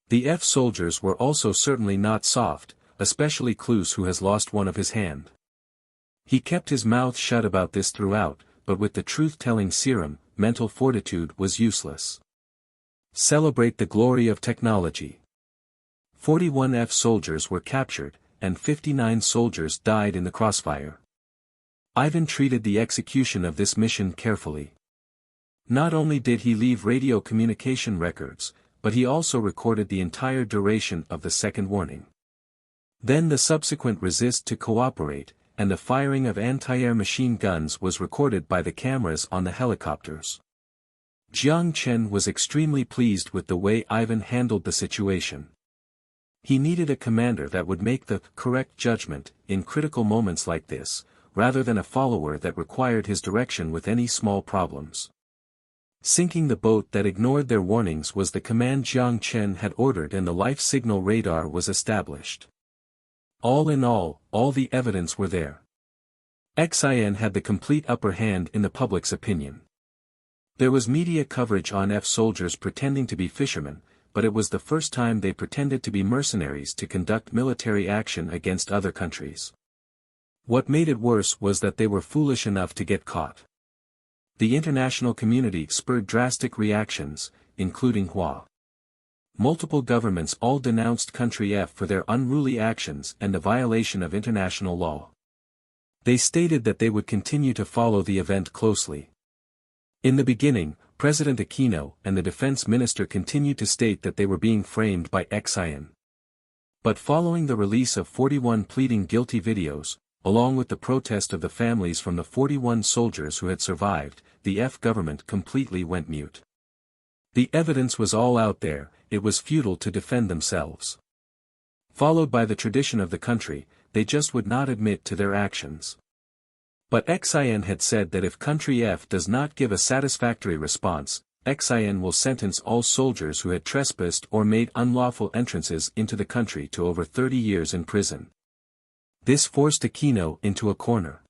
The F soldiers were also certainly not soft, especially Kloos who has lost one of his hand. He kept his mouth shut about this throughout, but with the truth-telling serum, mental fortitude was useless. Celebrate the glory of technology. 41 F soldiers were captured, and 59 soldiers died in the crossfire. Ivan treated the execution of this mission carefully. Not only did he leave radio communication records, but he also recorded the entire duration of the second warning. Then the subsequent resist to cooperate, and the firing of anti-air machine guns was recorded by the cameras on the helicopters. Jiang Chen was extremely pleased with the way Ivan handled the situation. He needed a commander that would make the correct judgment in critical moments like this, rather than a follower that required his direction with any small problems. Sinking the boat that ignored their warnings was the command Jiang Chen had ordered, and the life signal radar was established. All in all the evidence were there. Xin had the complete upper hand in the public's opinion. There was media coverage on F soldiers pretending to be fishermen, but it was the first time they pretended to be mercenaries to conduct military action against other countries. What made it worse was that they were foolish enough to get caught. The international community spurred drastic reactions, including Hua. Multiple governments all denounced Country F for their unruly actions and the violation of international law. They stated that they would continue to follow the event closely. In the beginning, President Aquino and the defense minister continued to state that they were being framed by Xin. But following the release of 41 pleading guilty videos, along with the protest of the families from the 41 soldiers who had survived, the F government completely went mute. The evidence was all out there, it was futile to defend themselves. Followed by the tradition of the country, they just would not admit to their actions. But Xin had said that if Country F does not give a satisfactory response, Xin will sentence all soldiers who had trespassed or made unlawful entrances into the country to over 30 years in prison. This forced Aquino into a corner.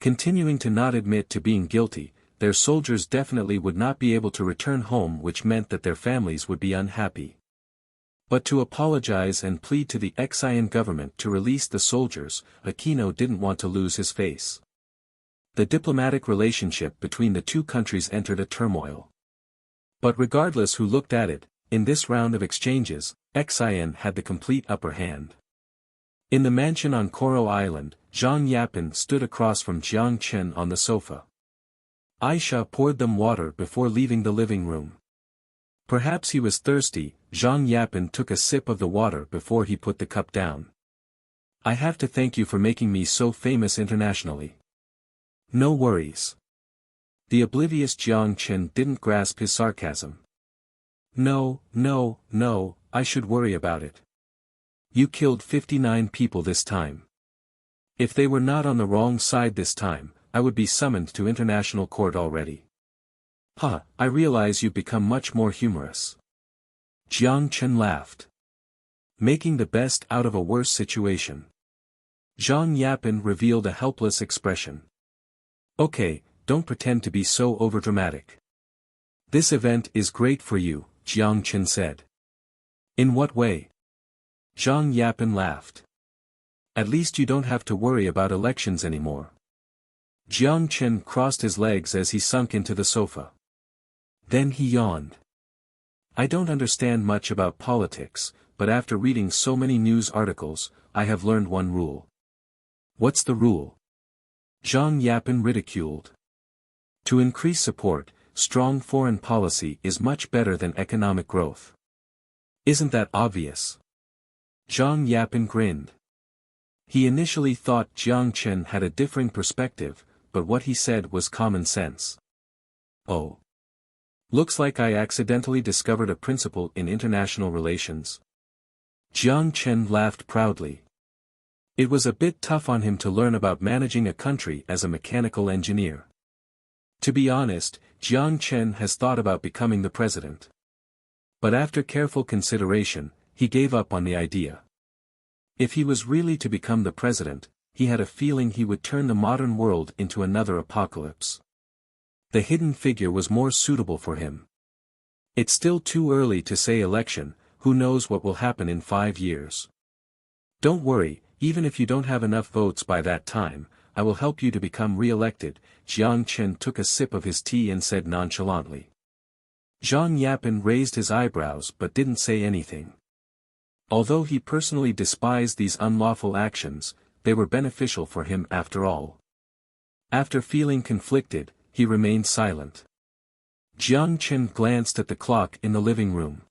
Continuing to not admit to being guilty, their soldiers definitely would not be able to return home, which meant that their families would be unhappy. But to apologize and plead to the Xin government to release the soldiers, Aquino didn't want to lose his face. The diplomatic relationship between the two countries entered a turmoil. But regardless who looked at it, in this round of exchanges, Xin had the complete upper hand. In the mansion on Koro Island, Zhang Yapin stood across from Jiang Chen on the sofa. Aisha poured them water before leaving the living room. Perhaps he was thirsty, Zhang Yapin took a sip of the water before he put the cup down. I have to thank you for making me so famous internationally. No worries. The oblivious Jiang Chen didn't grasp his sarcasm. No, I should worry about it. You killed 59 people this time. If they were not on the wrong side this time, I would be summoned to international court already. I realize you've become much more humorous. Jiang Chen laughed. Making the best out of a worse situation. Zhang Yapin revealed a helpless expression. Okay, don't pretend to be so overdramatic. This event is great for you, Jiang Chen said. In what way? Zhang Yapin laughed. At least you don't have to worry about elections anymore. Jiang Chen crossed his legs as he sunk into the sofa. Then he yawned. I don't understand much about politics, but after reading so many news articles, I have learned one rule. What's the rule? Zhang Yapin ridiculed. To increase support, strong foreign policy is much better than economic growth. Isn't that obvious? Zhang Yapin grinned. He initially thought Jiang Chen had a differing perspective, but what he said was common sense. Oh. Looks like I accidentally discovered a principle in international relations. Jiang Chen laughed proudly. It was a bit tough on him to learn about managing a country as a mechanical engineer. To be honest, Jiang Chen has thought about becoming the president. But after careful consideration, he gave up on the idea. If he was really to become the president, he had a feeling he would turn the modern world into another apocalypse. The hidden figure was more suitable for him. It's still too early to say election, who knows what will happen in 5 years. Don't worry, even if you don't have enough votes by that time, I will help you to become re-elected. Jiang Chen took a sip of his tea and said nonchalantly. Zhang Yapin raised his eyebrows but didn't say anything. Although he personally despised these unlawful actions, they were beneficial for him after all. After feeling conflicted, he remained silent. Jiang Chen glanced at the clock in the living room.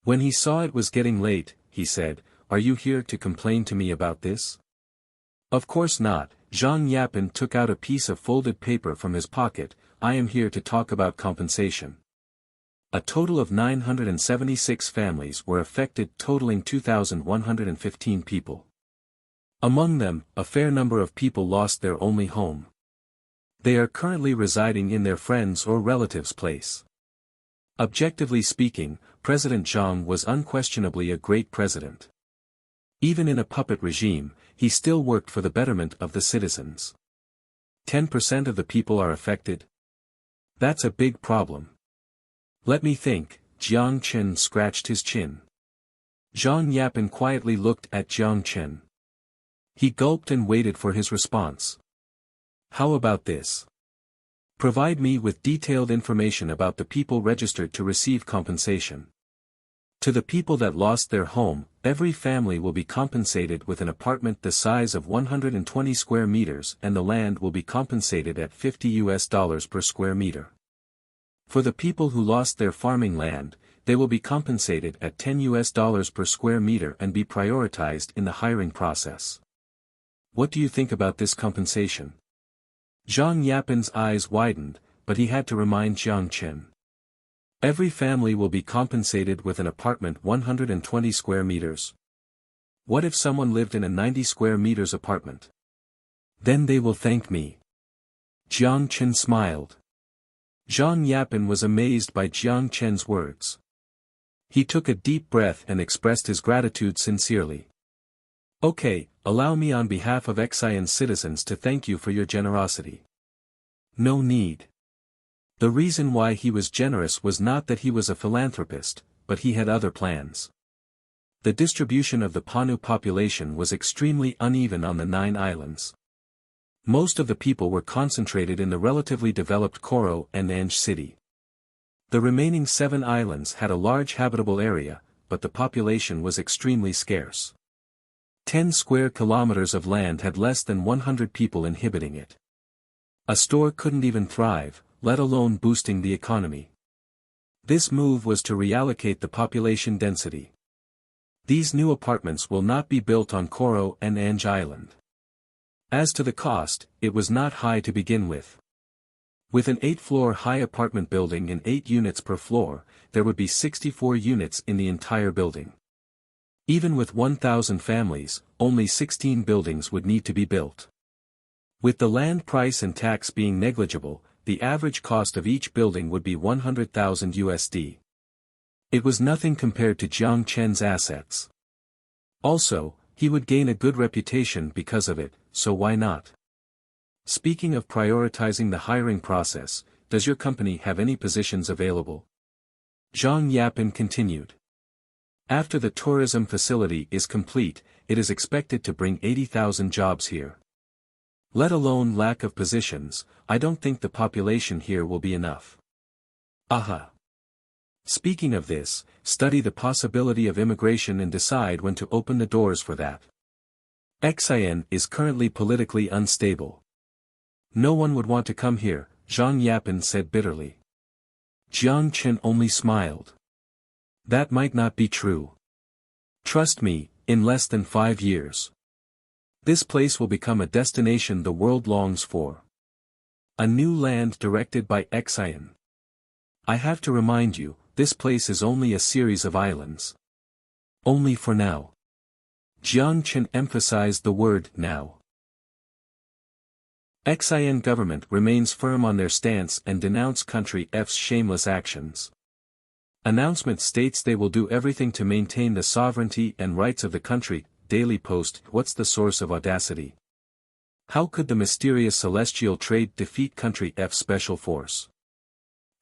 When he saw it was getting late, he said, Are you here to complain to me about this? Of course not. Zhang Yapin took out a piece of folded paper from his pocket. I am here to talk about compensation. A total of 976 families were affected, totaling 2,115 people. Among them, a fair number of people lost their only home. They are currently residing in their friends' or relatives' place. Objectively speaking, President Zhang was unquestionably a great president. Even in a puppet regime, he still worked for the betterment of the citizens. 10% of the people are affected? That's a big problem. Let me think. Jiang Chen scratched his chin. Zhang Yapen quietly looked at Jiang Chen. He gulped and waited for his response. How about this? Provide me with detailed information about the people registered to receive compensation. To the people that lost their home, every family will be compensated with an apartment the size of 120 square meters and the land will be compensated at $50 per square meter. For the people who lost their farming land, they will be compensated at $10 per square meter and be prioritized in the hiring process. What do you think about this compensation? Zhang Yapen's eyes widened, but he had to remind Jiang Chen. Every family will be compensated with an apartment 120 square meters. What if someone lived in a 90 square meters apartment? Then they will thank me. Jiang Chen smiled. Zhang Yapen was amazed by Jiang Chen's words. He took a deep breath and expressed his gratitude sincerely. Okay, allow me on behalf of Xian's citizens to thank you for your generosity. No need. The reason why he was generous was not that he was a philanthropist, but he had other plans. The distribution of the Panu population was extremely uneven on the 9 islands. Most of the people were concentrated in the relatively developed Koro and Anj city. The remaining 7 islands had a large habitable area, but the population was extremely scarce. 10 square kilometers of land had less than 100 people inhabiting it. A store couldn't even thrive, let alone boosting the economy. This move was to reallocate the population density. These new apartments will not be built on Koro and Anj Island. As to the cost, it was not high to begin with. With an 8-floor high apartment building and 8 units per floor, there would be 64 units in the entire building. Even with 1,000 families, only 16 buildings would need to be built. With the land price and tax being negligible, the average cost of each building would be 100,000 USD. It was nothing compared to Jiang Chen's assets. Also, he would gain a good reputation because of it, so why not? Speaking of prioritizing the hiring process, does your company have any positions available? Zhang Yapen continued. After the tourism facility is complete, it is expected to bring 80,000 jobs here. Let alone lack of positions, I don't think the population here will be enough. Aha. Speaking of this, study the possibility of immigration and decide when to open the doors for that. Xian is currently politically unstable. No one would want to come here, Zhang Yapen said bitterly. Jiang Chen only smiled. That might not be true. Trust me, in less than 5 years. This place will become a destination the world longs for. A new land directed by Xian. I have to remind you, this place is only a series of islands. Only for now. Jiang Chen emphasized the word now. Xian government remains firm on their stance and denounce country F's shameless actions. Announcement states they will do everything to maintain the sovereignty and rights of the country. Daily Post. What's the source of audacity? How could the mysterious celestial trade defeat country F's special force?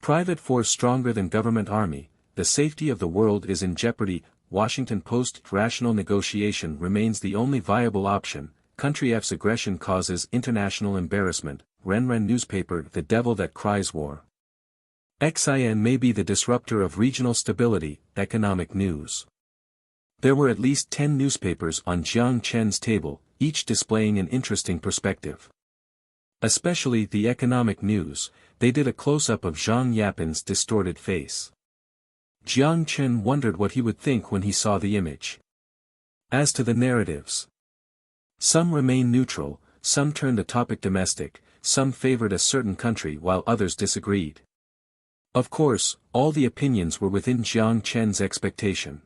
Private force stronger than government army, the safety of the world is in jeopardy. Washington Post. Rational negotiation remains the only viable option, country F's aggression causes international embarrassment. Renren newspaper. The devil that cries war. Xian may be the disruptor of regional stability. Economic news. There were at least 10 newspapers on Jiang Chen's table, each displaying an interesting perspective. Especially the economic news, they did a close-up of Zhang Yapen's distorted face. Jiang Chen wondered what he would think when he saw the image. As to the narratives, some remain neutral, some turned the topic domestic, some favored a certain country while others disagreed. Of course, all the opinions were within Jiang Chen's expectation.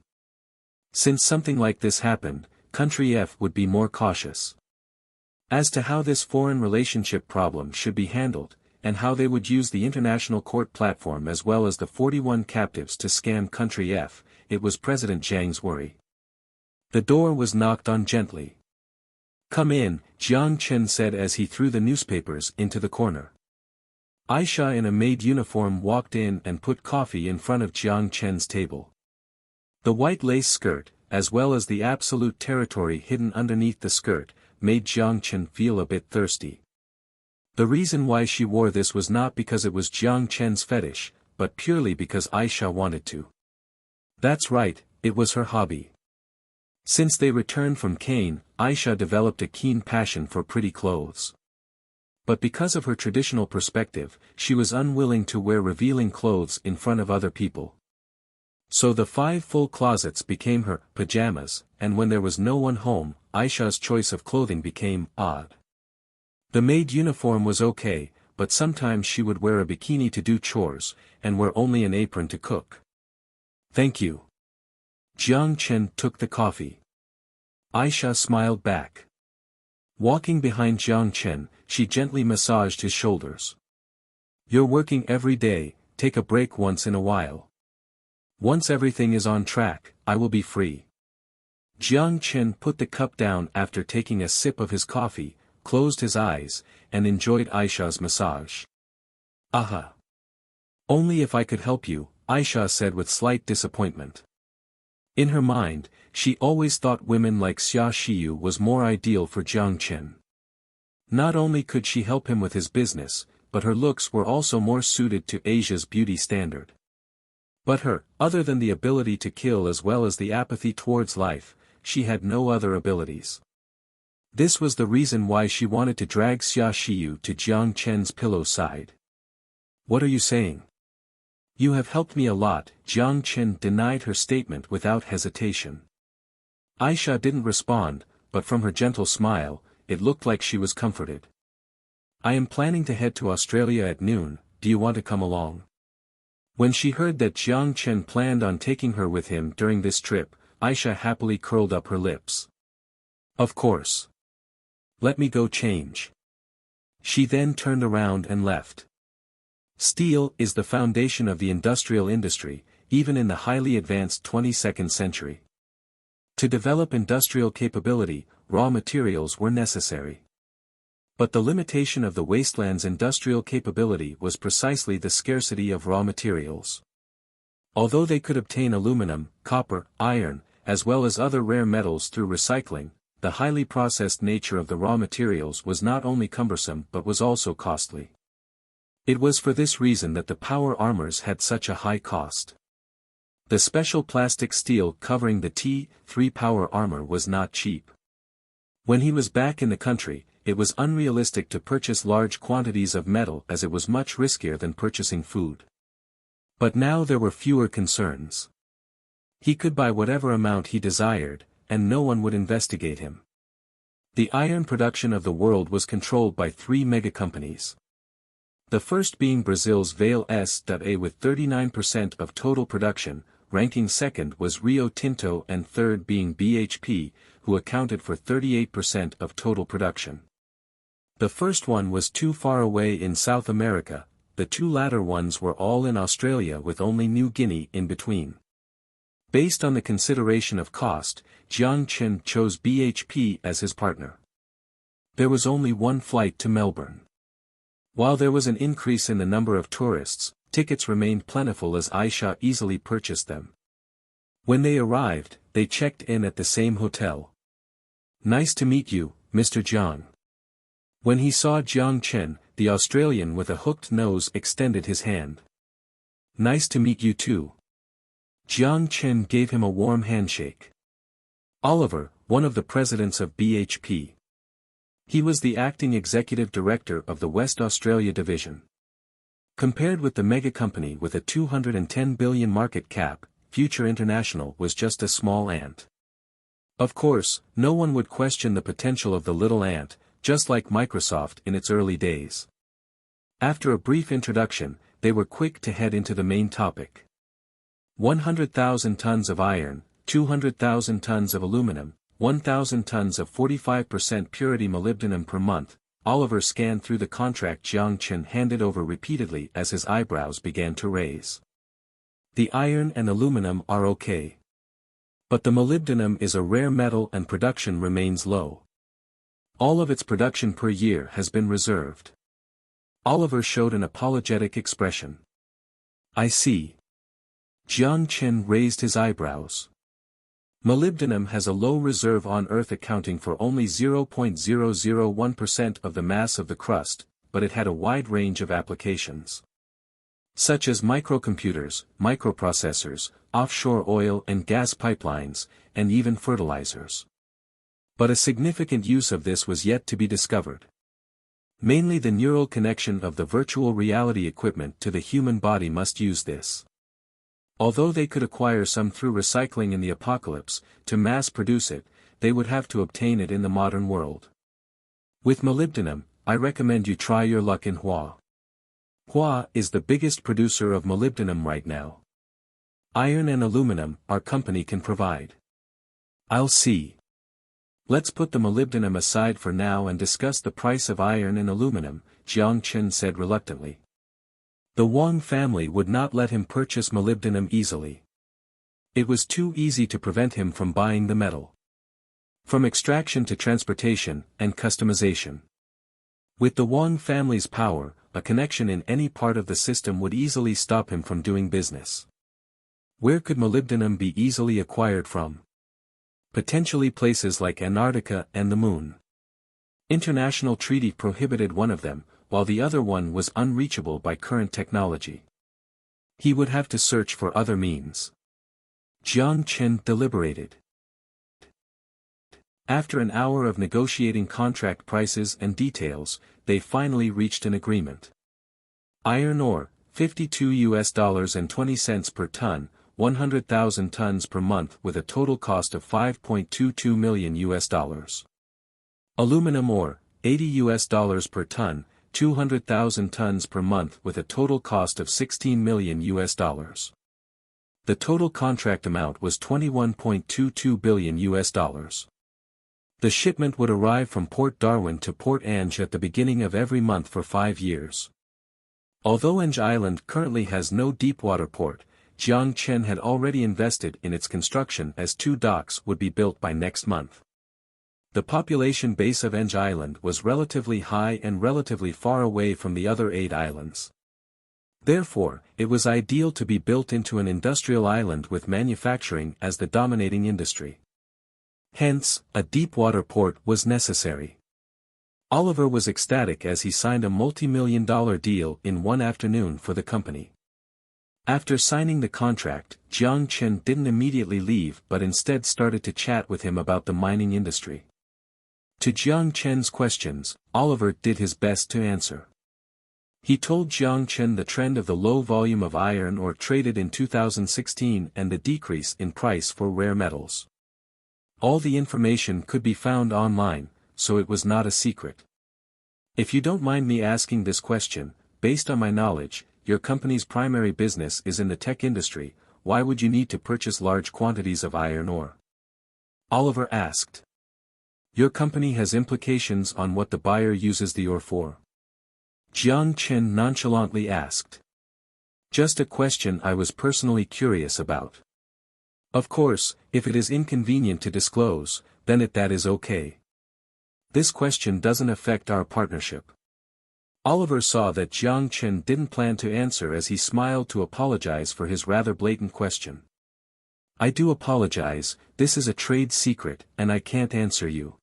Since something like this happened, country F would be more cautious. As to how this foreign relationship problem should be handled, and how they would use the international court platform as well as the 41 captives to scam country F, it was President Jiang's worry. The door was knocked on gently. "Come in," Jiang Chen said as he threw the newspapers into the corner. Aisha in a maid uniform walked in and put coffee in front of Jiang Chen's table. The white lace skirt, as well as the absolute territory hidden underneath the skirt, made Jiang Chen feel a bit thirsty. The reason why she wore this was not because it was Jiang Chen's fetish, but purely because Aisha wanted to. That's right, it was her hobby. Since they returned from Cain, Aisha developed a keen passion for pretty clothes. But because of her traditional perspective, she was unwilling to wear revealing clothes in front of other people. So the 5 full closets became her pajamas, and when there was no one home, Aisha's choice of clothing became odd. The maid uniform was okay, but sometimes she would wear a bikini to do chores, and wear only an apron to cook. "Thank you." Jiang Chen took the coffee. Aisha smiled back. Walking behind Jiang Chen, she gently massaged his shoulders. "You're working every day, take a break once in a while. Once everything is on track, I will be free." Jiang Chen put the cup down after taking a sip of his coffee, closed his eyes, and enjoyed Aisha's massage. "Aha! Only if I could help you," Aisha said with slight disappointment. In her mind, she always thought women like Xia Xiyu was more ideal for Jiang Chen. Not only could she help him with his business, but her looks were also more suited to Asia's beauty standard. But other than the ability to kill as well as the apathy towards life, she had no other abilities. This was the reason why she wanted to drag Xia Xiyu to Jiang Chen's pillow side. "What are you saying?" "You have helped me a lot," Jiang Chen denied her statement without hesitation. Aisha didn't respond, but from her gentle smile, it looked like she was comforted. "I am planning to head to Australia at noon, do you want to come along?" When she heard that Jiang Chen planned on taking her with him during this trip, Aisha happily curled up her lips. "Of course. Let me go change." She then turned around and left. Steel is the foundation of the industrial industry, even in the highly advanced 22nd century. To develop industrial capability, raw materials were necessary. But the limitation of the wasteland's industrial capability was precisely the scarcity of raw materials. Although they could obtain aluminum, copper, iron, as well as other rare metals through recycling, the highly processed nature of the raw materials was not only cumbersome but was also costly. It was for this reason that the power armors had such a high cost. The special plastic steel covering the T3 power armor was not cheap. When he was back in the country, it was unrealistic to purchase large quantities of metal as it was much riskier than purchasing food. But now there were fewer concerns. He could buy whatever amount he desired, and no one would investigate him. The iron production of the world was controlled by 3 megacompanies. The first being Brazil's Vale S.A. with 39% of total production, ranking second was Rio Tinto and third being BHP, who accounted for 38% of total production. The first one was too far away in South America, the 2 latter ones were all in Australia with only New Guinea in between. Based on the consideration of cost, Jiang Chen chose BHP as his partner. There was only one flight to Melbourne. While there was an increase in the number of tourists, tickets remained plentiful as Aisha easily purchased them. When they arrived, they checked in at the same hotel. "Nice to meet you, Mr. Jiang." When he saw Jiang Chen, the Australian with a hooked nose extended his hand. "Nice to meet you too." Jiang Chen gave him a warm handshake. Oliver, one of the presidents of BHP. He was the acting executive director of the West Australia division. Compared with the mega company with a 210 billion market cap, Future International was just a small ant. Of course, no one would question the potential of the little ant, just like Microsoft in its early days. After a brief introduction, they were quick to head into the main topic. 100,000 tons of iron, 200,000 tons of aluminum, 1,000 tons of 45% purity molybdenum per month. Oliver scanned through the contract Jiang Chen handed over repeatedly as his eyebrows began to raise. The iron and aluminum are okay. But the molybdenum is a rare metal and production remains low. All of its production per year has been reserved. Oliver showed an apologetic expression. I see. Jiang Chen raised his eyebrows. Molybdenum has a low reserve on Earth, accounting for only 0.001% of the mass of the crust, but it had a wide range of applications, such as microcomputers, microprocessors, offshore oil and gas pipelines, and even fertilizers. But a significant use of this was yet to be discovered. Mainly the neural connection of the virtual reality equipment to the human body must use this. Although they could acquire some through recycling in the apocalypse, to mass produce it, they would have to obtain it in the modern world. With molybdenum, I recommend you try your luck in Hua. Hua is the biggest producer of molybdenum right now. Iron and aluminum, our company can provide. I'll see. Let's put the molybdenum aside for now and discuss the price of iron and aluminum, Jiang Chen said reluctantly. The Wang family would not let him purchase molybdenum easily. It was too easy to prevent him from buying the metal. From extraction to transportation and customization. With the Wang family's power, a connection in any part of the system would easily stop him from doing business. Where could molybdenum be easily acquired from? Potentially places like Antarctica and the Moon. International treaty prohibited one of them, while the other one was unreachable by current technology. He would have to search for other means. Jiang Chen deliberated. After an hour of negotiating contract prices and details, they finally reached an agreement. Iron ore, $52 per ton, 100,000 tons per month with a total cost of $5.22 million. Aluminum ore, $80 per ton, 200,000 tons per month with a total cost of $16 million. The total contract amount was $21.22 billion. The shipment would arrive from Port Darwin to Port Ange at the beginning of every month for 5 years. Although Ange Island currently has no deepwater port, Jiang Chen had already invested in its construction as 2 docks would be built by next month. The population base of Ange Island was relatively high and relatively far away from the other 8 islands. Therefore, it was ideal to be built into an industrial island with manufacturing as the dominating industry. Hence, a deepwater port was necessary. Oliver was ecstatic as he signed a multi-million-dollar deal in one afternoon for the company. After signing the contract, Jiang Chen didn't immediately leave but instead started to chat with him about the mining industry. To Jiang Chen's questions, Oliver did his best to answer. He told Jiang Chen the trend of the low volume of iron ore traded in 2016 and the decrease in price for rare metals. All the information could be found online, so it was not a secret. If you don't mind me asking this question, based on my knowledge, your company's primary business is in the tech industry, why would you need to purchase large quantities of iron ore? Oliver asked. Your company has implications on what the buyer uses the ore for? Jiang Chen nonchalantly asked. Just a question I was personally curious about. Of course, if it is inconvenient to disclose, then that is okay. This question doesn't affect our partnership. Oliver saw that Jiang Chen didn't plan to answer as he smiled to apologize for his rather blatant question. I do apologize, this is a trade secret and I can't answer you.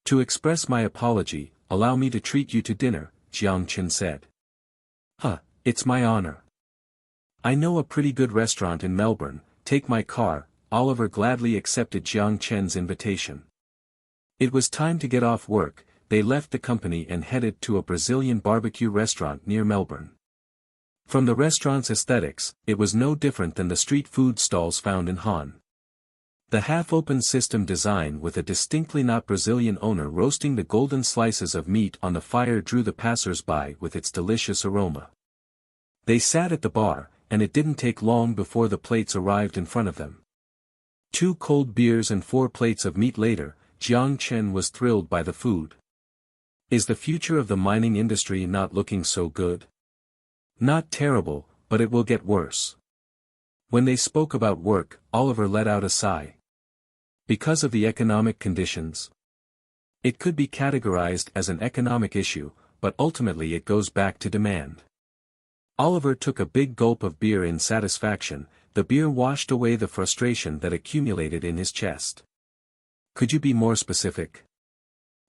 To express my apology, allow me to treat you to dinner, Jiang Chen said. It's my honor. I know a pretty good restaurant in Melbourne, take my car. Oliver gladly accepted Jiang Chen's invitation. It was time to get off work. They left the company and headed to a Brazilian barbecue restaurant near Melbourne. From the restaurant's aesthetics, it was no different than the street food stalls found in Han. The half-open system design with a distinctly not Brazilian owner roasting the golden slices of meat on the fire drew the passers-by with its delicious aroma. They sat at the bar, and it didn't take long before the plates arrived in front of them. 2 cold beers and 4 plates of meat later, Jiang Chen was thrilled by the food. Is the future of the mining industry not looking so good? Not terrible, but it will get worse. When they spoke about work, Oliver let out a sigh. Because of the economic conditions? It could be categorized as an economic issue, but ultimately it goes back to demand. Oliver took a big gulp of beer in satisfaction. The beer washed away the frustration that accumulated in his chest. Could you be more specific?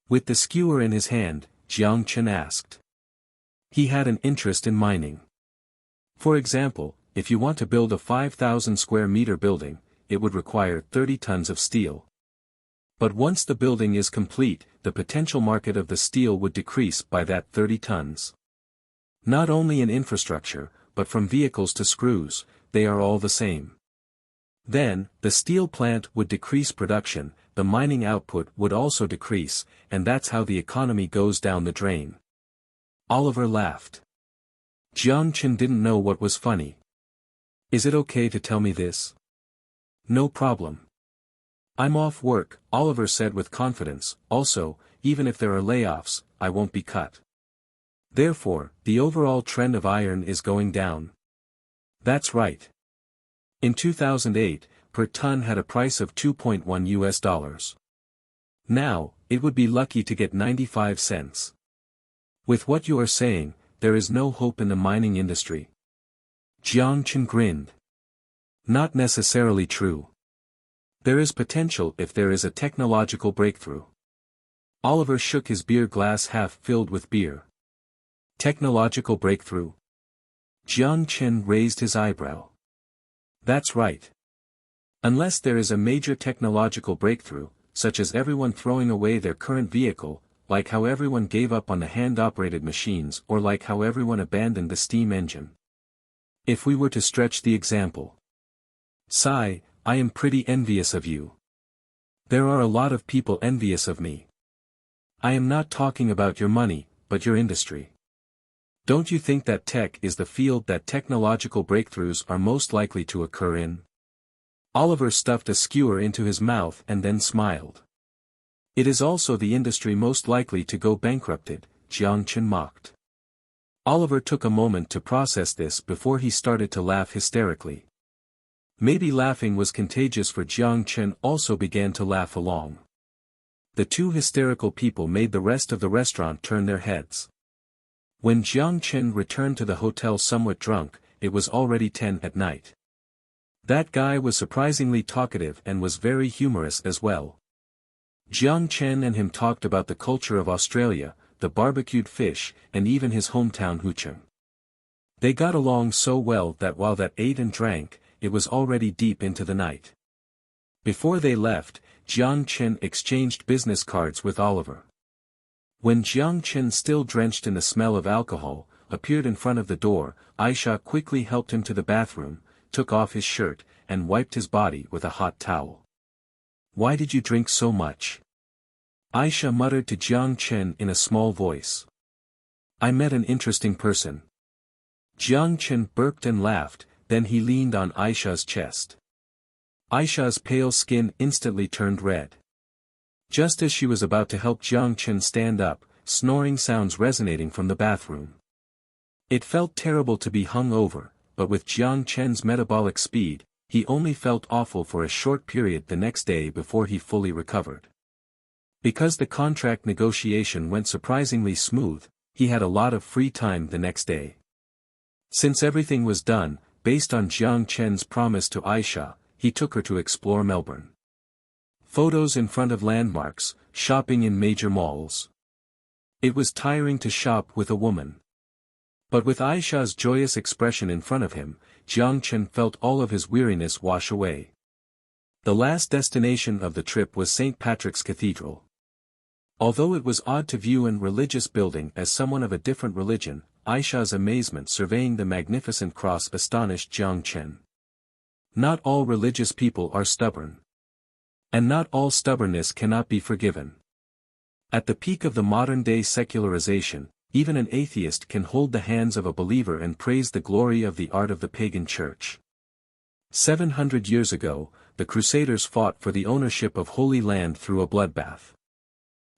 With the skewer in his hand, Jiang Chen asked. He had an interest in mining. For example, if you want to build a 5,000 square meter building, it would require 30 tons of steel. But once the building is complete, the potential market of the steel would decrease by that 30 tons. Not only in infrastructure, but from vehicles to screws, they are all the same. Then, the steel plant would decrease production, the mining output would also decrease, and that's how the economy goes down the drain. Oliver laughed. Jiang Chen didn't know what was funny. Is it okay to tell me this? No problem. I'm off work, Oliver said with confidence. Also, even if there are layoffs, I won't be cut. Therefore, the overall trend of iron is going down. That's right. In 2008, per ton had a price of $2.1. Now, it would be lucky to get 95 cents. With what you are saying, there is no hope in the mining industry. Jiang Chen grinned. Not necessarily true. There is potential if there is a technological breakthrough. Oliver shook his beer glass half filled with beer. Technological breakthrough? Jiang Chen raised his eyebrow. That's right. Unless there is a major technological breakthrough, such as everyone throwing away their current vehicle, like how everyone gave up on the hand-operated machines or like how everyone abandoned the steam engine. If we were to stretch the example. Sigh, I am pretty envious of you. There are a lot of people envious of me. I am not talking about your money, but your industry. Don't you think that tech is the field that technological breakthroughs are most likely to occur in? Oliver stuffed a skewer into his mouth and then smiled. It is also the industry most likely to go bankrupted, Jiang Chen mocked. Oliver took a moment to process this before he started to laugh hysterically. Maybe laughing was contagious, for Jiang Chen also began to laugh along. The two hysterical people made the rest of the restaurant turn their heads. When Jiang Chen returned to the hotel somewhat drunk, it was already 10 at night. That guy was surprisingly talkative and was very humorous as well. Jiang Chen and him talked about the culture of Australia, the barbecued fish, and even his hometown Hucheng. They got along so well that while they ate and drank, it was already deep into the night. Before they left, Jiang Chen exchanged business cards with Oliver. When Jiang Chen, still drenched in the smell of alcohol, appeared in front of the door, Aisha quickly helped him to the bathroom, took off his shirt, and wiped his body with a hot towel. Why did you drink so much? Aisha muttered to Jiang Chen in a small voice. I met an interesting person. Jiang Chen burped and laughed, then he leaned on Aisha's chest. Aisha's pale skin instantly turned red. Just as she was about to help Jiang Chen stand up, snoring sounds resonating from the bathroom. It felt terrible to be hung over, but with Jiang Chen's metabolic speed, he only felt awful for a short period the next day before he fully recovered. Because the contract negotiation went surprisingly smooth, he had a lot of free time the next day. Since everything was done, based on Jiang Chen's promise to Aisha, he took her to explore Melbourne. Photos in front of landmarks, shopping in major malls. It was tiring to shop with a woman. But with Aisha's joyous expression in front of him, Jiang Chen felt all of his weariness wash away. The last destination of the trip was St. Patrick's Cathedral. Although it was odd to view an religious building as someone of a different religion, Aisha's amazement surveying the magnificent cross astonished Jiang Chen. Not all religious people are stubborn. And not all stubbornness cannot be forgiven. At the peak of the modern-day secularization, even an atheist can hold the hands of a believer and praise the glory of the art of the pagan church. 700 years ago, the Crusaders fought for the ownership of Holy Land through a bloodbath.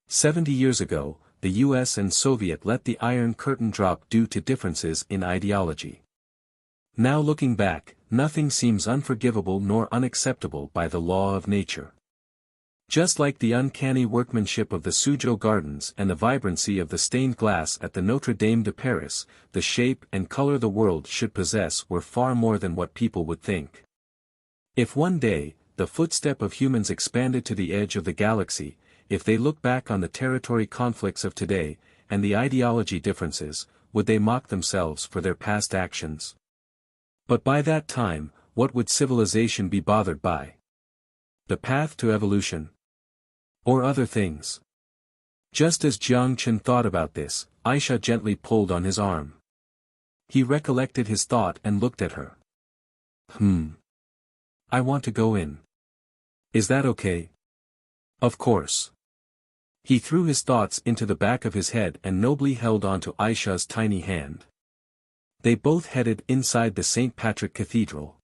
70 years ago, the US and Soviet let the Iron Curtain drop due to differences in ideology. Now looking back, nothing seems unforgivable nor unacceptable by the law of nature. Just like the uncanny workmanship of the Suzhou Gardens and the vibrancy of the stained glass at the Notre Dame de Paris, the shape and color the world should possess were far more than what people would think. If one day, the footstep of humans expanded to the edge of the galaxy, if they look back on the territory conflicts of today, and the ideology differences, would they mock themselves for their past actions? But by that time, what would civilization be bothered by? The path to evolution? Or other things? Just as Jiang Chen thought about this, Aisha gently pulled on his arm. He recollected his thought and looked at her. I want to go in. Is that okay? Of course. He threw his thoughts into the back of his head and nobly held on to Aisha's tiny hand. They both headed inside the St. Patrick Cathedral.